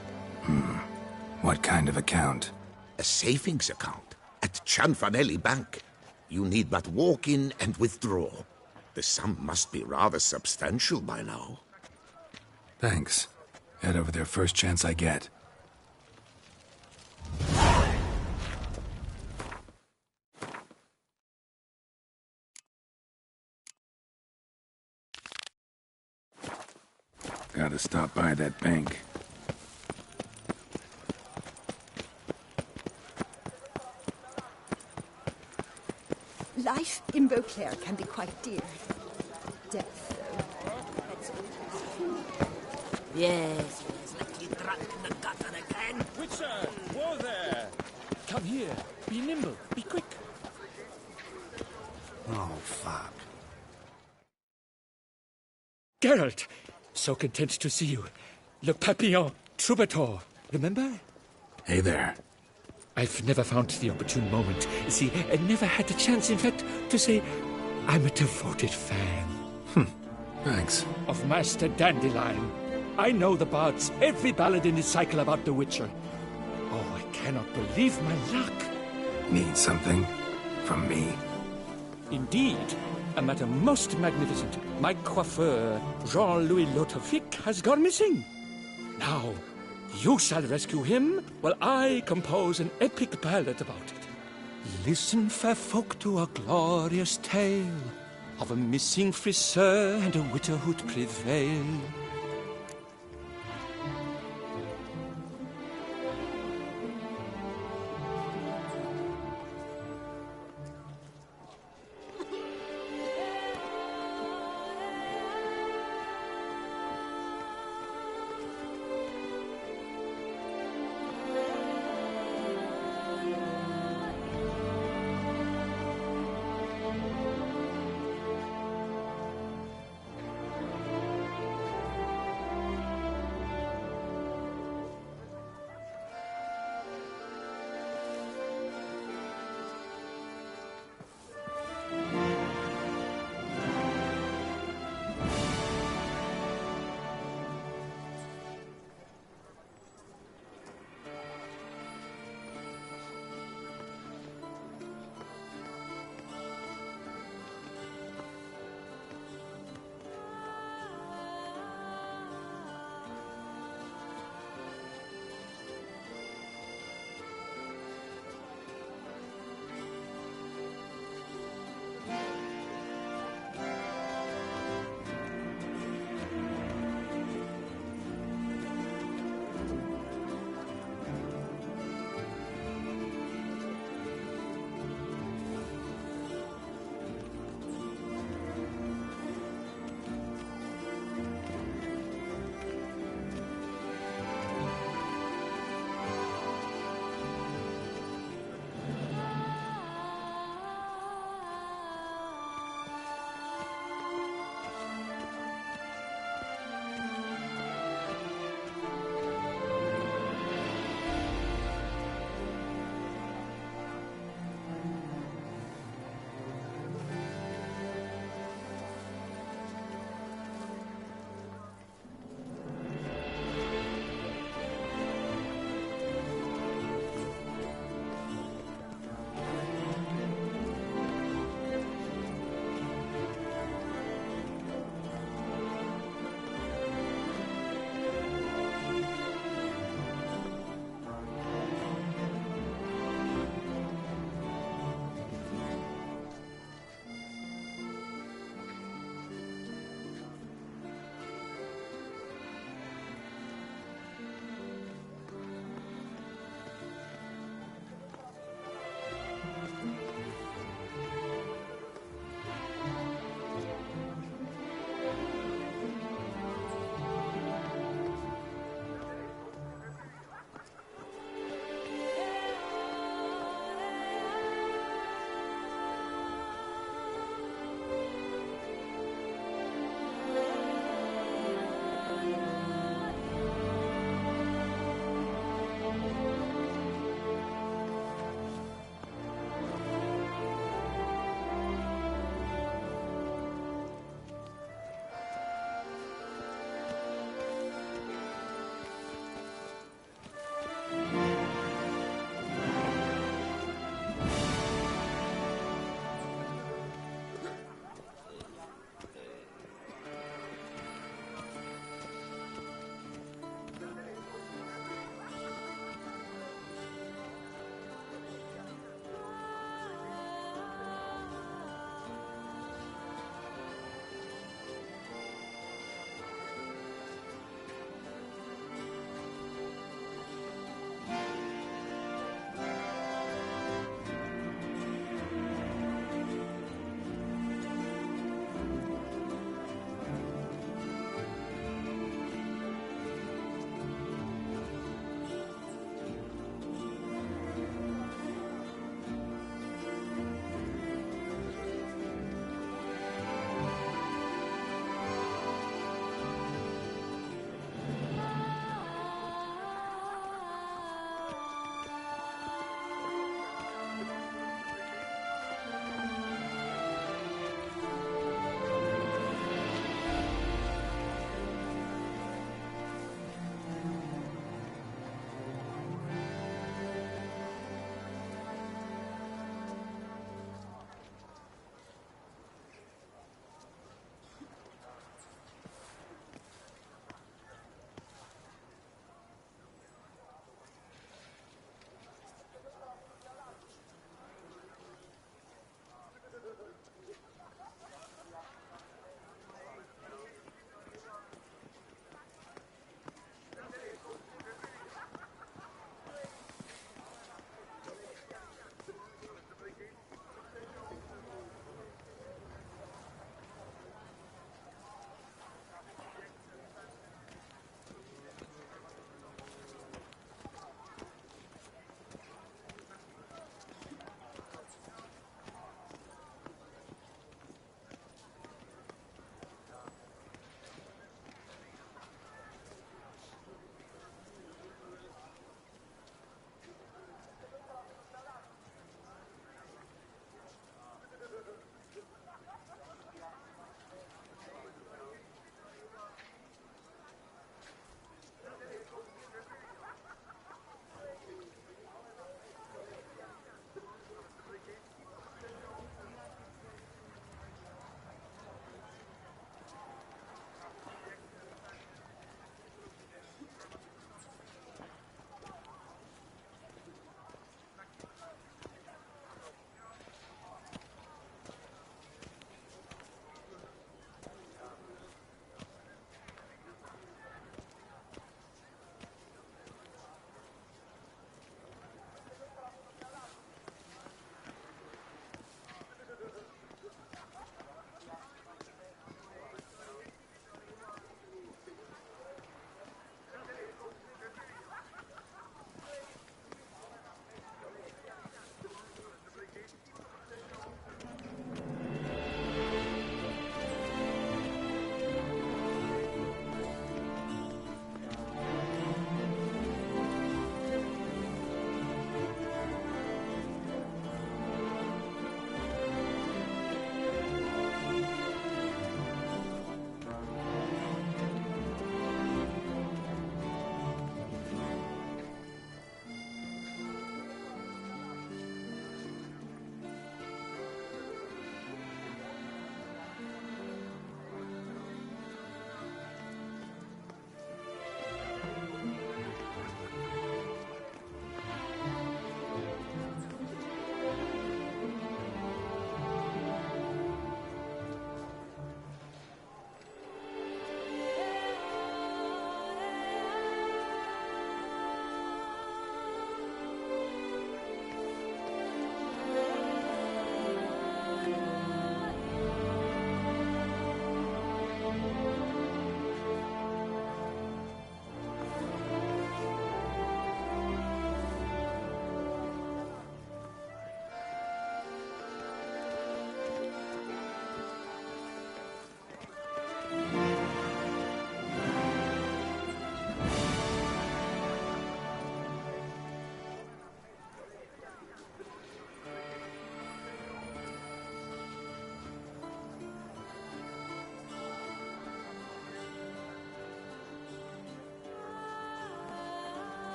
What kind of account? A savings account at Cianfanelli Bank. You need but walk in and withdraw. The sum must be rather substantial by now. Thanks. Head over there first chance I get. Gotta stop by that bank. Life in Beauclair can be quite dear. Death, though. Yes, let you drunk in the gutter again. Witcher, whoa there! Come here. Be nimble. Be quick. Oh, fuck. Geralt! So content to see you. Le Papillon, troubadour. Remember? Hey there. I've never found the opportune moment. You see, I never had the chance, in fact, to say I'm a devoted fan. Thanks. Of Master Dandelion. I know the bards, every ballad in this cycle about the Witcher. Oh, I cannot believe my luck. Need something? From me? Indeed. A matter most magnificent. My coiffeur, Jean-Louis Lotovic, has gone missing. Now, you shall rescue him, while I compose an epic ballad about it. Listen, fair folk, to a glorious tale of a missing friseur and a widowhood prevail.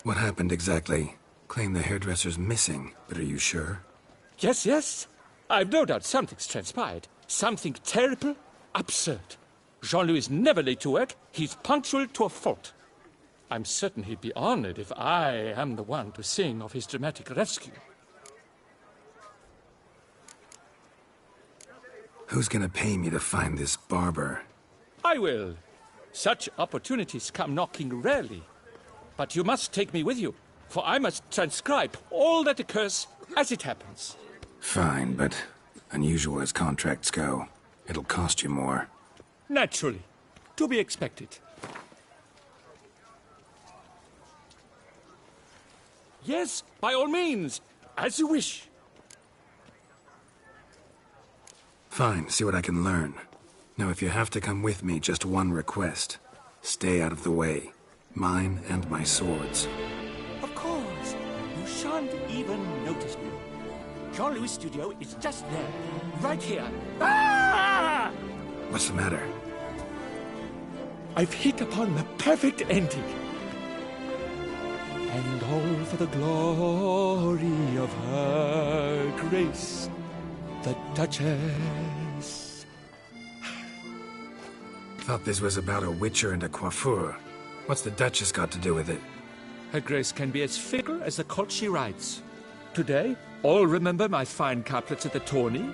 What happened exactly? Claim the hairdresser's missing, but are you sure? Yes, yes. I've no doubt something's transpired. Something terrible, absurd. Jean-Louis is never late to work. He's punctual to a fault. I'm certain he'd be honored if I am the one to sing of his dramatic rescue. Who's gonna pay me to find this barber? I will. Such opportunities come knocking rarely. But you must take me with you, for I must transcribe all that occurs as it happens. Fine, but unusual as contracts go, it'll cost you more. Naturally. To be expected. Yes, by all means. As you wish. Fine, see what I can learn. Now, if you have to come with me, just one request. Stay out of the way. Mine and my swords. Of course. You shan't even notice me. Jean-Louis' studio is just there. Right here. Ah! What's the matter? I've hit upon the perfect ending. And all for the glory of her grace, the Duchess. Thought this was about a witcher and a coiffeur. What's the Duchess got to do with it? Her grace can be as fickle as the colt she rides. Today, all remember my fine couplets at the tourney.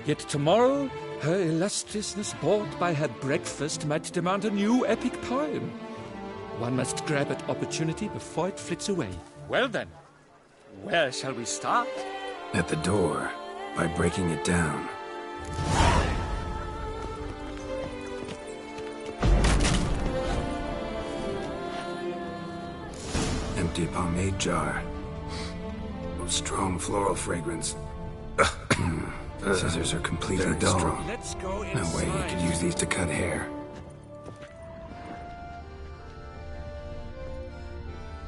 Yet tomorrow, her illustriousness bought by her breakfast might demand a new epic poem. One must grab at opportunity before it flits away. Well then, where shall we start? At the door, by breaking it down. Empty pomade jar. Strong floral fragrance. Scissors are completely dull. Let's go No way you could use these to cut hair.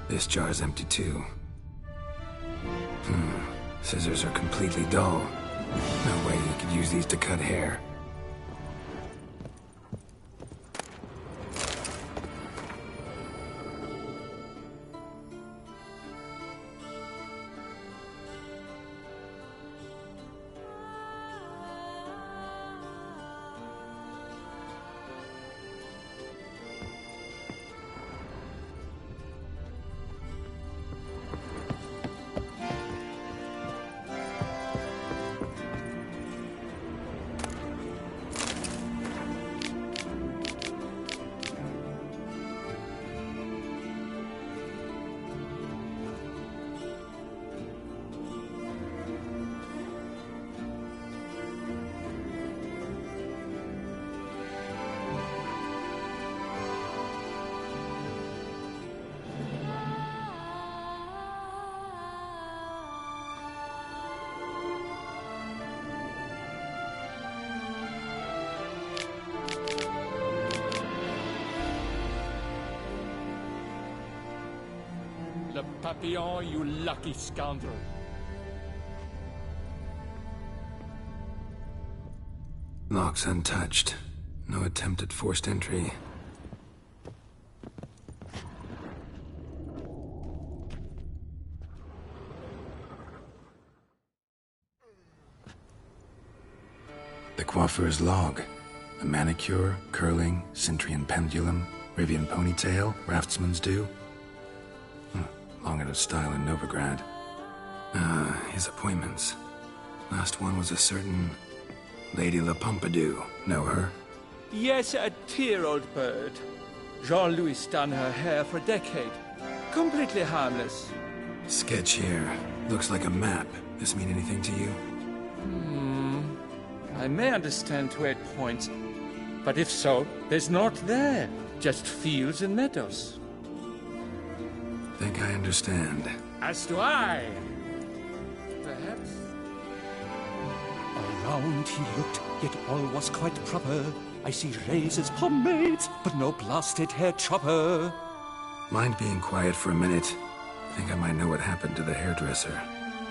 This jar's empty too. Scissors are completely dull. No way you could use these to cut hair. Le Papillon, you lucky scoundrel. Locks untouched. No attempt at forced entry. The coiffeur's log. A manicure, curling, Centrian pendulum, Rivian ponytail, raftsman's due. Long out of style in Novigrad. His appointments. Last one was a certain Lady La Pompadour. Know her? Yes, a dear old bird. Jean-Louis done her hair for a decade. Completely harmless. Sketch here. Looks like a map. This mean anything to you? I may understand where it points, but if so, there's naught there. Just fields and meadows. Think I understand. As do I. Perhaps. Around he looked, yet all was quite proper. I see razors, pomades, but no blasted hair chopper. Mind being quiet for a minute? Think I might know what happened to the hairdresser.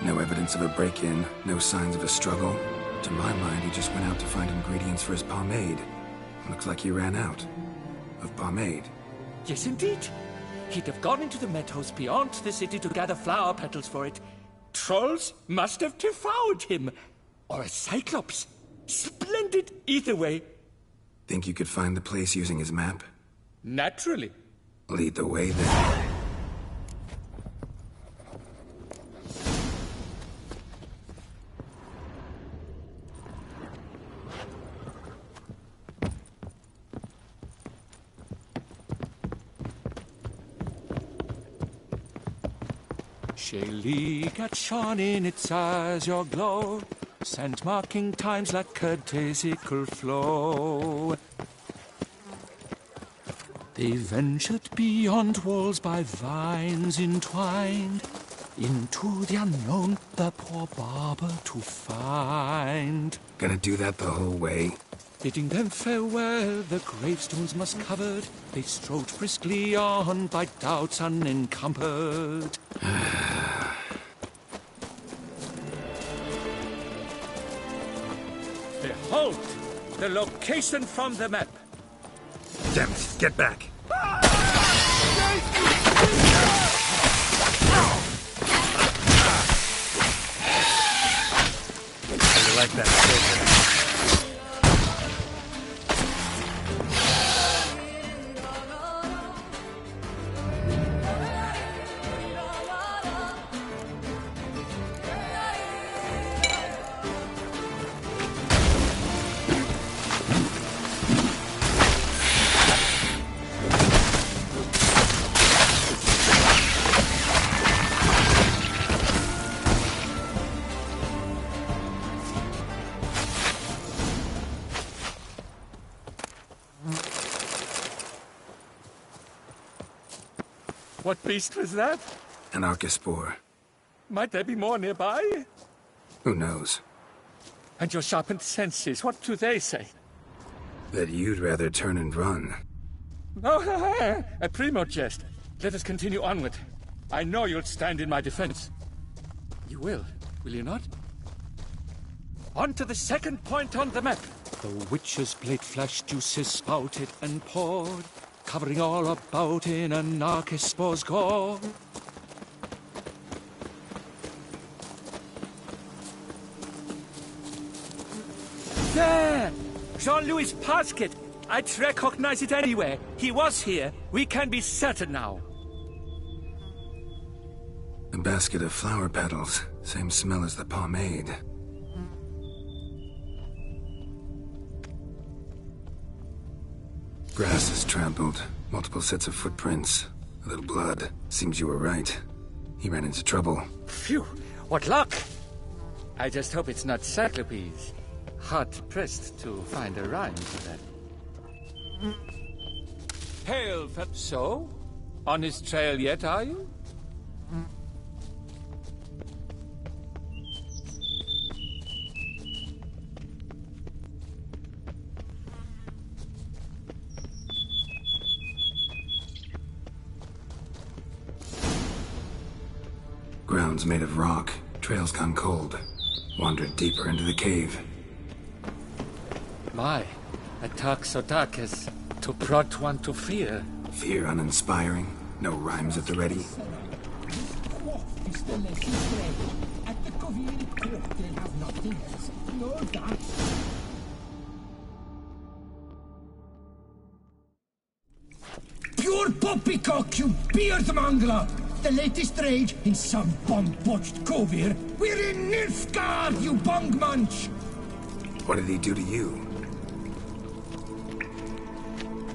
No evidence of a break-in, no signs of a struggle. To my mind, he just went out to find ingredients for his pomade. Looks like he ran out of pomade. Yes, indeed. He'd have gone into the meadows beyond the city to gather flower petals for it. Trolls must have devoured him. Or a cyclops. Splendid either way. Think you could find the place using his map? Naturally. Lead the way, then. Shaylee gat shone in its azure glow, sent marking times like courtesical flow. They ventured beyond walls by vines entwined, into the unknown the poor barber to find. Gonna do that the whole way? Bidding them farewell, the gravestones must covered, they strode briskly on by doubts unencumbered. Behold, the location from the map. Damn it, get back. I like that. What beast was that? An archospore. Might there be more nearby? Who knows? And your sharpened senses, what do they say? That you'd rather turn and run. Oh, a primo jest. Let us continue onward. I know you'll stand in my defense. You will you not? On to the second point on the map. The witch's blade flash juices spouted and poured, covering all about in an archospore's gore. There! Jean-Louis' basket! I'd recognize it anywhere. He was here. We can be certain now. A basket of flower petals. Same smell as the pomade. Grass is trampled. Multiple sets of footprints. A little blood. Seems you were right. He ran into trouble. Phew! What luck! I just hope it's not Cyclopes. Hard-pressed to find a rhyme for that. Hail, so? On his trail yet, are you? Ground's made of rock. Trail's gone cold. Wandered deeper into the cave. My, a talk so dark as to prod one to fear. Fear uninspiring. No rhymes at the ready. Pure poppycock, you beard mangler! The latest rage in some bomb-botched cove here. We're in Nilfgaard, you bong munch! What did he do to you?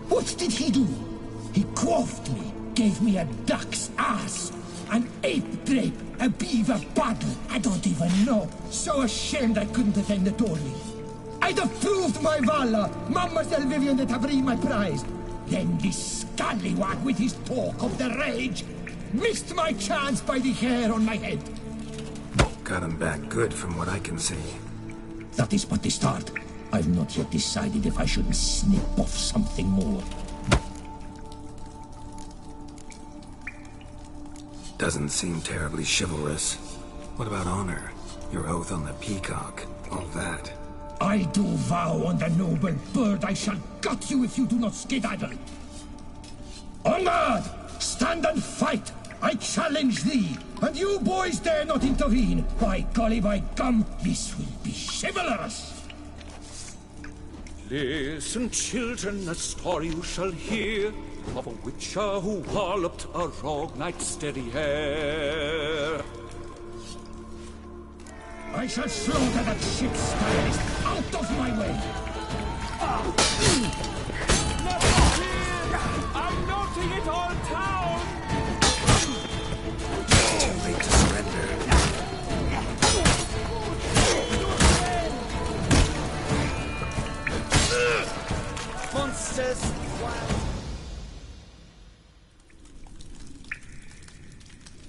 What did he do? He quaffed me, gave me a duck's ass, an ape drape, a beaver paddle, I don't even know. So ashamed I couldn't attend the tourney. I'd have proved my valor, Mademoiselle Vivian de Tabry my prize. Then this scallywag with his talk of the rage missed my chance by the hair on my head. Got him back good from what I can see. That is but the start. I've not yet decided if I shouldn't snip off something more. Doesn't seem terribly chivalrous. What about honor? Your oath on the peacock, all that. I do vow on the noble bird I shall gut you if you do not skedaddle. On guard! Stand and fight! I challenge thee, and you boys dare not intervene. By golly, by gum, this will be chivalrous. Listen, children, a story you shall hear of a witcher who walloped a rogue knight's derriere. I shall slaughter that ship's stylist out of my way. I'm noting it all down! Too late to surrender. Monsters!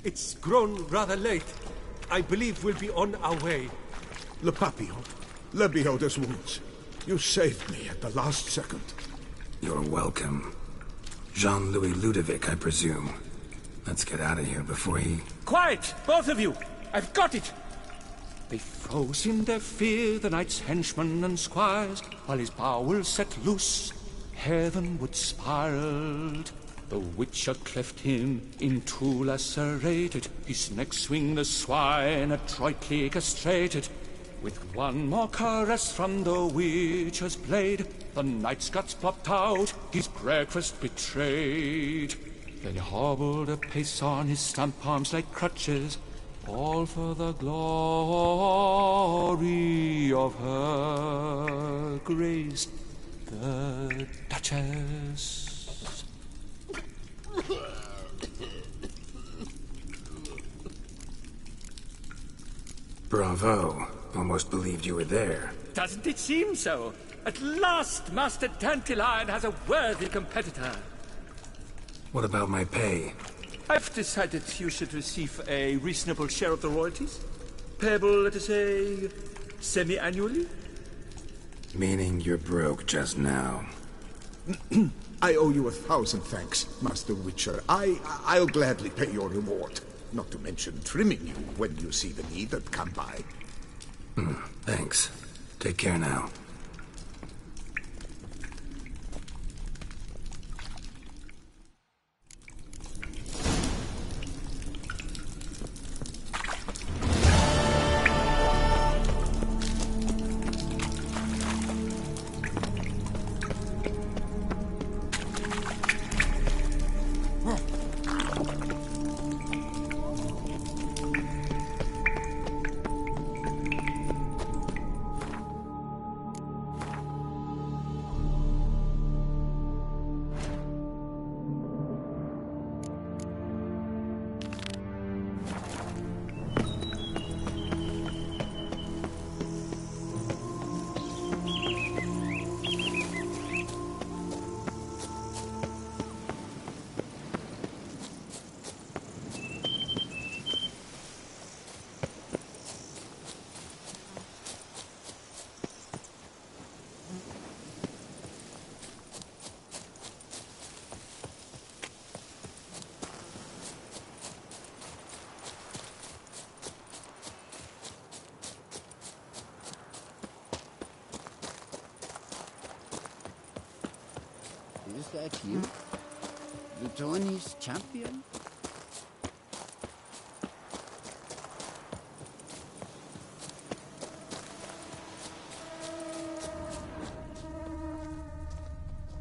It's grown rather late. I believe we'll be on our way. Le Papillon, le Beholder's wounds. You saved me at the last second. You're welcome. Jean-Louis Ludovic, I presume. Let's get out of here before he... Quiet, both of you! I've got it! They froze in their fear, the knight's henchmen and squires, while his bowels set loose, heavenward spiraled. The witcher cleft him in two lacerated, his neck swing the swine adroitly castrated. With one more caress from the witcher's blade, the knight's guts plopped out, his breakfast betrayed. Then he hobbled a pace on his stump arms like crutches, all for the glory of her grace, the Duchess. Bravo. Almost believed you were there. Doesn't it seem so? At last, Master Dandelion has a worthy competitor. What about my pay? I've decided you should receive a reasonable share of the royalties. Payable, let us say, semi-annually? Meaning you're broke just now. I owe you 1,000 thanks, Master Witcher. I'll gladly pay your reward. Not to mention trimming you when you see the need and come by. Thanks. Take care now. Is that you? The Tony's champion?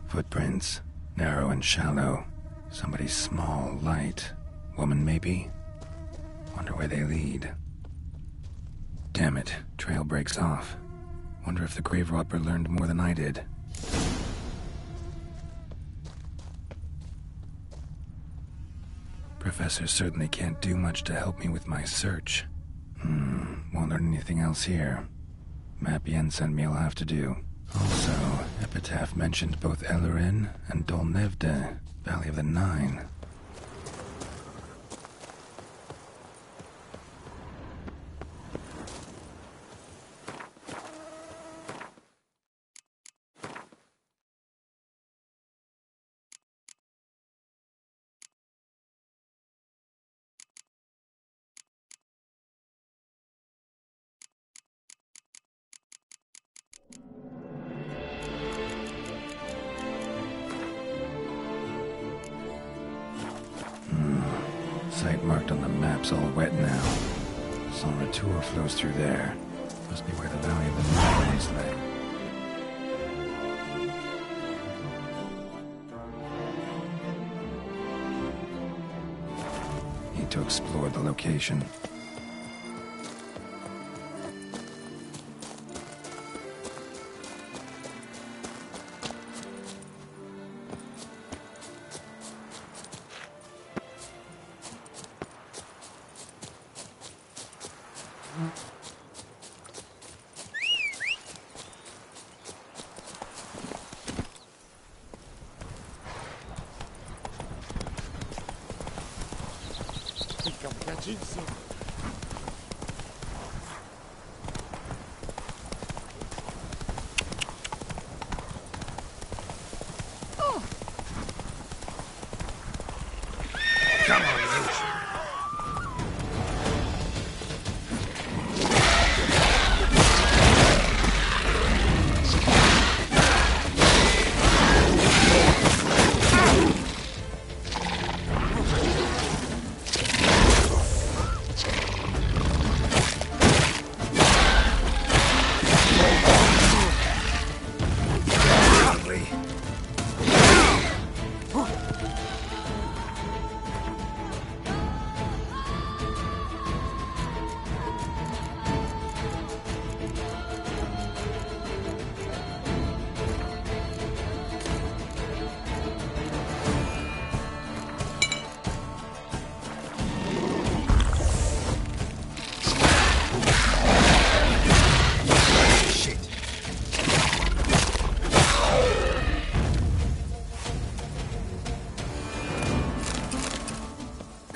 Footprints. Narrow and shallow. Somebody small, light. Woman, maybe? Wonder where they lead. Damn it. Trail breaks off. Wonder if the grave robber learned more than I did. Professor certainly can't do much to help me with my search. Won't learn anything else here. Map Yen sent me will have to do. Also, Epitaph mentioned both Ellerin and Dolnevde, Valley of the Nine. site marked on the map's all wet now. San Retour flows through there. Must be where the Valley of the Moon once lay. Need to explore the location. Come on, Roach.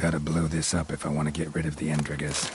Gotta blow this up if I want to get rid of the Endrigas.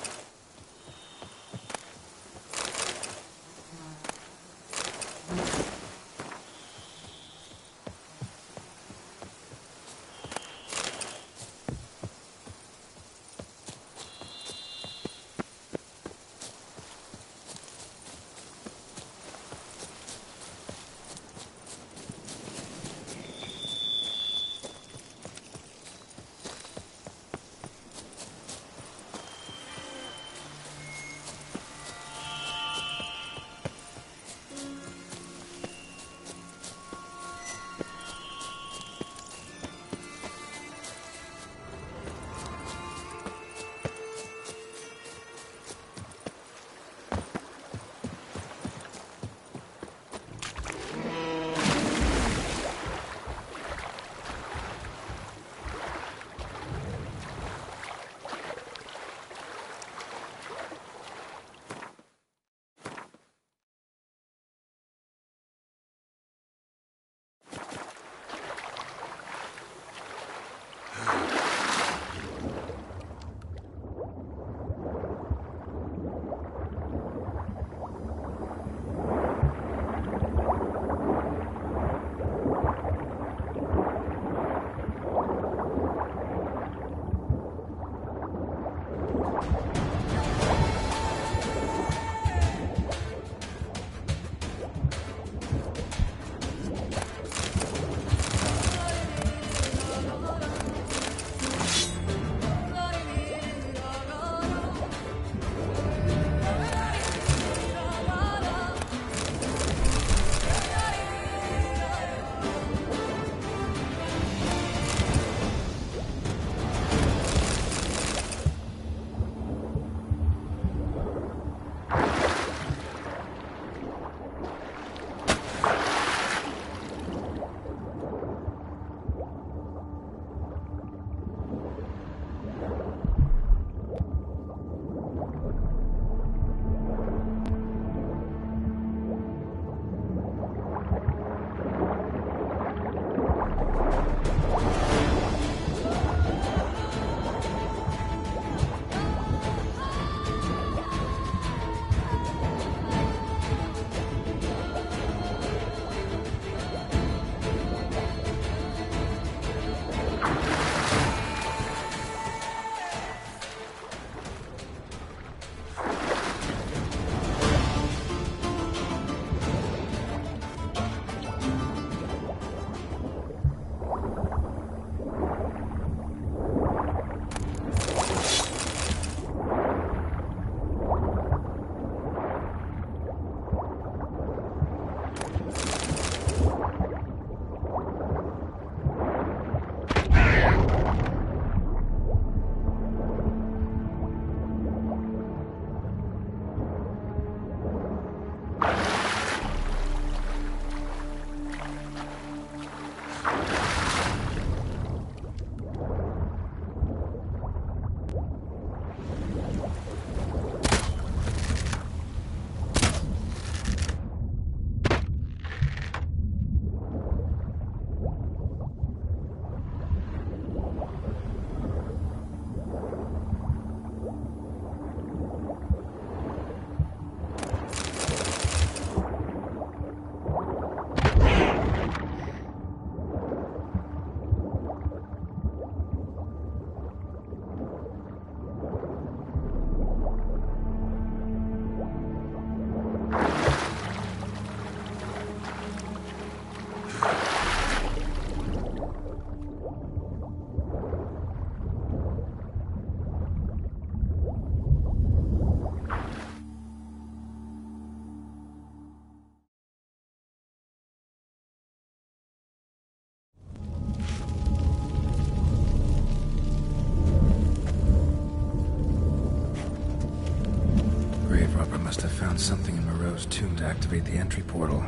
Must have found something in Moreau's tomb to activate the entry portal.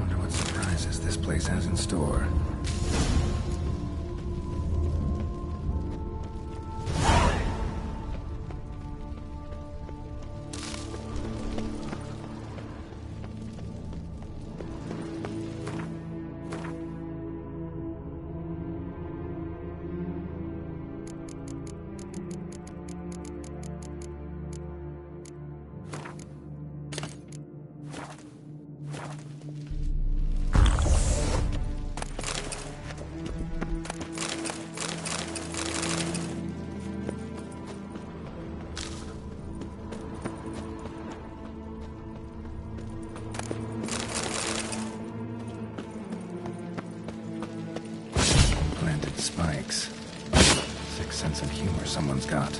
Wonder what surprises this place has in store. Spikes. Sick sense of humor someone's got.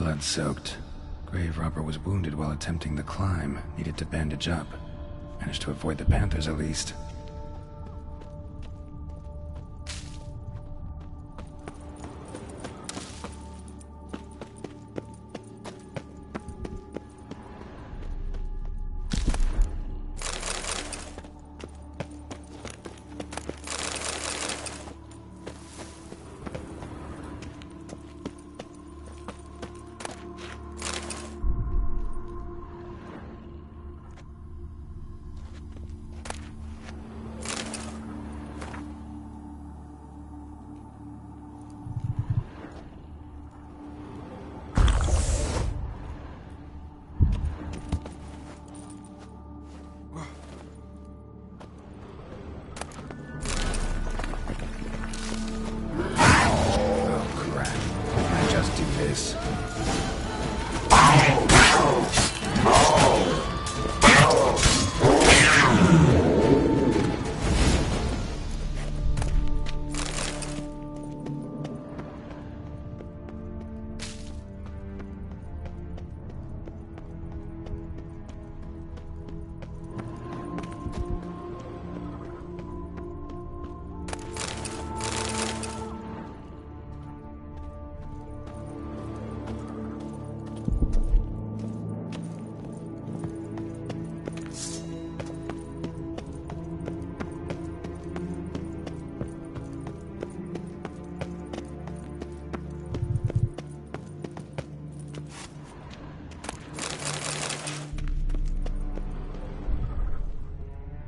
Blood-soaked. Grave robber was wounded while attempting the climb. Needed to bandage up. Managed to avoid the panthers at least.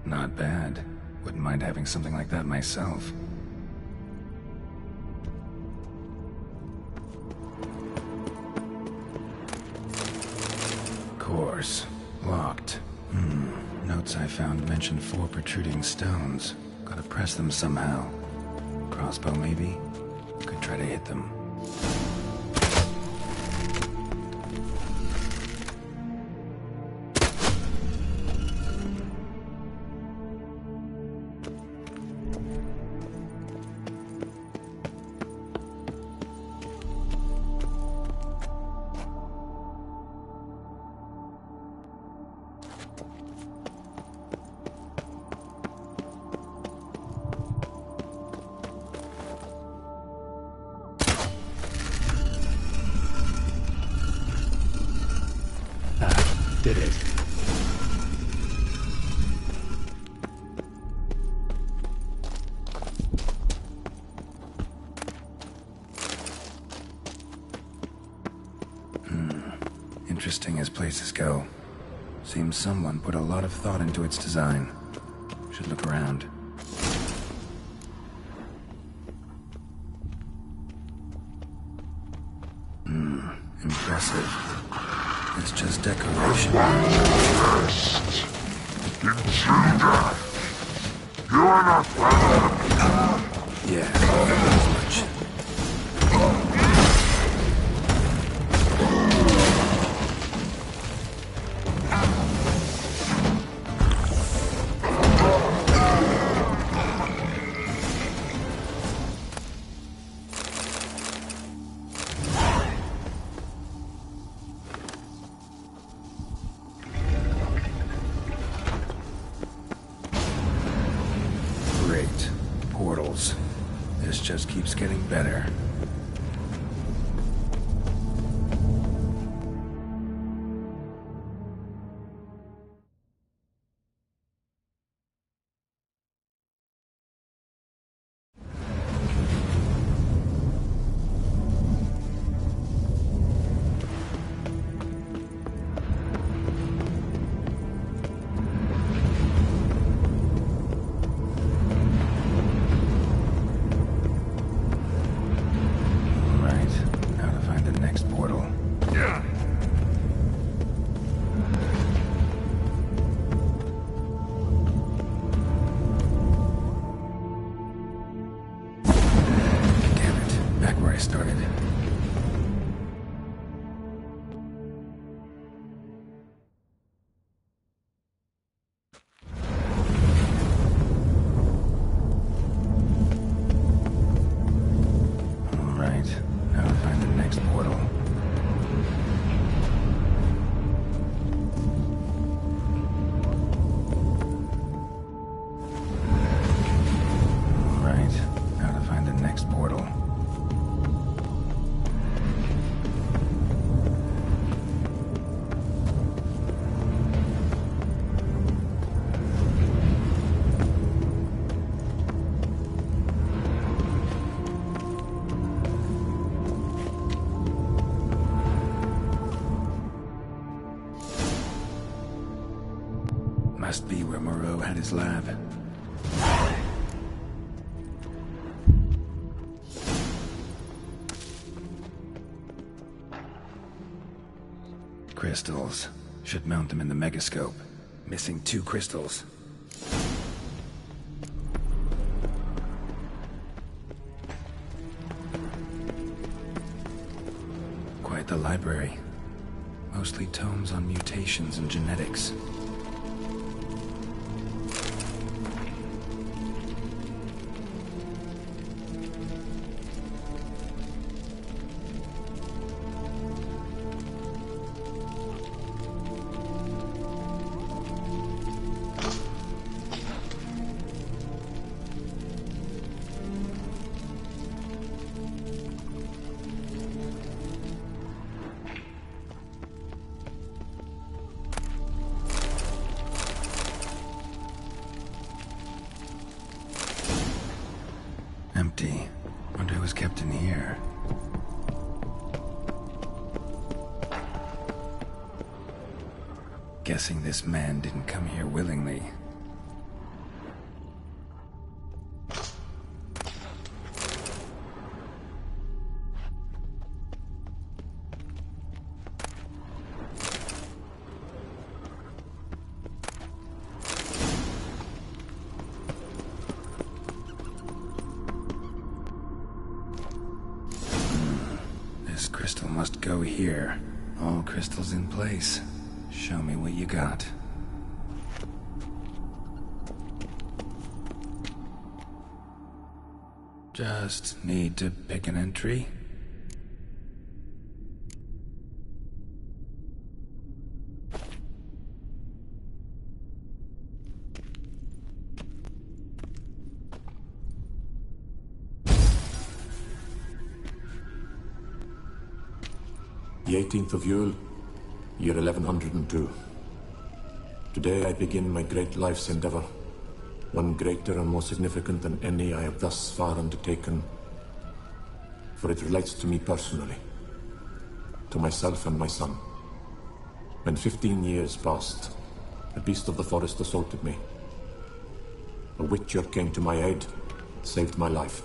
Not bad. Wouldn't mind having something like that myself. Course. Locked. Notes I found mentioned 4 protruding stones. Gotta press them somehow. Crossbow, maybe? Could try to hit them. Did it. Interesting as places go. Seems someone put a lot of thought into its design. Should look around. Impressive. It's just decoration. Intruder! You are not welcome! Yeah, as much. Portals. This just keeps getting better. Must be where Moreau had his lab. Crystals. Should mount them in the megascope. Missing 2 crystals. Quite the library. Mostly tomes on mutations and genetics. Empty. Wonder who was kept in here. Guessing this man didn't come here willingly. This crystal must go here. All crystals in place. Show me what you got. Just need to pick an entry. The 18th of Yule, year 1102. Today I begin my great life's endeavor, one greater and more significant than any I have thus far undertaken, for it relates to me personally, to myself and my son. When 15 years passed, a beast of the forest assaulted me. A witcher came to my aid, saved my life.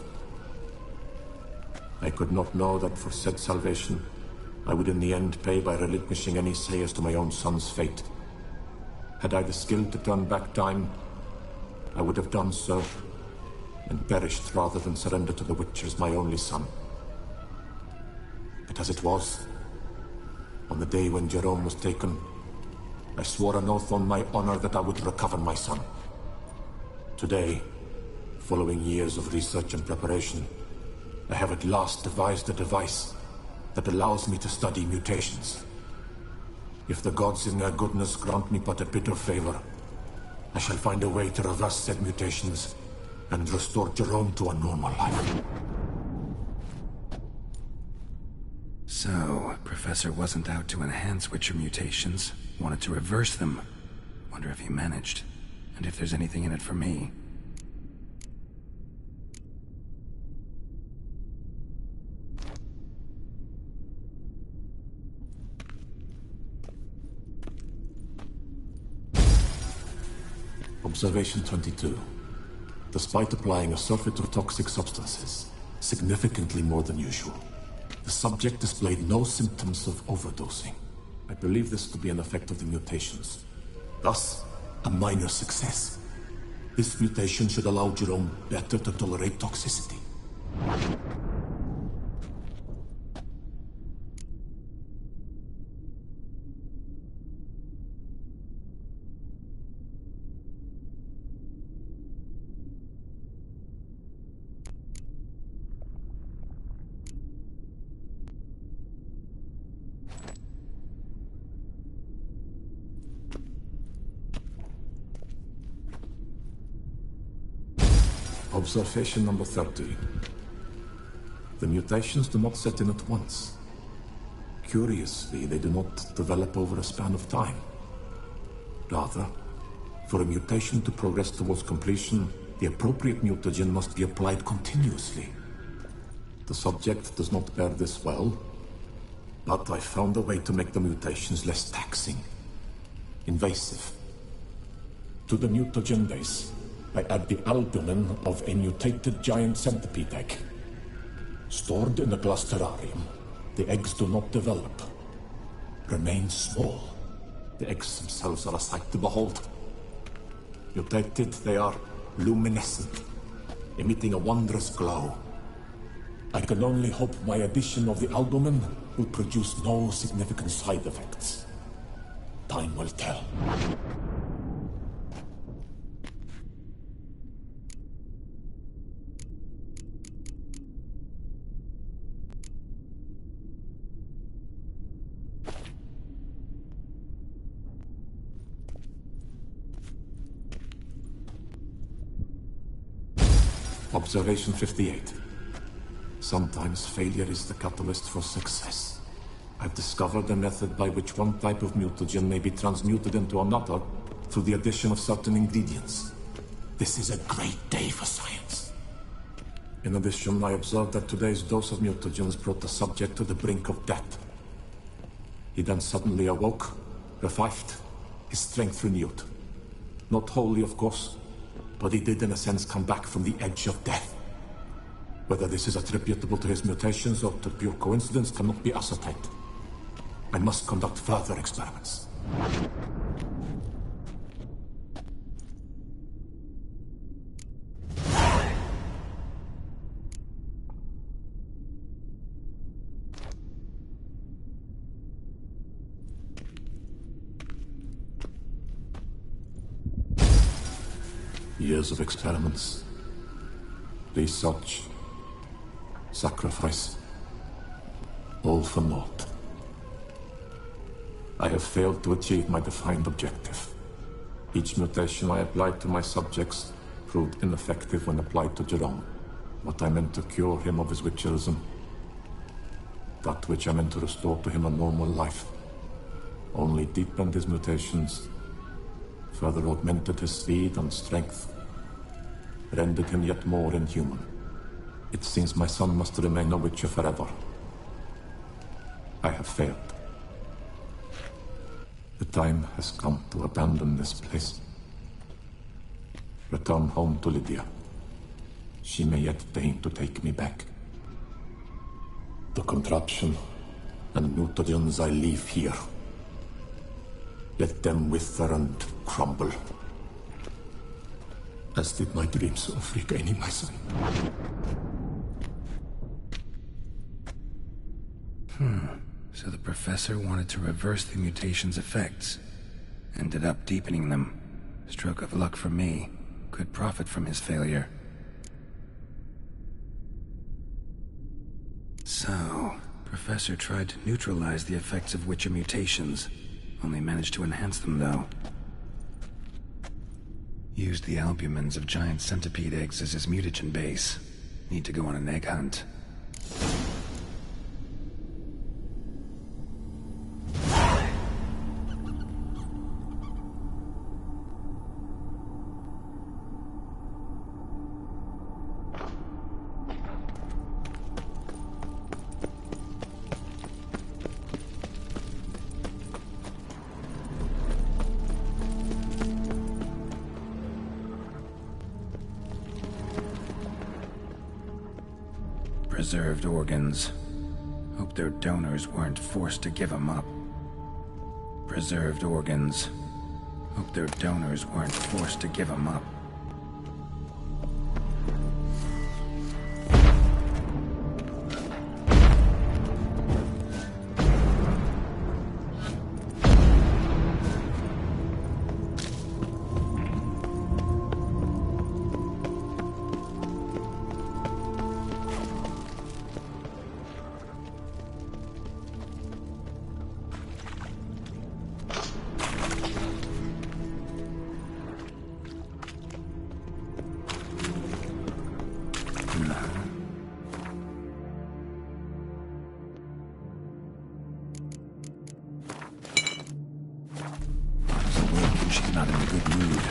I could not know that for said salvation, I would in the end pay by relinquishing any say as to my own son's fate. Had I the skill to turn back time, I would have done so, and perished rather than surrender to the Witchers my only son. But as it was, on the day when Jerome was taken, I swore an oath on my honor that I would recover my son. Today, following years of research and preparation, I have at last devised a device that allows me to study mutations. If the gods in their goodness grant me but a bit of favor, I shall find a way to reverse said mutations and restore Jerome to a normal life. So, Professor wasn't out to enhance Witcher mutations, wanted to reverse them. Wonder if he managed, and if there's anything in it for me. Observation 22. Despite applying a surfeit of toxic substances, significantly more than usual, the subject displayed no symptoms of overdosing. I believe this to be an effect of the mutations. Thus, a minor success. This mutation should allow Jerome better to tolerate toxicity. Observation number 30. The mutations do not set in at once. Curiously, they do not develop over a span of time. Rather, for a mutation to progress towards completion, the appropriate mutagen must be applied continuously. The subject does not bear this well, but I found a way to make the mutations less taxing, invasive. To the mutagen base, I add the albumin of a mutated giant centipede egg. Stored in a glass terrarium, the eggs do not develop. Remain small. The eggs themselves are a sight to behold. Mutated, they are luminescent, emitting a wondrous glow. I can only hope my addition of the albumin will produce no significant side effects. Time will tell. Observation 58. Sometimes failure is the catalyst for success. I've discovered a method by which one type of mutagen may be transmuted into another through the addition of certain ingredients. This is a great day for science. In addition, I observed that today's dose of mutagens brought the subject to the brink of death. He then suddenly awoke, revived, his strength renewed. Not wholly, of course, but he did in a sense come back from the edge of death. Whether this is attributable to his mutations or to pure coincidence cannot be ascertained. I must conduct further experiments. Years of experiments, research, sacrifice, all for naught. I have failed to achieve my defined objective. Each mutation I applied to my subjects proved ineffective when applied to Jerome. What I meant to cure him of his witcherism, that which I meant to restore to him a normal life, only deepened his mutations, further augmented his speed and strength, rendered him yet more inhuman. It seems my son must remain a witcher forever. I have failed. The time has come to abandon this place. Return home to Lydia. She may yet deign to take me back. The contraption and mutagens I leave here, let them wither and crumble, as did my dreams of regaining my son. So the professor wanted to reverse the mutation's effects. Ended up deepening them. Stroke of luck for me. Could profit from his failure. So, Professor tried to neutralize the effects of witcher mutations. Only managed to enhance them, though. Used the albumins of giant centipede eggs as his mutagen base. Need to go on an egg hunt. Preserved organs. Hope their donors weren't forced to give them up. Preserved organs. Hope their donors weren't forced to give them up. She's not in a good mood.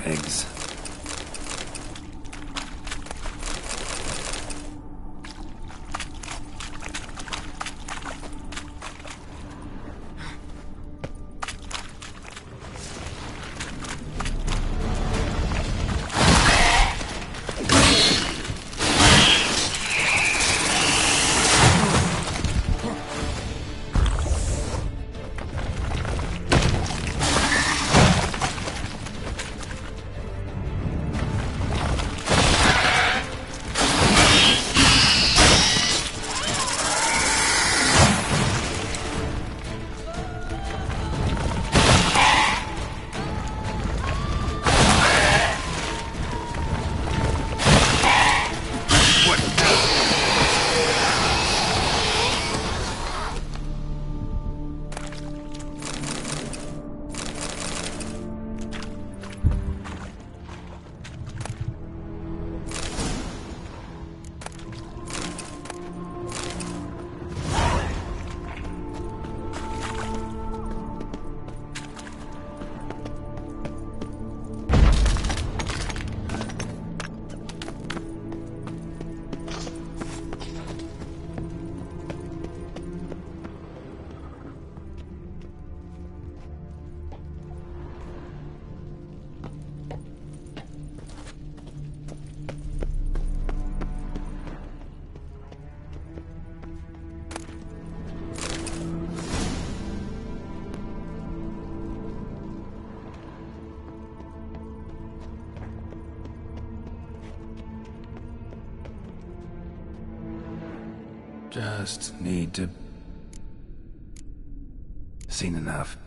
eggs. Just need to... Seen enough.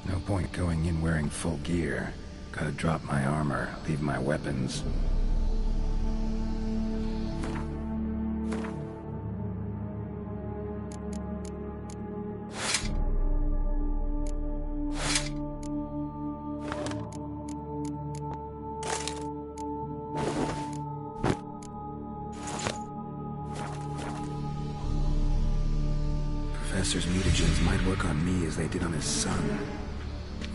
No point going in wearing full gear. Gotta drop my armor, leave my weapons. Professor's mutagens might work on me as they did on his son.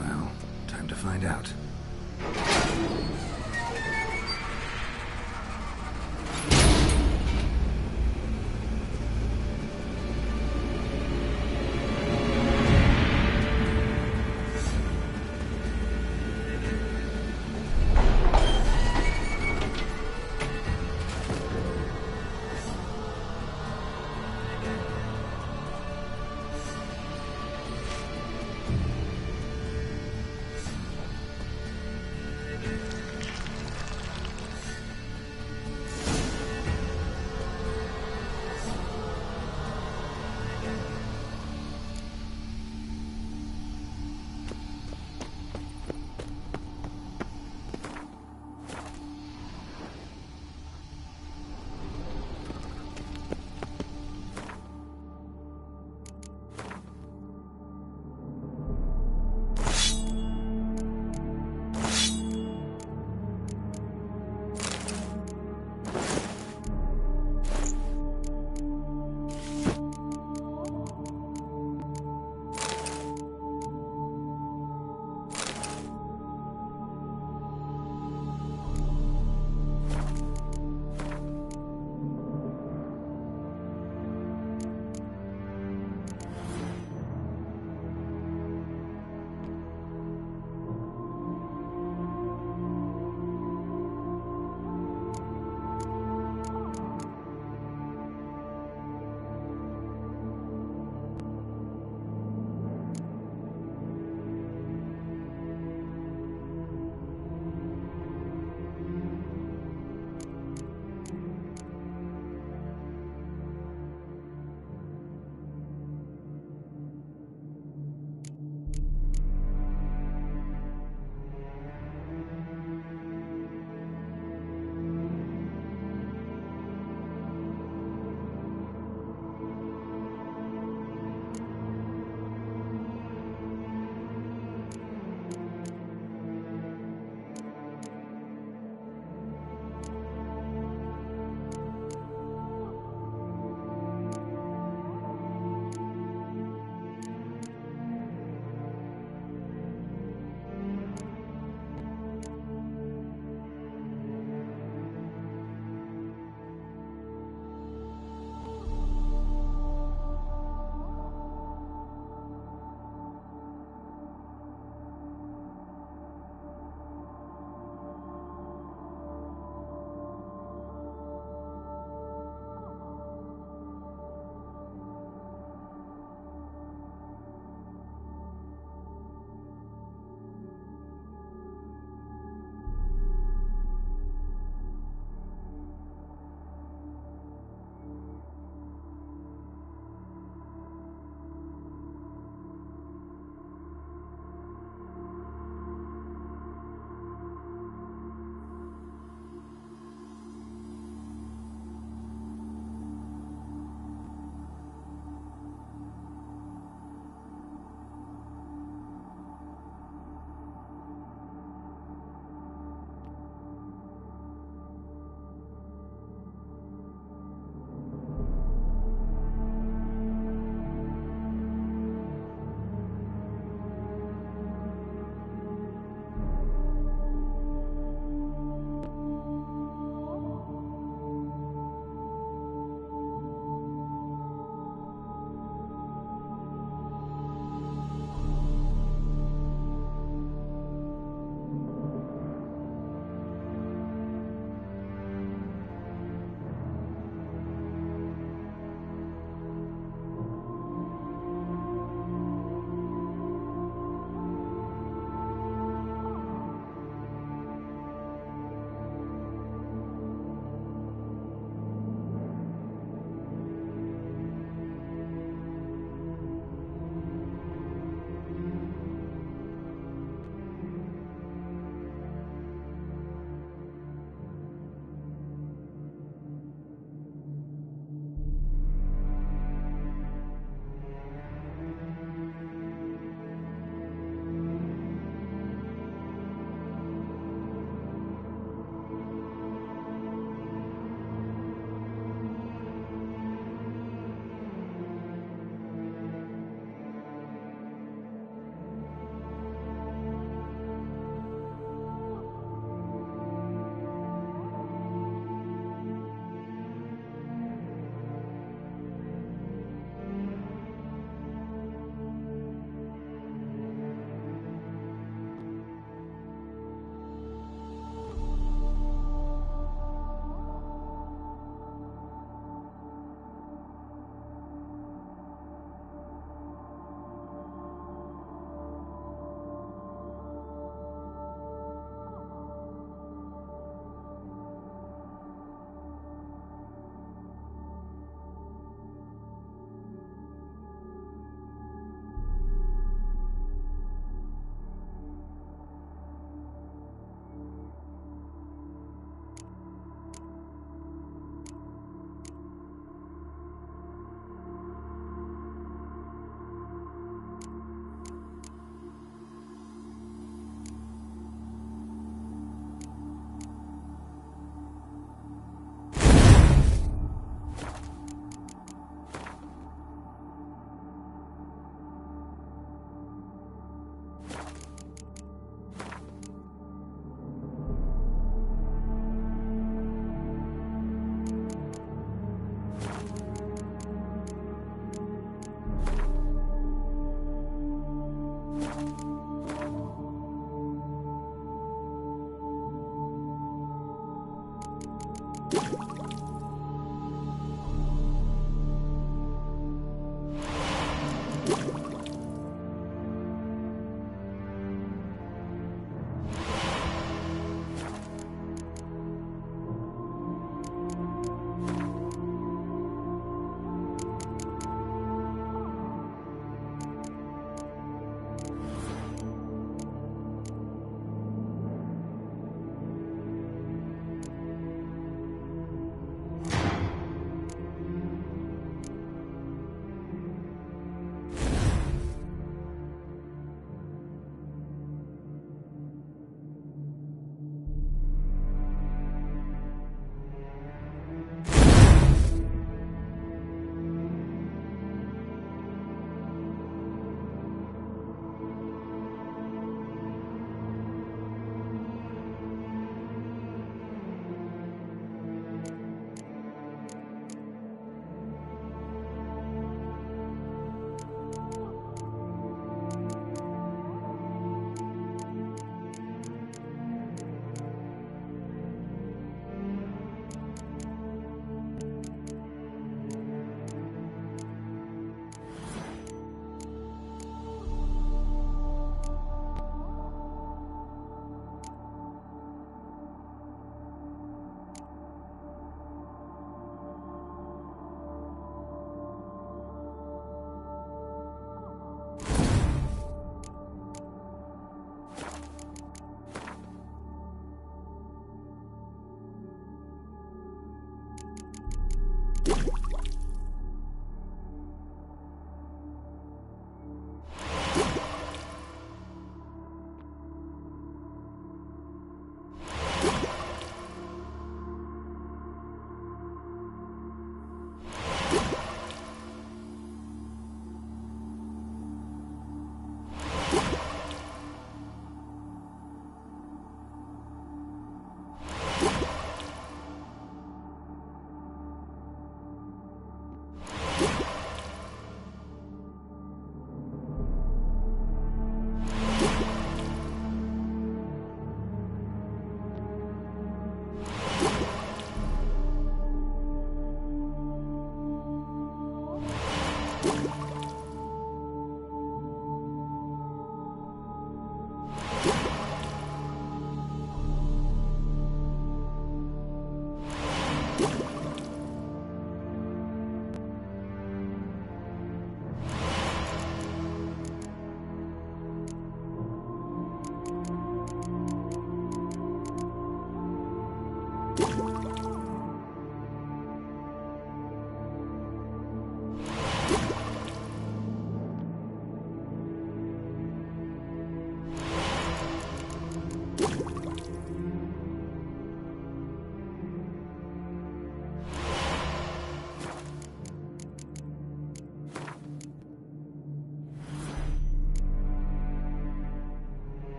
Well, time to find out.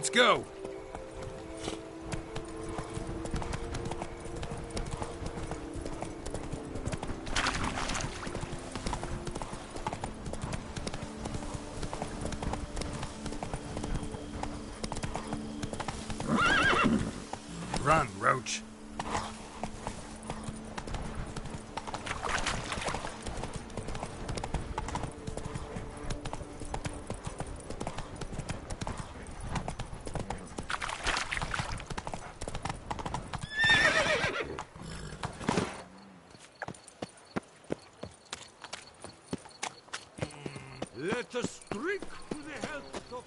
Let's go. Run, Roach. Let us drink to the health of...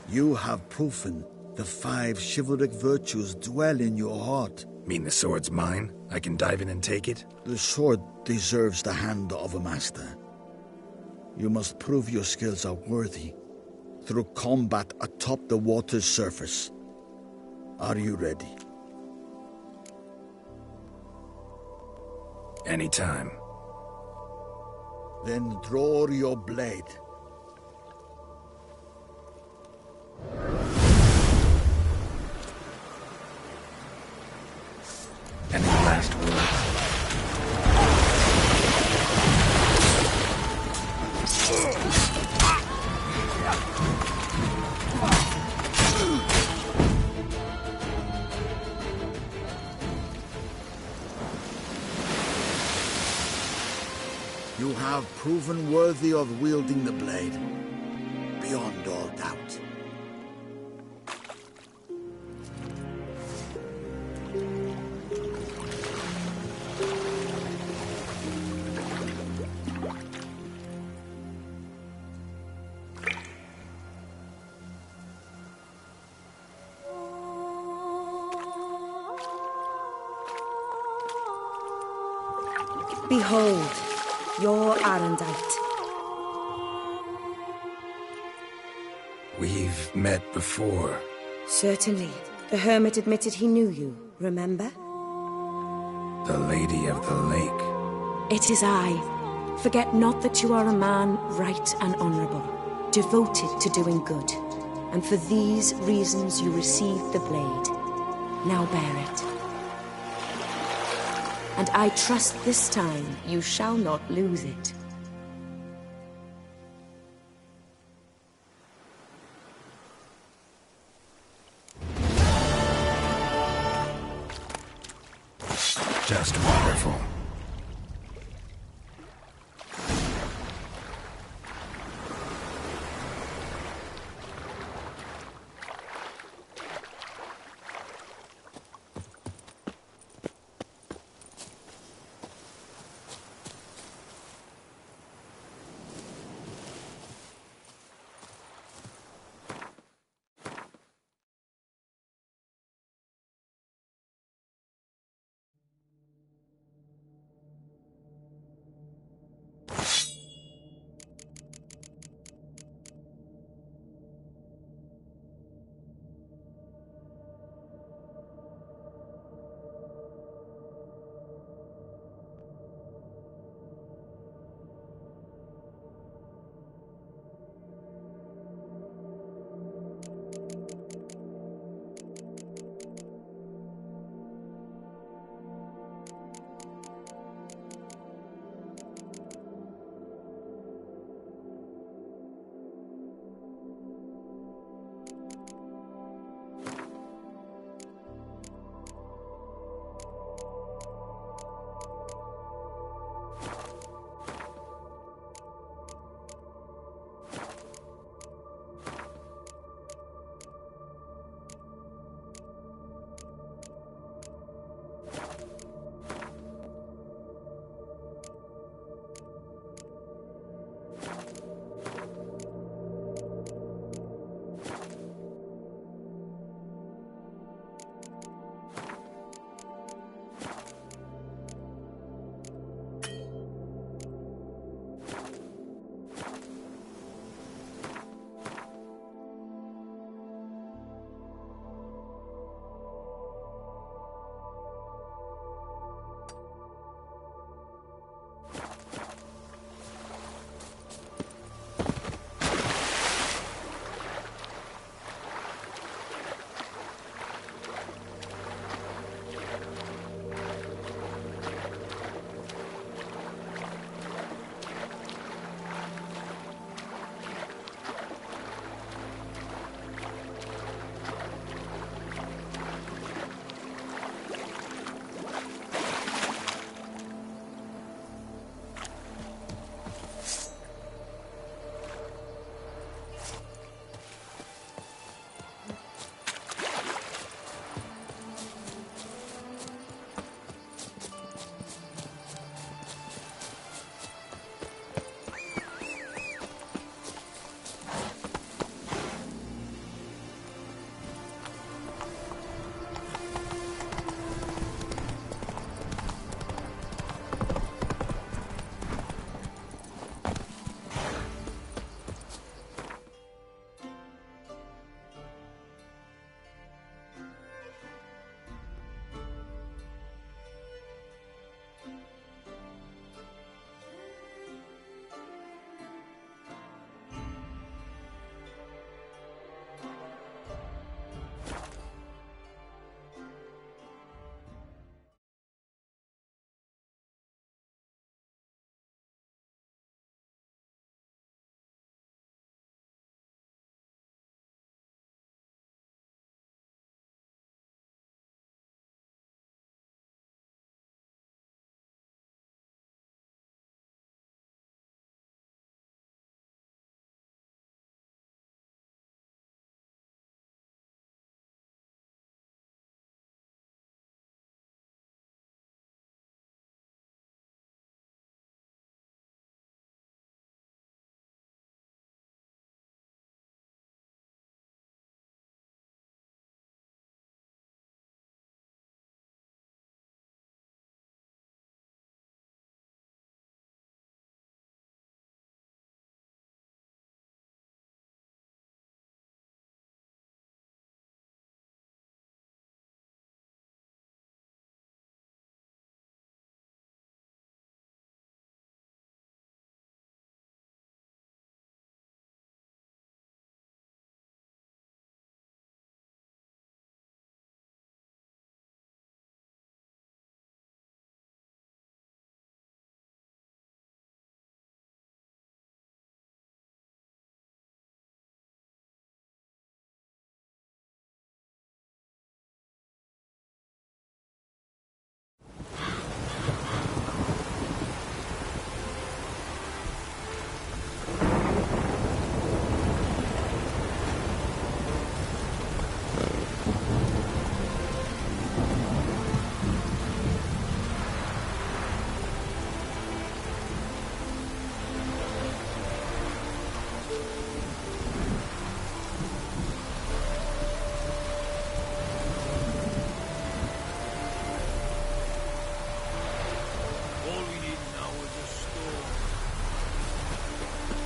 You have proven the 5 chivalric virtues dwell in your heart. Mean the sword's mine? I can dive in and take it? The sword deserves the hand of a master. You must prove your skills are worthy through combat atop the water's surface. Are you ready? Anytime. Then draw your blade. Any last words? You have proven worthy of wielding the blade, beyond all doubt. Behold, your Arendite. We've met before. Certainly. The hermit admitted he knew you, remember? The Lady of the Lake. It is I. Forget not that you are a man right and honorable, devoted to doing good. And for these reasons you received the blade. Now bear it. And I trust this time you shall not lose it. Just wonderful.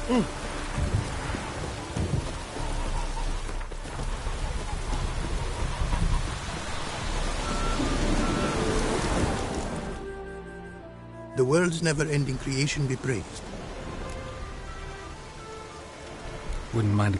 The world's never-ending creation be praised. Wouldn't mind.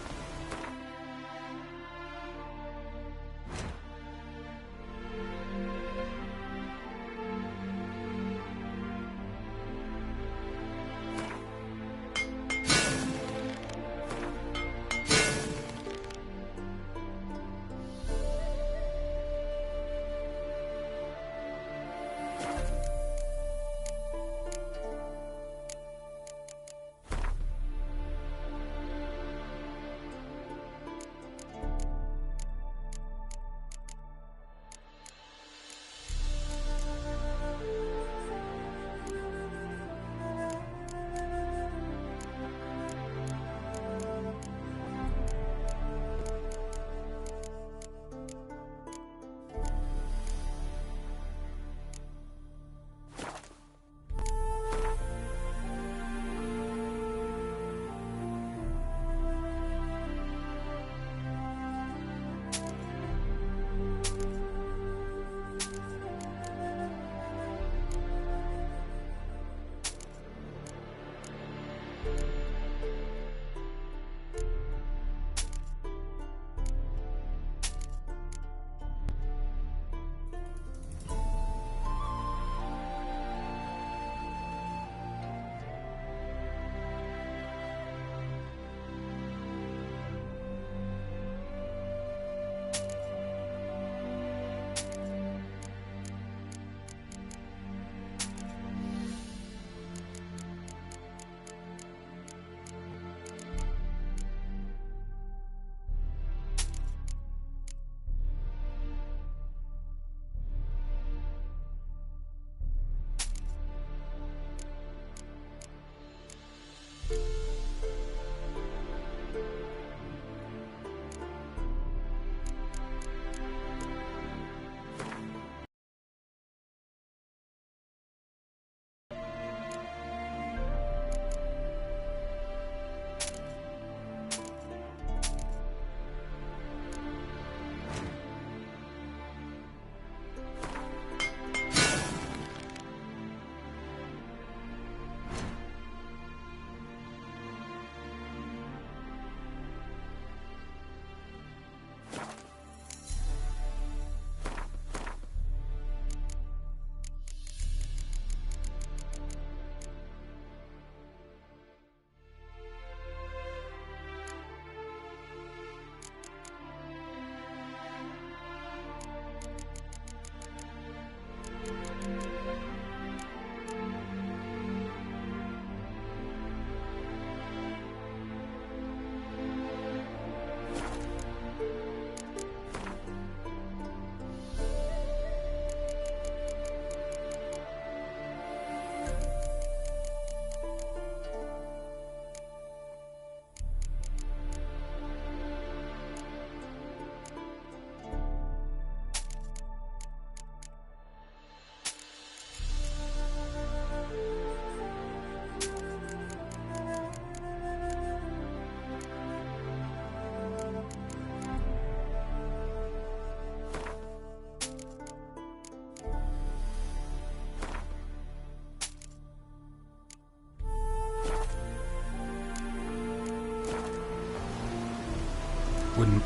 Wouldn't...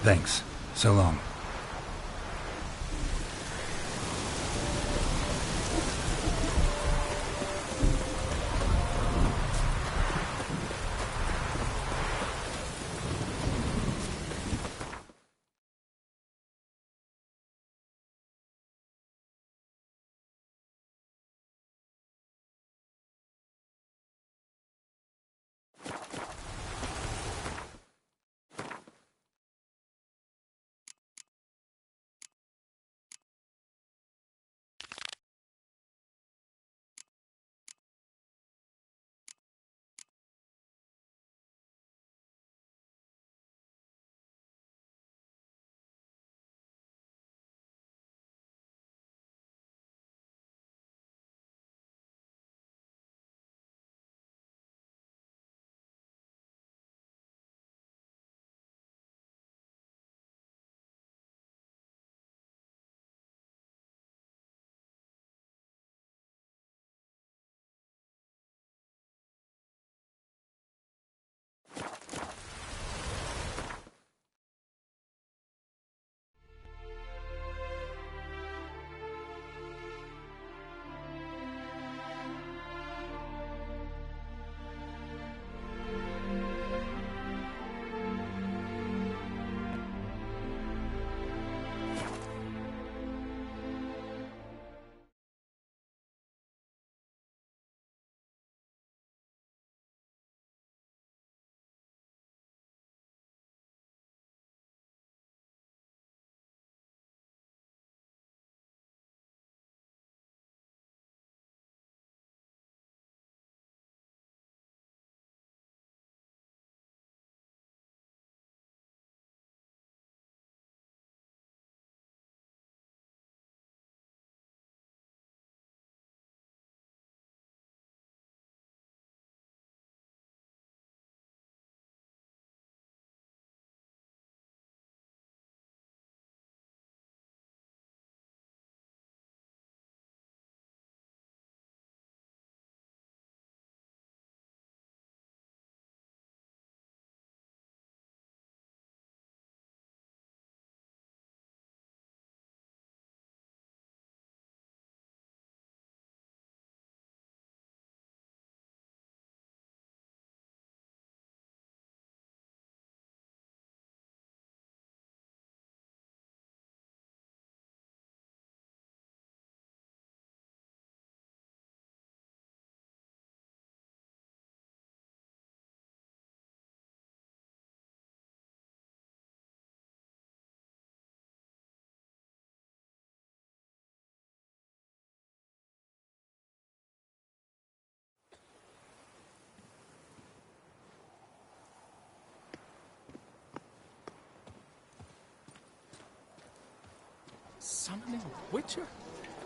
Thanks. So long. Witcher?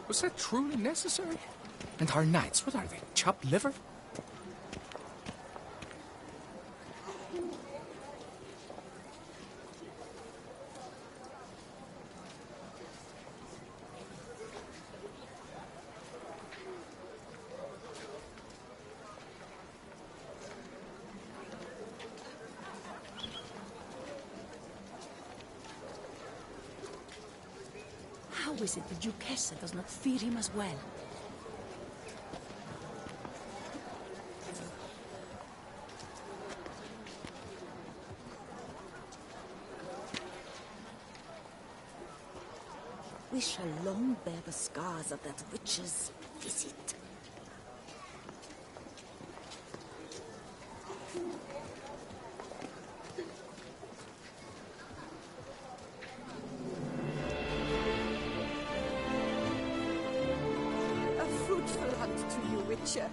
Was that truly necessary? And our knights, what are they, chopped liver? How is it the Duchessa does not fear him as well? We shall long bear the scars of that witch's visit. A fruitful hunt to you, Witcher.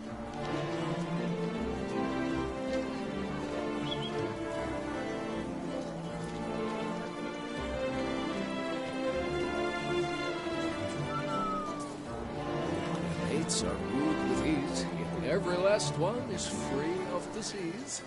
Mates are good with ease, yet every last one is free of disease.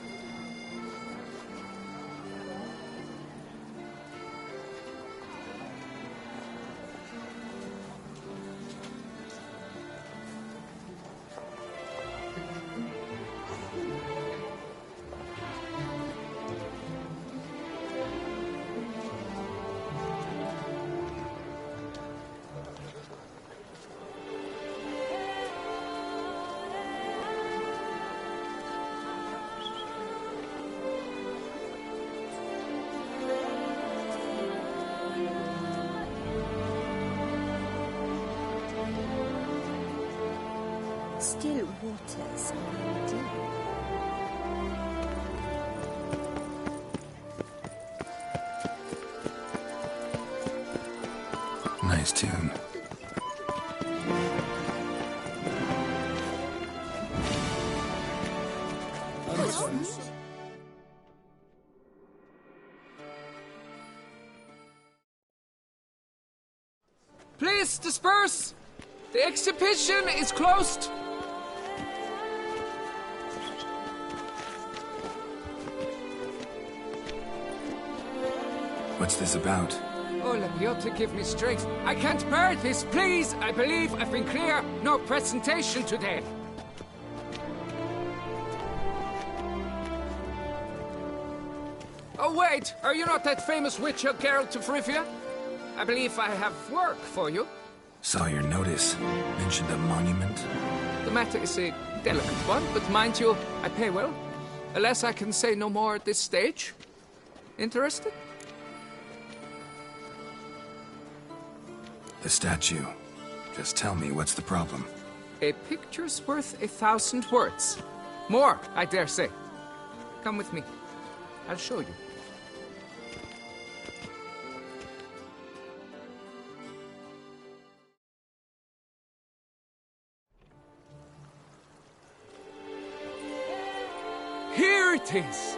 Still waters are deep. Nice tune. Please disperse! The exhibition is closed! What's this about? Oh, Lepiota, give me strength. I can't bear this, please! I believe I've been clear. No presentation today. Oh, wait! Are you not that famous witcher, Geralt of Rivia? I believe I have work for you. Saw your notice. Mentioned a monument. The matter is a delicate one, but mind you, I pay well. Alas, I can say no more at this stage. Interested? The statue. Just tell me what's the problem. A picture's worth 1,000 words. More, I dare say. Come with me. I'll show you. Here it is!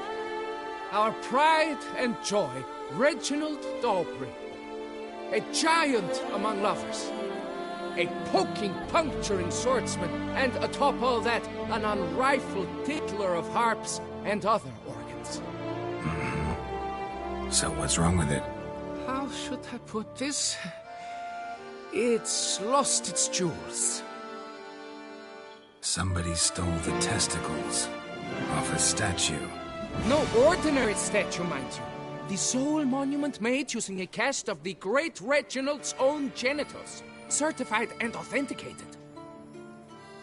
Our pride and joy, Reginald Daubrey. A giant among lovers. A poking, puncturing swordsman, and atop all that, an unrifled tickler of harps and other organs. So what's wrong with it? How should I put this? It's lost its jewels. Somebody stole the testicles off a statue. No ordinary statue, mind you. The sole monument made using a cast of the great Reginald's own genitals, certified and authenticated.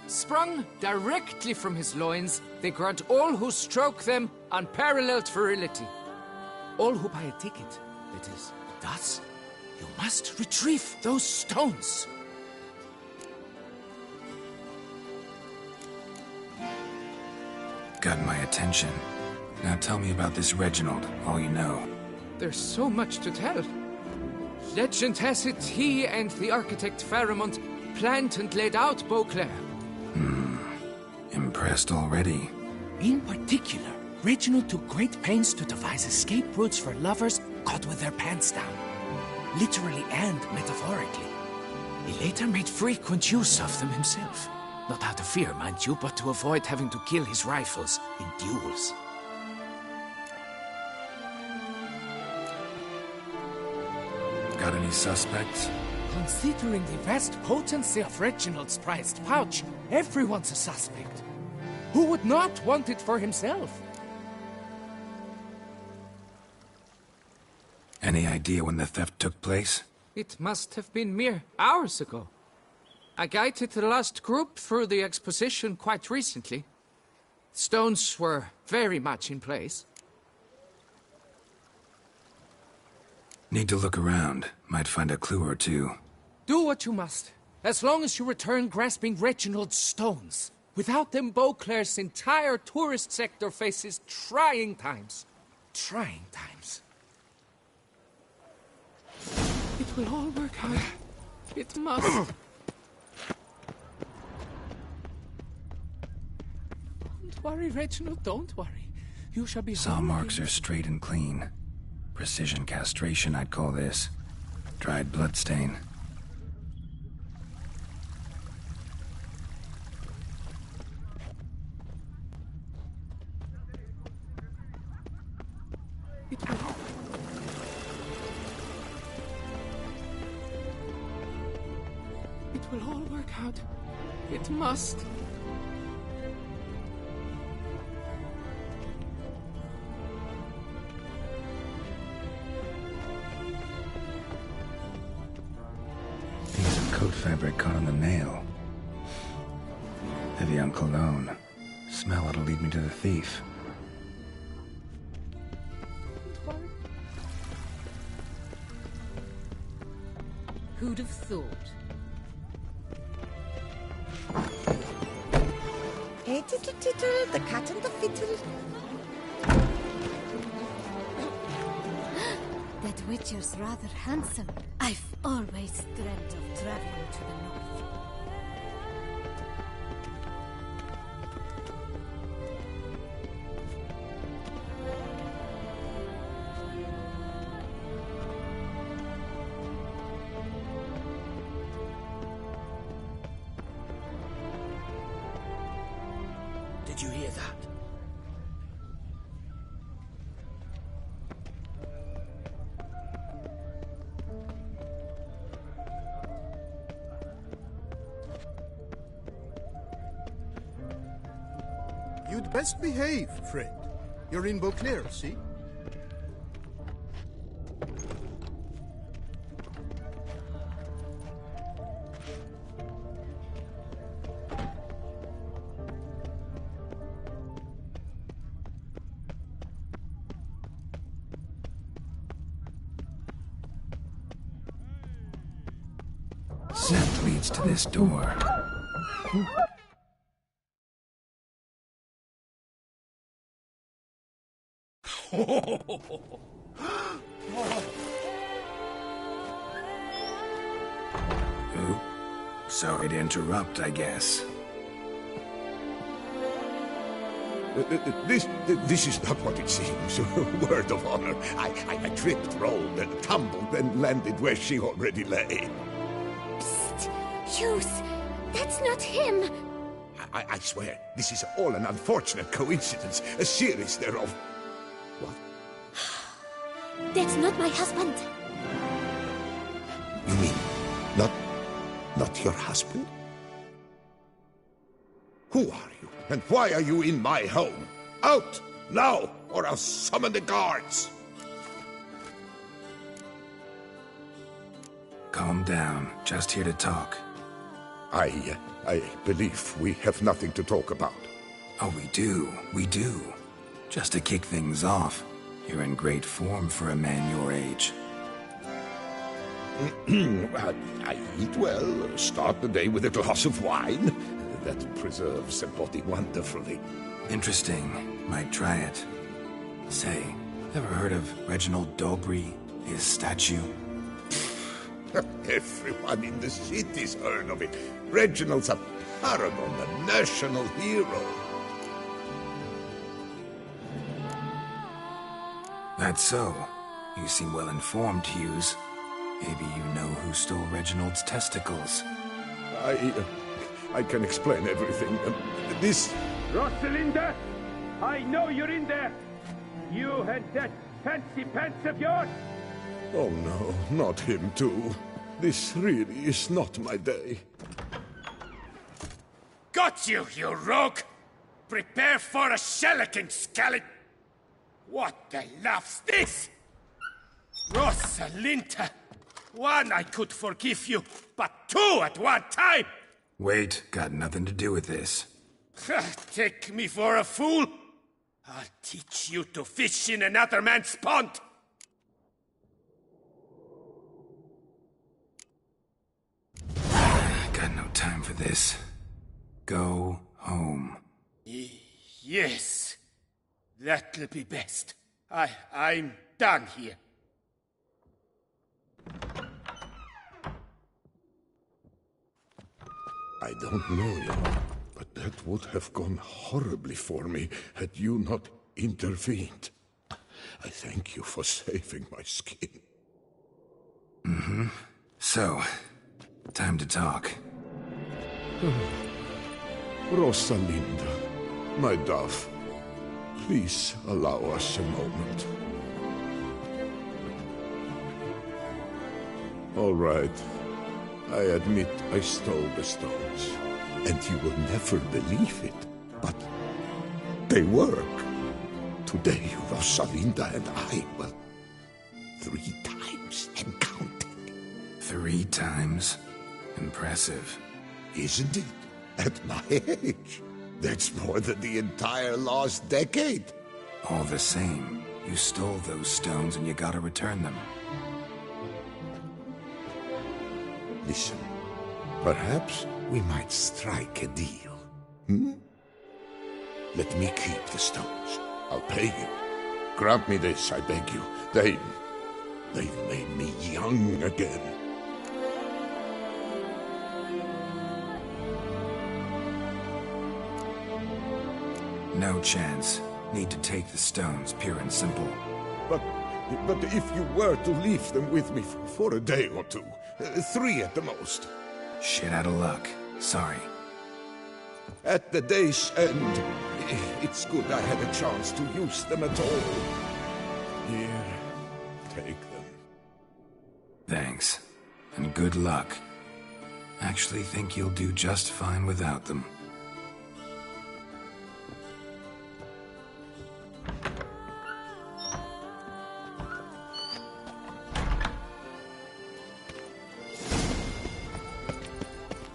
Sprung directly from his loins, they grant all who stroke them unparalleled virility. All who buy a ticket, that is. Thus, you must retrieve those stones. Got my attention. Now tell me about this Reginald, all you know. There's so much to tell. Legend has it he and the architect Faramond planned and laid out Beauclair. Impressed already. In particular, Reginald took great pains to devise escape routes for lovers caught with their pants down. Literally and metaphorically. He later made frequent use of them himself. Not out of fear, mind you, but to avoid having to kill his rifles in duels. Got any suspects? Considering the vast potency of Reginald's prized pouch, everyone's a suspect. Who would not want it for himself? Any idea when the theft took place? It must have been mere hours ago. I guided the last group through the exposition quite recently. Stones were very much in place. Need to look around. Might find a clue or two. Do what you must, as long as you return grasping Reginald's stones. Without them, Beauclair's entire tourist sector faces trying times. Trying times. It will all work out. It must. Don't worry, Reginald, don't worry. You shall be Saw home marks again. are straight and clean. Precision castration, I'd call this. Dried bloodstain. It will all work out. It must. Piece of coat fabric caught on the nail. Heavy on cologne. Smell it'll lead me to the thief. Who'd have thought? Hey, tittle, tittle, the cat and the fiddle. That Witcher's rather handsome. I've always dreamt of traveling to the north. Did you hear that? You'd best behave, friend. You're in Beauclair, see? Scent leads to this door. Ooh. Sorry to interrupt, I guess. This is not what it seems. Word of honor. I tripped, rolled, and tumbled, and landed where she already lay. Psst! Hughes! That's not him! I swear, this is all an unfortunate coincidence, a series thereof. What? That's not my husband! You mean, not your husband? Who are you, and why are you in my home? Out, now, or I'll summon the guards! Calm down. Just here to talk. I believe we have nothing to talk about. Oh, we do. We do. Just to kick things off, you're in great form for a man your age. I eat well, start the day with a glass of wine. That preserves the body wonderfully. Interesting. Might try it. Say, ever heard of Reginald Dobry, his statue? Everyone in the city's heard of it. Reginald's a paragon, a national hero. That's so. You seem well informed, Hughes. Maybe you know who stole Reginald's testicles. I can explain everything. This... Rosalinda! I know you're in there! You and that fancy pants of yours! Oh no, not him too. This really is not my day. Got you, you rogue! Prepare for a shellacking, scallop! What the laugh's this? Rosalinda! One, I could forgive you, but two at one time! Wait, got nothing to do with this. Take me for a fool? I'll teach you to fish in another man's pond! Got no time for this. Go home. Yes. That'll be best. I'm done here. I don't know you, but that would have gone horribly for me had you not intervened. I thank you for saving my skin. Mm-hmm. So, time to talk. Rosalinda, my dove, please allow us a moment. All right. I admit I stole the stones, and you will never believe it, but they work. Today, Rosalinda and I, well, 3 times and counting. 3 times? Impressive. Isn't it? At my age. That's more than the entire last decade. All the same, you stole those stones and you gotta return them. Listen, perhaps we might strike a deal. Hmm? Let me keep the stones. I'll pay you. Grant me this, I beg you. They've made me young again. No chance. Need to take the stones, pure and simple. But if you were to leave them with me for a day or 2, 3 at the most. Shit out of luck. Sorry. At the day's end, it's good I had a chance to use them at all. Here, take them. Thanks. And good luck. Actually think you'll do just fine without them.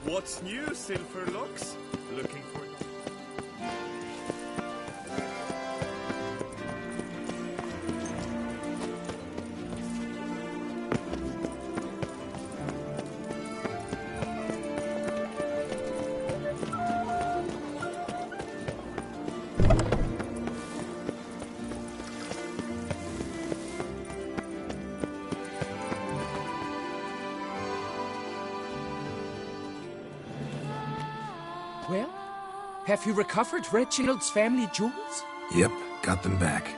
What's new, Silverlocks? Looking for... Well, have you recovered Reginald's family jewels? Yep, got them back.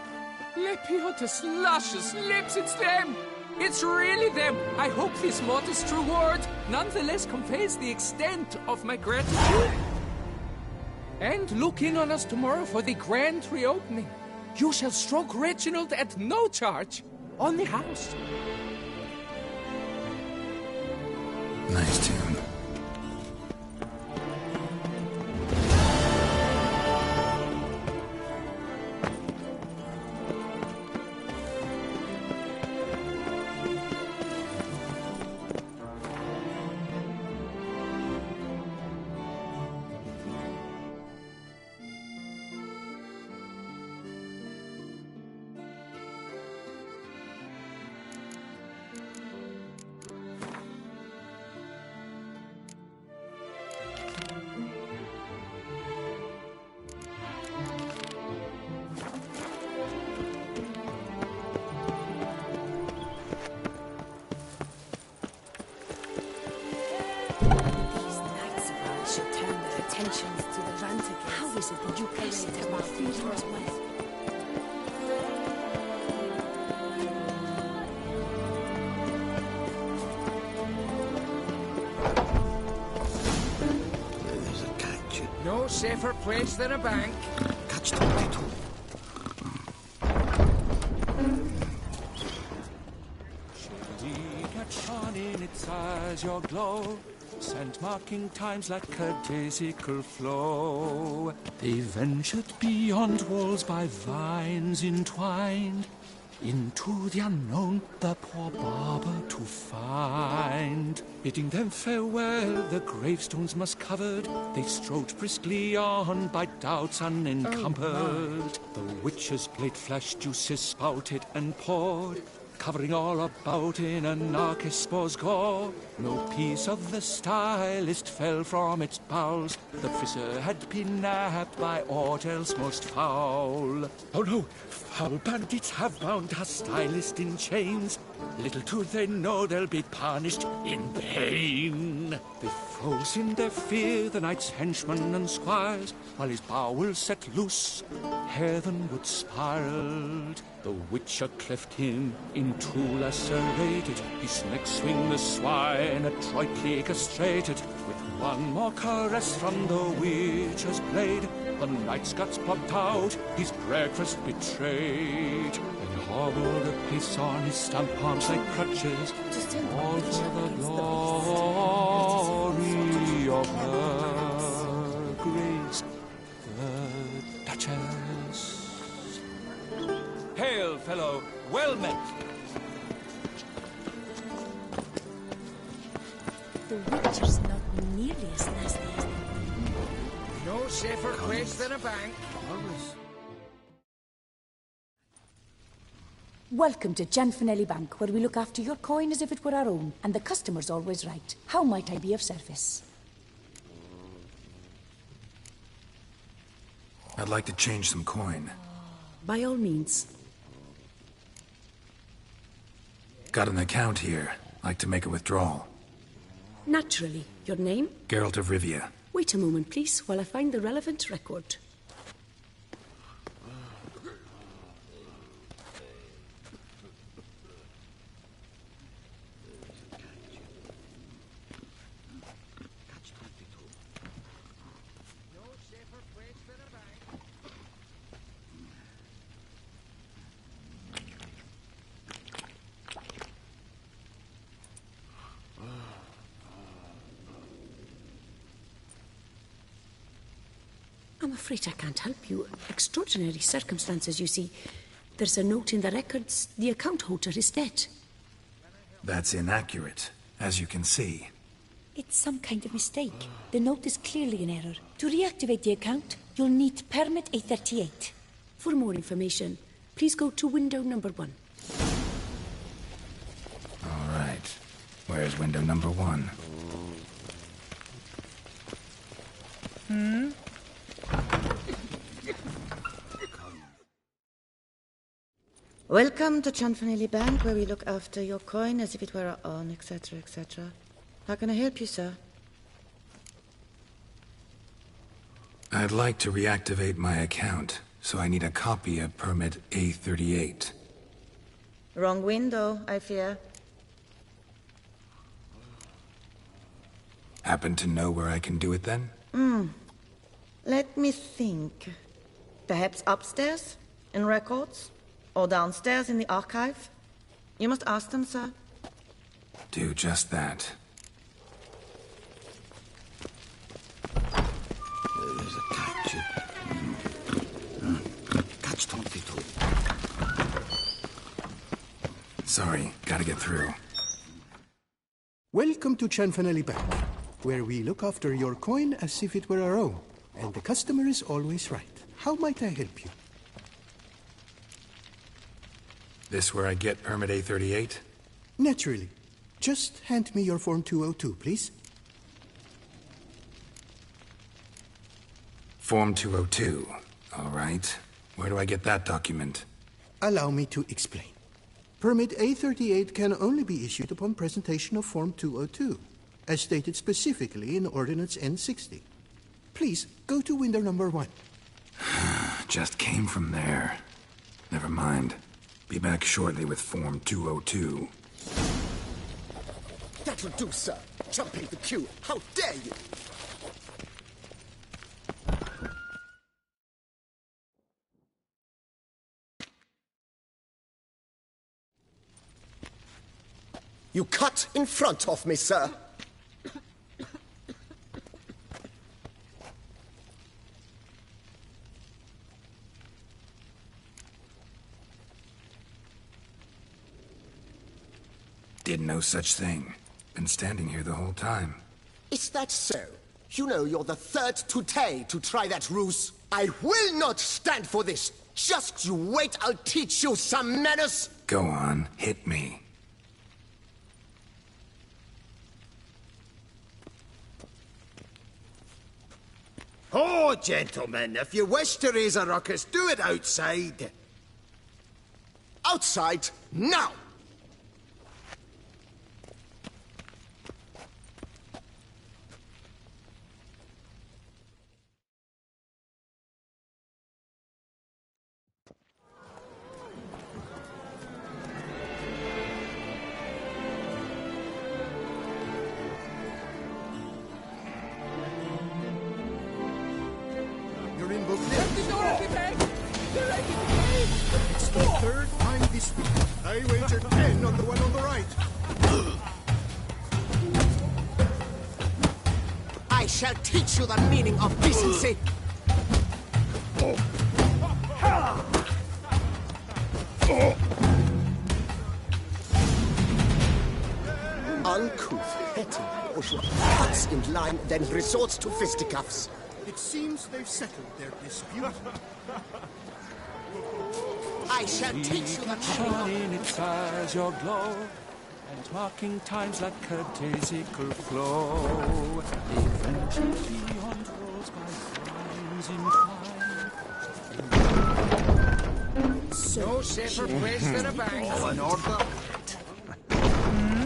Lepiotus luscious lips, it's them! It's really them! I hope this modest reward nonetheless conveys the extent of my gratitude. And look in on us tomorrow for the grand reopening. You shall stroke Reginald at no charge. On the house. Nice tune. safer place than a bank. Catch 22. That shone in its eyes your glow, scent marking times like a daisical flow. They ventured beyond walls by vines entwined, into the unknown the poor barber to find. Bidding them farewell, the gravestones musk covered, they strode briskly on by doubts unencumbered. The witch's blade flashed, juices spouted and poured, covering all about in a narcissus gore. No piece of the stylist fell from its bowels. The frisser had been nabbed by aught else most foul. Oh no, foul bandits have bound our stylist in chains. Little do they know they'll be punished in pain. They froze in their fear the knight's henchmen and squires, while his bowels set loose, heavenward spiraled. The witcher cleft him in two lacerated, his neck swing the swine adroitly castrated. With one more caress from the witcher's blade, the knight's guts plucked out, his breakfast betrayed. Then hobbled apace on his stump arms like crutches, all for the glory of her grace, the Duchess. Hail, fellow, well met. The witcher's not nearly as nasty as they No safer place than a bank. Welcome to Gianfinelli Bank, where we look after your coin as if it were our own, and the customer's always right. How might I be of service? I'd like to change some coin. By all means. Got an account here. Like to make a withdrawal. Naturally. Your name? Geralt of Rivia. Wait a moment, please, while I find the relevant record. I'm afraid I can't help you. Extraordinary circumstances, you see. There's a note in the records. The account holder is dead. That's inaccurate, as you can see. It's some kind of mistake. The note is clearly in error. To reactivate the account, you'll need permit A38. For more information, please go to window number 1. All right. Where's window number 1? Welcome to Gianfinelli Bank, where we look after your coin as if it were our own, etc., etc. How can I help you, sir? I'd like to reactivate my account, so I need a copy of permit A38. Wrong window, I fear. Happen to know where I can do it then? Let me think. Perhaps upstairs, in records? Or downstairs in the archive? You must ask them, sir. Do just that. There's a catch. Catch 22. Sorry, gotta get through. Welcome to Gianfinelli Bank, where we look after your coin as if it were our own, and the customer is always right. How might I help you? This where I get permit A38? Naturally. Just hand me your Form 202, please. Form 202. All right. Where do I get that document? Allow me to explain. Permit A38 can only be issued upon presentation of Form 202, as stated specifically in Ordinance N60. Please, go to window number 1. Just came from there. Never mind. Be back shortly with Form 202. That'll do, sir. Jumping the queue. How dare you? You cut in front of me, sir. Did no such thing. Been standing here the whole time. Is that so? You know you're the third today to try that ruse. I will not stand for this. Just you wait, I'll teach you some manners. Go on, hit me. Oh, gentlemen, if you wish to raise a ruckus, do it outside. Outside, now! You're in Beauclair. It's the third time this week. I wagered 10 on the one on the right. I shall teach you the meaning of decency. Uncouth, petty bullshit. Cuts in line, then resorts to fisticuffs. It seems they've settled their dispute. I shall teach you the Shine in its eyes your glow, and marking times like a daisical flow. Eventually unfolds by signs in time. No safer place than a bank. All in order.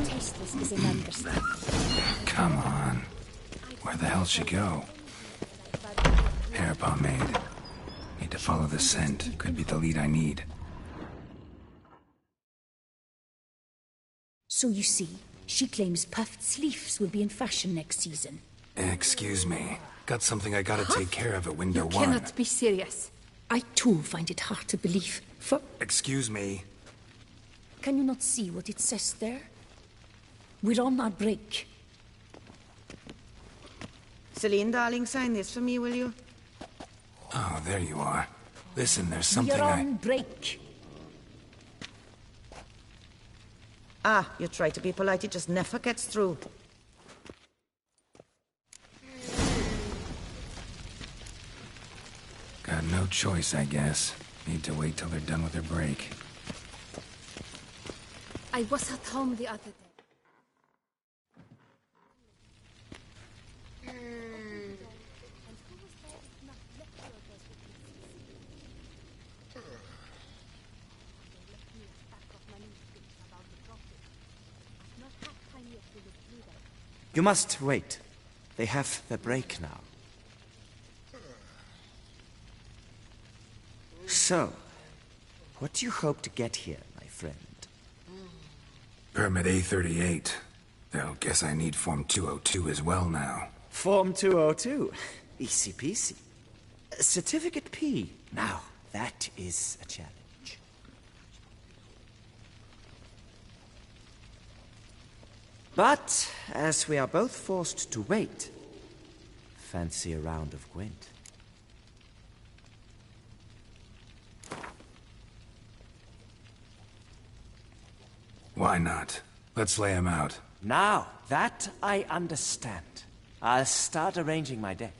Tasteless is an understatement. Come on. Where the hell'd she go? Hair pomade. Need to follow the scent. Could be the lead I need. So you see, she claims puffed sleeves will be in fashion next season. Excuse me. Got something I gotta take care of at window You one. cannot be serious. I too find it hard to believe. For Excuse me. can you not see what it says there? We're on our break. Celine, darling, sign this for me, will you? Oh, there you are. Listen, there's something We're on break. Ah, you try to be polite, it just never gets through. Got no choice, I guess. Need to wait till they're done with their break. I was at home the other day. You must wait. They have their break now. So, what do you hope to get here, my friend? Permit A38. Though, guess I need Form 202 as well now. Form 202. Easy peasy. Certificate P. Now, that is a challenge. But, as we are both forced to wait, fancy a round of Gwent. Why not? Let's lay him out. Now, that I understand. I'll start arranging my deck.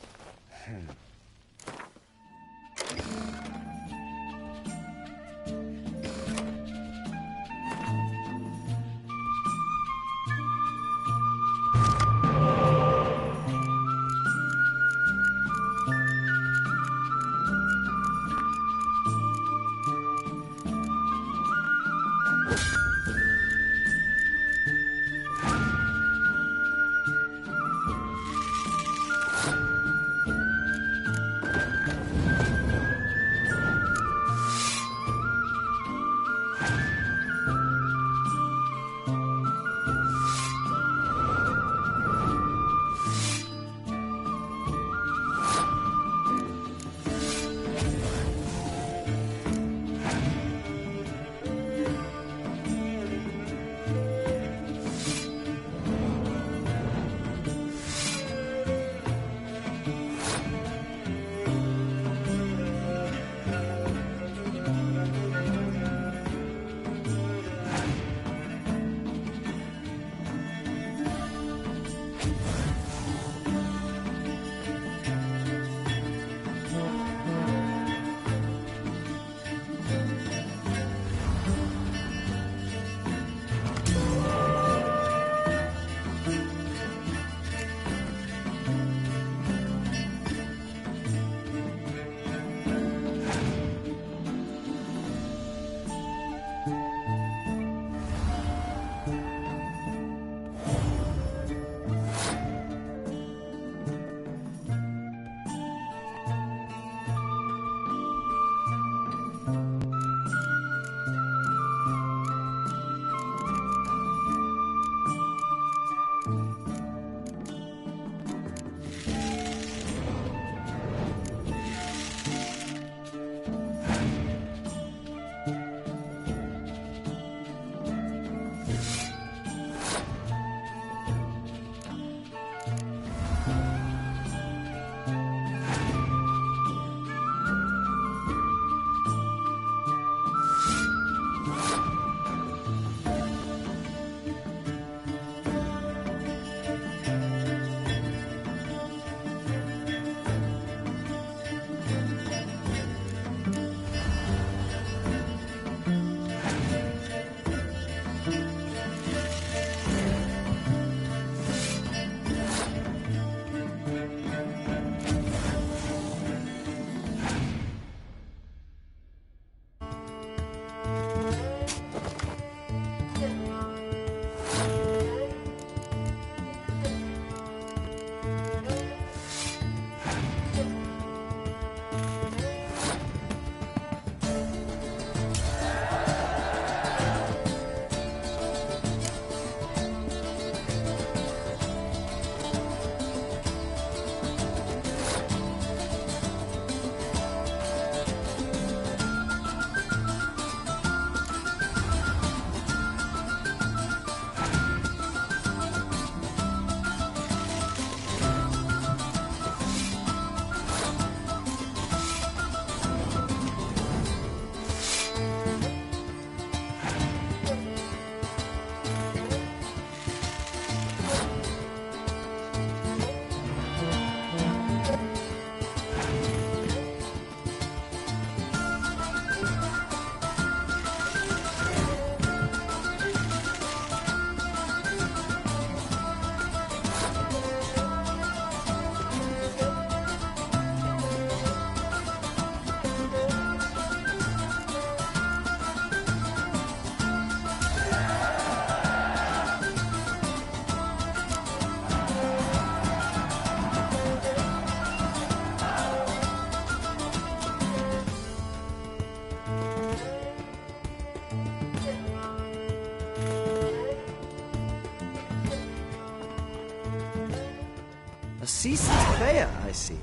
seasoned player, I see.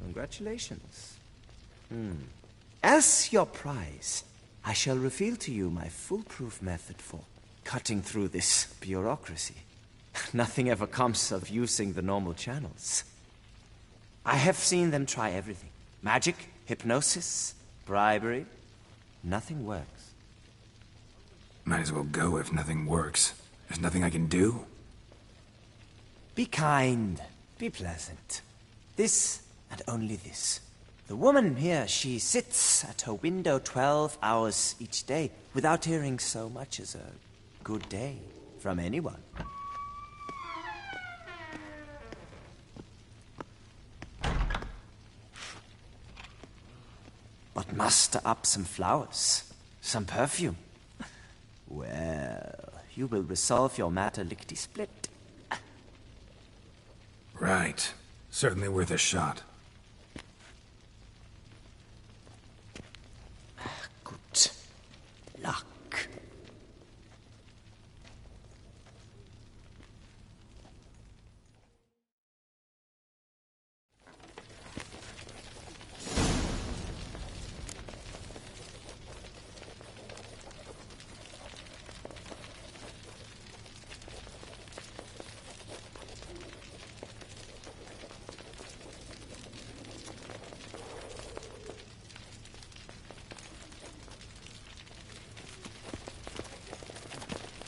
Congratulations. As your prize, I shall reveal to you my foolproof method for cutting through this bureaucracy. Nothing ever comes of using the normal channels. I have seen them try everything. Magic, hypnosis, bribery. Nothing works. Might as well go if nothing works. There's nothing I can do. Be kind. Be pleasant. This and only this. The woman here, she sits at her window 12 hours each day without hearing so much as a good day from anyone. But muster up some flowers, some perfume. Well, you will resolve your matter lickety-split. Right. Certainly worth a shot. Good luck.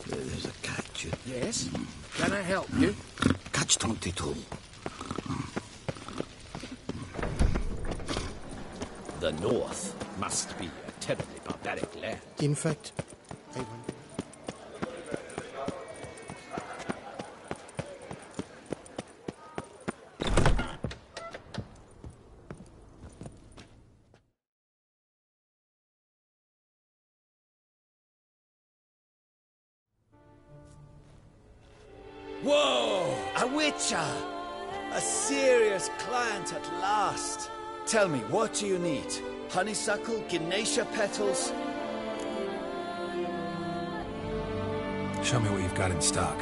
There's a catch. Yes? Can I help you? Catch 22. The North must be a terribly barbaric land. In fact, I wonder. Whoa! A witcher! A serious client at last. Tell me, what do you need? Honeysuckle, Ganesha petals? Show me what you've got in stock.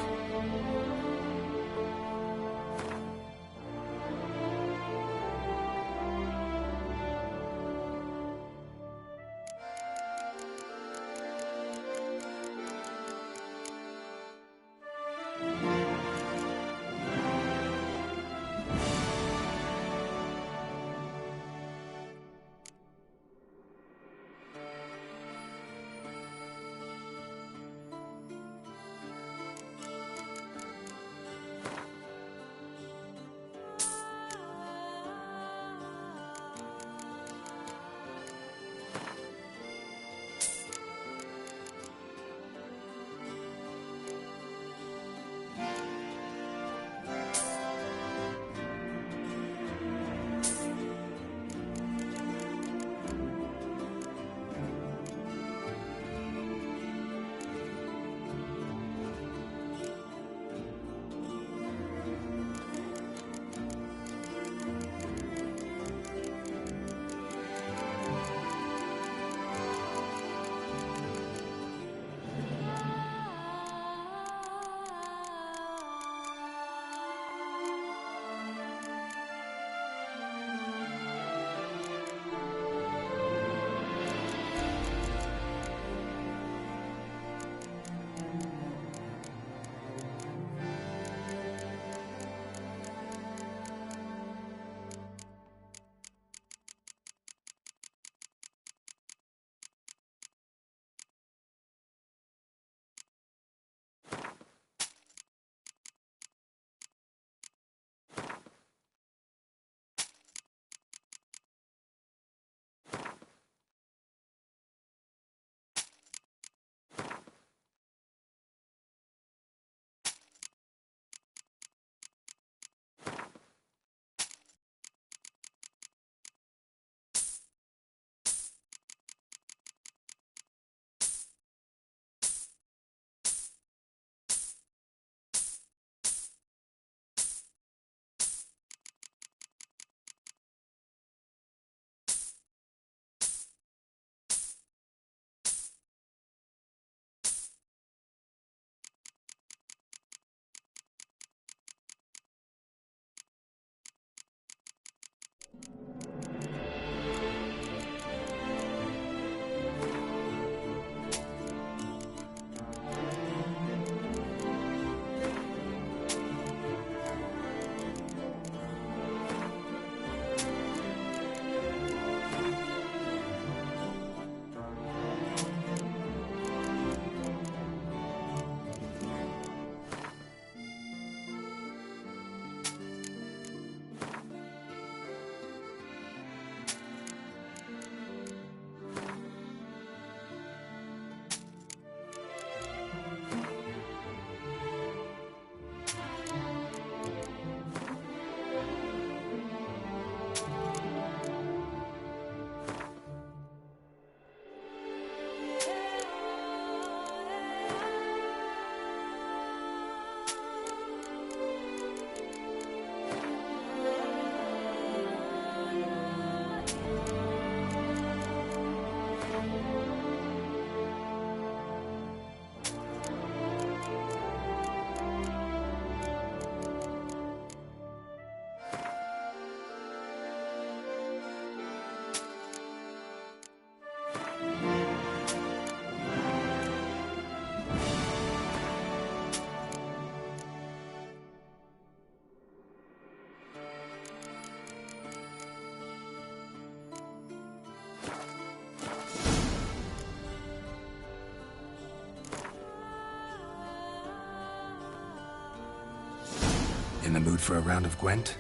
In the mood for a round of Gwent?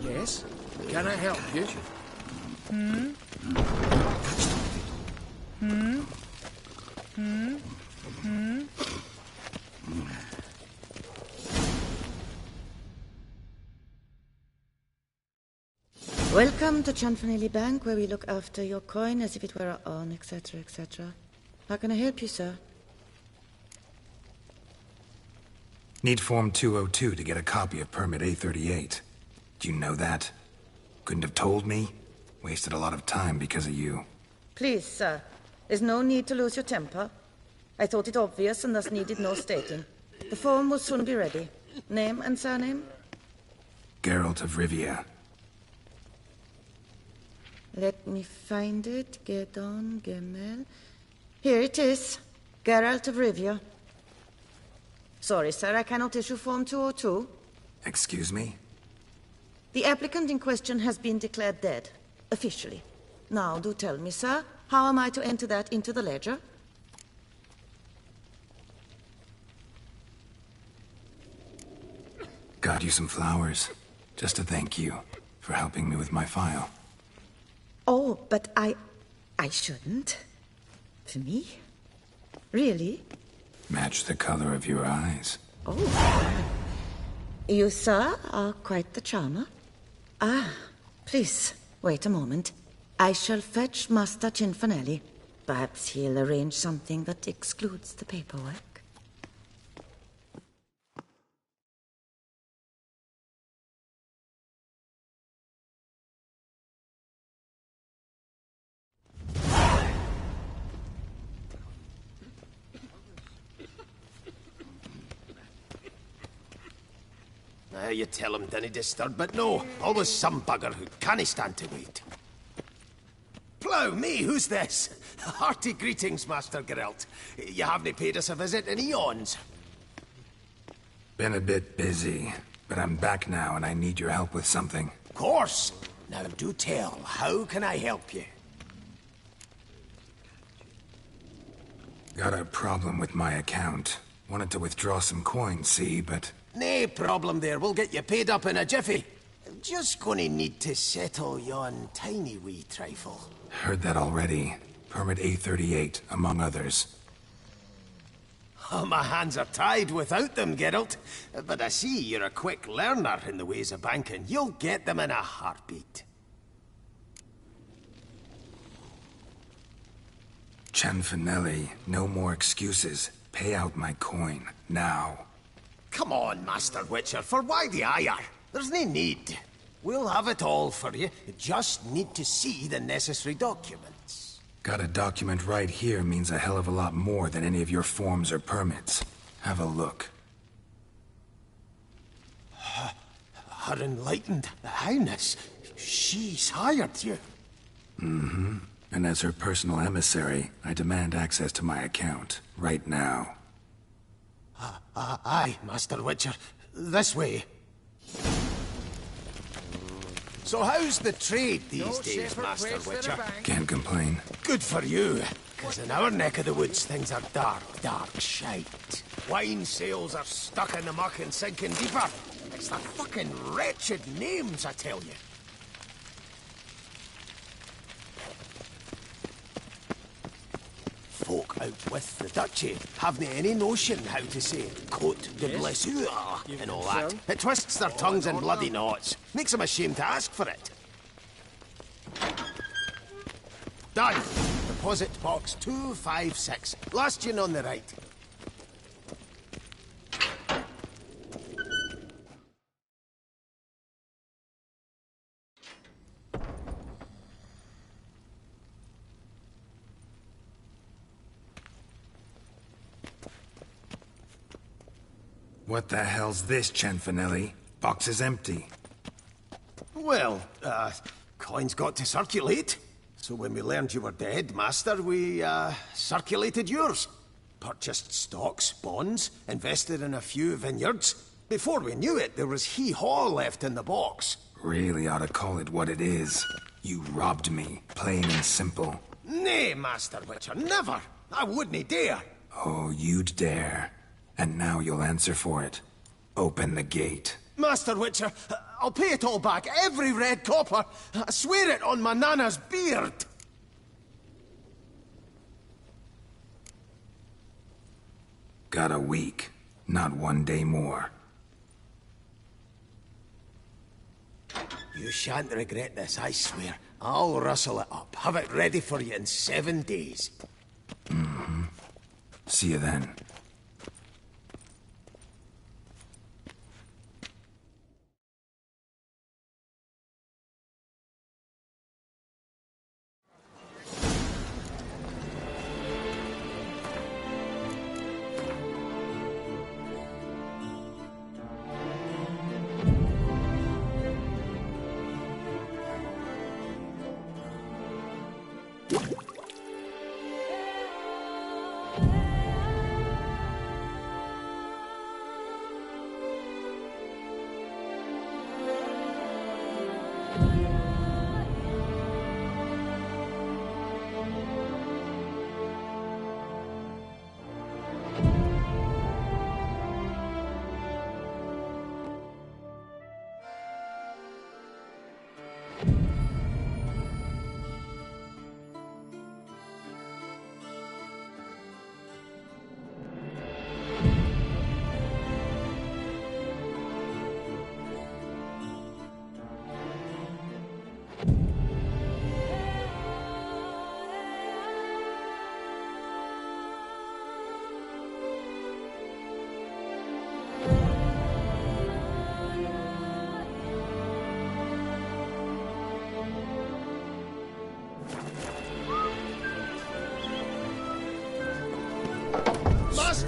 Yes? Can I help you? Welcome to Chanfanelli Bank, where we look after your coin as if it were our own, etc., etc. How can I help you, sir? Need Form 202 to get a copy of Permit A38. Do you know that? Couldn't have told me? Wasted a lot of time because of you. Please, sir, There's no need to lose your temper. I thought it obvious and thus needed no stating. The form will soon be ready. Name and surname? Geralt of Rivia. Let me find it. Gedon, Gemel. Here it is. Geralt of Rivia. Sorry, sir, I cannot issue Form 202. Excuse me? The applicant in question has been declared dead, officially. Now, do tell me, sir, how am I to enter that into the ledger? Got you some flowers, just to thank you for helping me with my file. Oh, but I shouldn't. For me? Really? Match the color of your eyes. Oh. You, sir, are quite the charmer. Ah, please, wait a moment. I shall fetch Master Cinfanelli. Perhaps he'll arrange something that excludes the paperwork. You tell him dinna disturb, but no, always some bugger who can't stand to wait. Plough me, who's this? Hearty greetings, Master Geralt. You haven't paid us a visit in eons. Been a bit busy, but I'm back now and I need your help with something. Of course. Now do tell, how can I help you? Got a problem with my account. Wanted to withdraw some coins, see, but... Nae problem there, we'll get you paid up in a jiffy. Just gonna need to settle yon tiny wee trifle. Heard that already. Permit A38, among others. Oh, my hands are tied without them, Geralt. But I see you're a quick learner in the ways of banking. You'll get them in a heartbeat. Cianfanelli, no more excuses. Pay out my coin, now. Come on, Master Witcher, for why the ire? There's no need. We'll have it all for you. You just need to see the necessary documents. Got a document right here means a hell of a lot more than any of your forms or permits. Have a look. Her Enlightened Highness, she's hired you. Mm-hmm. And as her personal emissary, I demand access to my account, right now. Aye, Master Witcher. This way. So how's the trade these days, Master Witcher? Can't complain. Good for you, because in our neck of the woods things are dark, dark shite. Wine sales are stuck in the muck and sinking deeper. It's the fucking wretched names, I tell you. Folk out with the duchy haven't any notion how to say Côte de Blessure and all that. It twists their tongues in bloody knots. Makes them ashamed to ask for it. Done. Deposit box 256. Last une on the right. What the hell's this, Cianfanelli? Box is empty. Well, coins got to circulate. So when we learned you were dead, Master, we, circulated yours. Purchased stocks, bonds, invested in a few vineyards. Before we knew it, there was hee-haw left in the box. Really ought to call it what it is. You robbed me, plain and simple. Nay, Master Witcher, never! I wouldn't dare! Oh, you'd dare. And now you'll answer for it. Open the gate. Master Witcher, I'll pay it all back, every red copper. I swear it on my nana's beard. Got a week, not 1 day more. You shan't regret this, I swear. I'll rustle it up, have it ready for you in 7 days. Mm-hmm. See you then.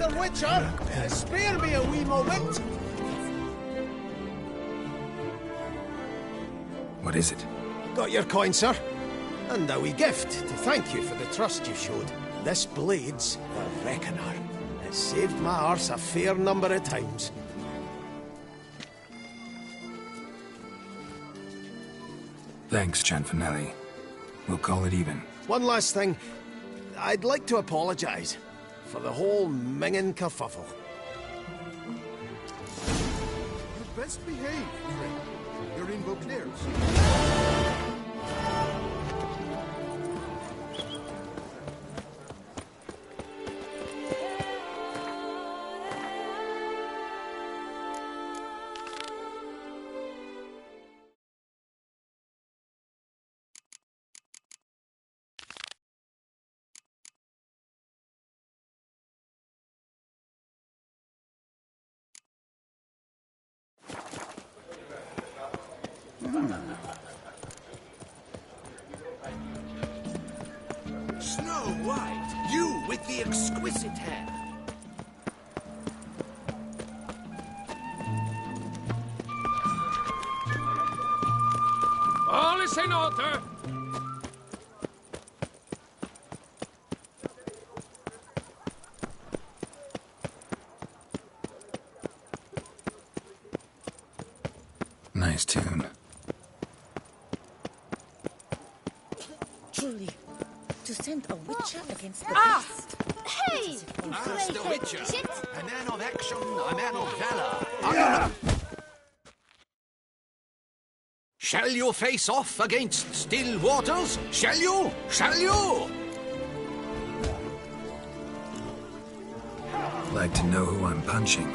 Master Witcher! Spare me a wee moment! What is it? Got your coin, sir. And a wee gift to thank you for the trust you showed. This blade's the Reckoner. It saved my arse a fair number of times. Thanks, Cianfanelli. We'll call it even. One last thing. I'd like to apologise for the whole mingin' kerfuffle. You best behave, friend. You're in Beauclair's. Snow White, you with the exquisite hair. All is in order. Nice tune. Truly, to send a witcher against the Ah! Hey! Master Witcher, Shit! a man of action, a man of valor. Shall you face off against still waters? Shall you? Shall you? Like to know who I'm punching.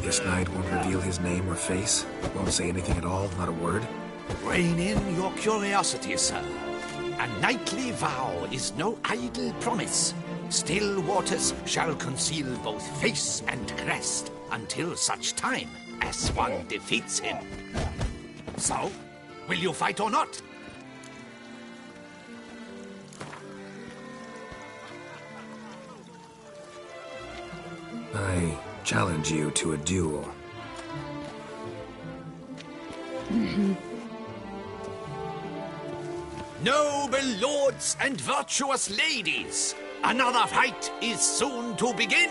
This knight won't reveal his name or face. Won't say anything at all, not a word. Rein in your curiosity, sir. A knightly vow is no idle promise. Still waters shall conceal both face and crest until such time as one defeats him. So, will you fight or not? I challenge you to a duel. Noble lords and virtuous ladies, another fight is soon to begin.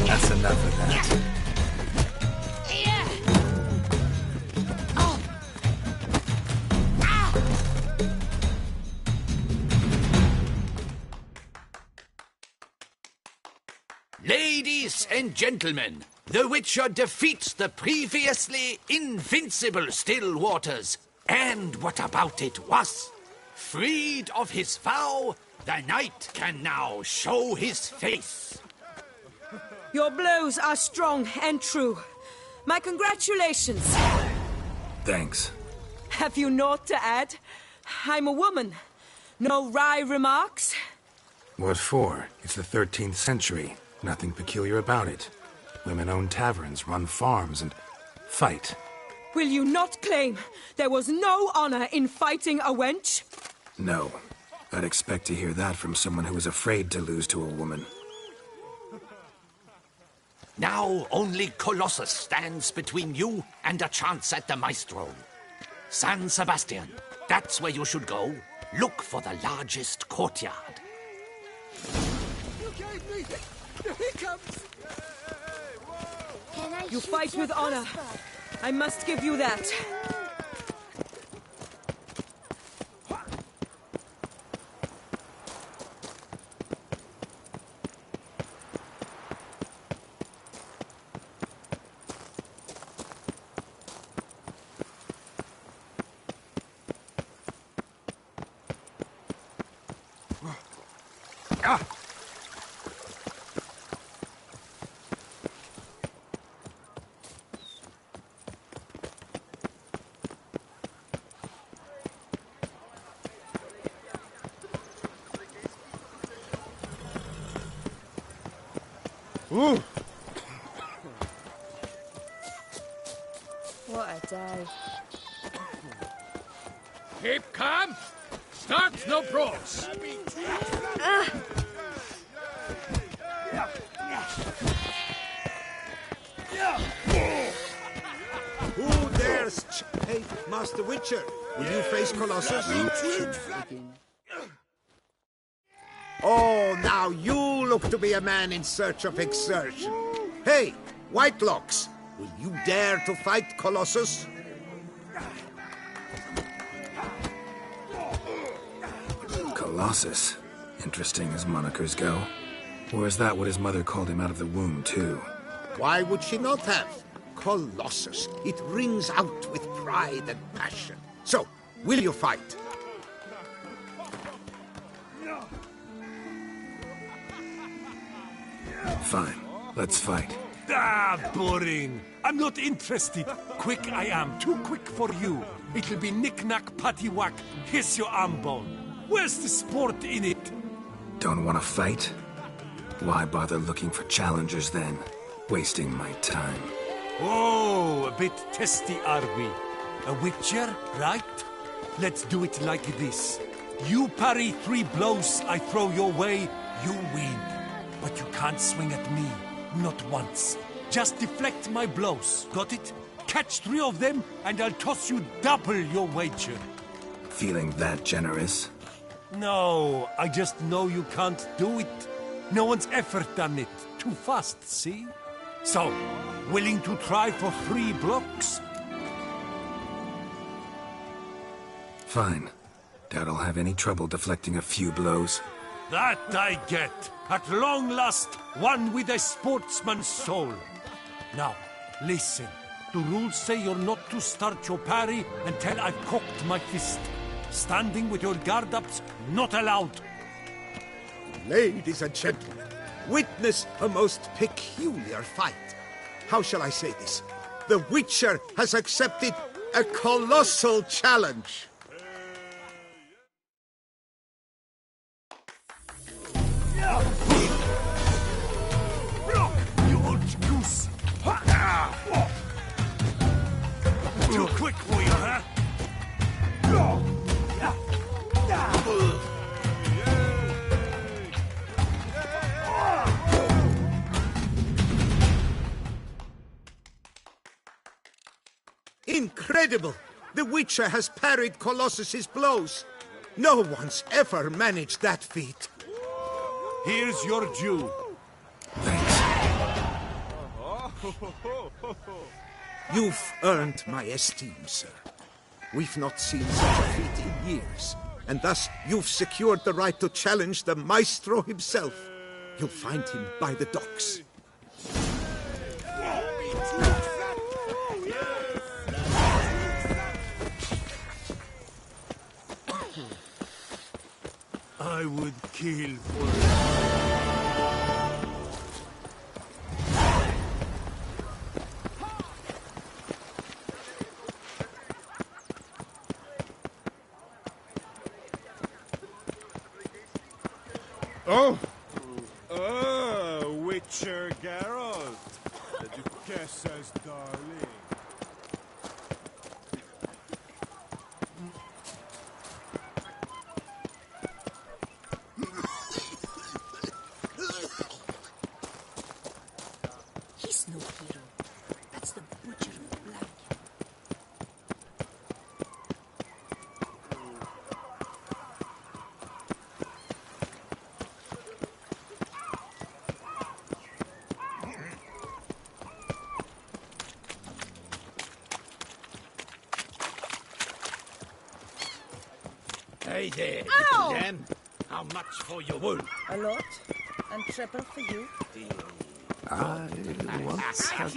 That's enough of that. Ladies and gentlemen, the Witcher defeats the previously invincible Still Waters. And what about it was? Freed of his vow, the knight can now show his face. Your blows are strong and true. My congratulations. Thanks. Have you naught to add? I'm a woman. No wry remarks? What for? It's the 13th century. Nothing peculiar about it. Women own taverns, run farms, and fight. Will you not claim there was no honor in fighting a wench? No. I'd expect to hear that from someone who is afraid to lose to a woman. Now only Colossus stands between you and a chance at the Maestro. San Sebastian, that's where you should go. Look for the largest courtyard. You gave me the hiccups! You fight with honor. I must give you that. Ah! Ooh. What a day. Keep calm. Start no brawls. Who dares Hey, Master Witcher, will you face Colossus? Oh, now you look to be a man in search of exertion. Hey, Whitelocks, will you dare to fight Colossus? Colossus. Interesting as monikers go. Or is that what his mother called him out of the womb, too? Why would she not have? Colossus. It rings out with pride and passion. So, will you fight? Fine. Let's fight. Ah, boring. I'm not interested. Quick I am. Too quick for you. It'll be knick-knack, paddywhack. Here's your arm bone. Where's the sport in it? Don't want to fight? Why bother looking for challengers then? Wasting my time. Oh, a bit testy are we? A witcher, right? Let's do it like this. You parry 3 blows I throw your way, you win. But you can't swing at me. Not once. Just deflect my blows. Got it? Catch 3 of them, and I'll toss you double your wager. Feeling that generous? No, I just know you can't do it. No one's ever done it. Too fast, see? So, willing to try for 3 blocks? Fine. Doubt I'll have any trouble deflecting a few blows. That I get. At long last, one with a sportsman's soul. Now, listen. The rules say you're not to start your parry until I've cocked my fist. Standing with your guard-ups, not allowed. Ladies and gentlemen, witness a most peculiar fight. How shall I say this? The Witcher has accepted a colossal challenge. Block, you old goose! Too quick for you, huh? Incredible! The Witcher has parried Colossus's blows. No one's ever managed that feat. Here's your due. You've earned my esteem, sir. We've not seen such a feat in years, and thus you've secured the right to challenge the Maestro himself. You'll find him by the docks. I would kill for it. Oh! Witcher Geralt, the Duchessa's darling. He's no hero. That's the Butcher of Black. Hey there, Ow! little lamb. How much for your wool? A lot, and triple for you. I once had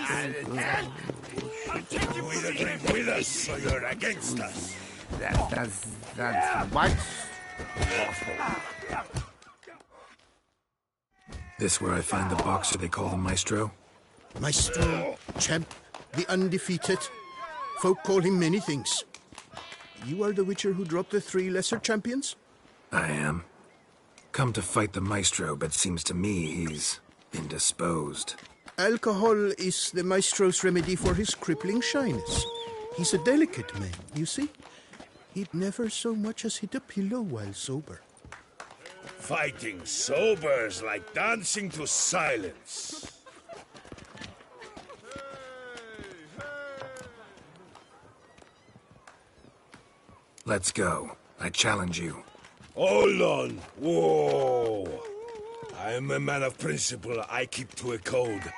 I'll take you with a grave with us, so you're against us. That's what? This where I find the boxer they call the Maestro? Maestro, champ, the undefeated. Folk call him many things. You are the Witcher who dropped the 3 lesser champions? I am. Come to fight the Maestro, but seems to me he's Indisposed. Alcohol is the maestro's remedy for his crippling shyness. He's a delicate man, you see. He'd never so much as hit a pillow while sober. Fighting sober is like dancing to silence. Let's go. I challenge you. Hold on. Whoa. I am a man of principle. I keep to a code.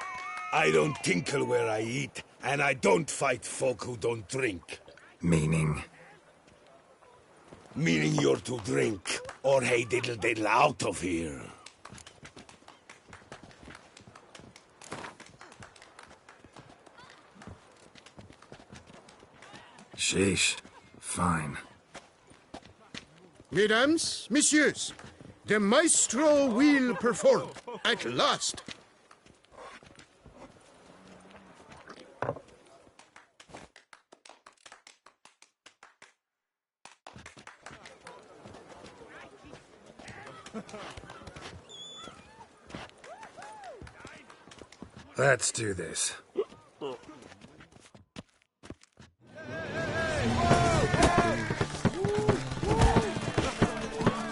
I don't tinkle where I eat, and I don't fight folk who don't drink. Meaning? Meaning you're to drink, or hey diddle diddle out of here. Sheesh. Fine. Mesdames, messieurs, the maestro will perform at last. Let's do this.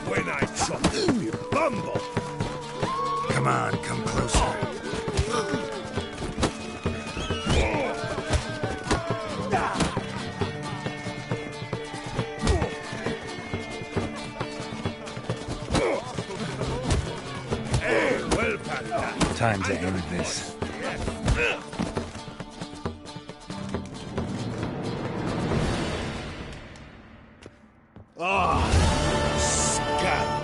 When I chop you, bumble! Come on, come closer. Hey, well, Panda. Time to end this. Scab!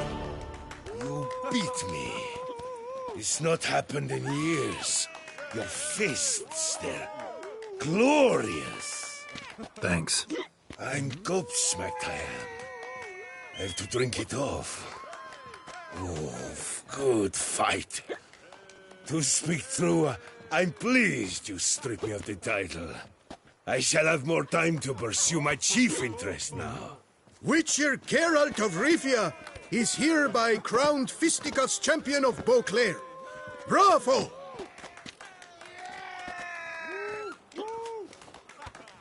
You beat me. It's not happened in years. Your fists, they're glorious. Thanks. I'm gobsmacked, I am. I have to drink it off. Oh, good fight. To speak true, I'm pleased you stripped me of the title. I shall have more time to pursue my chief interest now. Witcher Geralt of Rivia is hereby crowned fisticuffs champion of Beauclair. Bravo!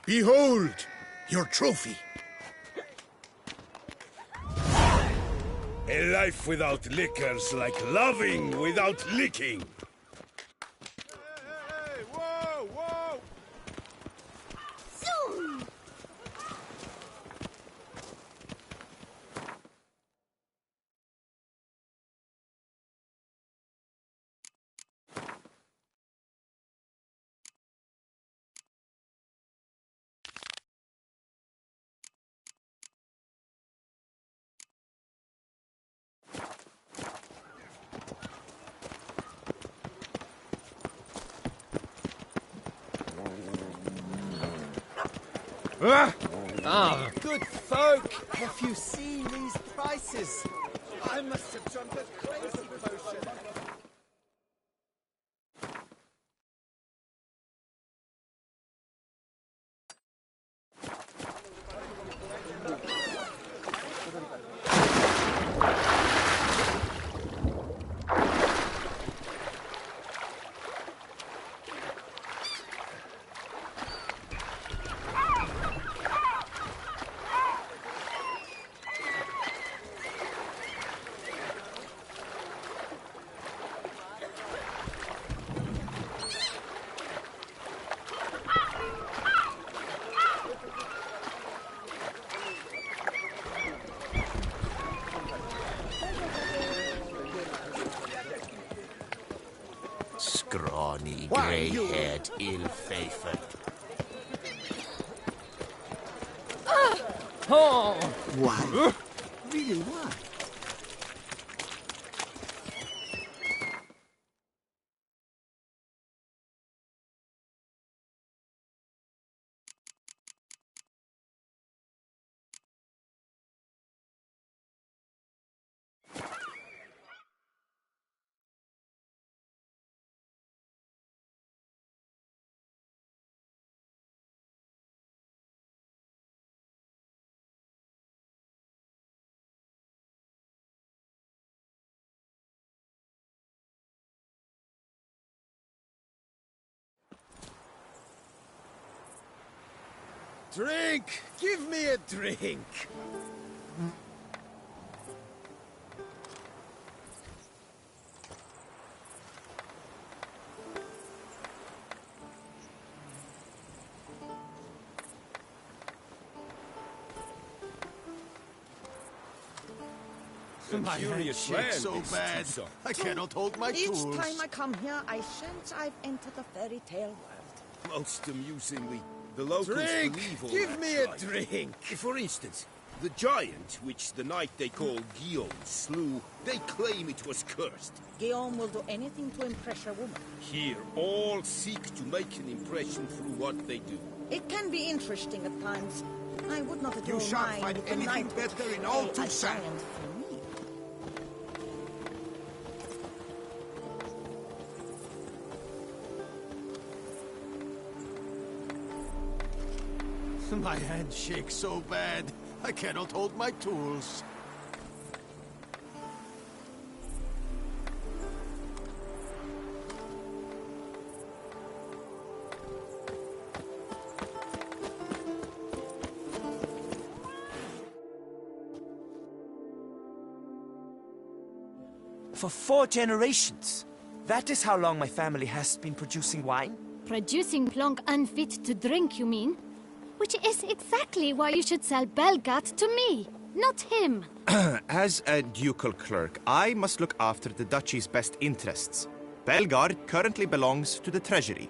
Behold your trophy. A life without liquor's like loving without licking. Ah, good folk! Have you seen these prices? I must have jumped a crazy potion. Scrawny, Why, you- grey-haired, ill-favored. Oh! Why? Really, why? Drink! Give me a drink! My hand shakes so bad, I cannot hold my Each tools. time I come here, I sense I've entered a fairy tale world. Most amusingly, the locals Drink! believe all Give that's me a right. drink! For instance, the giant, which the knight they call Guillaume slew, they claim it was cursed. Guillaume will do anything to impress a woman. Here, all seek to make an impression through what they do. It can be interesting at times. I would not at You all shan't mind find if the anything knight would better in slay all a Toussaint. giant for me. My hand shakes so bad, I cannot hold my tools. For 4 generations. That is how long my family has been producing wine. Producing plonk unfit to drink, you mean? Which is exactly why you should sell Belgat to me, not him. As a ducal clerk, I must look after the duchy's best interests. Belgard currently belongs to the treasury.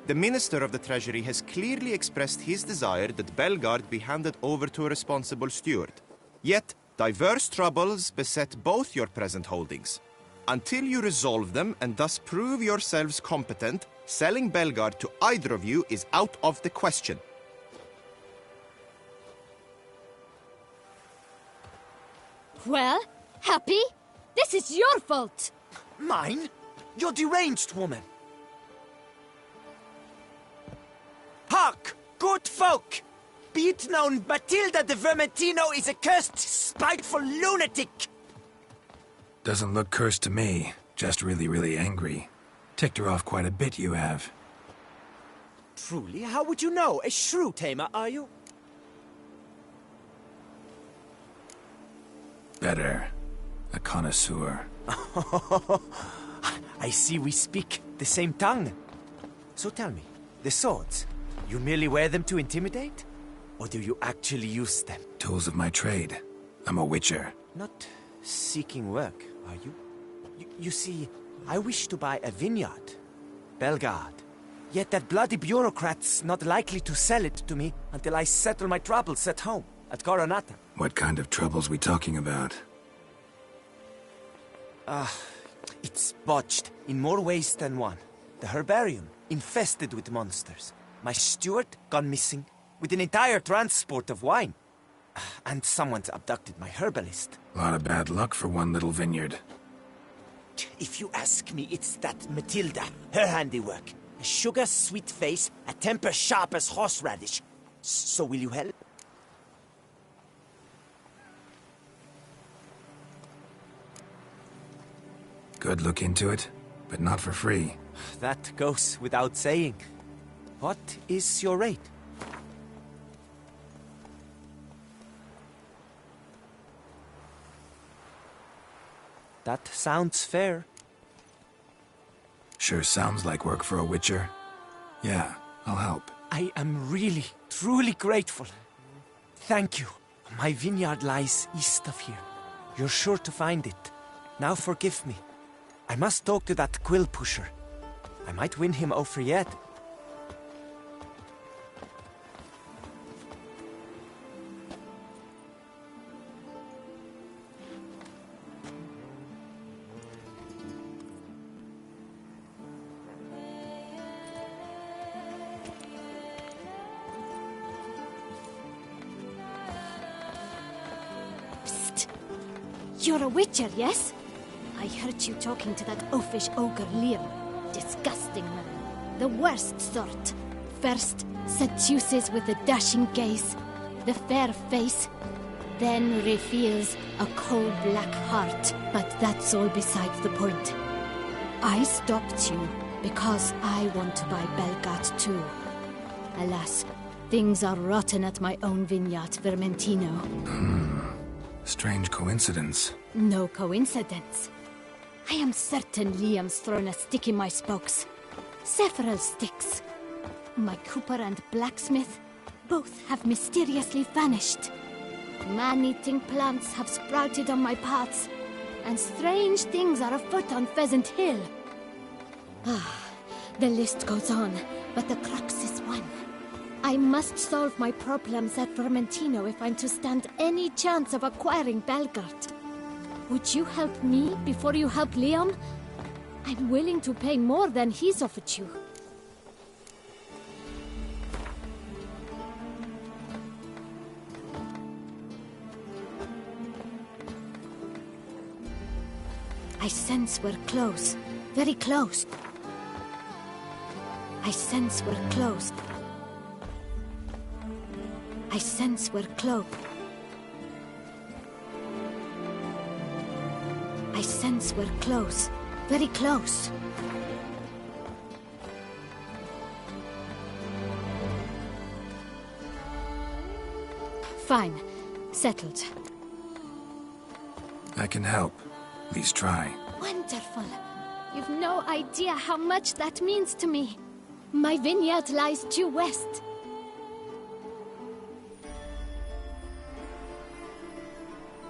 The minister of the treasury has clearly expressed his desire that Belgard be handed over to a responsible steward. Yet, diverse troubles beset both your present holdings. Until you resolve them and thus prove yourselves competent, selling Belgard to either of you is out of the question. Well, Happy? This is your fault! Mine? You're deranged, woman! Hark, good folk! Be it known, Matilda de Vermentino is a cursed, spiteful lunatic! Doesn't look cursed to me. Just really, really angry. Ticked her off quite a bit, you have. Truly? How would you know? A shrew tamer, are you? Better. A connoisseur. I see we speak the same tongue. So tell me, the swords, you merely wear them to intimidate? Or do you actually use them? Tools of my trade. I'm a witcher. Not seeking work, are you? You see, I wish to buy a vineyard. Belgard. Yet that bloody bureaucrat's not likely to sell it to me until I settle my troubles at home, at Coronata. What kind of troubles we talking about? It's botched in more ways than one. The herbarium, infested with monsters. My steward, gone missing, with an entire transport of wine. And someone's abducted my herbalist. A lot of bad luck for one little vineyard. If you ask me, it's that Matilda, her handiwork. A sugar-sweet face, a temper sharp as horseradish. So will you help? Good look into it, but not for free. That goes without saying. What is your rate? That sounds fair. Sure sounds like work for a witcher. Yeah, I'll help. I am really, truly grateful. Thank you. My vineyard lies east of here. You're sure to find it. Now forgive me. I must talk to that quill pusher. I might win him over yet. Psst. You're a witcher, yes? I heard you talking to that oafish ogre Liam. Disgusting man. The worst sort. First, seduces with a dashing gaze, the fair face, then reveals a cold black heart. But that's all besides the point. I stopped you because I want to buy Belgat too. Alas, Things are rotten at my own vineyard, Vermentino. Strange coincidence. No coincidence. I am certain Liam's thrown a stick in my spokes. Several sticks. My cooper and blacksmith both have mysteriously vanished. Man-eating plants have sprouted on my paths, and strange things are afoot on Pheasant Hill. The list goes on, but the crux is one. I must solve my problems at Vermentino if I'm to stand any chance of acquiring Belgard. Would you help me before you help Liam? I'm willing to pay more than he's offered you. I sense we're close. Very close. I sense we're close. I sense we're close. I sense we're close. Very close. Fine. Settled. I can help. At least try. Wonderful. You've no idea how much that means to me. My vineyard lies due west.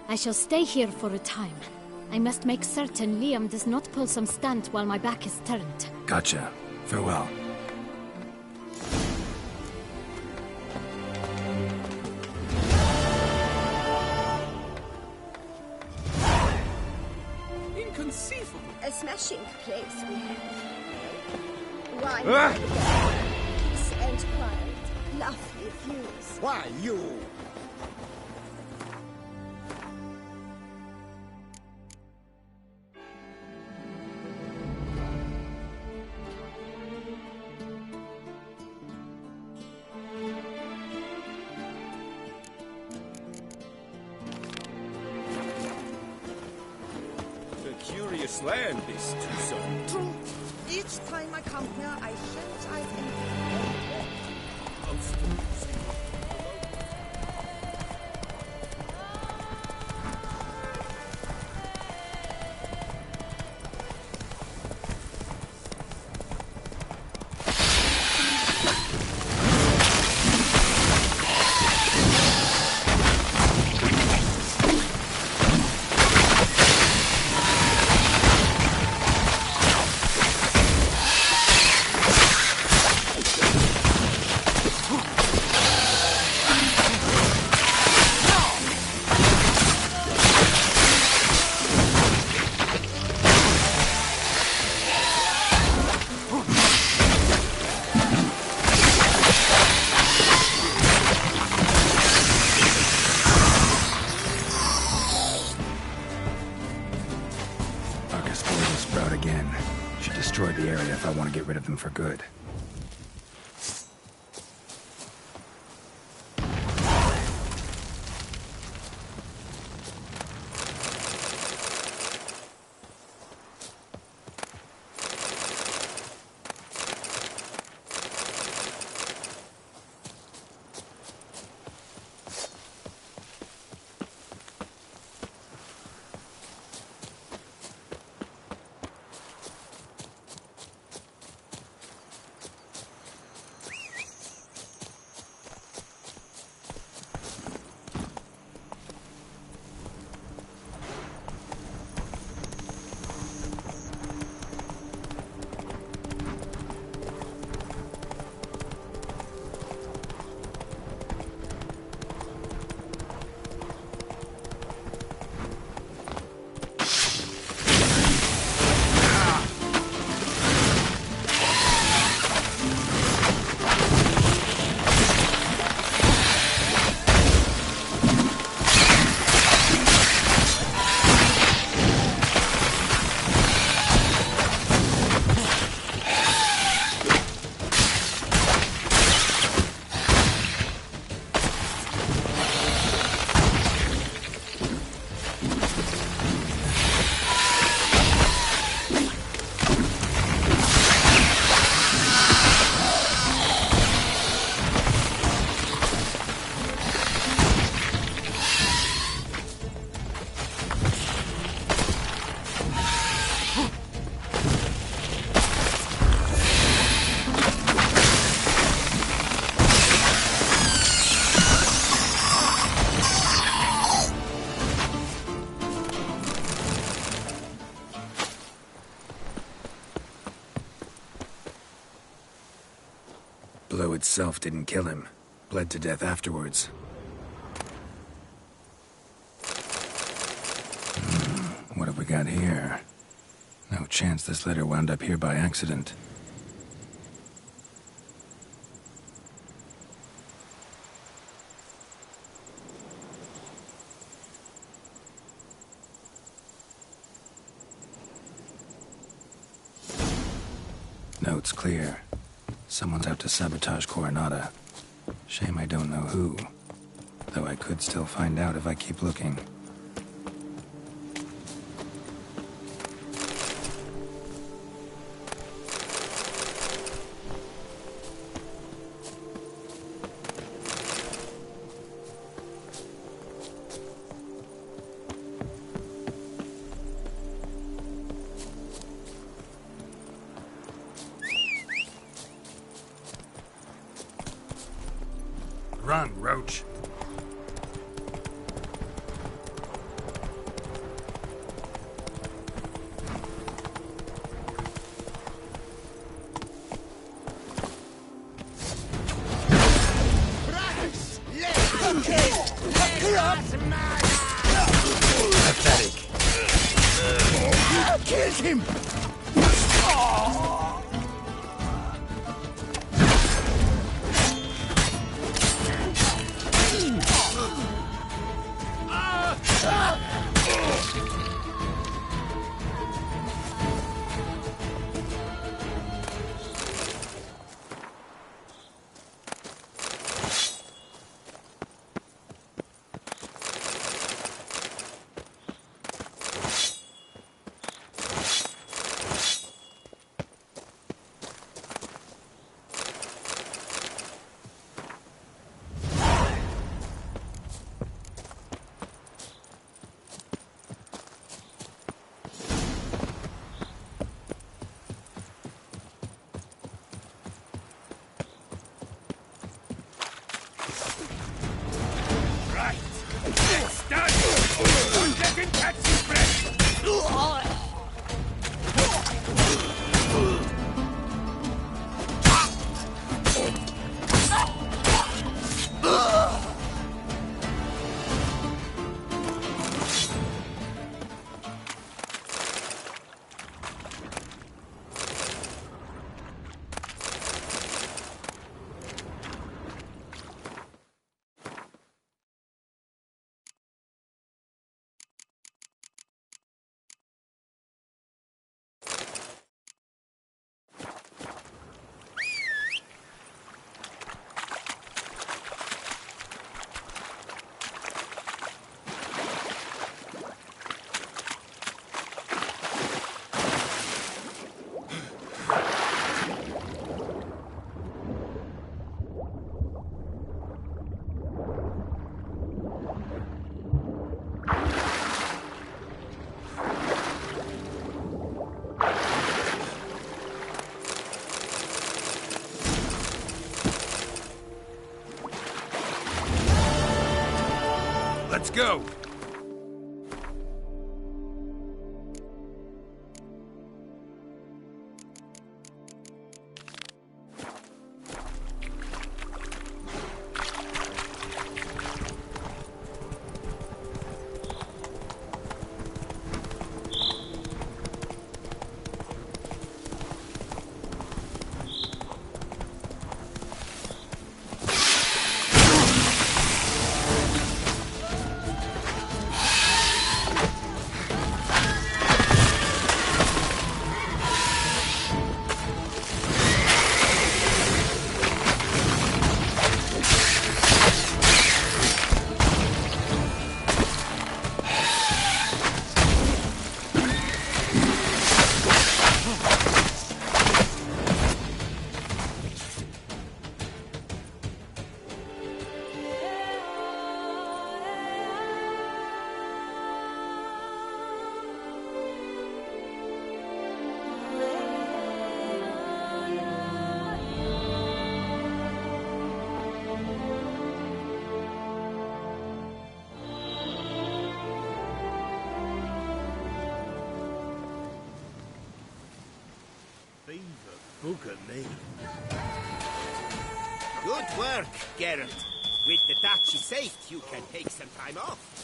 I shall stay here for a time. I must make certain Liam does not pull some stunt while my back is turned. Gotcha. Farewell. Inconceivable. A smashing place we have. Wine, peace and quiet. Lovely views. Why, you? Curious land, this Tucson. True. Each time I come here, I shan't anything. If I want to get rid of them for good. itself didn't kill him. Bled to death afterwards. What have we got here? No chance this letter wound up here by accident. Note's clear. Someone's out to sabotage Coronata. Shame I don't know who. Though I could still find out if I keep looking. Run, Roach. Pathetic. Killed him! Let's go! Booger me. Good work, Geralt. With the duchy safe, you can take some time off.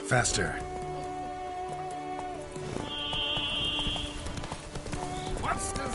Faster. What's the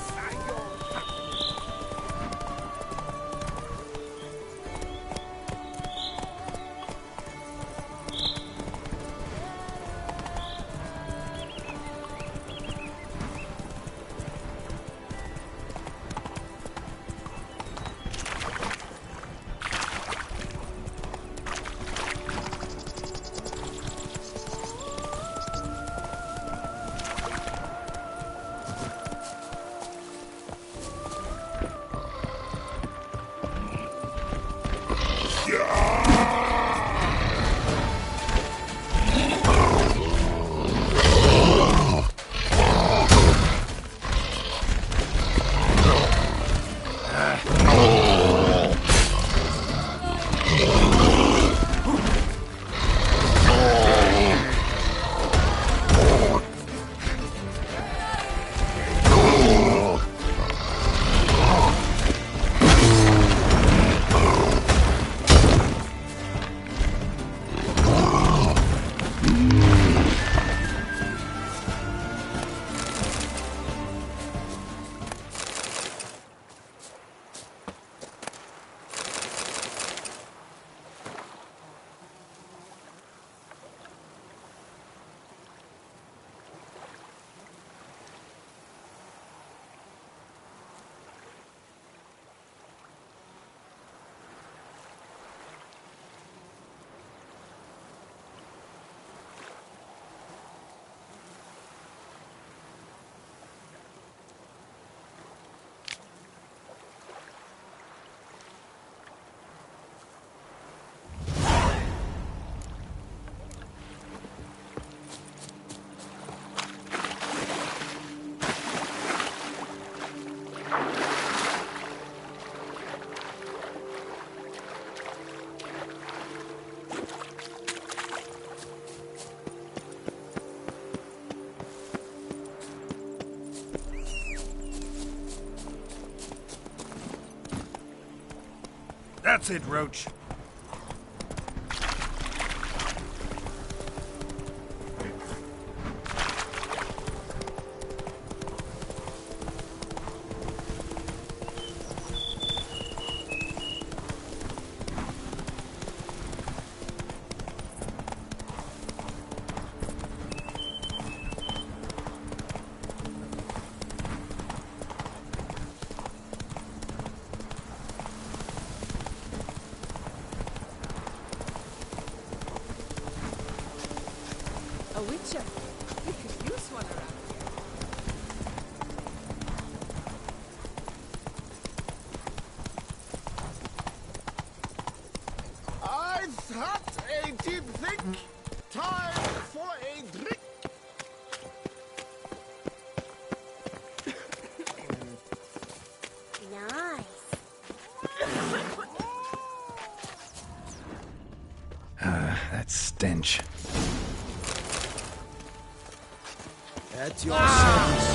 That's it, Roach. A witcher. We could use one around here. I thought I did think. Time for a drink. That stench. At your service.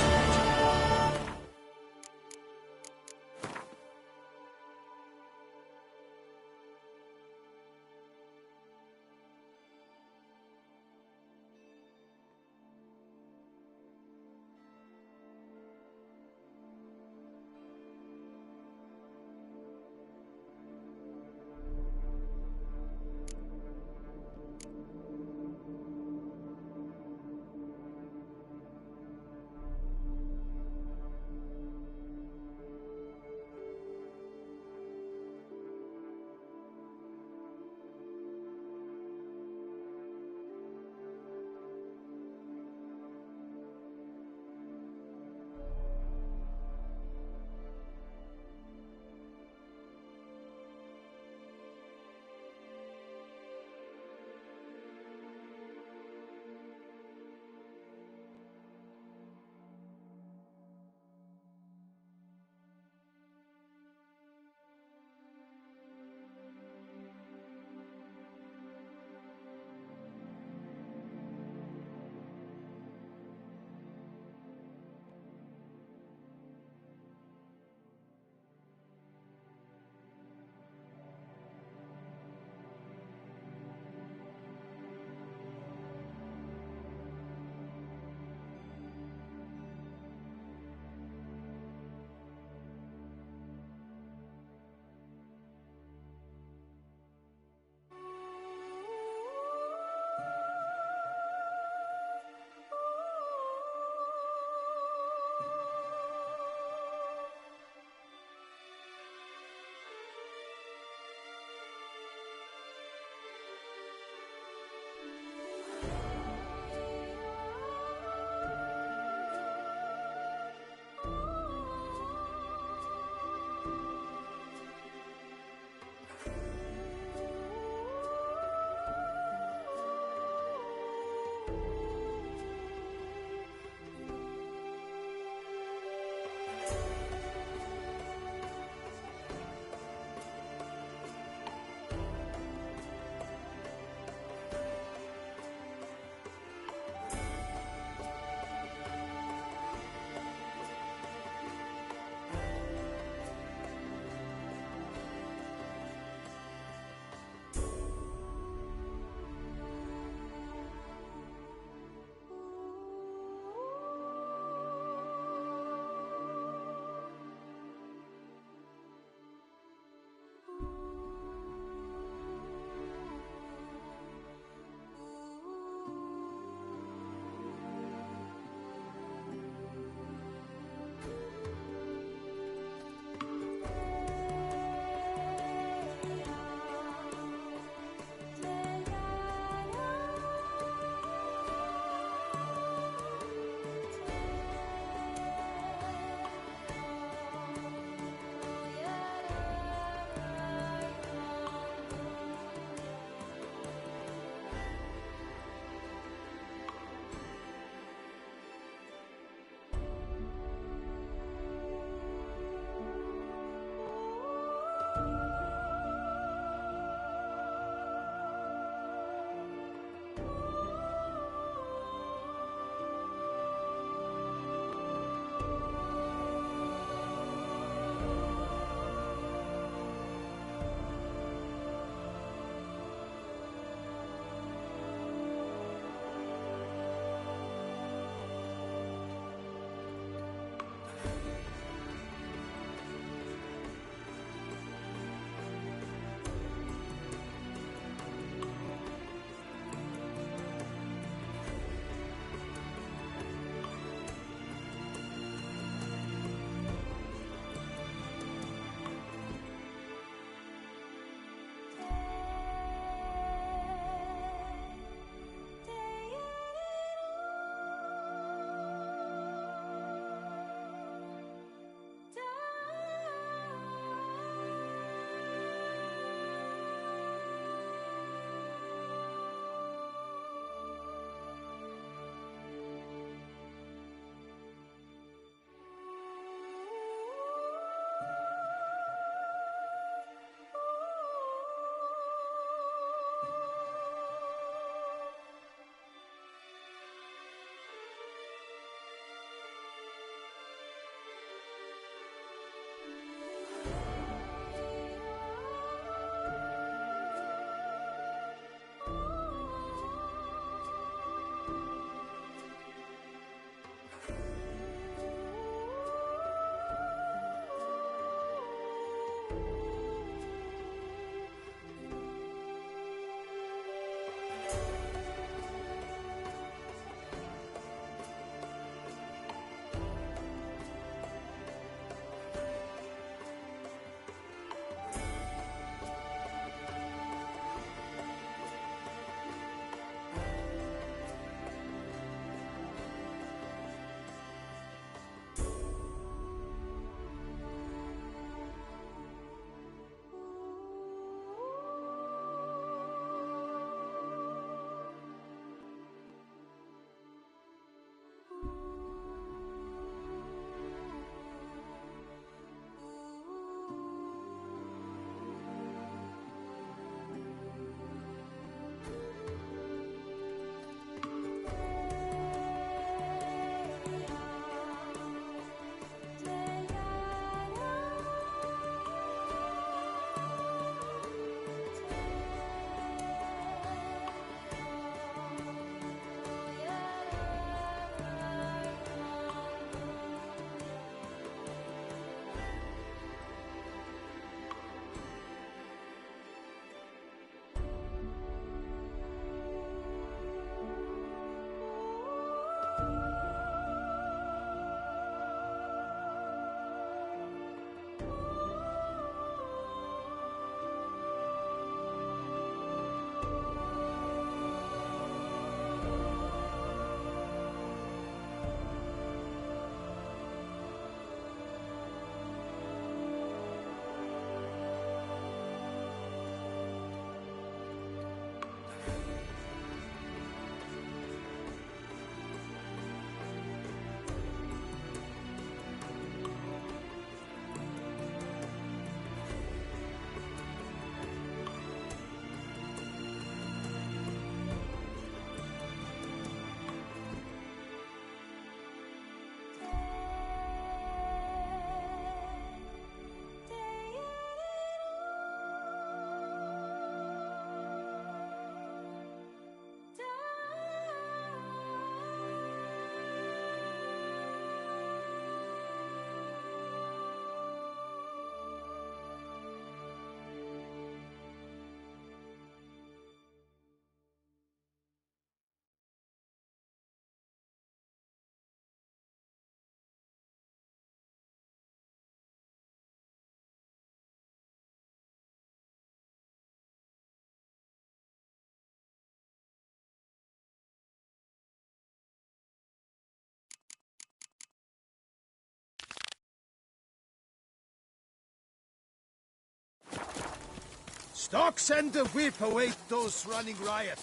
Stocks and the whip await those running riot.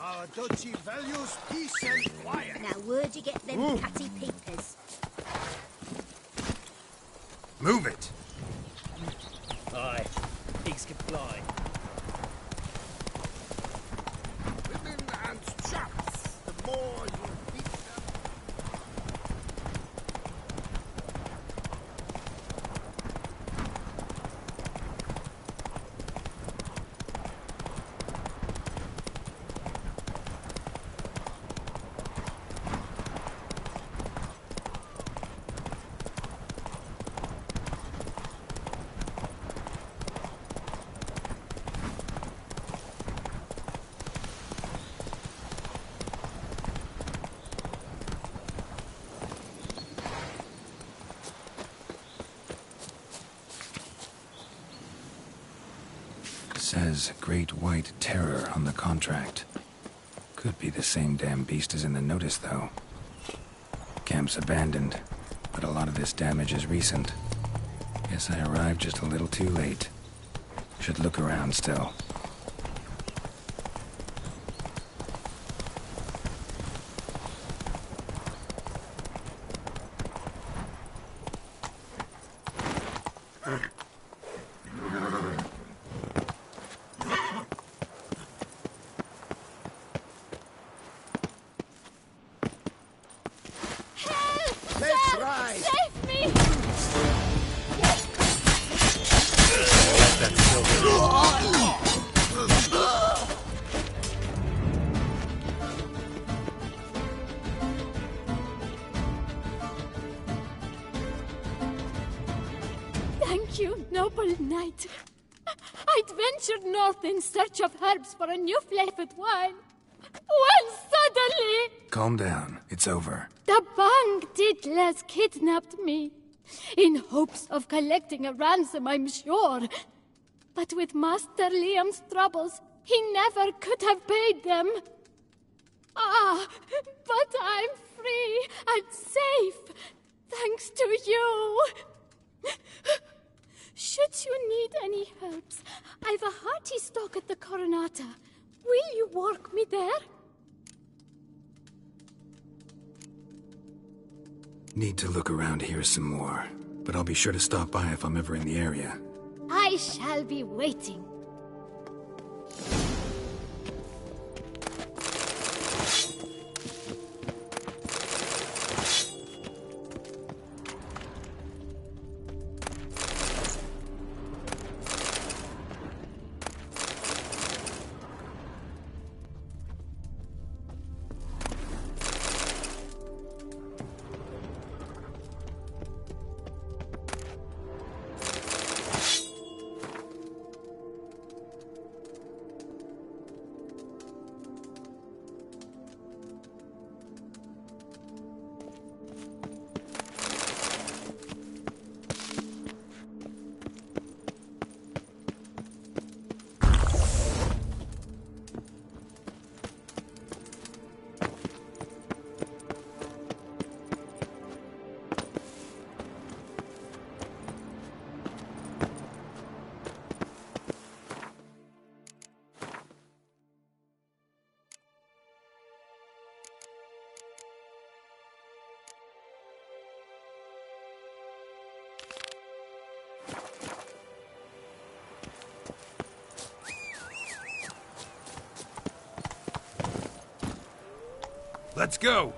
Our duchy values peace and quiet. Now, where'd you get them catty peepers? Move it. Aye, pigs can fly. Women and chaps, the more you beat them. Says Great White Terror on the contract. Could be the same damn beast as in the notice, though. Camp's abandoned, but a lot of this damage is recent. Guess I arrived just a little too late. Should look around still. Thank you, noble knight. I'd ventured north in search of herbs for a new flavored wine. When suddenly... Calm down. It's over. the Bang Diddlers kidnapped me. In hopes of collecting a ransom, I'm sure. But with Master Liam's troubles, he never could have paid them. Ah, but I'm free and safe, thanks to you. Should you need any herbs, I've a hearty stock at the Coronata. Will you work me there? Need to look around here some more, but I'll be sure to stop by if I'm ever in the area. I shall be waiting. Let's go!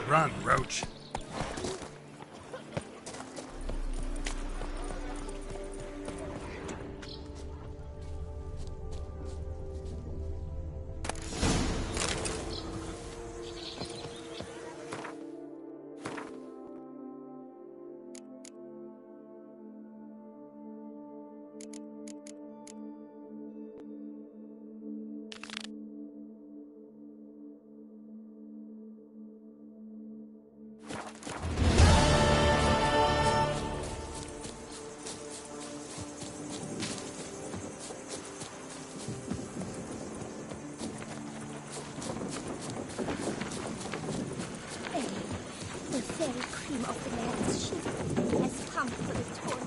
Run, Roach. The very cream of the land's ship has come for the torn.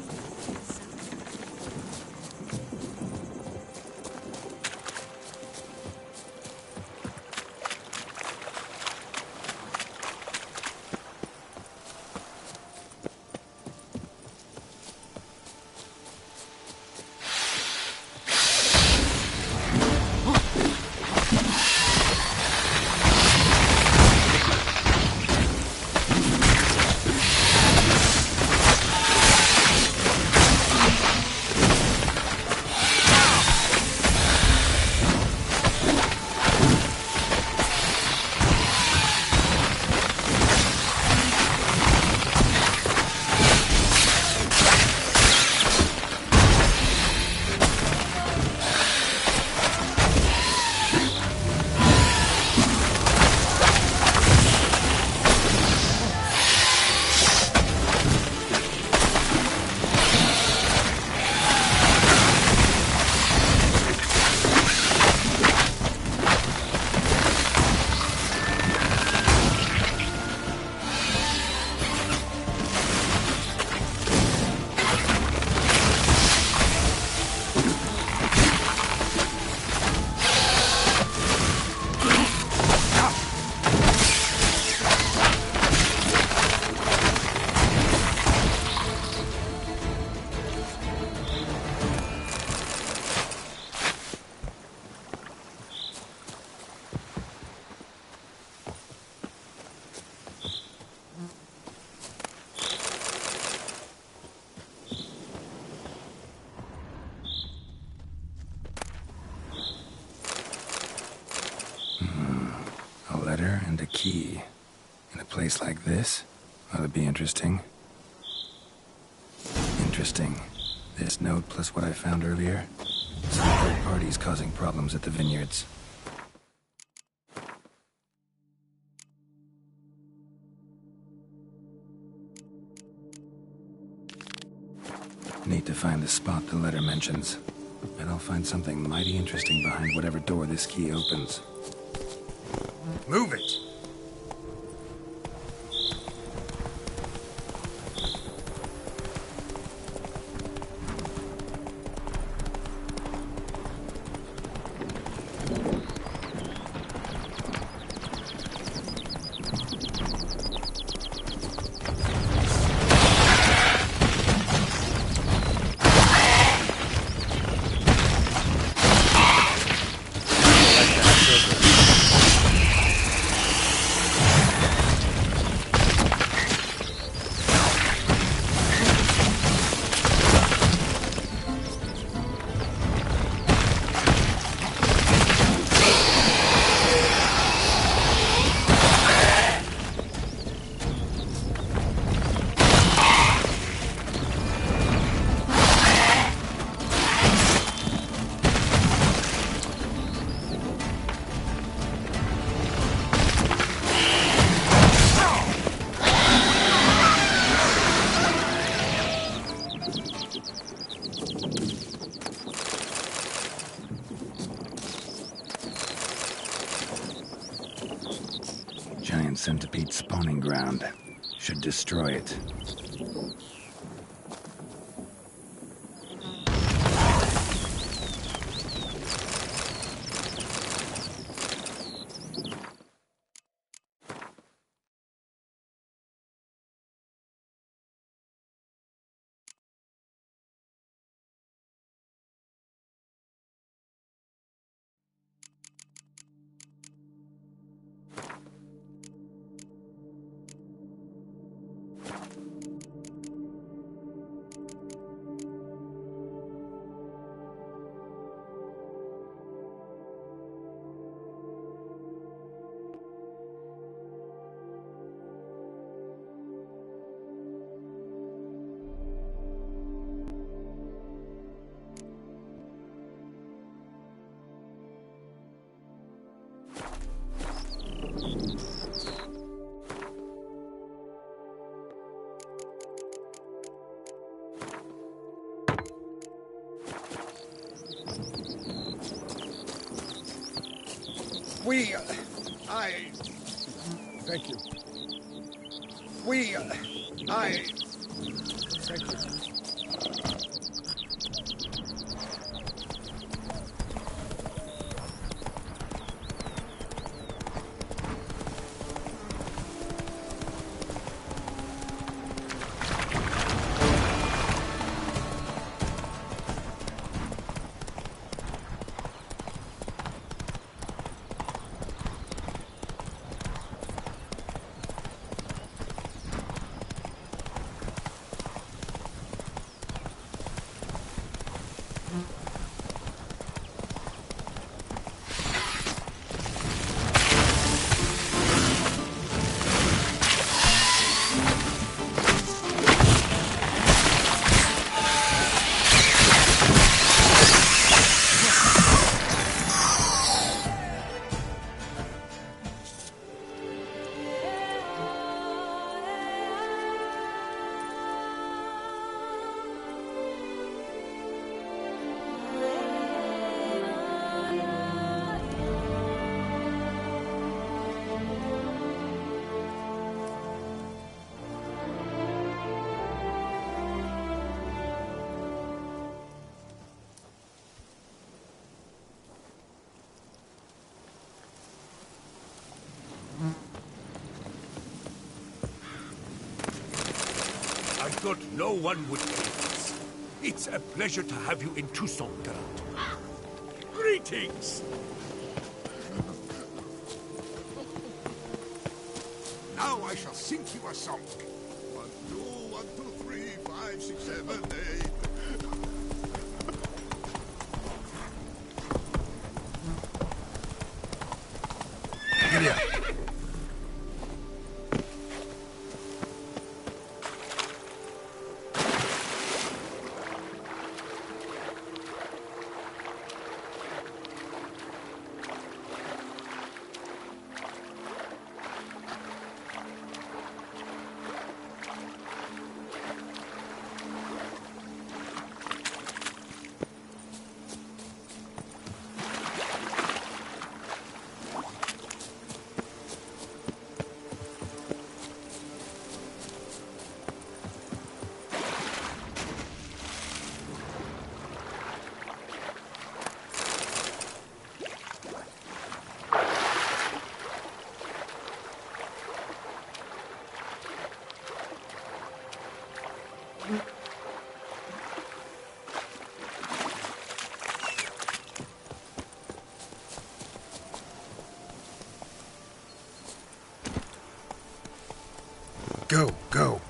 A letter and a key. In a place like this? Ought to be interesting. Interesting. This note plus what I found earlier. Some third parties causing problems at the vineyards. Need to find the spot the letter mentions. Bet I'll find something mighty interesting behind whatever door this key opens. Move it! around. Should destroy it. Thank you. Thank you. I thought no one would believe us. It's a pleasure to have you in Tucson, Geralt. Greetings! Now I shall sing you a song. 1, 2, 3, 5, 6, 7, 8. Gideon. Go, go.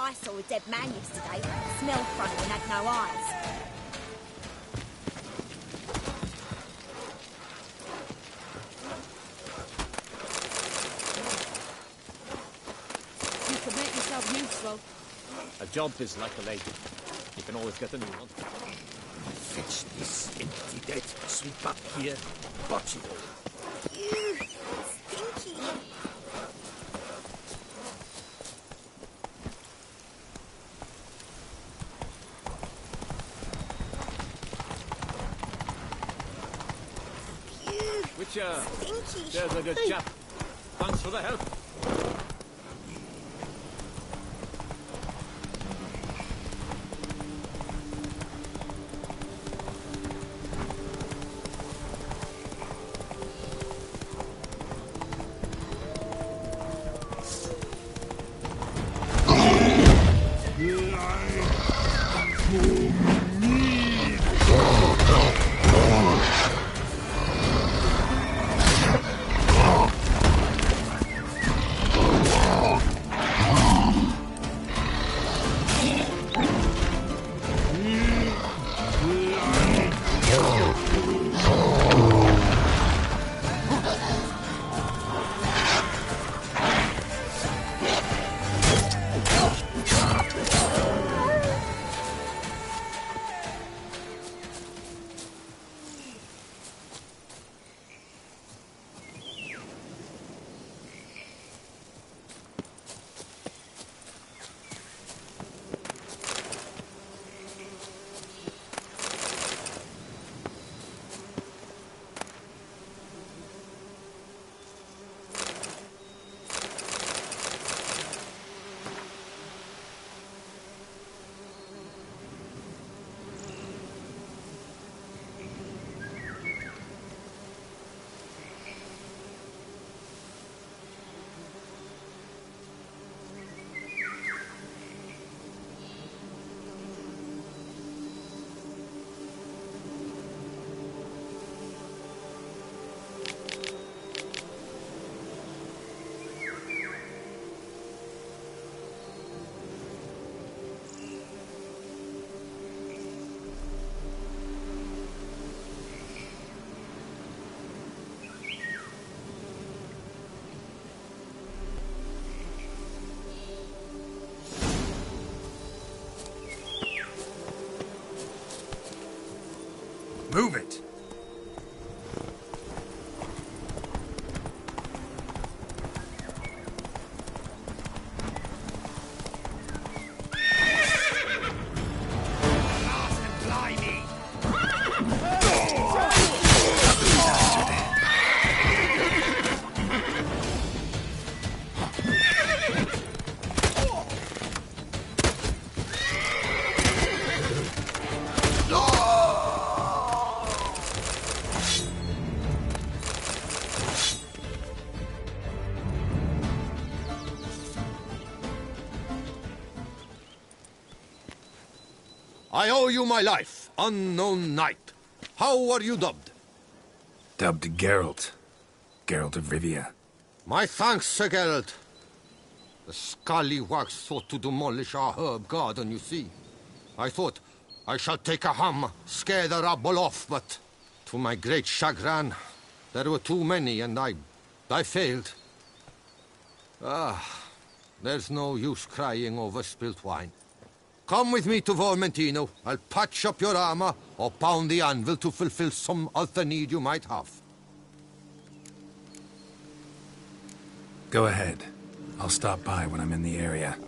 I saw a dead man yesterday. Smelled funny and had no eyes. You can make yourself useful. A job is like a lady. You can always get a new one. Fetch this empty dead. Sweep up here. Bottle. Ew, stinky. Witcher, stinky. there's a good chap. Thanks for the help. Move it! I owe you my life, unknown knight. How are you dubbed? Dubbed Geralt. Geralt of Rivia. My thanks, Sir Geralt. The scallywags thought to demolish our herb garden, you see. I thought, I shall take a ham, scare the rabble off, but to my great chagrin, there were too many and I failed. There's no use crying over spilt wine. Come with me to Vermentino. I'll patch up your armor or pound the anvil to fulfill some other need you might have. Go ahead. I'll stop by when I'm in the area.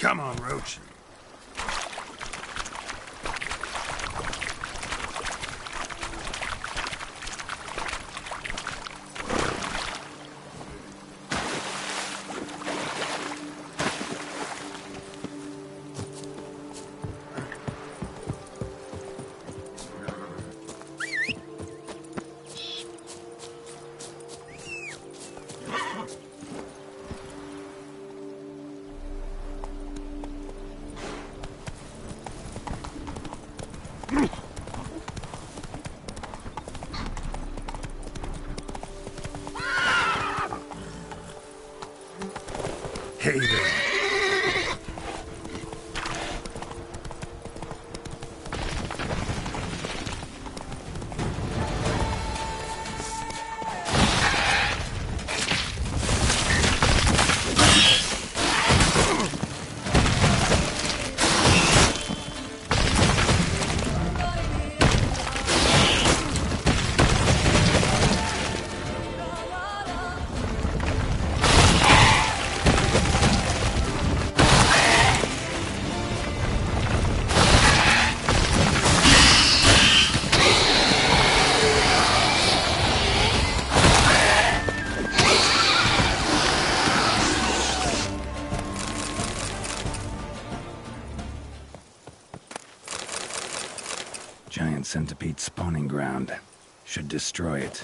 Come on, Roach. Hey there. Giant centipede spawning ground. Should destroy it.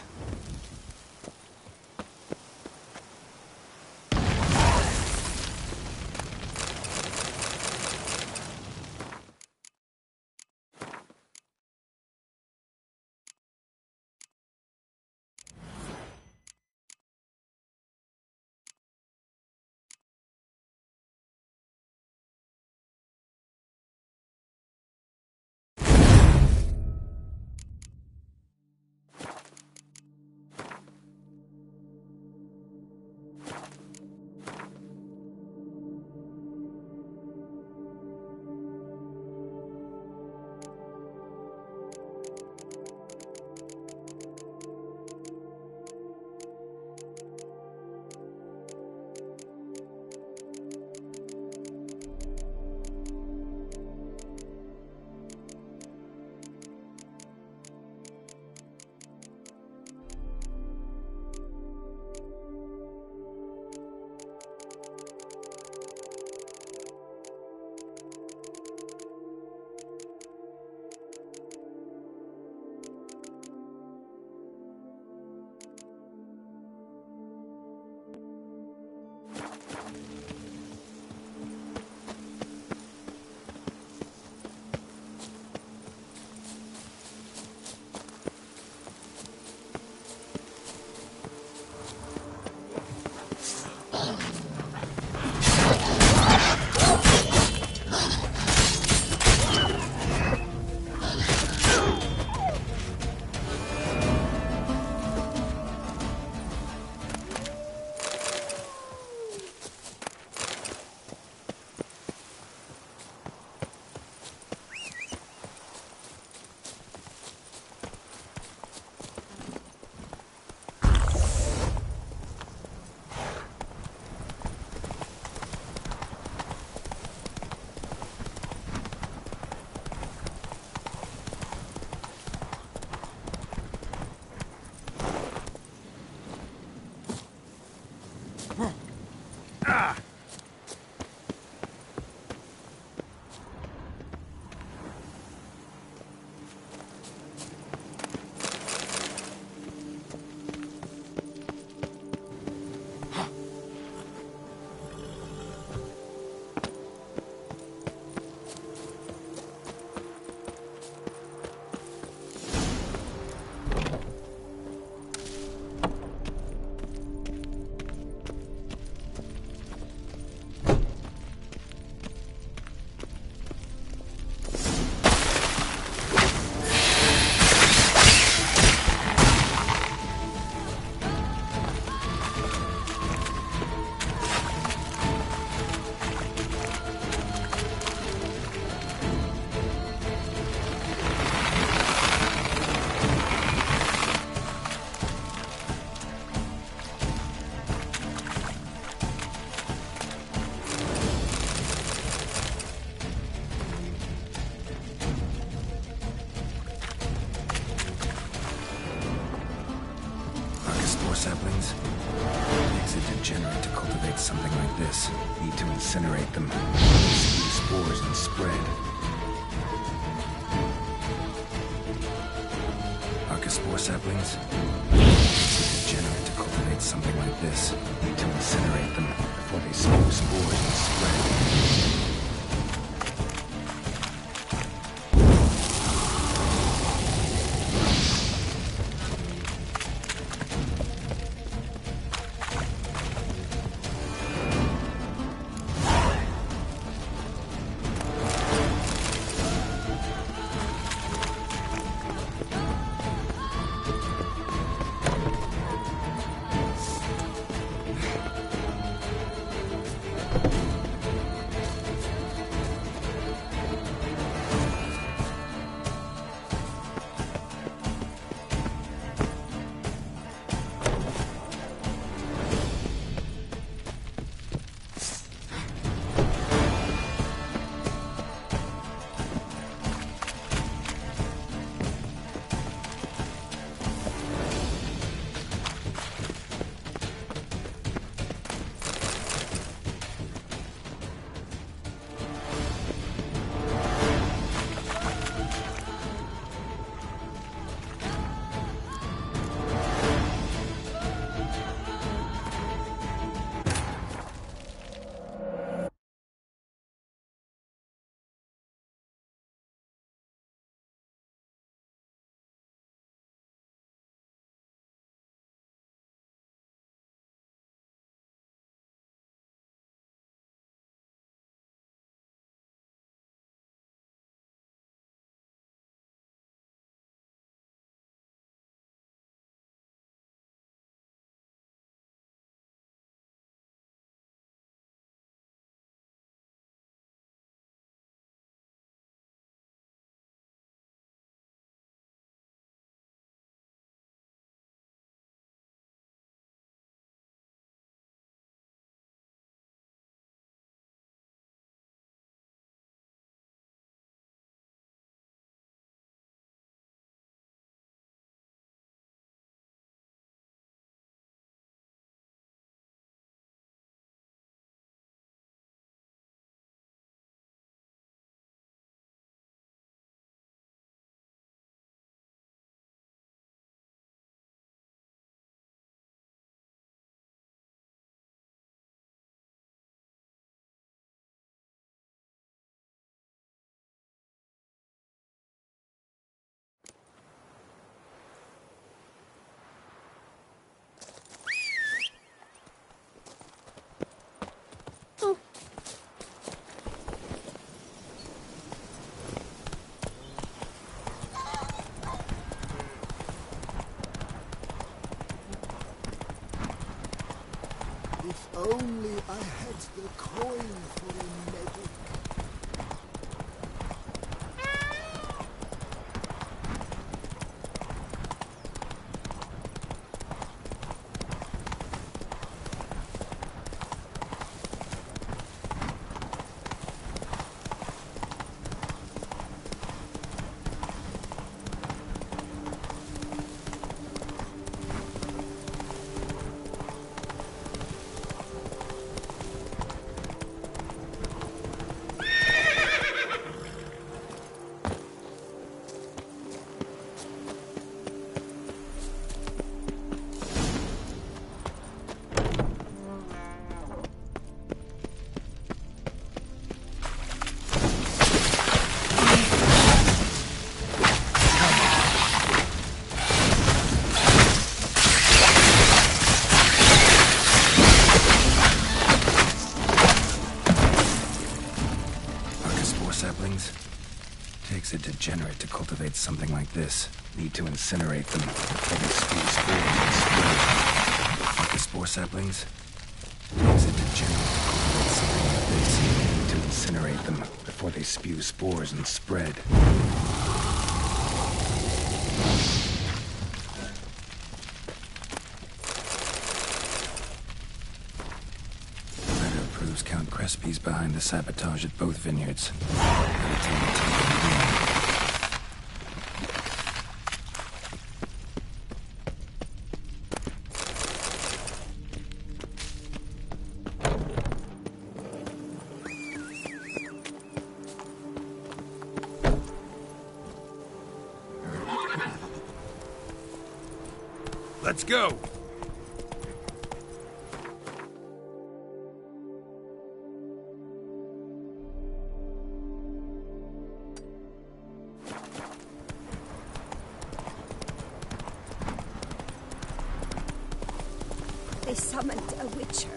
saplings? Makes it degenerate to cultivate something like this. Need to incinerate them. Spew spores and spread. Archospore saplings? Makes it degenerate to cultivate something like this. Need to incinerate them before they spew spores and spread. If only I had the coin for a medic. Takes a degenerate to cultivate something like this. Need to incinerate them before they spew spores and spread. Archospore saplings? Takes a degenerate to cultivate something like this. Need to incinerate them before they spew spores and spread. Letter proves Count Crespi's behind the sabotage at both vineyards. Let's go. They summoned a witcher.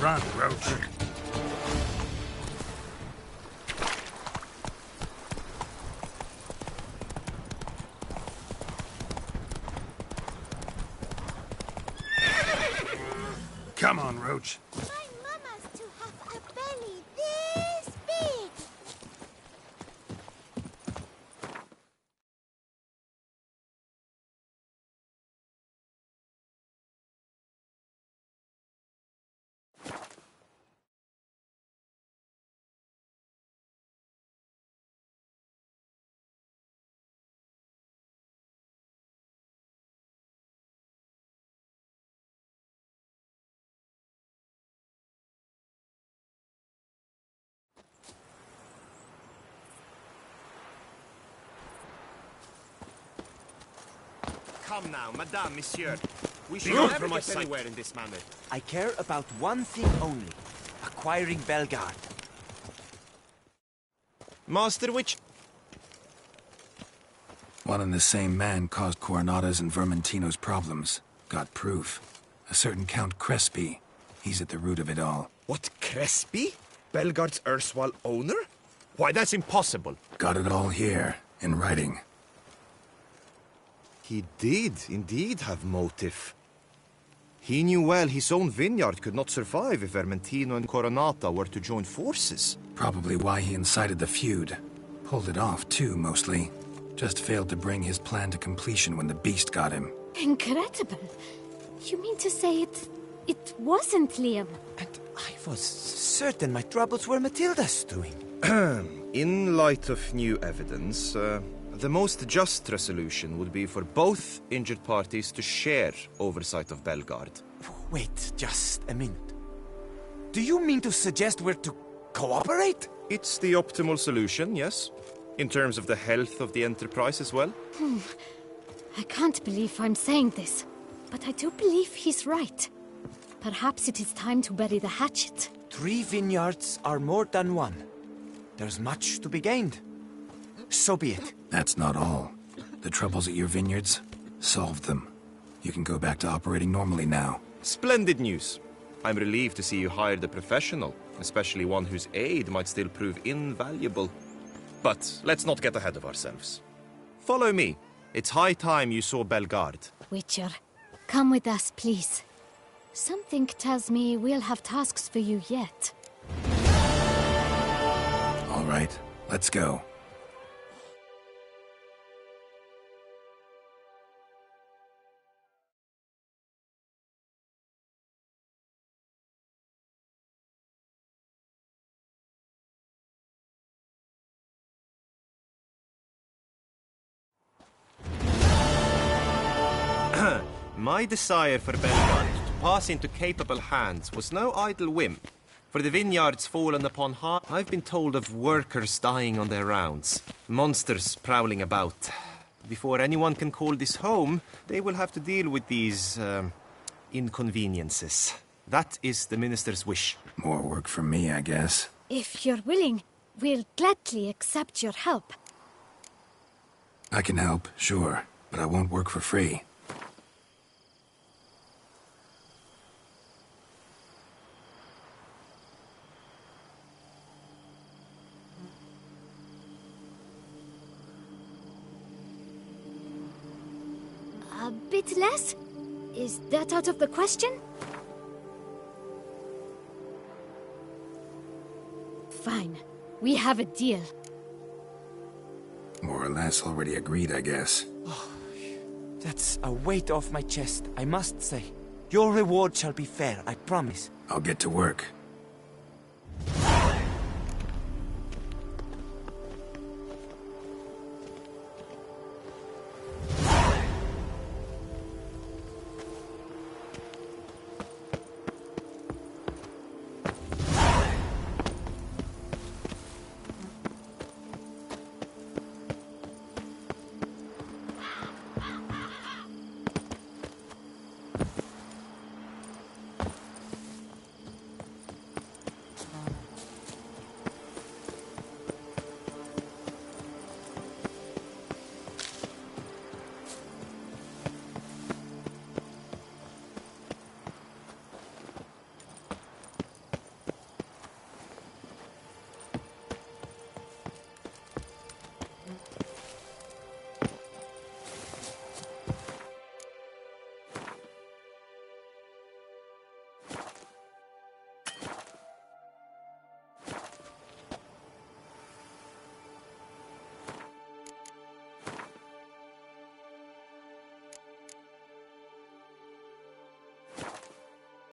Run, Roach. Come on, Roach. My mama's to have a belly this big. Come now, madame, monsieur. We should Look never from my get sight. anywhere in this manner. I care about one thing only. Acquiring Belgard. Master Witch... One and the same man caused Coronada's and Vermentino's problems. Got proof. A certain Count Crespi. He's at the root of it all. What, Crespi? Belgard's erstwhile owner? Why, that's impossible. Got it all here, in writing. He did indeed have motive. He knew well his own vineyard could not survive if Vermentino and Coronata were to join forces. Probably why he incited the feud. Pulled it off, too, mostly. Just failed to bring his plan to completion when the beast got him. Incredible. You mean to say it wasn't Liam? And I was certain my troubles were Matilda's doing. In light of new evidence, the most just resolution would be for both injured parties to share oversight of Belgard. Wait just a minute. Do you mean to suggest we're to cooperate? It's the optimal solution, yes. In terms of the health of the enterprise as well. I can't believe I'm saying this, but I do believe he's right. Perhaps it is time to bury the hatchet. 3 vineyards are more than one. There's much to be gained. So be it. That's not all. The troubles at your vineyards? Solved them. You can go back to operating normally now. Splendid news. I'm relieved to see you hired a professional, especially one whose aid might still prove invaluable. But let's not get ahead of ourselves. Follow me. It's high time you saw Belgard. Witcher, come with us, please. Something tells me we'll have tasks for you yet. All right, let's go. My desire for Belgard to pass into capable hands was no idle whim. For the vineyards fallen upon hard, I've been told of workers dying on their rounds, monsters prowling about. Before anyone can call this home, they will have to deal with these, inconveniences. That is the minister's wish. More work for me, I guess. If you're willing, we'll gladly accept your help. I can help, sure, but I won't work for free. A bit less? Is that out of the question? Fine. We have a deal. More or less already agreed, I guess. That's a weight off my chest, I must say. Your reward shall be fair, I promise. I'll get to work.